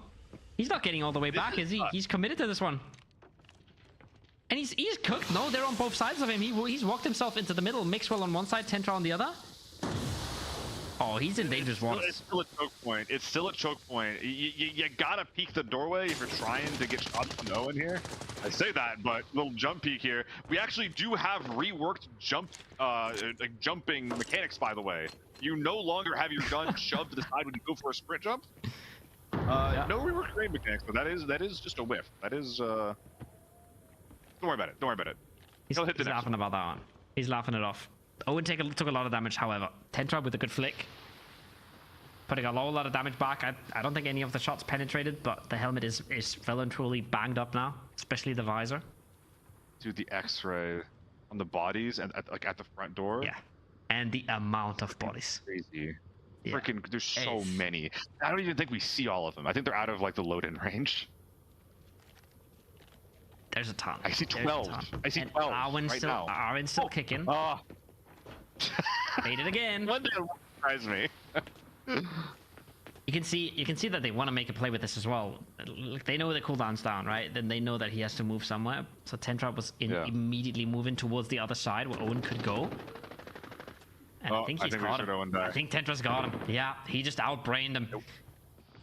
He's not getting all the way back, is he? He's committed to this one. And he's cooked. No, they're on both sides of him. He's walked himself into the middle. Mixwell on one side, Tentra on the other. Oh, he's in dangerous waters. It's still a choke point. It's still a choke point. You gotta peek the doorway if you're trying to get shots from Owen here. I say that, but little jump peek here. We actually do have reworked jumping mechanics, by the way. You no longer have your gun shoved to the side when you go for a sprint jump. No reworked range mechanics, but that is just a whiff. That is Don't worry about it. He's laughing about that one. He's laughing it off. Owen took a lot of damage, however. Tentra with a good flick. Putting a whole lot of damage back. I don't think any of the shots penetrated, but the helmet is well and truly banged up now, especially the visor. Dude, the X-ray on the bodies and at the front door. Yeah, and the amount of bodies. Crazy. Yeah. Freaking, there's so many. I don't even think we see all of them. I think they're out of like the load-in range. There's a ton. I see 12. I see 12 Arwen's now. Arwen's still kicking. Oh. Made it again. One day it won't surprise me. You can see that they want to make a play with this as well. They know the cooldown's down, right? Then they know that he has to move somewhere. So Tentra was immediately moving towards the other side where Owen could go. And I think he's got him. I think Tentra's got him. Yeah, he just outbrained him.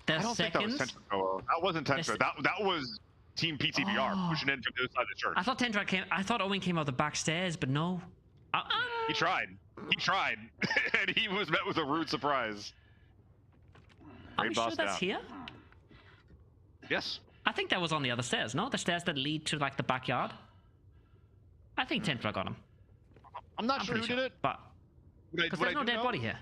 I don't think that was Tentra. That wasn't Tentra. That was Team PTBR pushing in from the other side of the church. I thought Tentra came. I thought Owen came out the back stairs, but no. He tried, and he was met with a rude surprise. Are we sure that's here? Yes. I think that was on the other stairs. No, the stairs that lead to like the backyard. I think Tentra got him. I'm not sure who did it, but because there's no dead body here.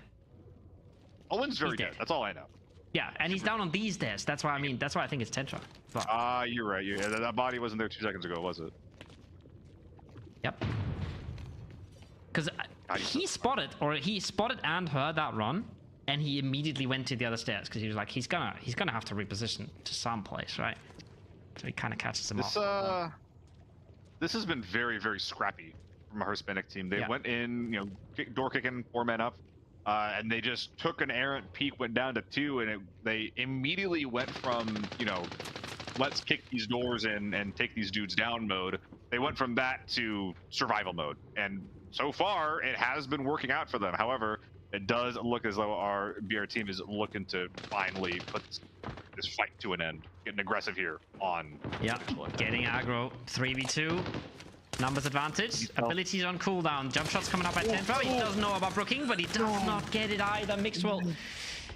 Owen's very dead. That's all I know. Yeah, and he's down on these stairs. That's why I mean. That's why I think it's Tentra. You're right. That body wasn't there 2 seconds ago, was it? Yep. Because he spotted and heard that run, and he immediately went to the other stairs because he was like, he's gonna have to reposition to some place, right? So he kind of catches him off. This has been very, very scrappy from our Hispanic team. They went in, door kicking, 4 men up, and they just took an errant peek, went down to 2, and they immediately went from let's kick these doors in and take these dudes down mode. They went from that to survival mode, and so far it has been working out for them. However, it does look as though our BR team is looking to finally put this fight to an end. Getting aggressive here on. Yeah, getting aggro. 3v2. Numbers advantage. Abilities on cooldown. Jump shots coming up at 10. He doesn't know about brooking, but he does not get it either. Mixwell,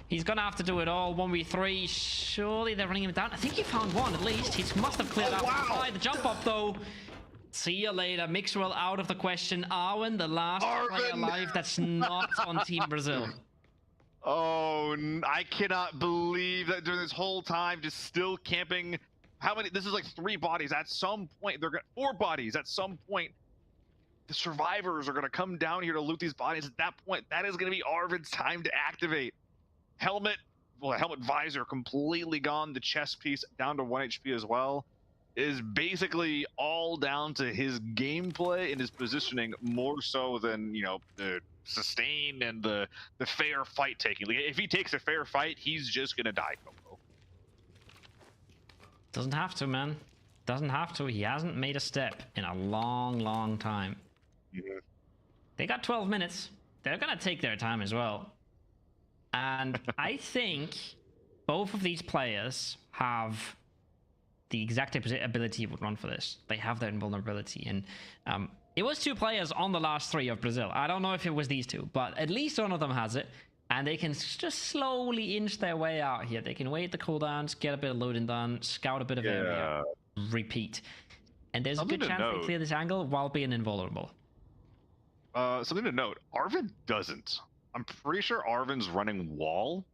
he's gonna have to do it all. 1v3. Surely they're running him down. I think he found one at least. He must have cleared out the jump up though. See you later. Mixwell out of the question. Arwen, the last player alive that's not on Team Brazil. Oh, I cannot believe that during this whole time, just still camping. How many? This is like 3 bodies. At some point, they're gonna 4 bodies. At some point, the survivors are gonna come down here to loot these bodies. At that point, that is gonna be Arvid's time to activate. Helmet, well, helmet visor completely gone. The chest piece down to 1 HP as well. Is basically all down to his gameplay and his positioning more so than, you know, the sustain and the fair fight taking. Like, if he takes a fair fight, he's just gonna die, Coco. Doesn't have to, man. Doesn't have to. He hasn't made a step in a long time. Yeah. They got 12 minutes. They're gonna take their time as well. And I think both of these players have the exact ability you would run for this. They have their invulnerability, and it was 2 players on the last 3 of Brazil. I don't know if it was these 2, but at least one of them has it, and they can just slowly inch their way out here. They can wait the cooldowns, get a bit of loading done, scout a bit of area, repeat, and there's a good chance they clear this angle while being invulnerable. Something to note: Arvid doesn't. I'm pretty sure Arvin's running wall.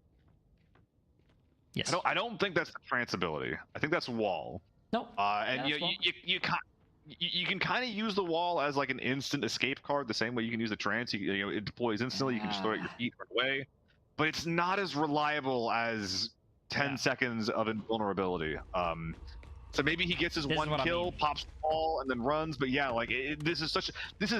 Yes. I don't think that's the trance ability. I think that's wall. Nope. And you can kind of use the wall as like an instant escape card, the same way you can use the trance. You know, it deploys instantly. You can just throw it at your feet right away. But it's not as reliable as 10 seconds of invulnerability. So maybe he gets his one kill, pops the ball, and then runs. But yeah, like this is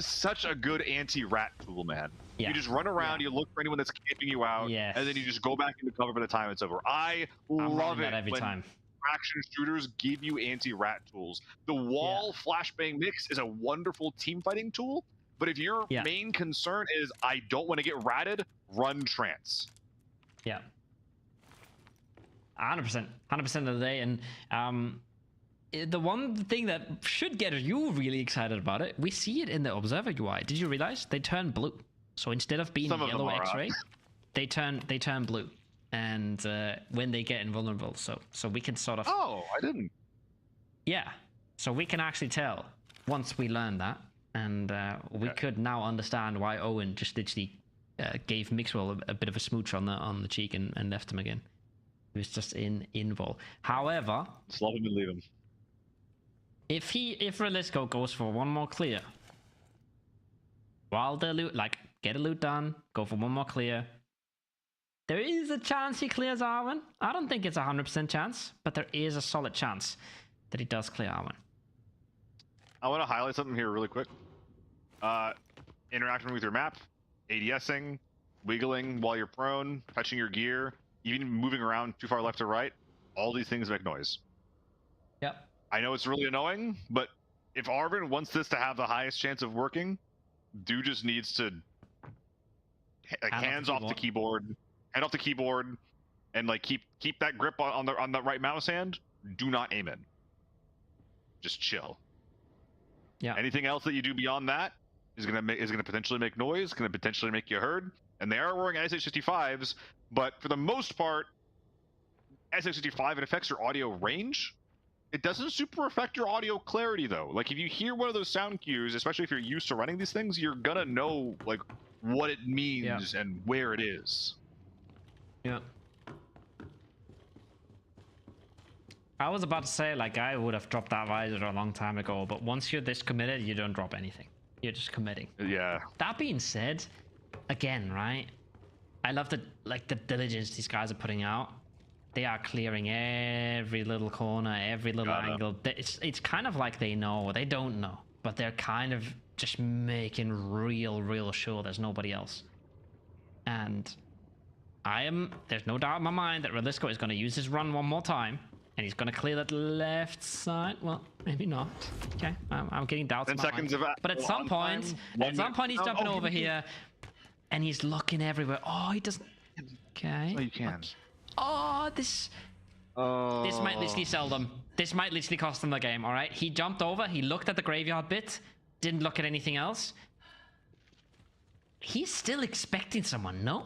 such a good anti-rat tool, man. Yeah. You just run around, you look for anyone that's camping you out, and then you just go back into cover by the time it's over. I'm love it every when time action shooters give you anti-rat tools. The wall flashbang mix is a wonderful team fighting tool, but if your main concern is I don't want to get ratted, run trance. Yeah. 100% of the day, and the one thing that should get you really excited about it, we see it in the observer UI. Did you realize they turn blue? So instead of being yellow X-ray, they turn blue, and when they get invulnerable, so we can sort of. Oh, I didn't. Yeah, so we can actually tell once we learn that, and we could now understand why Owen just literally gave Mixwell a bit of a smooch on the cheek and left him again. He was just in invul. However, just love him and leave him. If Relisco goes for one more clear, while the loot, like, get a loot done, go for one more clear, there is a chance he clears Arwen. I don't think it's 100% chance, but there is a solid chance that he does clear Arwen. I want to highlight something here really quick. Interacting with your map, ADSing, wiggling while you're prone, touching your gear, even moving around too far left or right, all these things make noise. Yep. I know it's really annoying, but if Arvin wants this to have the highest chance of working, dude just needs to hands off the keyboard, hand off the keyboard, and like keep that grip on the right mouse hand. Do not aim in. Just chill. Yeah. Anything else that you do beyond that is gonna potentially make noise, gonna potentially make you heard. And they are wearing SH-55s, but for the most part, SH-55, it affects your audio range. It doesn't super affect your audio clarity though. Like if you hear one of those sound cues, especially if you're used to running these things, you're gonna know like what it means and where it is. Yeah. I was about to say, like, I would have dropped that visor a long time ago, but once you're this committed, you don't drop anything. You're just committing. Yeah. That being said, again, right? I love the diligence these guys are putting out. They are clearing every little corner, every little angle. It's kind of like they know, or they don't know, but they're kind of just making real sure there's nobody else. And there's no doubt in my mind that Relisco is going to use his run one more time, And he's gonna clear that left side. Well, maybe not. Okay, I'm getting doubts. 10 seconds of but at some point, he's jumping over here, and he's looking everywhere. Oh, he doesn't. Okay. Oh, you can. Okay. Oh, this might literally sell them. This might literally cost them the game. All right. He jumped over. He looked at the graveyard bit. Didn't look at anything else. He's still expecting someone. No,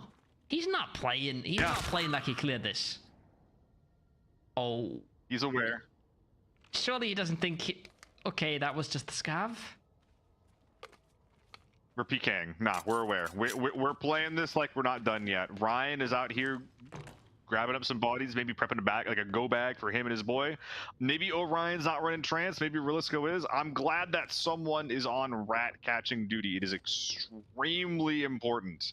he's not playing. He's not playing like he cleared this. Oh. He's aware. Surely he doesn't think... Okay, that was just the scav? We're PKing. Nah, we're aware. We're playing this like we're not done yet. Ryan is out here grabbing up some bodies, maybe prepping a bag, like a go bag for him and his boy. Maybe Orion's not running trance. Maybe Relisco is. I'm glad that someone is on rat catching duty. It is extremely important.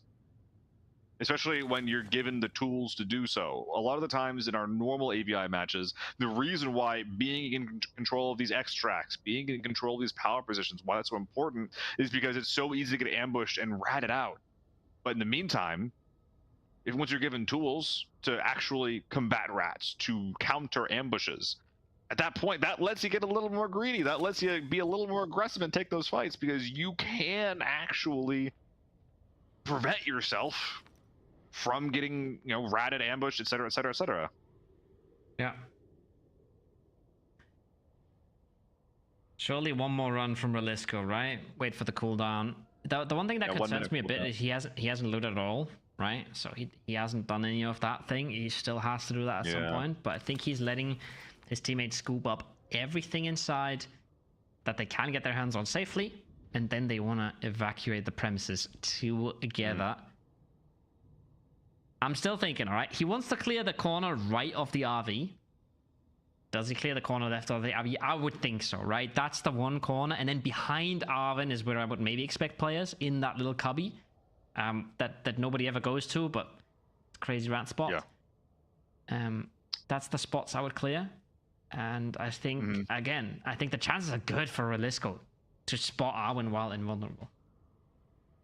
Especially when you're given the tools to do so. A lot of the times in our normal AVI matches, the reason why being in control of these extracts, being in control of these power positions, why that's so important, is because it's so easy to get ambushed and ratted out. But in the meantime, once you're given tools to actually combat rats, to counter ambushes, at that point, that lets you get a little more greedy. That lets you be a little more aggressive and take those fights, because you can actually prevent yourself from getting, ratted, ambushed, etc., etc., etc. Yeah. Surely one more run from Relisco, right? Wait for the cooldown. The one thing that concerns me a bit is he hasn't looted at all, right? So he hasn't done any of that thing. He still has to do that at some point. But I think he's letting his teammates scoop up everything inside that they can get their hands on safely, and then they want to evacuate the premises together. I'm still thinking, all right, he wants to clear the corner right of the RV. Does he clear the corner left of the RV? I would think so, right? That's the one corner. And then behind Arvin is where I would maybe expect players, in that little cubby that nobody ever goes to, but it's a crazy rat spot. Yeah. That's the spots I would clear. And I think, again, I think the chances are good for Relisco to spot Arwen while invulnerable.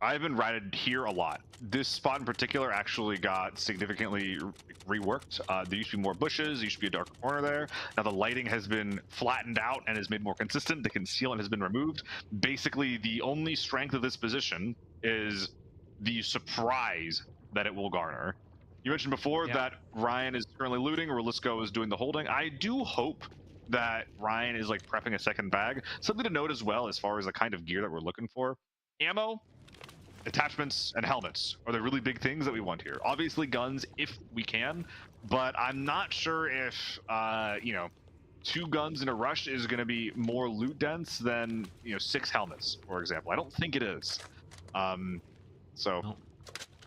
I've been ratted here a lot. This spot in particular actually got significantly reworked. There used to be more bushes, there used to be a dark corner there. Now the lighting has been flattened out and is made more consistent. The concealment has been removed. Basically, the only strength of this position is the surprise that it will garner. You mentioned before that Ryan is currently looting, Relisco is doing the holding. I do hope that Ryan is like prepping a second bag. Something to note as well, as far as the kind of gear that we're looking for. Ammo, attachments, and helmets are the really big things that we want here. Obviously guns if we can, but I'm not sure if 2 guns in a rush is going to be more loot dense than 6 helmets, for example. I don't think it is.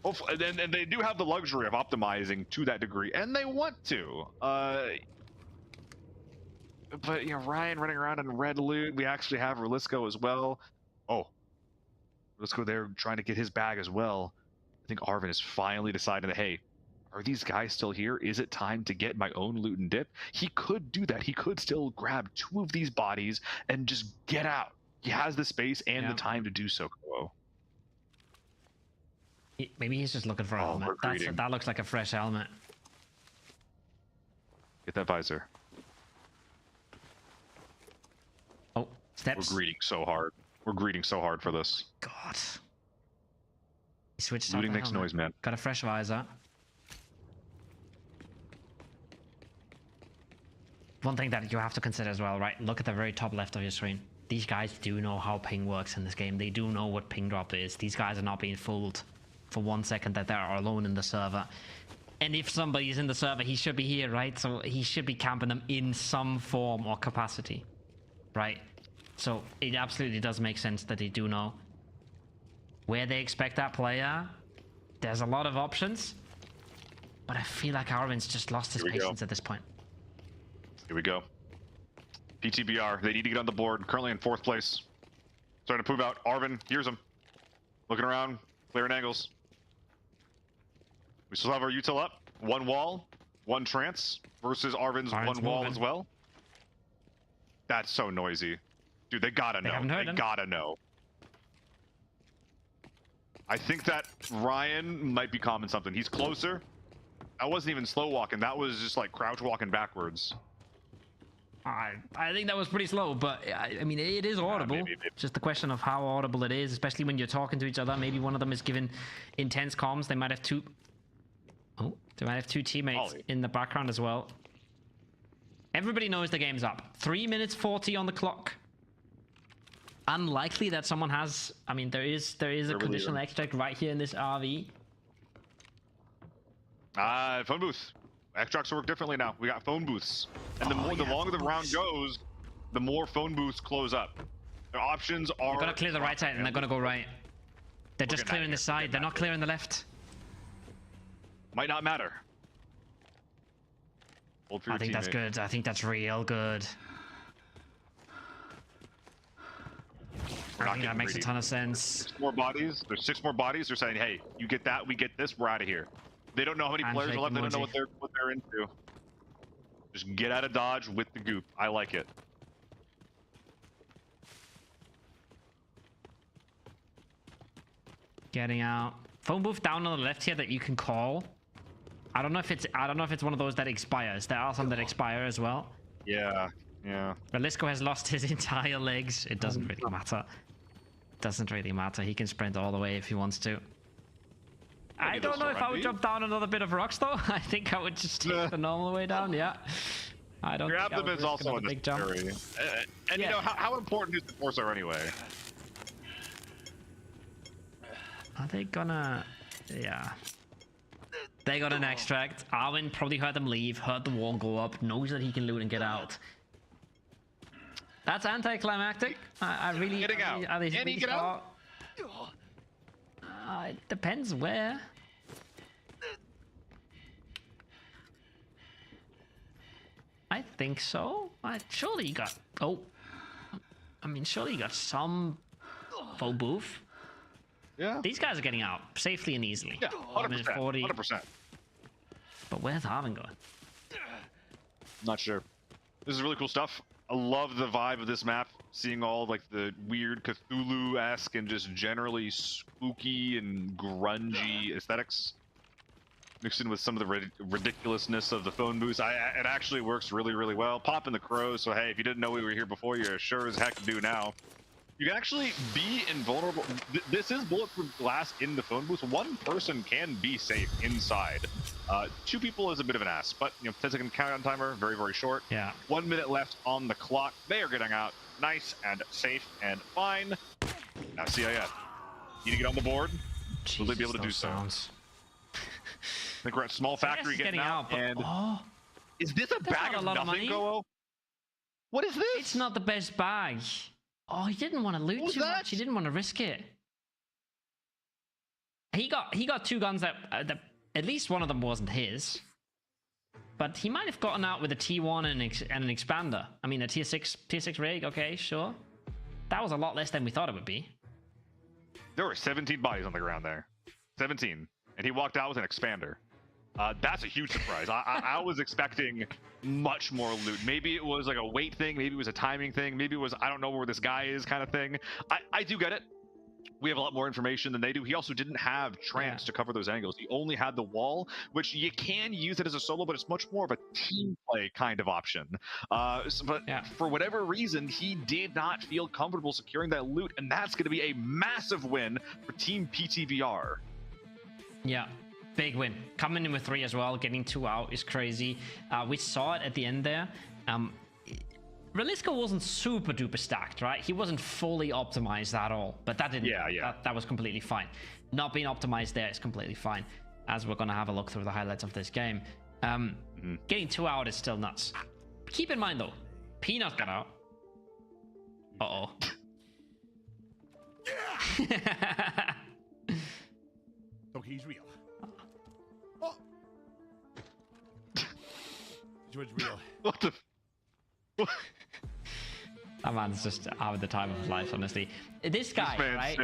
Hopefully, and they do have the luxury of optimizing to that degree, and they want to. But Ryan running around in red loot. We actually have Relisco as well. Oh, let's go there trying to get his bag as well. I think Arvin is finally deciding that, hey, are these guys still here? Is it time to get my own loot and dip? He could do that. He could still grab 2 of these bodies and just get out. He has the space and the time to do so, Koa. Maybe he's just looking for a helmet. That looks like a fresh helmet. Get that visor. Oh, steps. We're greeting so hard. We're greeting so hard for this. God. He switched. Looting makes noise, man. Got a fresh visor. One thing that you have to consider as well, right? Look at the very top left of your screen. These guys do know how ping works in this game. They do know what ping drop is. These guys are not being fooled for 1 second that they are alone in the server. And if somebody's in the server, he should be here, right? So he should be camping them in some form or capacity, right? So it absolutely does make sense that they do know where they expect that player. There's a lot of options, but I feel like Arvin's just lost his patience at this point. Here we go. PTBR, they need to get on the board. Currently in 4th place. Starting to move out. Arvin hears him. Looking around, clearing angles. We still have our util up. 1 wall, 1 trance versus Arvin's 1 wall as well. That's so noisy. Dude, they gotta know. They gotta know. I think that Ryan might be calming something. He's closer. I wasn't even slow walking. That was just like crouch walking backwards. I think that was pretty slow, but I mean, it is audible. Maybe. Just the question of how audible it is, especially when you're talking to each other. Maybe one of them is given intense comms. They might have two. Oh, they might have two teammates in the background as well. Everybody knows the game's up. 3 minutes 40 on the clock. Unlikely that someone has. I mean, there is a conditional extract right here in this RV. Phone booth. Extracts work differently now. We got phone booths, and the longer the round goes, the more phone booths close up. Their options are. They're gonna clear the right side, and they're gonna go right. They're just clearing the side. They're not clearing the left. Might not matter. Hold for your I think that's good. I think that's real good. I think that makes a ton of sense. 6 more bodies. There's 6 more bodies. They're saying, "Hey, you get that, we get this. We're out of here." They don't know how many players are left. They don't know what they're into. Just get out of Dodge with the goop. I like it. Getting out. Phone booth down on the left here that you can call. I don't know if it's one of those that expires. There are some that expire as well. Yeah. Relisco has lost his entire legs. It doesn't really matter. Doesn't really matter. He can sprint all the way if he wants to. I don't know if I would jump down another bit of rocks though. I think I would just take the normal way down. Yeah. I don't. Grab them is also a big jump. And you know how important is the torso anyway? Are they gonna? Yeah. They got an extract. Arwen probably heard them leave, heard the wall go up, knows that he can loot and get out. That's anticlimactic. I really. Getting out. Can he get out? It depends where. I think so. Surely you got. Oh. I mean, surely you got some phone booth. Yeah. These guys are getting out safely and easily. Yeah, 100%. 100%. But where's Arwen going? Not sure. This is really cool stuff. I love the vibe of this map. Seeing all like the weird Cthulhu-esque and just generally spooky and grungy aesthetics, mixed in with some of the ridiculousness of the phone booths. It actually works really, really well. Pop in the crow. So hey, if you didn't know we were here before, you're sure as heck do now. You can actually be invulnerable. This is bulletproof glass in the phone booth. One person can be safe inside. 2 people is a bit of an ass, but 10-second countdown timer, very, very short. Yeah. 1 minute left on the clock. They are getting out nice and safe and fine. Now CIS, need to get on the board. Will they be able to do so? I think we're at small factory getting out. And is this a bag of nothing, Go-O? What is this? It's not the best bag. Oh, he didn't want to loot too much. He didn't want to risk it. He got 2 guns that at least one of them wasn't his. But he might have gotten out with a T1 and an expander. I mean, a tier 6 rig. Okay, sure. That was a lot less than we thought it would be. There were 17 bodies on the ground there. 17. And he walked out with an expander. That's a huge surprise. I was expecting much more loot. Maybe it was like a weight thing. Maybe it was a timing thing. Maybe it was I don't know where this guy is kind of thing. I do get it. We have a lot more information than they do. He also didn't have trance to cover those angles. He only had the wall, which you can use it as a solo, but it's much more of a team play kind of option. For whatever reason, he did not feel comfortable securing that loot, and that's going to be a massive win for Team PTBR. Yeah. Big win. Coming in with 3 as well. Getting 2 out is crazy. We saw it at the end there. Relisco wasn't super duper stacked, right? He wasn't fully optimized at all. But that didn't. Yeah. That was completely fine. Not being optimized there is completely fine. As we're going to have a look through the highlights of this game. Getting 2 out is still nuts. Keep in mind though, Peanut got out. Uh-oh. Okay, he's real. Oh. George real. What the? That man's just having the time of his life, honestly. This guy, right?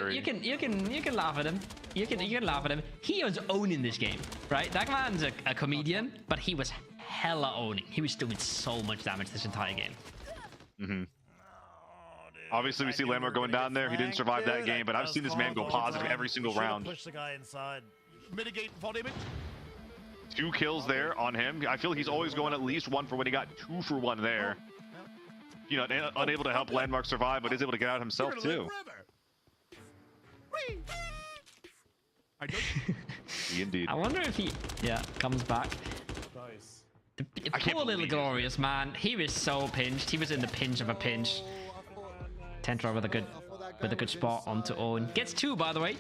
You can laugh at him. You can laugh at him. He was owning this game, right? That man's a comedian, but he was hella owning. He was doing so much damage this entire game. Obviously, we see Lamar going down there. He didn't survive that game, but I've seen this man go positive every single round. Push the guy inside. Mitigate fall damage. 2 kills there on him. I feel he's always going at least 1 for 1. He got 2 for 1 there. You know, unable to help Landmark survive, but is able to get out himself too. Indeed. I wonder if he, comes back. Nice. Poor little Glorious, man. He was so pinched. He was in the pinch of a pinch. Tentra with a good spot onto Owen. Gets 2, by the way.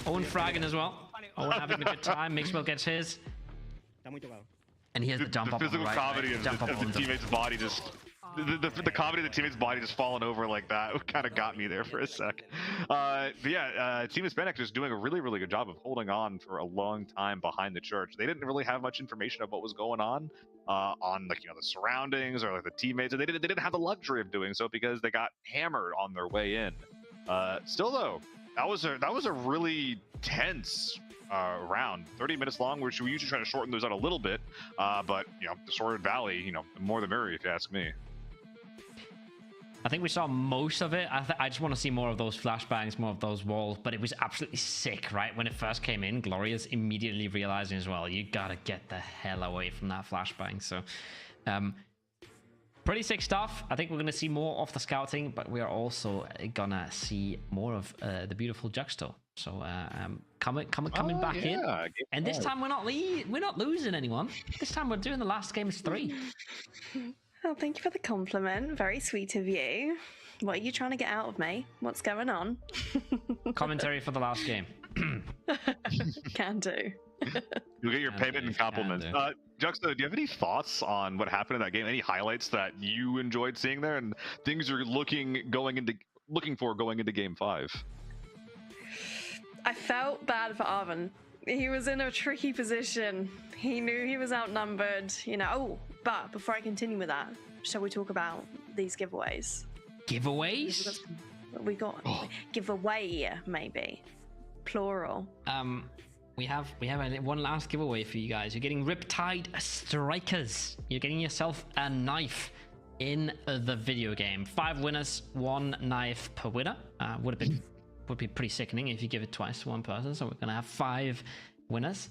Owen fragging as well. Owen having a good time. Mixwell gets his. And he has the jump up on the physical right. comedy of the teammate's body just... The comedy of the teammate's body just falling over like that kind of got me there for a sec. But yeah, Team Hispanic just doing a really, really good job of holding on for a long time behind the church. They didn't really have much information of what was going on like, you know, the surroundings or like the teammates. They didn't have the luxury of doing so because they got hammered on their way in. Still though, that was a really tense round, 30 minutes long, which we usually try to shorten those out a little bit. But you know, Distorted Valley, you know, more the merrier if you ask me. I think we saw most of it. I just want to see more of those flashbangs, more of those walls. But it was absolutely sick, right? When it first came in, Glorious immediately realizing as well, you gotta get the hell away from that flashbang. So, pretty sick stuff. I think we're gonna see more of the scouting, but we are also gonna see more of the beautiful Juxto. So, coming back in. And this time we're not losing anyone. This time we're doing the last game as 3. Oh, thank you for the compliment. Very sweet of you. What are you trying to get out of me? What's going on? Commentary for the last game. Can do. You'll get your payment and compliments. Juxto, do you have any thoughts on what happened in that game? Any highlights that you enjoyed seeing there, and things you're looking for going into Game 5? I felt bad for Arvin. He was in a tricky position. He knew he was outnumbered, you know. Oh, but before I continue with that, shall we talk about these giveaways? Giveaways? We got giveaway, maybe plural. We have one last giveaway for you guys. You're getting Riptide Strikers. You're getting yourself a knife in the video game. 5 winners, 1 knife per winner. Would be pretty sickening if you give it twice to one person. So we're gonna have 5 winners,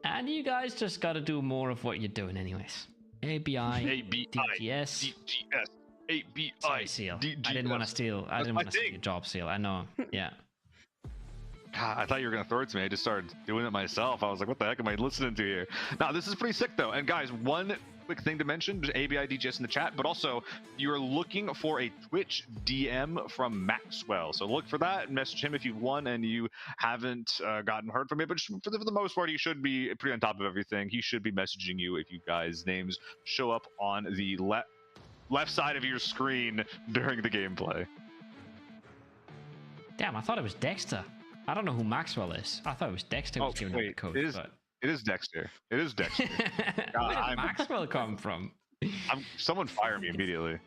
and you guys just got to do more of what you're doing, anyways. ABI, DGS, ABI. Sorry, Seal. I didn't want to steal. I didn't want to steal your job, Seal. I know. Yeah. God, I thought you were gonna throw it to me. I just started doing it myself. I was like, what the heck am I listening to here? Now, this is pretty sick though. And guys, one quick thing to mention, there's ABI DGS in the chat, but also you're looking for a Twitch DM from Maxwell. So look for that and message him if you've won and you haven't gotten heard from him. But for the most part, you should be pretty on top of everything. He should be messaging you if you guys' names show up on the left side of your screen during the gameplay. Damn, I thought it was Dexter. I don't know who Maxwell is. I thought it was Dexter who was giving out the code. It is Dexter. It is Dexter. Where did Maxwell come from? Someone fire me immediately.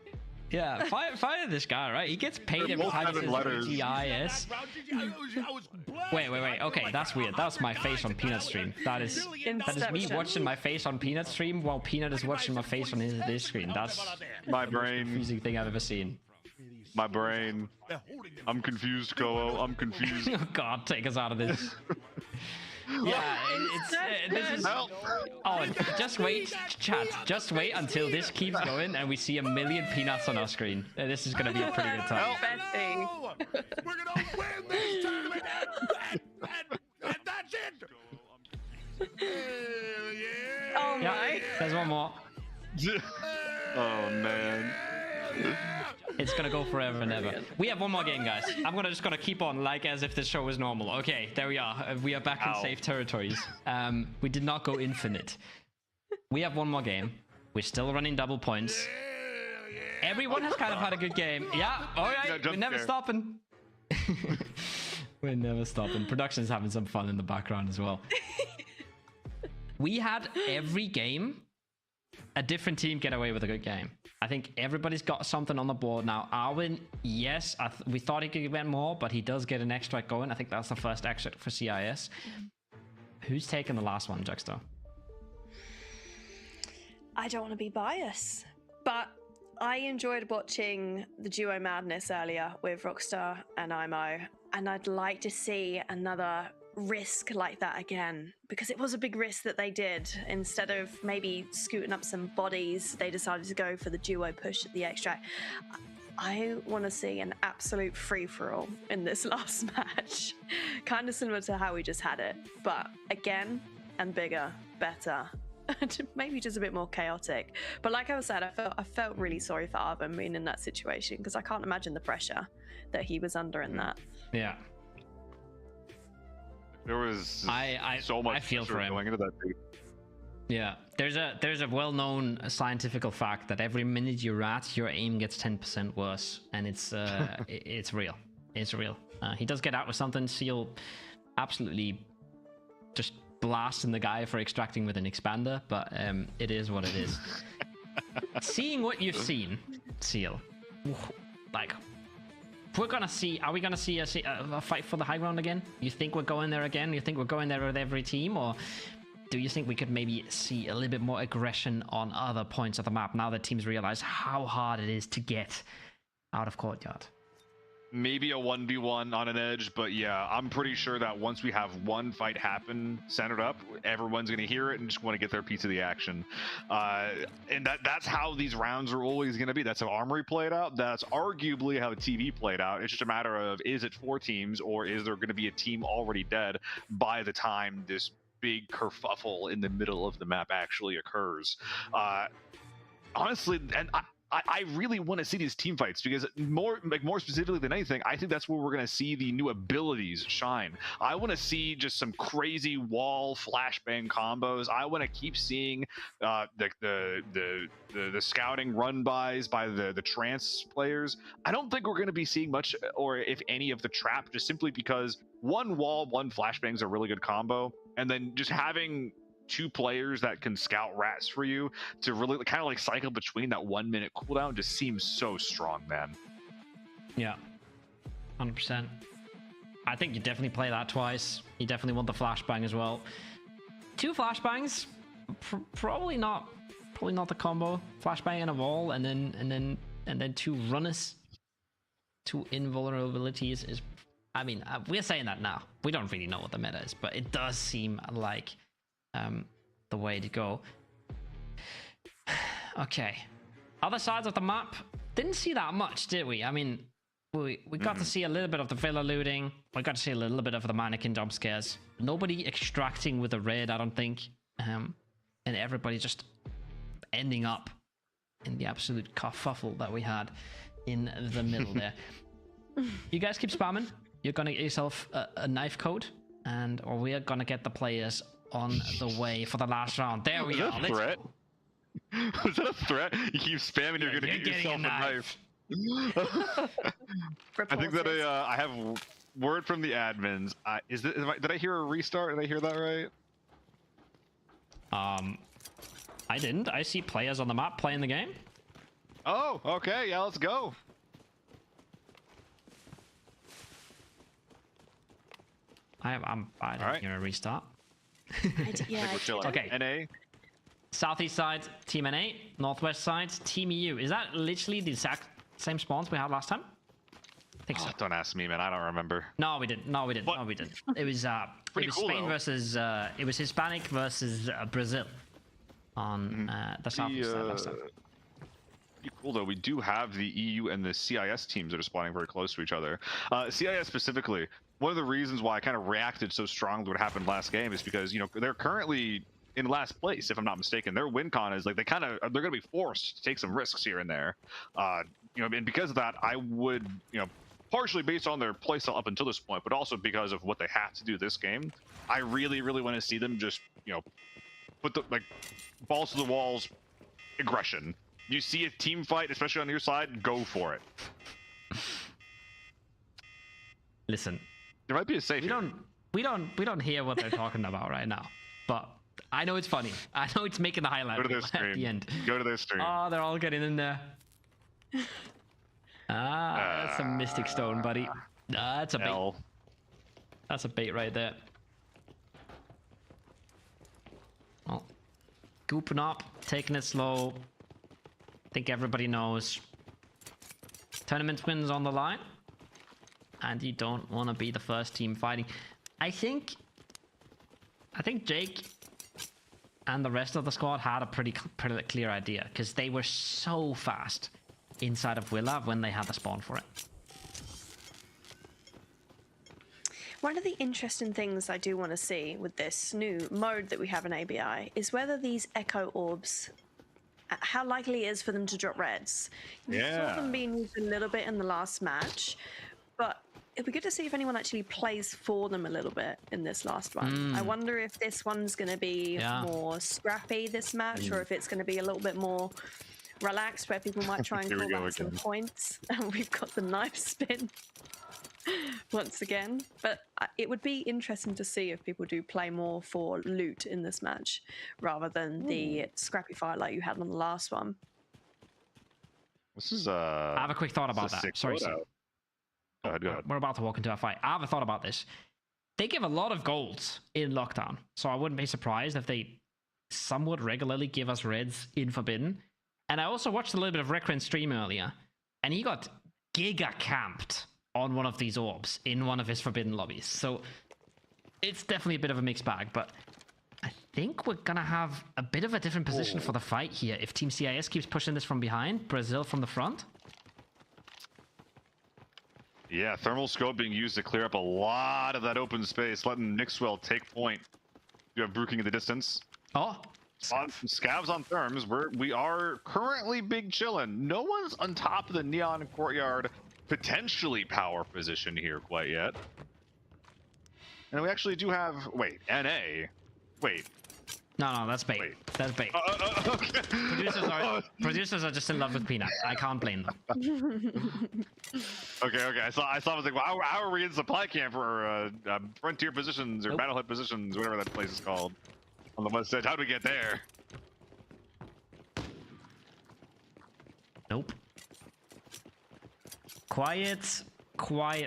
Yeah, fire this guy, right? He gets paid every time he says DIS. Wait. Okay, that's weird. That's my face on Peanut stream. That is me watching my face on Peanut stream while Peanut is watching my face on his screen. That's my the brain. most confusing thing I've ever seen. My brain. I'm confused, Koho. I'm confused. Oh God, take us out of this. Yeah, this is. Oh, just wait, chat. Just wait until this keeps going and we see 1 million peanuts on our screen. This is gonna be a pretty good time. We're gonna win this tournament, and that's it. Oh yeah, my! There's one more. Oh man. It's gonna go forever and ever. We have one more game, guys. I'm just gonna keep on like as if this show was normal. Okay, there we are. We are back in safe territories. We did not go infinite. We have one more game. We're still running double points. Everyone has kind of had a good game. Yeah, all right. We're never stopping. We're never stopping. Production's having some fun in the background as well. We had every game a different team get away with a good game. I think everybody's got something on the board now. Arwen, yes, we thought he could get more, but he does get an extract going. I think that's the first extract for CIS. Who's taking the last one, Juxto? I don't want to be biased, but I enjoyed watching the duo madness earlier with Rockstar and IMO, and I'd like to see another risk like that again, because it was a big risk that they did. Instead of maybe scooting up some bodies, they decided to go for the duo push at the extract. I want to see an absolute free-for-all in this last match. Kind of similar to how we just had it, but again, and bigger, better. Maybe just a bit more chaotic. But like I said, I felt really sorry for Arvin being in that situation, because I can't imagine the pressure that he was under in that. Yeah. There was so much I feel for him going into that thing. Yeah, there's a well-known scientific fact that every minute you rat, your aim gets 10% worse, and it's it's real. It's real. He does get out with something. Seal absolutely just blasting the guy for extracting with an expander, but it is what it is. Seeing what you've seen, Seal, like, we're gonna see. Are we gonna see a fight for the high ground again? You think we're going there again? You think we're going there with every team, or do you think we could maybe see a little bit more aggression on other points of the map now that teams realize how hard it is to get out of courtyard? Maybe a 1v1 on an edge, but yeah, I'm pretty sure that once we have one fight happen centered up, everyone's going to hear it and just want to get their piece of the action. And that's how these rounds are always going to be. That's how Armory played out. That's arguably how TV played out. It's just a matter of, is it 4 teams, or is there going to be a team already dead by the time this big kerfuffle in the middle of the map actually occurs? Honestly, and I really want to see these team fights, because more specifically than anything, I think that's where we're going to see the new abilities shine. I want to see just some crazy wall flashbang combos. I want to keep seeing the scouting run bys by the trance players. I don't think we're going to be seeing much, or if any, of the trap, just simply because one wall, one flashbang is a really good combo, and then just having 2 players that can scout rats for you to really kind of like cycle between that 1 minute cooldown just seems so strong, man. Yeah, 100%. I think you definitely play that twice. You definitely want the flashbang as well. 2 flashbangs, probably not the combo. Flashbang and a wall, and then 2 runners, 2 invulnerabilities is. I mean, we're saying that now. We don't really know what the meta is, but it does seem like the way to go. Okay, other sides of the map, didn't see that much, did we? I mean, we got to see a little bit of the villa looting. We got to see a little bit of the mannequin jump scares. Nobody extracting with a raid, I don't think, and everybody just ending up in the absolute kerfuffle that we had in the middle there. You guys keep spamming. You're gonna get yourself a knife code, or we are gonna get the players on the way for the last round. There we are. Was that a threat? Was that a threat? You keep spamming, you're gonna get yourself a knife. I think that I have word from the admins. Did I hear a restart? Did I hear that right? I didn't. I see players on the map playing the game. Oh, okay. Yeah, let's go. I didn't hear a restart. Okay. NA. Southeast side, Team NA. Northwest side, Team EU. Is that literally the exact same spawns we had last time? I think so. Don't ask me, man. I don't remember. No, we didn't. It was Pretty cool, Spain versus it was Hispanic versus Brazil on the southeast side last time. Pretty cool though. We do have the EU and the CIS teams that are spawning very close to each other. CIS specifically, one of the reasons why I kind of reacted so strongly to what happened last game is because, you know, they're currently in last place, if I'm not mistaken. Their win con is like they're going to be forced to take some risks here and there. You know, and because of that, I would, you know, partially based on their playstyle up until this point, but also because of what they have to do this game, I really, really want to see them just, you know, put the balls to the walls, aggression. You see a team fight, especially on your side, go for it. Listen, there might be a safe. We don't hear what they're talking about right now, but I know it's funny. I know it's making the highlight at the end. Go to their stream. Oh, they're all getting in there. That's a Mystic Stone, buddy. That's a bait. That's a bait right there. Well, gooping up, taking it slow. I think everybody knows tournament wins on the line, and you don't want to be the first team fighting. I think I think Jake and the rest of the squad had a pretty clear idea because they were so fast inside of Willa when they had the spawn for it. One of the interesting things I do want to see with this new mode that we have in ABI is whether these echo orbs, how likely it is for them to drop reds. We saw them being used a little bit in the last match, but it'd be good to see if anyone actually plays for them a little bit in this last one. I wonder if this one's going to be more scrappy this match, or if it's going to be a little bit more relaxed, where people might try and call back some points. And we've got the knife spin once again. But it would be interesting to see if people do play more for loot in this match, rather than the scrappy fight like you had on the last one. This is I have a quick thought about that. Sorry, Sam. Go ahead. We're about to walk into a fight. I have a thought about this. They give a lot of golds in Lockdown, so I wouldn't be surprised if they somewhat regularly give us reds in Forbidden. And I also watched a little bit of Recon stream earlier, and he got giga camped on one of these orbs in one of his Forbidden lobbies. So it's definitely a bit of a mixed bag, but I think we're gonna have a bit of a different position for the fight here if Team CIS keeps pushing this from behind, Brazil from the front. Yeah, thermal scope being used to clear up a lot of that open space, letting Nixwell take point. You have Brooking in the distance. Oh, Scavs on therms. We are currently big chillin'. No one's on top of the Neon Courtyard potentially power position here quite yet. And we actually do have NA. Wait. No, that's bait. That's bait. Okay. Producers are just in love with Peanut. I can't blame them. Okay. I saw. I was like, well, how are we in supply camp for frontier positions or battlehead positions, whatever that place is called, on the west edge? How do we get there? Nope. Quiet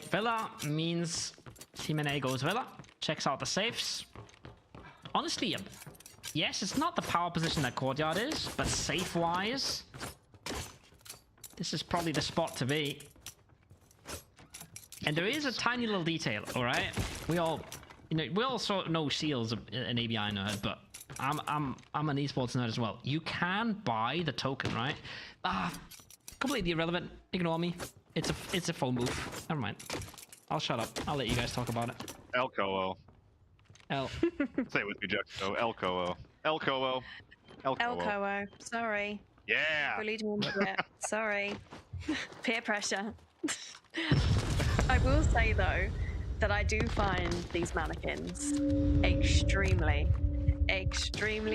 Villa means Team NA goes Villa. Checks out the safes. Honestly, yes, it's not the power position that Courtyard is, but safe-wise, this is probably the spot to be. And there is a tiny little detail, all right? We all sort of know Seal's an ABI nerd, but I'm an esports nerd as well. You can buy the token, right? Completely irrelevant. Ignore me. It's a phone move. Never mind. I'll shut up. I'll let you guys talk about it. Elko. Say it with me, Jeff. Elko. Sorry. Yeah. Really doing it. Sorry. Peer pressure. I will say though that I do find these mannequins extremely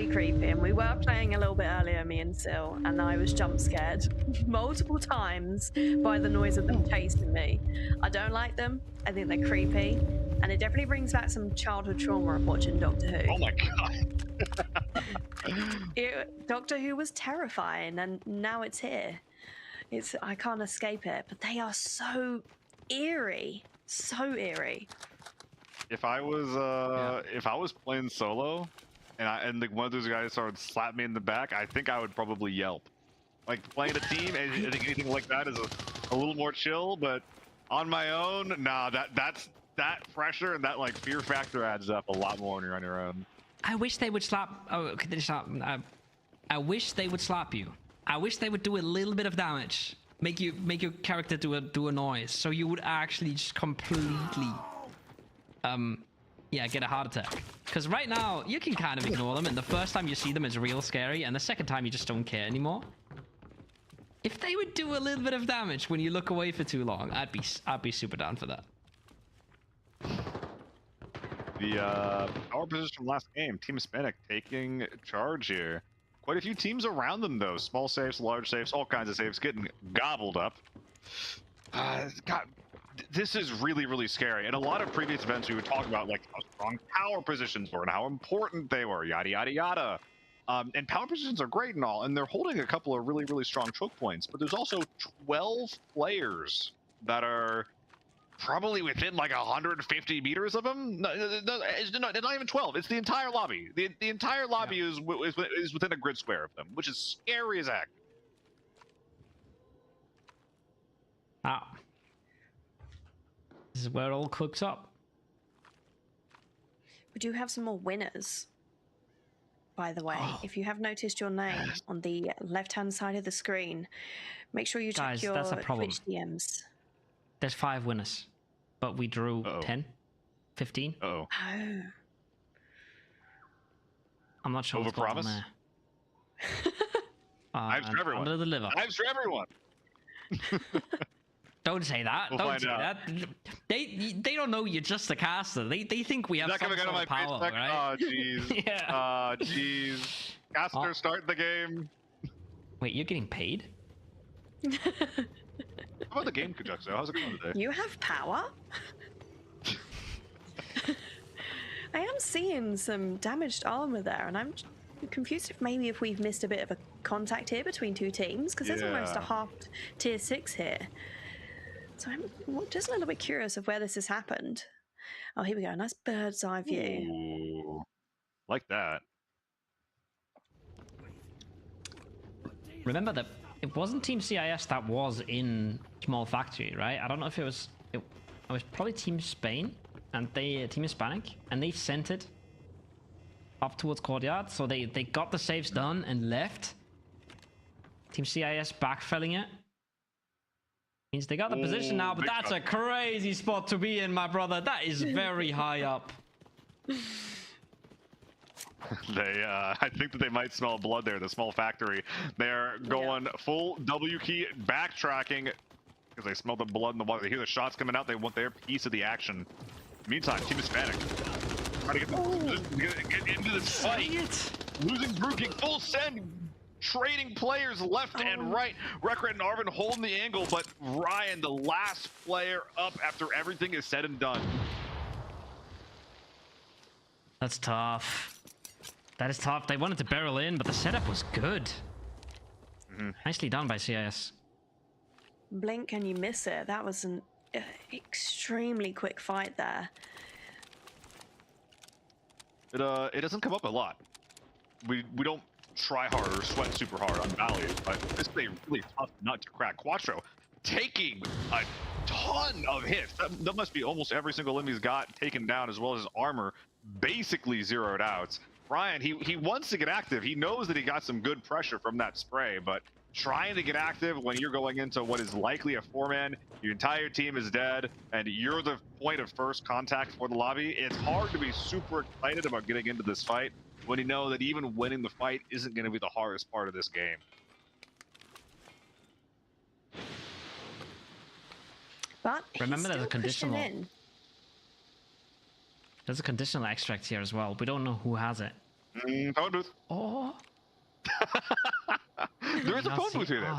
creepy, and we were playing a little bit earlier, me and Sil, and I was jump scared multiple times by the noise of them chasing me. I don't like them. I think they're creepy, and it definitely brings back some childhood trauma of watching Doctor Who. Oh my god. Doctor Who was terrifying, and now it's here. I can't escape it, but they are so eerie. If I was playing solo and like one of those guys started slap me in the back, I think I would probably yelp. Like playing a team, I think anything like that is a little more chill, but on my own, nah, that pressure and that like fear factor adds up a lot more when you're on your own. I wish they would slap. I wish they would slap you. I wish they would do a little bit of damage. Make your character do a noise, so you would actually just completely get a heart attack. Because right now you can kind of ignore them, and the first time you see them is real scary, and the second time you just don't care anymore. If they would do a little bit of damage when you look away for too long, I'd be super down for that. The power position from last game, Team Hispanic taking charge here. Quite a few teams around them though. Small safes, large safes, all kinds of safes getting gobbled up. God, this is really scary. And a lot of previous events we would talk about like how strong power positions were and how important they were, yada yada yada. And power positions are great and all, and they're holding a couple of really strong choke points. But there's also 12 players that are probably within like 150 meters of them. No, it's not even 12. It's the entire lobby. The entire lobby is within a grid square of them, which is scary as heck. This is where it all cooks up. We do have some more winners. By the way, if you have noticed your name on the left-hand side of the screen, make sure you check your that's a problem. Twitch DMs. There's 5 winners, but we drew 10, 15. Oh. I'm not sure what's going on there. Knives for everyone. Under the liver. Knives for everyone. Don't say that. We'll don't find say out. that. They don't know you're just a caster. They think we have some sort of power, right? Oh jeez. Yeah. Jeez. Caster, start the game. Wait, you're getting paid? How about the game, Kajukso? How's it going today? You have power? I am seeing some damaged armor there, and I'm confused if we've missed a bit of a contact here between two teams, because there's almost a half tier 6 here. So I'm just a little bit curious of where this has happened. Oh, here we go. Nice bird's eye view. Ooh, like that. Remember that it wasn't Team CIS that was in Small Factory, right? I don't know if it was probably Team Spain and Team Hispanic, and they sent it up towards Courtyard, so they got the saves done and left. Team CIS backfilling it. Means they got the position now, but that's a crazy spot to be in, my brother. That is very high up. I think that they might smell blood there, the Small Factory. They're going full W key, backtracking, because they smell the blood in the water. They hear the shots coming out. They want their piece of the action. Meantime, Team Hispanic trying to get into this fight. Losing Brooking, full send. Trading players left and right. Rekret and Arvin holding the angle, but Ryan, the last player up after everything is said and done. That's tough. That is tough. They wanted to barrel in, but the setup was good. Nicely done by CIS. Blink and you miss it. That was an extremely quick fight there. It doesn't come up a lot. We don't try hard or sweat super hard on Valley, but this is a really tough nut to crack. Quattro taking a ton of hits. That must be almost every single enemy he's got taken down, as well as his armor basically zeroed out. Ryan, he wants to get active. He knows that he got some good pressure from that spray, but trying to get active when you're going into what is likely a 4-man, your entire team is dead, and you're the point of first contact for the lobby, it's hard to be super excited about getting into this fight when you know that even winning the fight isn't going to be the hardest part of this game. But remember, there's a conditional. There's a conditional extract here as well. We don't know who has it. Phone booth. Oh. There is a phone booth here.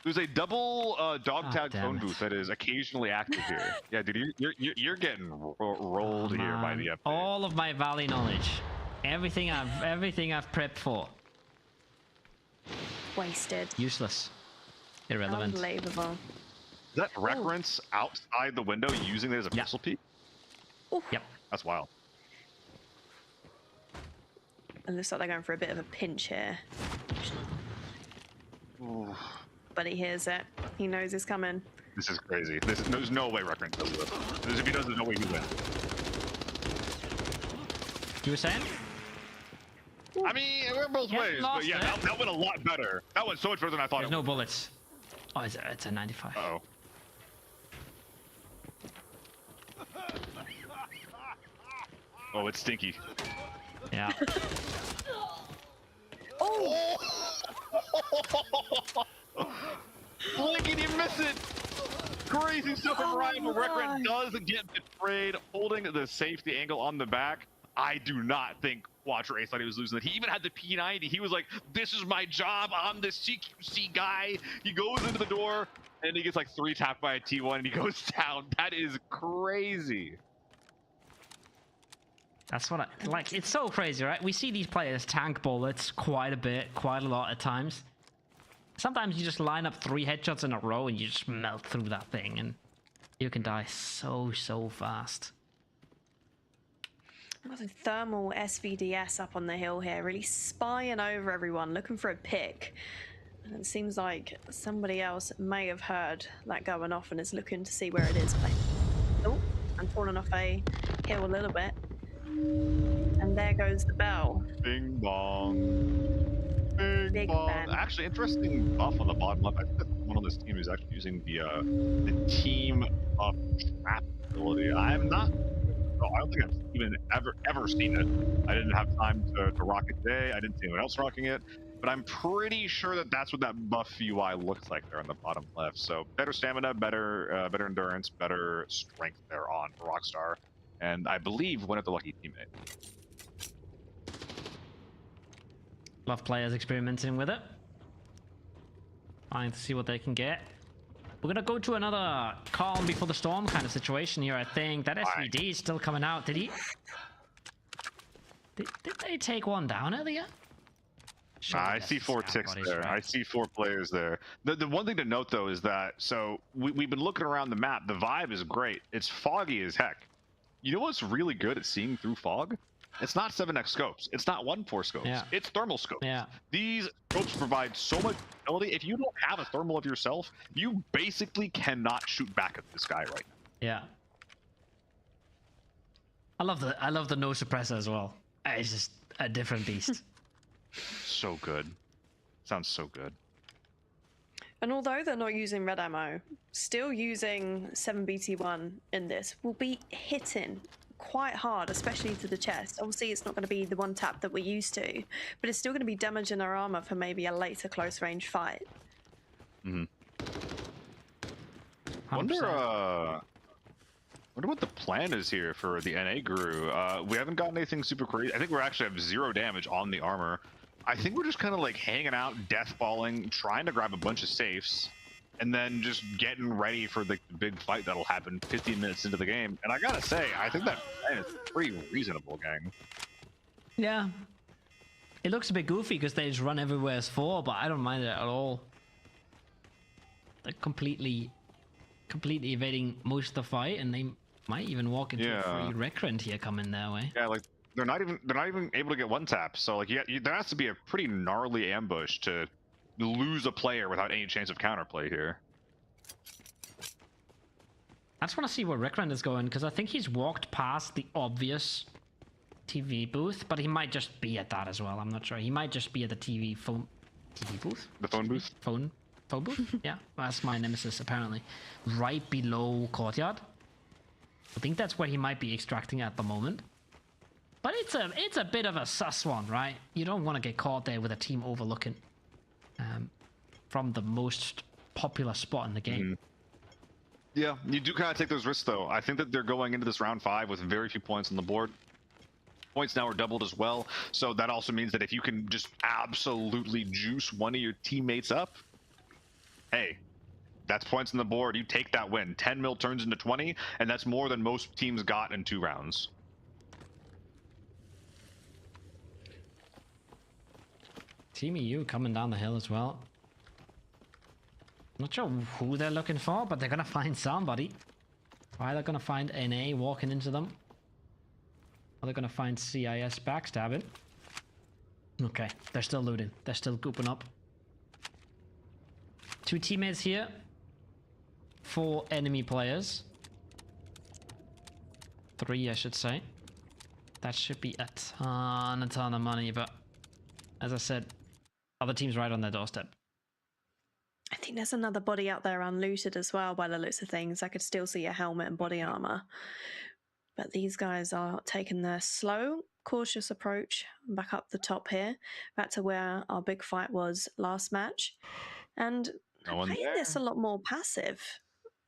There's a double dog tag phone booth that is occasionally active here. Yeah, dude, you're getting rolled here by the update. All of my Valley knowledge, everything I've prepped for. Wasted. Useless. Irrelevant. Unbelievable. Is that Recurrence outside the window using it as a pistol peek? Yep. That's wild. It looks like they're going for a bit of a pinch here. Ooh. But he hears it. He knows it's coming. This is crazy. There's no way Recurrence does this. Because if he does, there's no way he wins. You were saying? I mean, it went both ways, but yeah, that went a lot better. That went so much further than I thought. There's no bullets. Oh, it's a 95. Uh-oh. Oh, it's stinky. Yeah. Oh! Blink and you miss it! Crazy stuff from Ryan, but Rekret does get betrayed, holding the safety angle on the back. I do not think Quattro Ace thought he was losing that. He even had the P90. He was like, this is my job. I'm the CQC guy. He goes into the door, and he gets like 3 tapped by a T1, and he goes down. That is crazy. That's what I like. It's so crazy, right? We see these players tank bullets quite a lot at times. Sometimes you just line up 3 headshots in a row and you just melt through that thing, and you can die so fast. Got a thermal SVDS up on the hill here, really spying over everyone, looking for a pick. And it seems like somebody else may have heard that going off and is looking to see where it is. Oh, I'm falling off a hill a little bit. And there goes the bell. Bing bong. Bing Big bong. Ben. Actually, interesting buff on the bottom left. I think that someone on this team is actually using the team of trap ability. I'm not. I don't think I've even ever seen it. I didn't have time to rock it today. I didn't see anyone else rocking it. But I'm pretty sure that that's what that buff UI looks like there on the bottom left. So better stamina, better endurance, better strength there on Rockstar, and I believe one of the lucky teammate. Love players experimenting with it. Trying to see what they can get. We're gonna go to another calm before the storm kind of situation here. I think that SVD is still coming out. Did he? Did they take one down earlier? I see 4 ticks there. Right. I see 4 players there. The one thing to note though is that we've been looking around the map. The vibe is great. It's foggy as heck. You know what's really good at seeing through fog? It's not 7x scopes. It's not 1.4 scopes. Yeah. It's thermal scopes. Yeah. These scopes provide so much ability. If you don't have a thermal of yourself, you basically cannot shoot back at this guy right now. Yeah. I love the no suppressor as well. It's just a different beast. So good. Sounds so good. And although they're not using red ammo, still using 7BT1 in this will be hitting quite hard, especially to the chest. Obviously, it's not going to be the one tap that we're used to, but it's still going to be damaging our armor for maybe a later close range fight. Mm-hmm. Wonder what the plan is here for the NA Guru. We haven't gotten anything super crazy. I think we're actually have 0 damage on the armor. I think we're just kind of like hanging out, deathballing, trying to grab a bunch of safes, and then just getting ready for the big fight that'll happen 15 minutes into the game. And I gotta say, I think that plan is pretty reasonable, gang. Yeah. It looks a bit goofy because they just run everywhere as 4, but I don't mind it at all. They're completely evading most of the fight, and they might even walk into a free recurrent here coming their way. Yeah, like they're not even able to get one tap. So like there has to be a pretty gnarly ambush to lose a player without any chance of counterplay here. I just want to see where recurrent is going, because I think he's walked past the obvious TV booth, but he might just be at that as well. I'm not sure. He might just be at the TV booth. The phone booth. Phone booth. Yeah, that's my nemesis apparently. Right below courtyard. I think that's where he might be extracting at the moment. But it's a bit of a sus one, right? You don't want to get caught there with a team overlooking from the most popular spot in the game. Mm-hmm. Yeah, you do kind of take those risks though. I think that they're going into this round 5 with very few points on the board. Points now are doubled as well, so that also means that if you can just absolutely juice one of your teammates up, hey, that's points on the board. You take that win. 10 mil turns into 20, and that's more than most teams got in 2 rounds. Team EU coming down the hill as well. Not sure who they're looking for, but they're gonna find somebody. Either gonna find NA walking into them, or they're gonna find CIS backstabbing. Okay, they're still looting. They're still gooping up. 2 teammates here. 4 enemy players. 3, I should say. That should be a ton of money, but as I said, other teams right on their doorstep. I think there's another body out there unlooted as well by the looks of things. I could still see a helmet and body armor. But these guys are taking their slow, cautious approach back up the top here, back to where our big fight was last match. And I think this a lot more passive.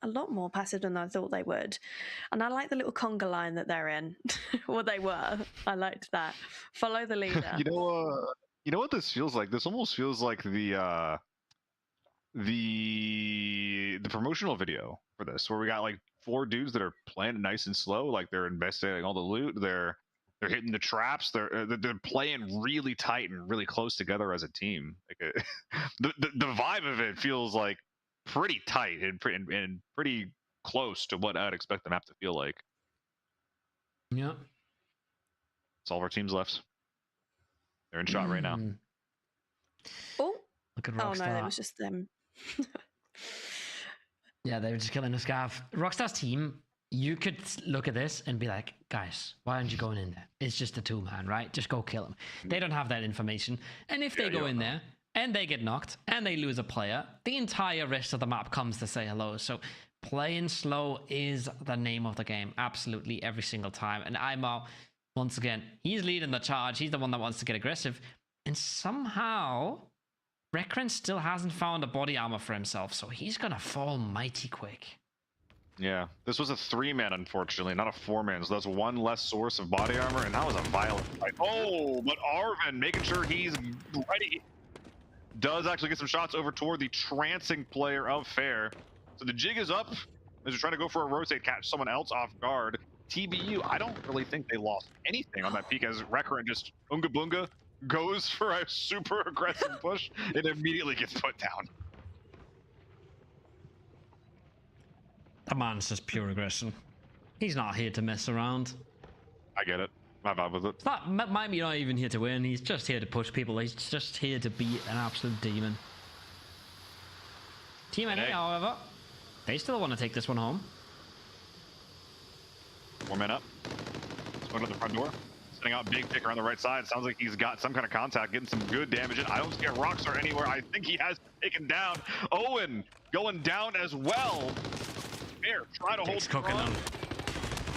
A lot more passive than I thought they would. And I like the little conga line that they're in. Well, they were. I liked that. Follow the leader. You know what this feels like? This almost feels like the promotional video for this, where we got like 4 dudes that are playing it nice and slow, like they're investigating all the loot, they're hitting the traps, they're playing really tight and really close together as a team. Like the vibe of it feels like pretty tight and pretty close to what I'd expect the map to feel like. Yeah. It's all of our teams left. They're in shot right now. Oh. Look at Rockstar. Oh no, it was just them. Yeah, they were just killing a scav. Rockstar's team you could look at this and be like, guys, why aren't you going in there? It's just a 2-man, right? Just go kill him. They don't have that information. And if they go in there and they get knocked and they lose a player, the entire rest of the map comes to say hello. So playing slow is the name of the game. Absolutely every single time. And Aimar, once again, he's leading the charge. He's the one that wants to get aggressive. And somehow, recon still hasn't found a body armor for himself. So he's going to fall mighty quick. Yeah, this was a 3-man, unfortunately, not a 4-man. So that's one less source of body armor, and that was a violent fight. Oh, but Arvin making sure he's ready. Does actually get some shots over toward the trancing player of Fair. So the jig is up as they're trying to go for a rotate, catch someone else off guard. TBU, I don't really think they lost anything on that peak as Recon just Unga Bunga goes for a super aggressive push and immediately gets put down. The man's just pure aggression. He's not here to mess around. I get it. My vibe with it. It's not, maybe not even here to win. He's just here to push people. He's just here to be an absolute demon. Team NA, however, they still want to take this one home. 4 men up. Let's go to the front door. Setting out big pick around the right side. Sounds like he's got some kind of contact, getting some good damage in. I don't see a Rockstar anywhere. I think he has taken down. Owen going down as well. Fair, try to hold cooking them.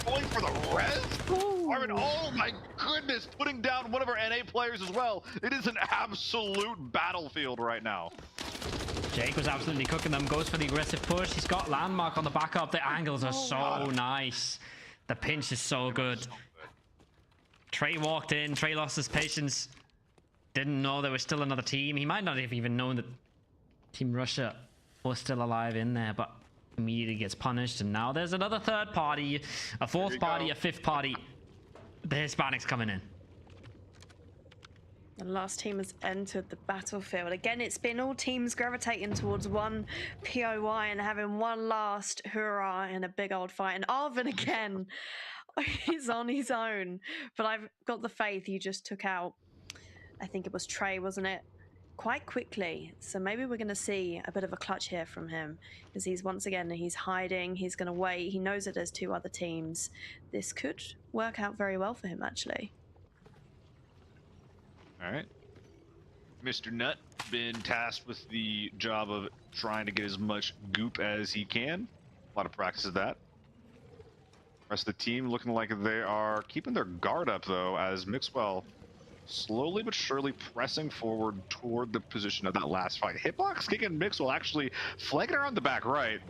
Going for the res? Arvin, oh my goodness, putting down one of our NA players as well. It is an absolute battlefield right now. Jake was absolutely cooking them, goes for the aggressive push. He's got landmark on the backup. The angles are so nice. The pinch is so good. Trey walked in, Trey lost his patience. Didn't know there was still another team. He might not have even known that Team Russia was still alive in there, but immediately gets punished. And now there's another third party, a fourth party, a fifth party. The Hispanics coming in. The last team has entered the battlefield. Again, it's been all teams gravitating towards one POI and having one last hurrah in a big old fight. And Arvin again, he's on his own. But I've got the faith you just took out, I think it was Trey, wasn't it? Quite quickly. So maybe we're going to see a bit of a clutch here from him. Because he's once again, he's hiding. He's going to wait. He knows that there's 2 other teams. This could work out very well for him, actually. All right. Mr. Nut been tasked with the job of trying to get as much goop as he can. A lot of practice of that. Rest of the team looking like they are keeping their guard up, though, as Mixwell slowly but surely pressing forward toward the position of that last fight. Hitbox kicking Mixwell actually flanking around the back right.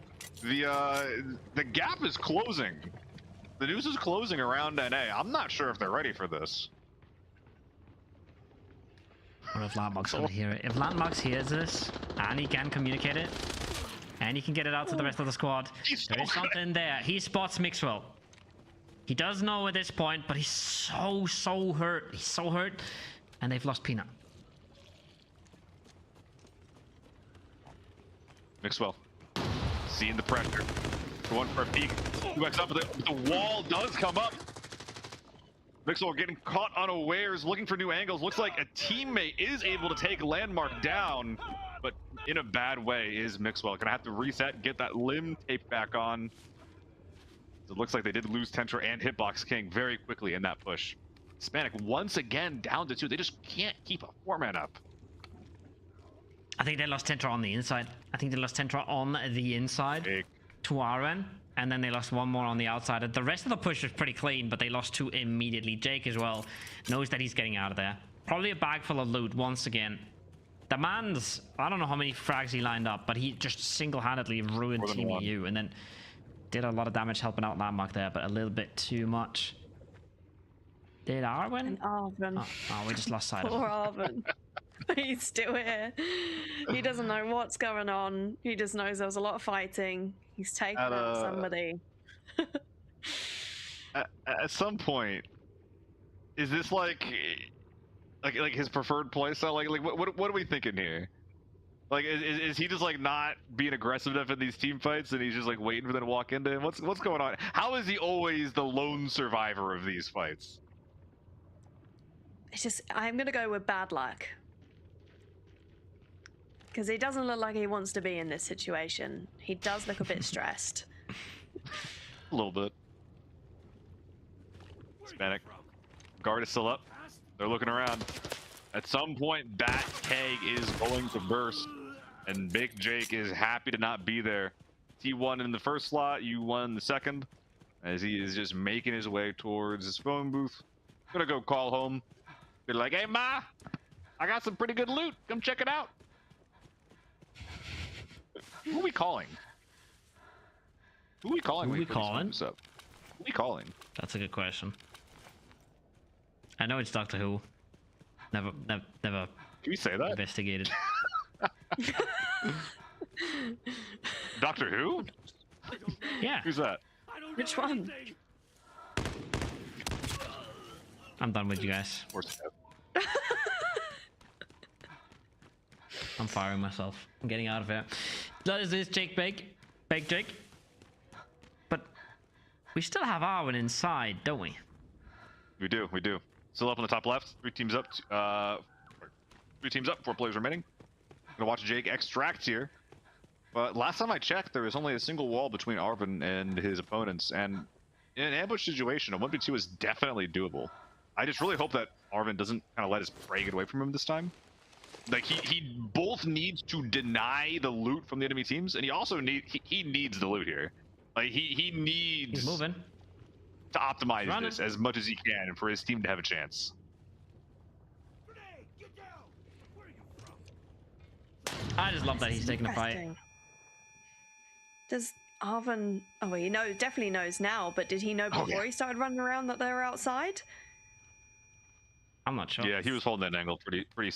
The gap is closing. The news is closing around NA. I'm not sure if they're ready for this. What if Landmark's gonna hear it? If Landmark hears this, and he can communicate it, and he can get it out to the rest of the squad, there is something there. He spots Mixwell. He does know at this point, but he's so hurt. He's so hurt, and they've lost Peanut. Mixwell, seeing the pressure. Going for a peek. 2x up, but the wall does come up. Mixwell getting caught unawares, looking for new angles. Looks like a teammate is able to take Landmark down, but in a bad way is Mixwell. Gonna have to reset, get that limb tape back on. It looks like they did lose Tentra and Hitbox King very quickly in that push. Hispanic once again down to 2. They just can't keep a 4-man up. I think they lost Tentra on the inside. To Arwen, and then they lost 1 more on the outside. The rest of the push was pretty clean, but they lost 2 immediately. Jake as well knows that he's getting out of there. Probably a bag full of loot once again. The man's, I don't know how many frags he lined up, but he just single-handedly ruined Team EU, and then did a lot of damage helping out Landmark there, but a little bit too much. Did Arwen? And Arvin. Oh, we just lost sight of him. Poor Arvin. He's still here. He doesn't know what's going on. He just knows there was a lot of fighting. He's taken out somebody. At some point, is this like his preferred playstyle? Like what are we thinking here? Like is he just like not being aggressive enough in these team fights, and he's just like waiting for them to walk into him? What's going on? How is he always the lone survivor of these fights? It's just, I'm gonna go with bad luck. Because he doesn't look like he wants to be in this situation. He does look a bit stressed. A little bit. Hispanic. Guard is still up. They're looking around. At some point, that keg is going to burst, and Big Jake is happy to not be there. T1 in the first slot, U1 in the second, as he is just making his way towards his phone booth. Gonna go call home. Be like, hey, Ma, I got some pretty good loot. Come check it out. Who are we calling? Who are we calling? Who are we calling? Who are we calling? That's a good question. I know it's Doctor Who. Never. Can you say that? Investigated. Doctor Who? Yeah. Who's that? Which one? I'm done with you guys. I'm firing myself. I'm getting out of here. That is this Jake Bake Jake. But we still have Arwen inside, don't we? We do. Still up on the top left. 3 teams up. 3 teams up. 4 players remaining. Gonna watch Jake extract here. But last time I checked, there was only a single wall between Arwen and his opponents, and in an ambush situation, a 1v2 is definitely doable. I just really hope that Arwen doesn't kind of let his prey get away from him this time. Like he both needs to deny the loot from the enemy teams, and he also needs the loot here. Like he needs. He's moving. To optimize this as much as he can for his team to have a chance. I just love that he's taking a fight. Does Arwen... Oh, well, he definitely knows now, but did he know before he started running around that they were outside? I'm not sure. Yeah, he was holding that angle pretty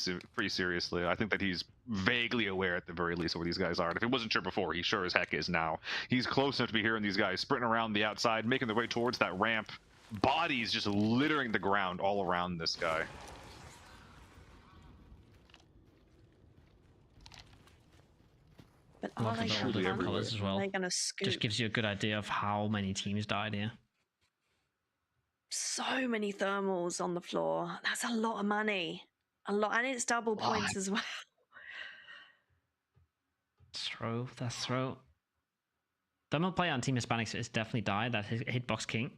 seriously. I think that he's vaguely aware at the very least of where these guys are. And if he wasn't sure before, he sure as heck is now. He's close enough to be hearing these guys sprinting around the outside, making their way towards that ramp. Bodies just littering the ground all around this guy. But are they colors as well? They're gonna scoop. Just gives you a good idea of how many teams died here. So many thermals on the floor. That's a lot of money. A lot, and it's double points as well. That's throw. Thermal play on Team Hispanics is definitely died. That hitbox king.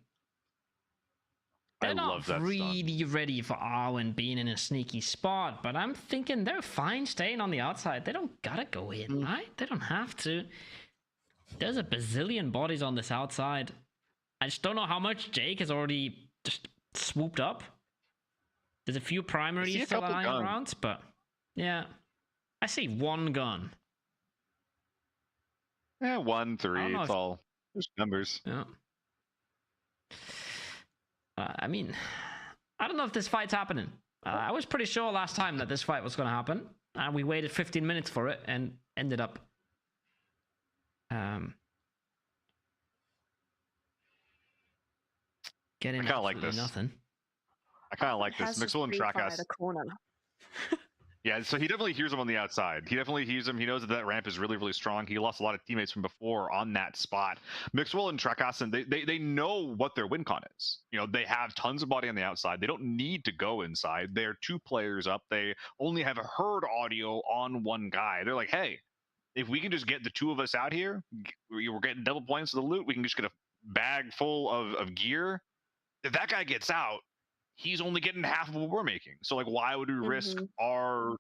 They're not really ready for Arwen being in a sneaky spot, but I'm thinking they're fine staying on the outside. They don't gotta go in, right? They don't have to. There's a bazillion bodies on this outside. I just don't know how much Jake has already just swooped up. There's a few primaries still lying around, but yeah. I see one gun. Yeah, 1, 3, it's all just numbers. Yeah. I mean, I don't know if this fight's happening. I was pretty sure last time that this fight was going to happen, and we waited 15 minutes for it and ended up getting I kind of like this. Nothing. I kind of like this. Mixwell and Trakas. Yeah, so he definitely hears him on the outside. He definitely hears him. He knows that ramp is really, really strong. He lost a lot of teammates from before on that spot. Mixwell and Trakasan, they know what their win con is. You know, they have tons of body on the outside. They don't need to go inside. They're 2 players up. They only have herd audio on one guy. They're like, hey, if we can just get the 2 of us out here, we're getting double points of the loot. We can just get a bag full of gear. If that guy gets out, he's only getting half of what we're making. So like, why would we risk our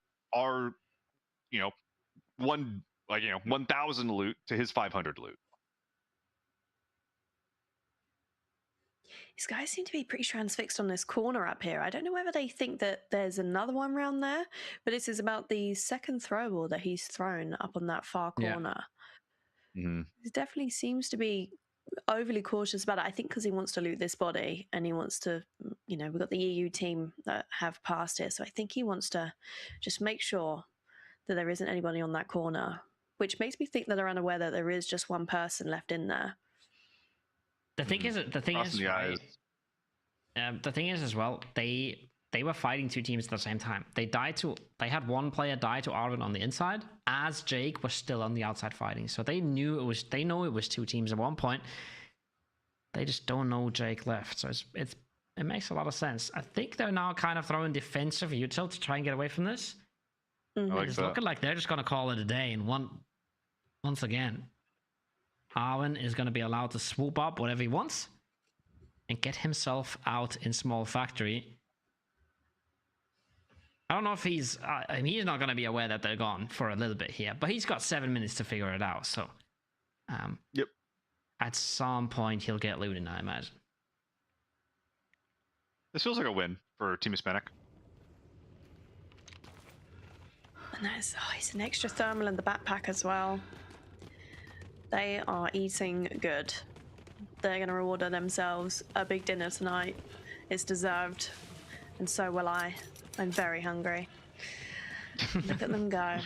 1,000 loot to his 500 loot? These guys seem to be pretty transfixed on this corner up here. I don't know whether they think that there's another one around there, but this is about the second throw ball that he's thrown up on that far corner. Yeah. Mm-hmm. He definitely seems to be overly cautious about it. I think because he wants to loot this body and he wants to, we've got the EU team that have passed here, so I think he wants to just make sure that there isn't anybody on that corner, which makes me think that they're unaware that there is just one person left in there. The thing is as well, they were fighting 2 teams at the same time. They had one player die to Arwen on the inside as Jake was still on the outside fighting. So they know it was 2 teams at one point. They just don't know Jake left. So it makes a lot of sense. I think they're now kind of throwing defensive util to try and get away from this. Mm-hmm. It's looking like they're just gonna call it a day and once again. Arwen is going to be allowed to swoop up whatever he wants and get himself out in small factory. I don't know if he's not going to be aware that they're gone for a little bit here, but he's got 7 minutes to figure it out. So, yep. At some point he'll get looted, I imagine. This feels like a win for Team Hispanic. And there's it's an extra thermal in the backpack as well. They are eating good. They're going to reward themselves a big dinner tonight. It's deserved, and so will I. I'm very hungry. Look at them go.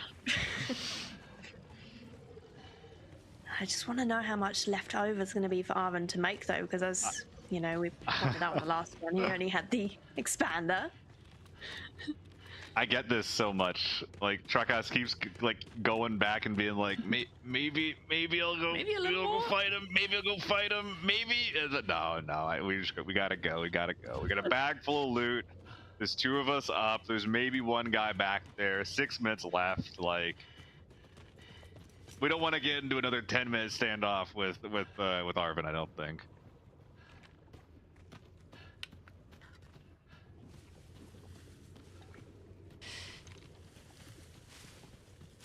I just want to know how much left over is going to be for Arwen to make, though, because as you know, we pointed out in the last one, he only had the expander. I get this so much. Like Truckhouse keeps like going back and being like, maybe I'll go fight him. Maybe I'll go fight him. Maybe we gotta go. We got a bag full of loot. There's 2 of us up. There's maybe 1 guy back there. 6 minutes left. Like, we don't want to get into another 10-minute standoff with Arwen, I don't think.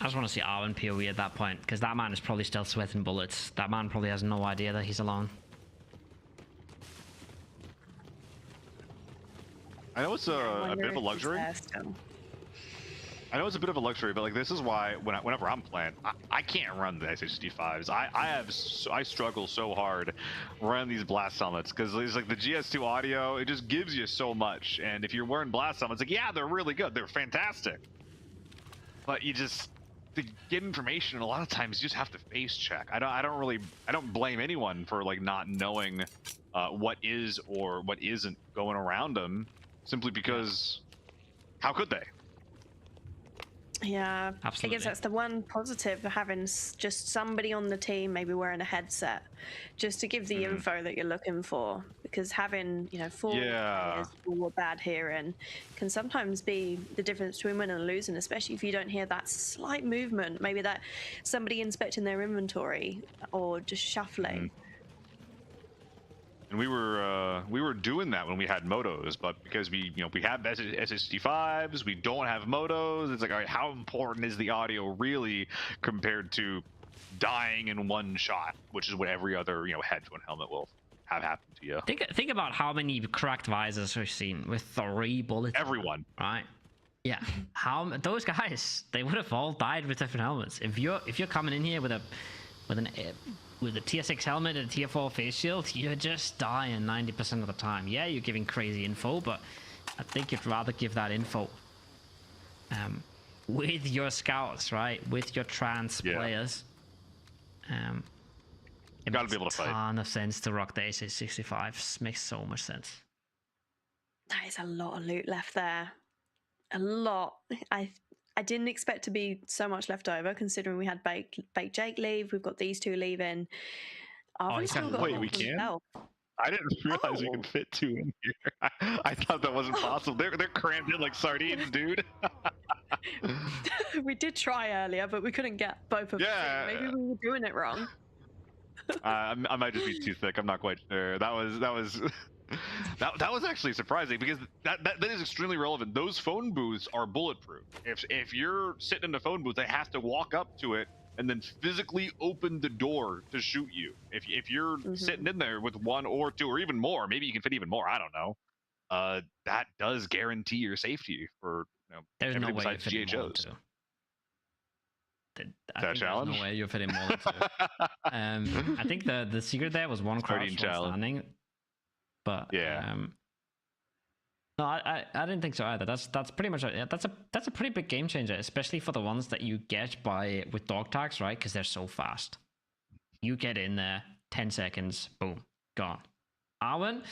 I just want to see Arwen POE at that point, because that man is probably still sweating bullets. That man probably has no idea that he's alone. I know it's a bit of a luxury. I know it's a bit of a luxury, but like this is why whenever I'm playing, I can't run the SH-55s. I struggle so hard running these blast helmets because it's like the GS2 audio. It just gives you so much, and if you're wearing blast helmets, like yeah, they're really good, they're fantastic, but you just to get information. A lot of times you just have to face check. I don't blame anyone for like not knowing what is or what isn't going around them. Simply because, how could they? Yeah, absolutely. I guess that's the one positive of having just somebody on the team, maybe wearing a headset, just to give the info that you're looking for. Because having 4 players who are bad hearing can sometimes be the difference between winning and losing, especially if you don't hear that slight movement, maybe that somebody inspecting their inventory or just shuffling. And we were doing that when we had motos, but because we have SH-55s, we don't have motos. It's like, all right, how important is the audio really compared to dying in 1 shot, which is what every other headphone helmet will have happen to you. Think about how many cracked visors we've seen with 3 bullets. Everyone, right? Yeah, those guys, they would have all died with different helmets. If you're coming in here with a tier 6 helmet and a tier 4 face shield, you're just dying 90% of the time. Yeah, you're giving crazy info, but I think you'd rather give that info with your scouts, right? With your trans players. It gotta be able to fight. Makes a ton of sense to rock the SH-65s. Makes so much sense. That is a lot of loot left there. A lot. I didn't expect to be so much left over, considering we had Baked Jake leave. We've got these 2 leaving. Wait, we can? I didn't realize we could fit 2 in here. I thought that wasn't possible. They're crammed in like sardines, dude. We did try earlier, but we couldn't get both of them. Maybe we were doing it wrong. I might just be too thick. I'm not quite sure. That was actually surprising because that is extremely relevant. Those phone booths are bulletproof. If you're sitting in a phone booth, they have to walk up to it and then physically open the door to shoot you. If you're sitting in there with 1 or 2 or even more, maybe you can fit even more. I don't know. That does guarantee your safety for There's everything no way besides GHOs. I think challenge? There's no way you're fitting more than 2. I think the secret there was 1 crouch, 1 standing. But no, I didn't think so either. That's pretty much that's a pretty big game changer, especially for the ones that you get with dog tags, right? Because they're so fast. You get in there, 10 seconds, boom, gone. Arwen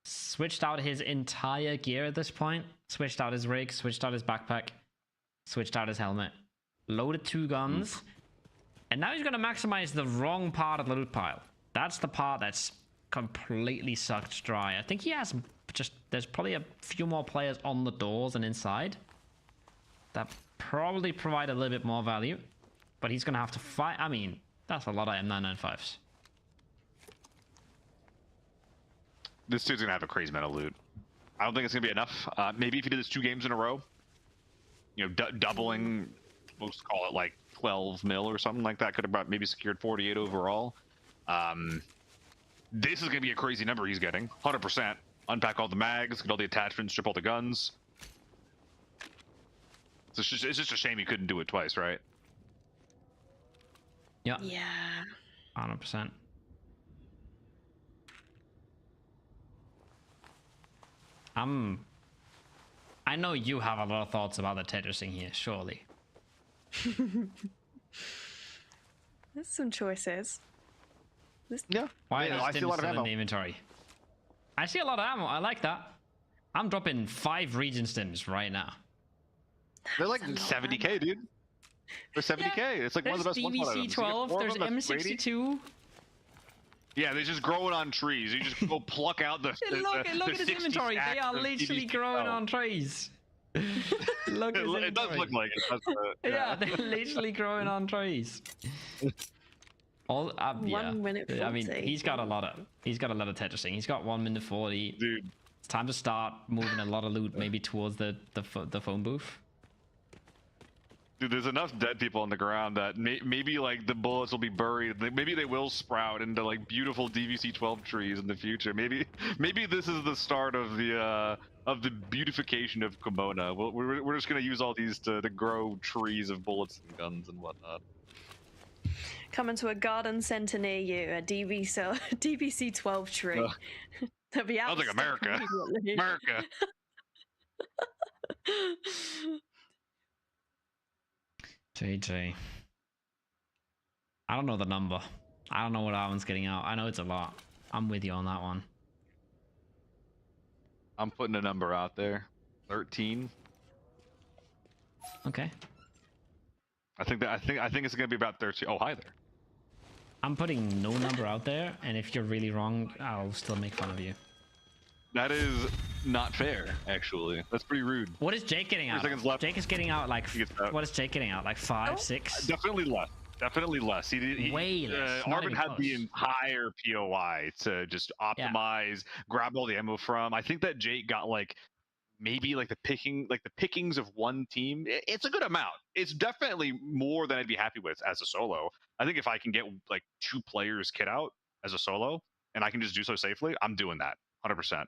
switched out his entire gear at this point. Switched out his rig, switched out his backpack, switched out his helmet, loaded 2 guns, and now he's gonna maximize the wrong part of the loot pile. That's the part that's completely sucked dry. I think he has there's probably a few more players on the doors and inside that probably provide a little bit more value, but he's gonna have to fight. I mean, That's a lot of M995s. This dude's gonna have a crazy amount of loot. I don't think it's gonna be enough. Maybe if he did this 2 games in a row, you know, doubling, let's call it like 12 mil or something like that, could have maybe secured 48 overall. This is gonna be a crazy number he's getting, 100%. Unpack all the mags, get all the attachments, strip all the guns. It's just a shame he couldn't do it twice, right? Yeah. Yeah. 100%. I know you have a lot of thoughts about the Tetrising here, surely. There's some choices. Yeah. Why yeah, is I see a lot of still in ammo. the inventory? I see a lot of ammo. I like that. I'm dropping 5 region stims right now. They're like 70k, dude. They're 70k. Yeah. It's like one of the best DVC items. 12. There's M62. Yeah, they're just growing on trees. You just go pluck out the. Look at his inventory. They are literally growing on trees. Look at his it does look like it. Yeah, they're literally growing on trees. All, 1 minute 40. I mean, he's got a lot of Tetrising. He's got 1 minute 40. Dude, it's time to start moving a lot of loot maybe towards the phone booth. Dude, there's enough dead people on the ground that maybe like the bullets will be buried. Maybe they will sprout into like beautiful DVC-12 trees in the future. Maybe this is the start of the beautification of Kimona. We're just gonna use all these to grow trees of bullets and guns and whatnot. Coming to a garden center near you, a DVC-12 tree. That'd be out. Sounds like America. America. JJ. I don't know the number. I don't know what that one's getting out. I know it's a lot. I'm with you on that one. I'm putting a number out there. 13. Okay. I think it's gonna be about 13. Oh, hi there. I'm putting no number out there, and if you're really wrong, I'll still make fun of you. That is not fair, actually. That's pretty rude. What is Jake getting out? Jake is getting out like. What is Jake getting out? Like 5, 6? Definitely less. Definitely less. He way less. Arvin had the entire POI to just optimize, grab all the ammo from. I think that Jake got like maybe like the pickings of one team. It's a good amount. It's definitely more than I'd be happy with as a solo. I think if I can get like 2 players kit out as a solo and I can just do so safely, I'm doing that 100%.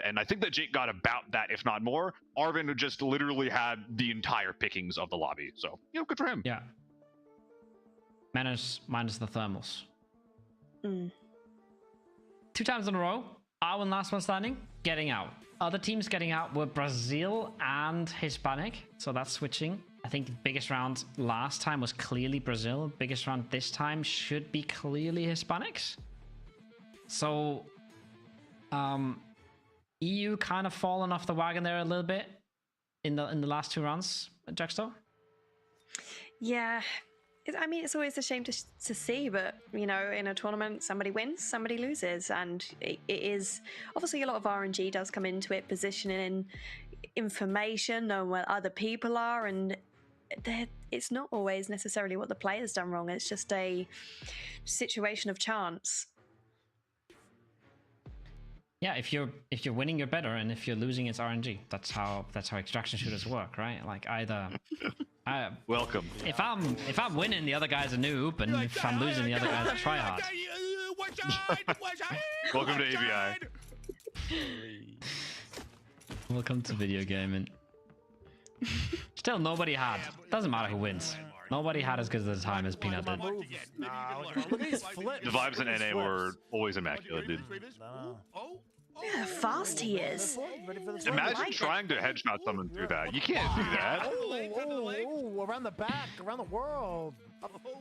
And I think that Jake got about that, if not more. Arvin just literally had the entire pickings of the lobby. So, you know, good for him. Yeah. Minus the thermals. 2 times in a row, our last one standing, getting out. Other teams getting out were Brazil and Hispanic, so that's switching. I think the biggest round last time was clearly Brazil. Biggest round this time should be clearly Hispanics. So, EU kind of fallen off the wagon there a little bit in the last 2 rounds, Jackstow. Yeah. I mean, it's always a shame to see, but, you know, in a tournament, somebody wins, somebody loses. And it is, obviously, a lot of RNG does come into it, positioning information, knowing where other people are. And it's not always necessarily what the player's done wrong. It's just a situation of chance. Yeah, if you're winning, you're better, and if you're losing, it's RNG. That's how extraction shooters work, right? Like either. Welcome. If I'm winning, the other guy's a noob, and if I'm losing, the other guy's a tryhard. Welcome to AVI. Welcome to video gaming. Still, nobody had. Doesn't matter who wins. Nobody had as good a time as Peanut did. The vibes in NA were always immaculate, dude. Yeah, how fast he is. Imagine trying to headshot someone through that. You can't do that. Oh, around the back, around the world.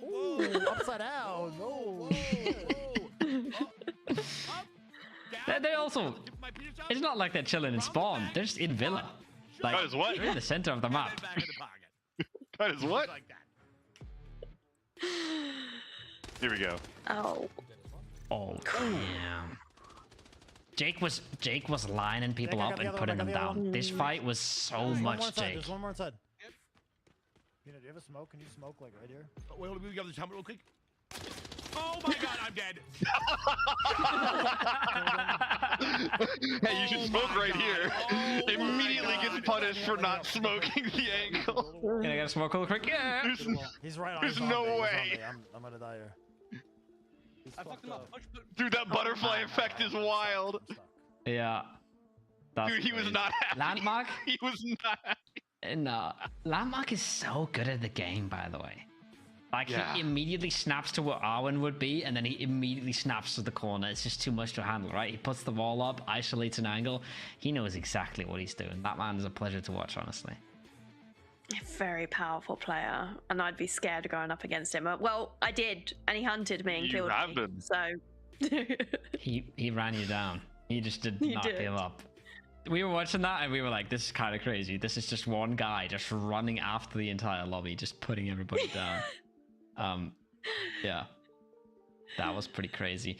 Ooh, upside down. Oh. They also, it's not like they're chilling in spawn. They're just in Villa. Like, that is what? They're in the center of the map. That is what? Here we go. Oh, damn. Jake was lining people up and putting them down. This fight was so much Jake. There's one more inside. You know, do you have a smoke? Can you smoke like right here? Wait, hold on, we got the helmet real quick. Oh my god, I'm dead. Hey, you should smoke right here. Immediately gets punished for not smoking the angle. Can I get a smoke real quick? Yeah. He's right on. There's he's on no me, he's on way. me. I'm gonna die here. I fucked him up. Dude, that butterfly effect is wild. Yeah. That's Dude, he was crazy. not happy. Landmark? He was not happy. No. Landmark is so good at the game, by the way. Like, Yeah. he immediately snaps to where Arwen would be, and then he immediately snaps to the corner. It's just too much to handle, right? He puts the wall up, isolates an angle. He knows exactly what he's doing. That man is a pleasure to watch, honestly. Very powerful player, and I'd be scared going up against him. Well, I did, and he hunted me and You killed have me. been. So He ran you down. He just did He not did. give up. We were watching that, and we were like, this is kind of crazy. This is just one guy just running after the entire lobby, just putting everybody down. Yeah. That was pretty crazy.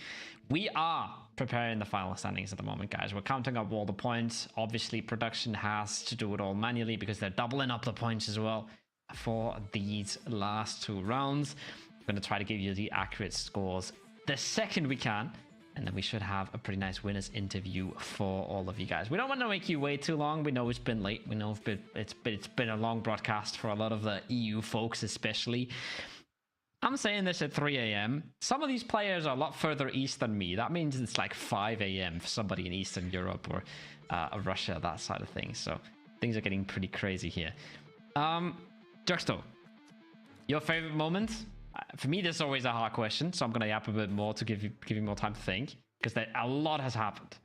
We are preparing the final standings at the moment, guys. We're counting up all the points. Obviously, production has to do it all manually because they're doubling up the points as well for these last 2 rounds. I'm going to try to give you the accurate scores the second we can, and then we should have a pretty nice winners interview for all of you guys. We don't want to make you wait too long. We know it's been late. We know it's been a long broadcast for a lot of the EU folks, especially. I'm saying this at 3 a.m. Some of these players are a lot further east than me. That means it's like 5 a.m. for somebody in Eastern Europe or Russia, that side of things. So things are getting pretty crazy here. Juxto, your favorite moment? For me, this is always a hard question, so I'm going to yap a bit more to give you more time to think, because a lot has happened.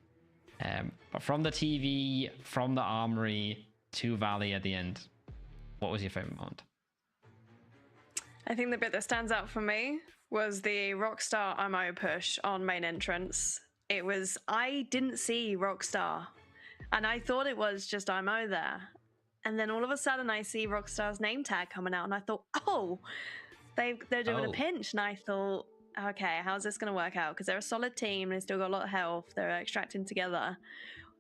But from the TV, from the armory to Valley at the end, what was your favorite moment? I think the bit that stands out for me was the Rockstar IMO push on main entrance. I didn't see Rockstar, and I thought it was just IMO there. And then all of a sudden I see Rockstar's name tag coming out, and I thought, oh, they're doing a pinch. And I thought, okay, how's this going to work out? Because they're a solid team, and they still got a lot of health. They're extracting together.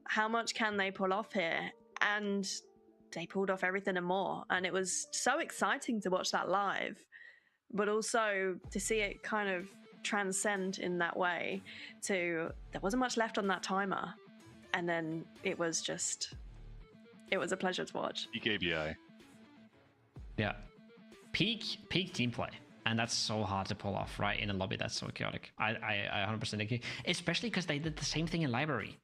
How much can they pull off here? And they pulled off everything and more. And it was so exciting to watch that live, but also to see it kind of transcend in that way to, there wasn't much left on that timer. And then it was a pleasure to watch. PKBI. Yeah. Peak team play. And that's so hard to pull off, right? In a lobby that's so chaotic. I 100% agree. Especially because they did the same thing in Library.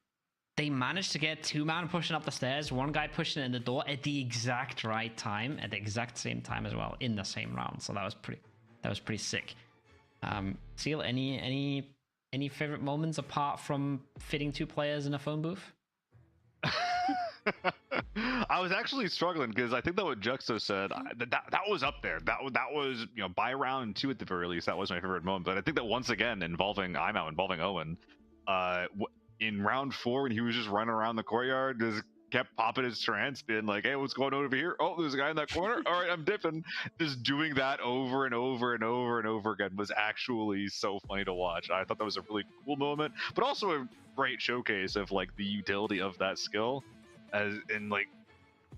They managed to get 2 man pushing up the stairs, 1 guy pushing in the door at the exact right time, at the exact same time as well, in the same round. So that was pretty sick. Seal, any favorite moments apart from fitting 2 players in a phone booth? I was actually struggling because I think that what Juxto said, that was up there. That was, by round 2 at the very least, that was my favorite moment. But I think that once again, involving Owen, in round 4 when he was just running around the courtyard, just kept popping his trance, being like, hey, what's going on over here? Oh, there's a guy in that corner. All right, I'm dipping. Just doing that over and over and over and over again was actually so funny to watch. I thought that was a really cool moment, but also a great showcase of like the utility of that skill. As in, like,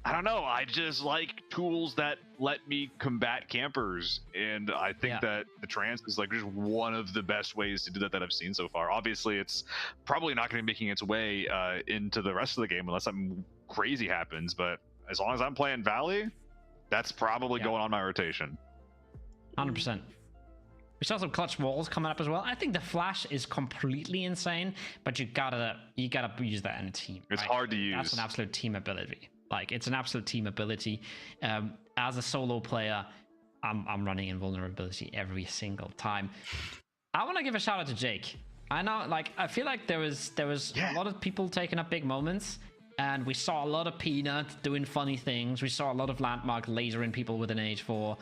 I don't know, I just like tools that let me combat campers, and I think that the trance is like just one of the best ways to do that I've seen so far. Obviously, it's probably not going to be making its way into the rest of the game unless something crazy happens, but as long as I'm playing Valley, that's probably going on my rotation. 100%. We saw some clutch walls coming up as well. I think the flash is completely insane, but you gotta use that in a team. It's hard to use. That's an absolute team ability. Like, it's an absolute team ability. As a solo player, I'm running invulnerability every single time. I want to give a shout out to Jake. I know, like, I feel like there was a lot of people taking up big moments, and we saw a lot of Peanut doing funny things. We saw a lot of Landmark lasering people with an H4.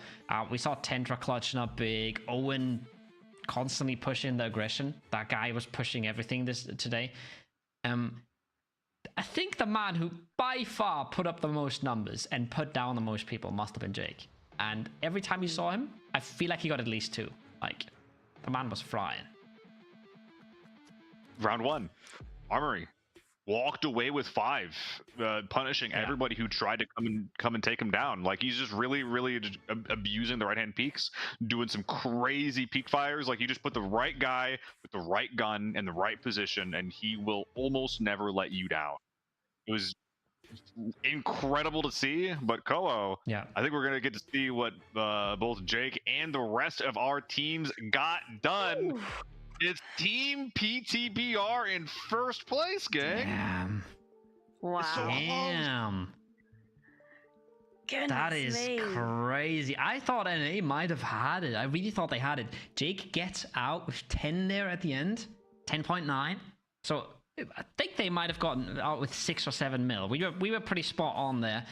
We saw Tentra clutching up big. Owen constantly pushing the aggression. That guy was pushing everything today. I think the man who by far put up the most numbers and put down the most people must have been Jake. And every time you saw him, I feel like he got at least 2. Like, the man was frying. Round 1, Armory. walked away with 5, punishing everybody who tried to come and take him down. Like, he's just really abusing the right hand peeks, doing some crazy peek fires. Like, you just put the right guy with the right gun in the right position, and he will almost never let you down. It was incredible to see. But Koho, I think we're gonna get to see what both Jake and the rest of our teams got done. Ooh. It's Team PTBR in first place, gang. Damn. Wow. So damn. Goodness that is me. crazy. I thought NA might have had it. I really thought they had it. Jake gets out with 10 there at the end. 10.9. So I think they might have gotten out with 6 or 7 mil. We were pretty spot on there.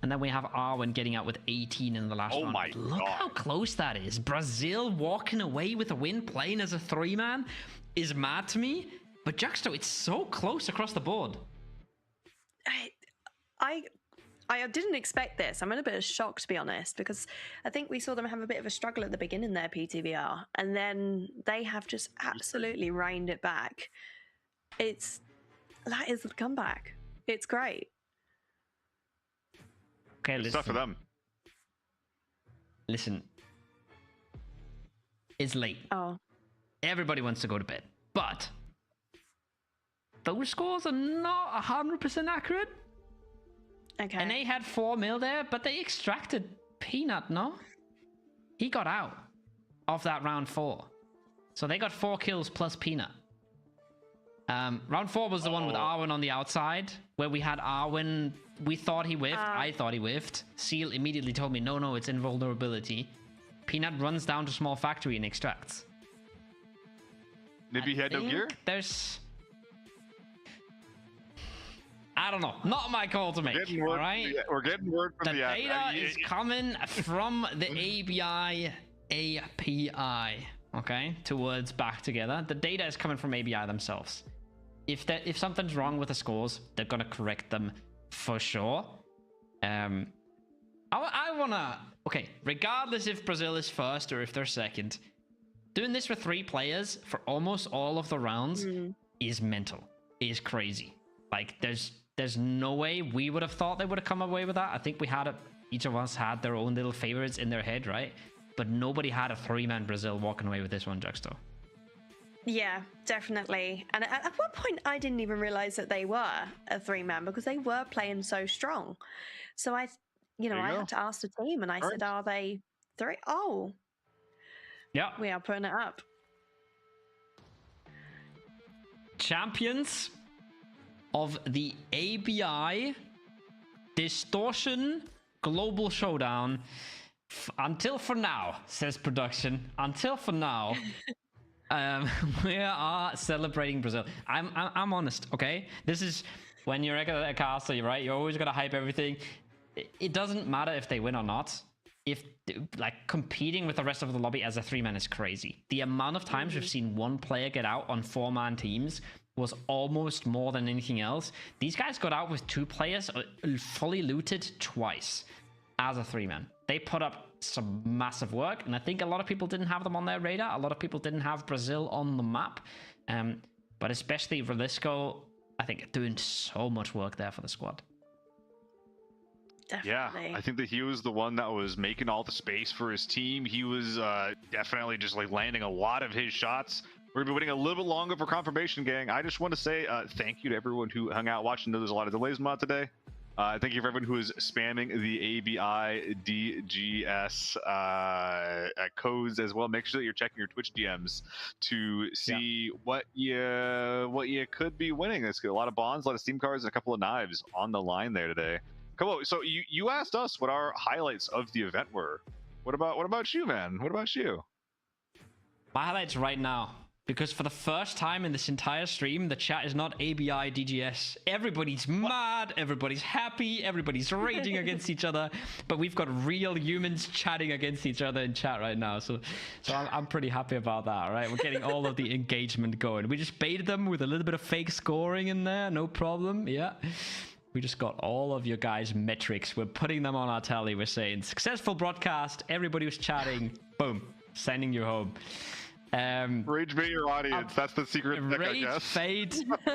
And then we have Arwen getting out with 18 in the last round. Oh my Look God. how close that is. Brazil walking away with a win, playing as a 3-man, is mad to me. But Juxto, it's so close across the board. I didn't expect this. I'm in a bit of shock, to be honest, because I think we saw them have a bit of a struggle at the beginning there, PTBR, and then they have just absolutely reined it back. That is the comeback. It's great. Okay, it's tough for them. Listen, it's late. Oh, everybody wants to go to bed, but those scores are not 100% accurate. Okay. And they had 4 mil there, but they extracted Peanut. No, he got out of that round 4, so they got 4 kills plus Peanut. Round 4 was the one with Arwen on the outside, where we had Arwen. We thought he whiffed. I thought he whiffed. Seal immediately told me, no, it's invulnerability. Peanut runs down to small factory and extracts. Maybe he had no gear? I don't know. Not my call to make. All right? We're getting word from the data is coming from the ABI API. Okay? 2 words back together. The data is coming from ABI themselves. If something's wrong with the scores, they're gonna correct them for sure. I wanna... Okay, regardless if Brazil is first or if they're second, doing this with 3 players for almost all of the rounds is mental. Is crazy. Like, there's no way we would have thought they would have come away with that. I think we had each of us had their own little favorites in their head, right? But nobody had a 3-man Brazil walking away with this one, Juxto. Yeah, definitely. And at one point, I didn't even realize that they were a 3-man because they were playing so strong. So I had to ask the team, and I said, "Are they 3?" Oh, yeah, we are putting it up. Champions of the ABI Distortion Global Showdown. Until for now, says production. Until for now, we are celebrating Brazil. I'm honest, okay? This is when you're a caster, right? You're always gonna hype everything. It doesn't matter if they win or not. If like competing with the rest of the lobby as a 3-man is crazy. The amount of times we've seen one player get out on 4-man teams was almost more than anything else. These guys got out with 2 players fully looted twice as a 3-man. They put up some massive work, and I think a lot of people didn't have them on their radar. A lot of people didn't have Brazil on the map, but especially Relisco, I think, doing so much work there for the squad. Definitely. Yeah, I think that he was the one that was making all the space for his team. He was definitely just like landing a lot of his shots. We're gonna be waiting a little bit longer for confirmation, gang. I just want to say thank you to everyone who hung out watching. There's a lot of delays mod today. Thank you for everyone who is spamming the ABI DGS codes as well. Make sure that you're checking your Twitch DMs to see what you could be winning. There's a lot of bonds, a lot of Steam cards, and a couple of knives on the line there today. Come on, so you asked us what our highlights of the event were. What about you, man? What about you? My highlights right now, because for the first time in this entire stream, the chat is not ABI DGS. Everybody's mad, everybody's happy, everybody's raging against each other, but we've got real humans chatting against each other in chat right now. So I'm pretty happy about that, right? We're getting all of the engagement going. We just baited them with a little bit of fake scoring in there, no problem, yeah. We just got all of your guys' metrics. We're putting them on our tally. We're saying successful broadcast. Everybody was chatting. Boom. Sending you home. Rage bait your audience. That's the secret trick, I guess.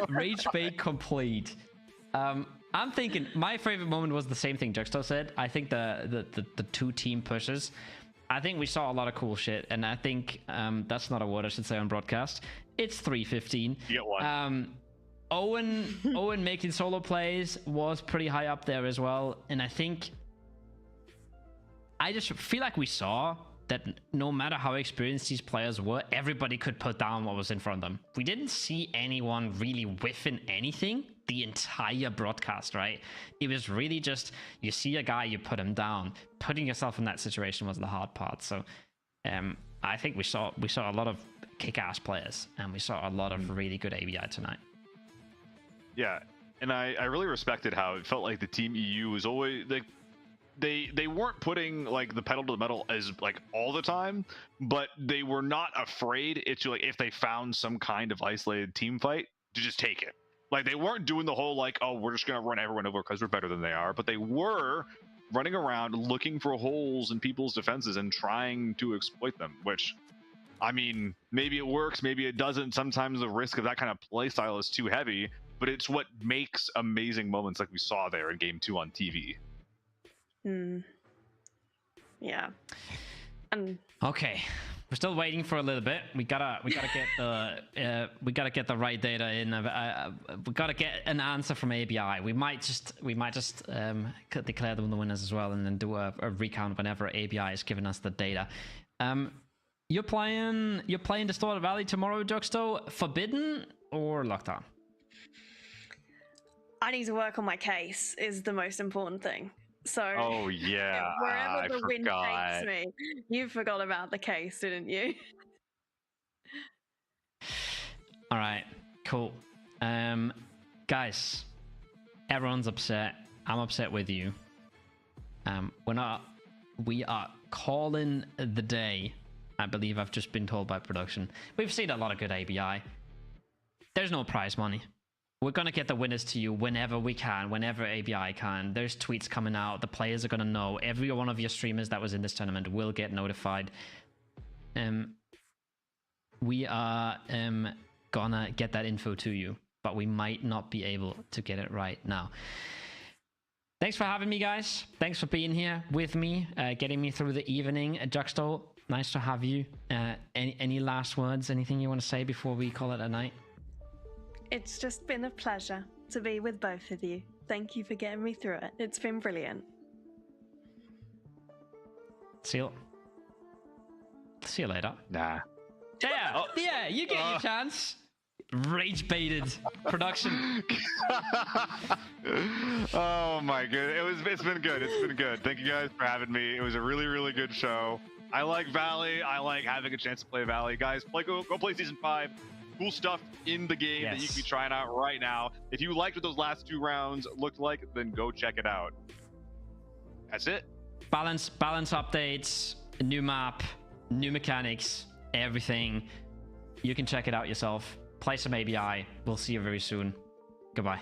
Rage bait complete. I'm thinking my favorite moment was the same thing Juxto said. I think the two team pushes. I think we saw a lot of cool shit, and I think that's not a word I should say on broadcast. It's 3:15. You get one. Owen making solo plays was pretty high up there as well, and I think I just feel like we saw that no matter how experienced these players were, everybody could put down what was in front of them. We didn't see anyone really whiffing anything the entire broadcast, right? It was really just, you see a guy, you put him down. Putting yourself in that situation was the hard part. So I think we saw a lot of kick-ass players, and we saw a lot of really good ABI tonight. Yeah, and I really respected how it felt like the Team EU was always like, they weren't putting like the pedal to the metal as like all the time, but they were not afraid to like, if they found some kind of isolated team fight, to just take it. Like they weren't doing the whole like, oh, we're just gonna run everyone over because we're better than they are, but they were running around looking for holes in people's defenses and trying to exploit them, which, I mean, maybe it works, maybe it doesn't. Sometimes the risk of that kind of play style is too heavy, but it's what makes amazing moments like we saw there in Game 2 on TV. Yeah. Okay, we're still waiting for a little bit. We gotta get the right data in. We gotta get an answer from ABI. We might just declare them the winners as well, and then do a recount whenever ABI is giving us the data. You're playing Distorted Valley tomorrow, Juxto. Forbidden or Lockdown? I need to work on my case is the most important thing. So oh yeah, wherever the wind takes me, you forgot about the case, didn't you? All right, cool. Guys, everyone's upset. I'm upset with you. We are calling the day. I believe I've just been told by production. We've seen a lot of good ABI. There's no prize money. We're going to get the winners to you whenever we can, whenever ABI can. There's tweets coming out. The players are going to know. Every one of your streamers that was in this tournament will get notified. We are going to get that info to you, but we might not be able to get it right now. Thanks for having me, guys. Thanks for being here with me, getting me through the evening. Juxto, nice to have you. Any last words? Anything you want to say before we call it a night? It's just been a pleasure to be with both of you. Thank you for getting me through it. It's been brilliant. See you later. Nah. Yeah, yeah, you get your chance. Rage baited production. Oh my god, it's been good. It's been good. Thank you guys for having me. It was a really, really good show. I like Valley. I like having a chance to play Valley. Guys, go play Season 5. Cool stuff in the game that you can be trying out right now. If you liked what those last 2 rounds looked like, then go check it out. That's it. Balance updates, new map, new mechanics, everything. You can check it out yourself. Play some ABI. We'll see you very soon. Goodbye.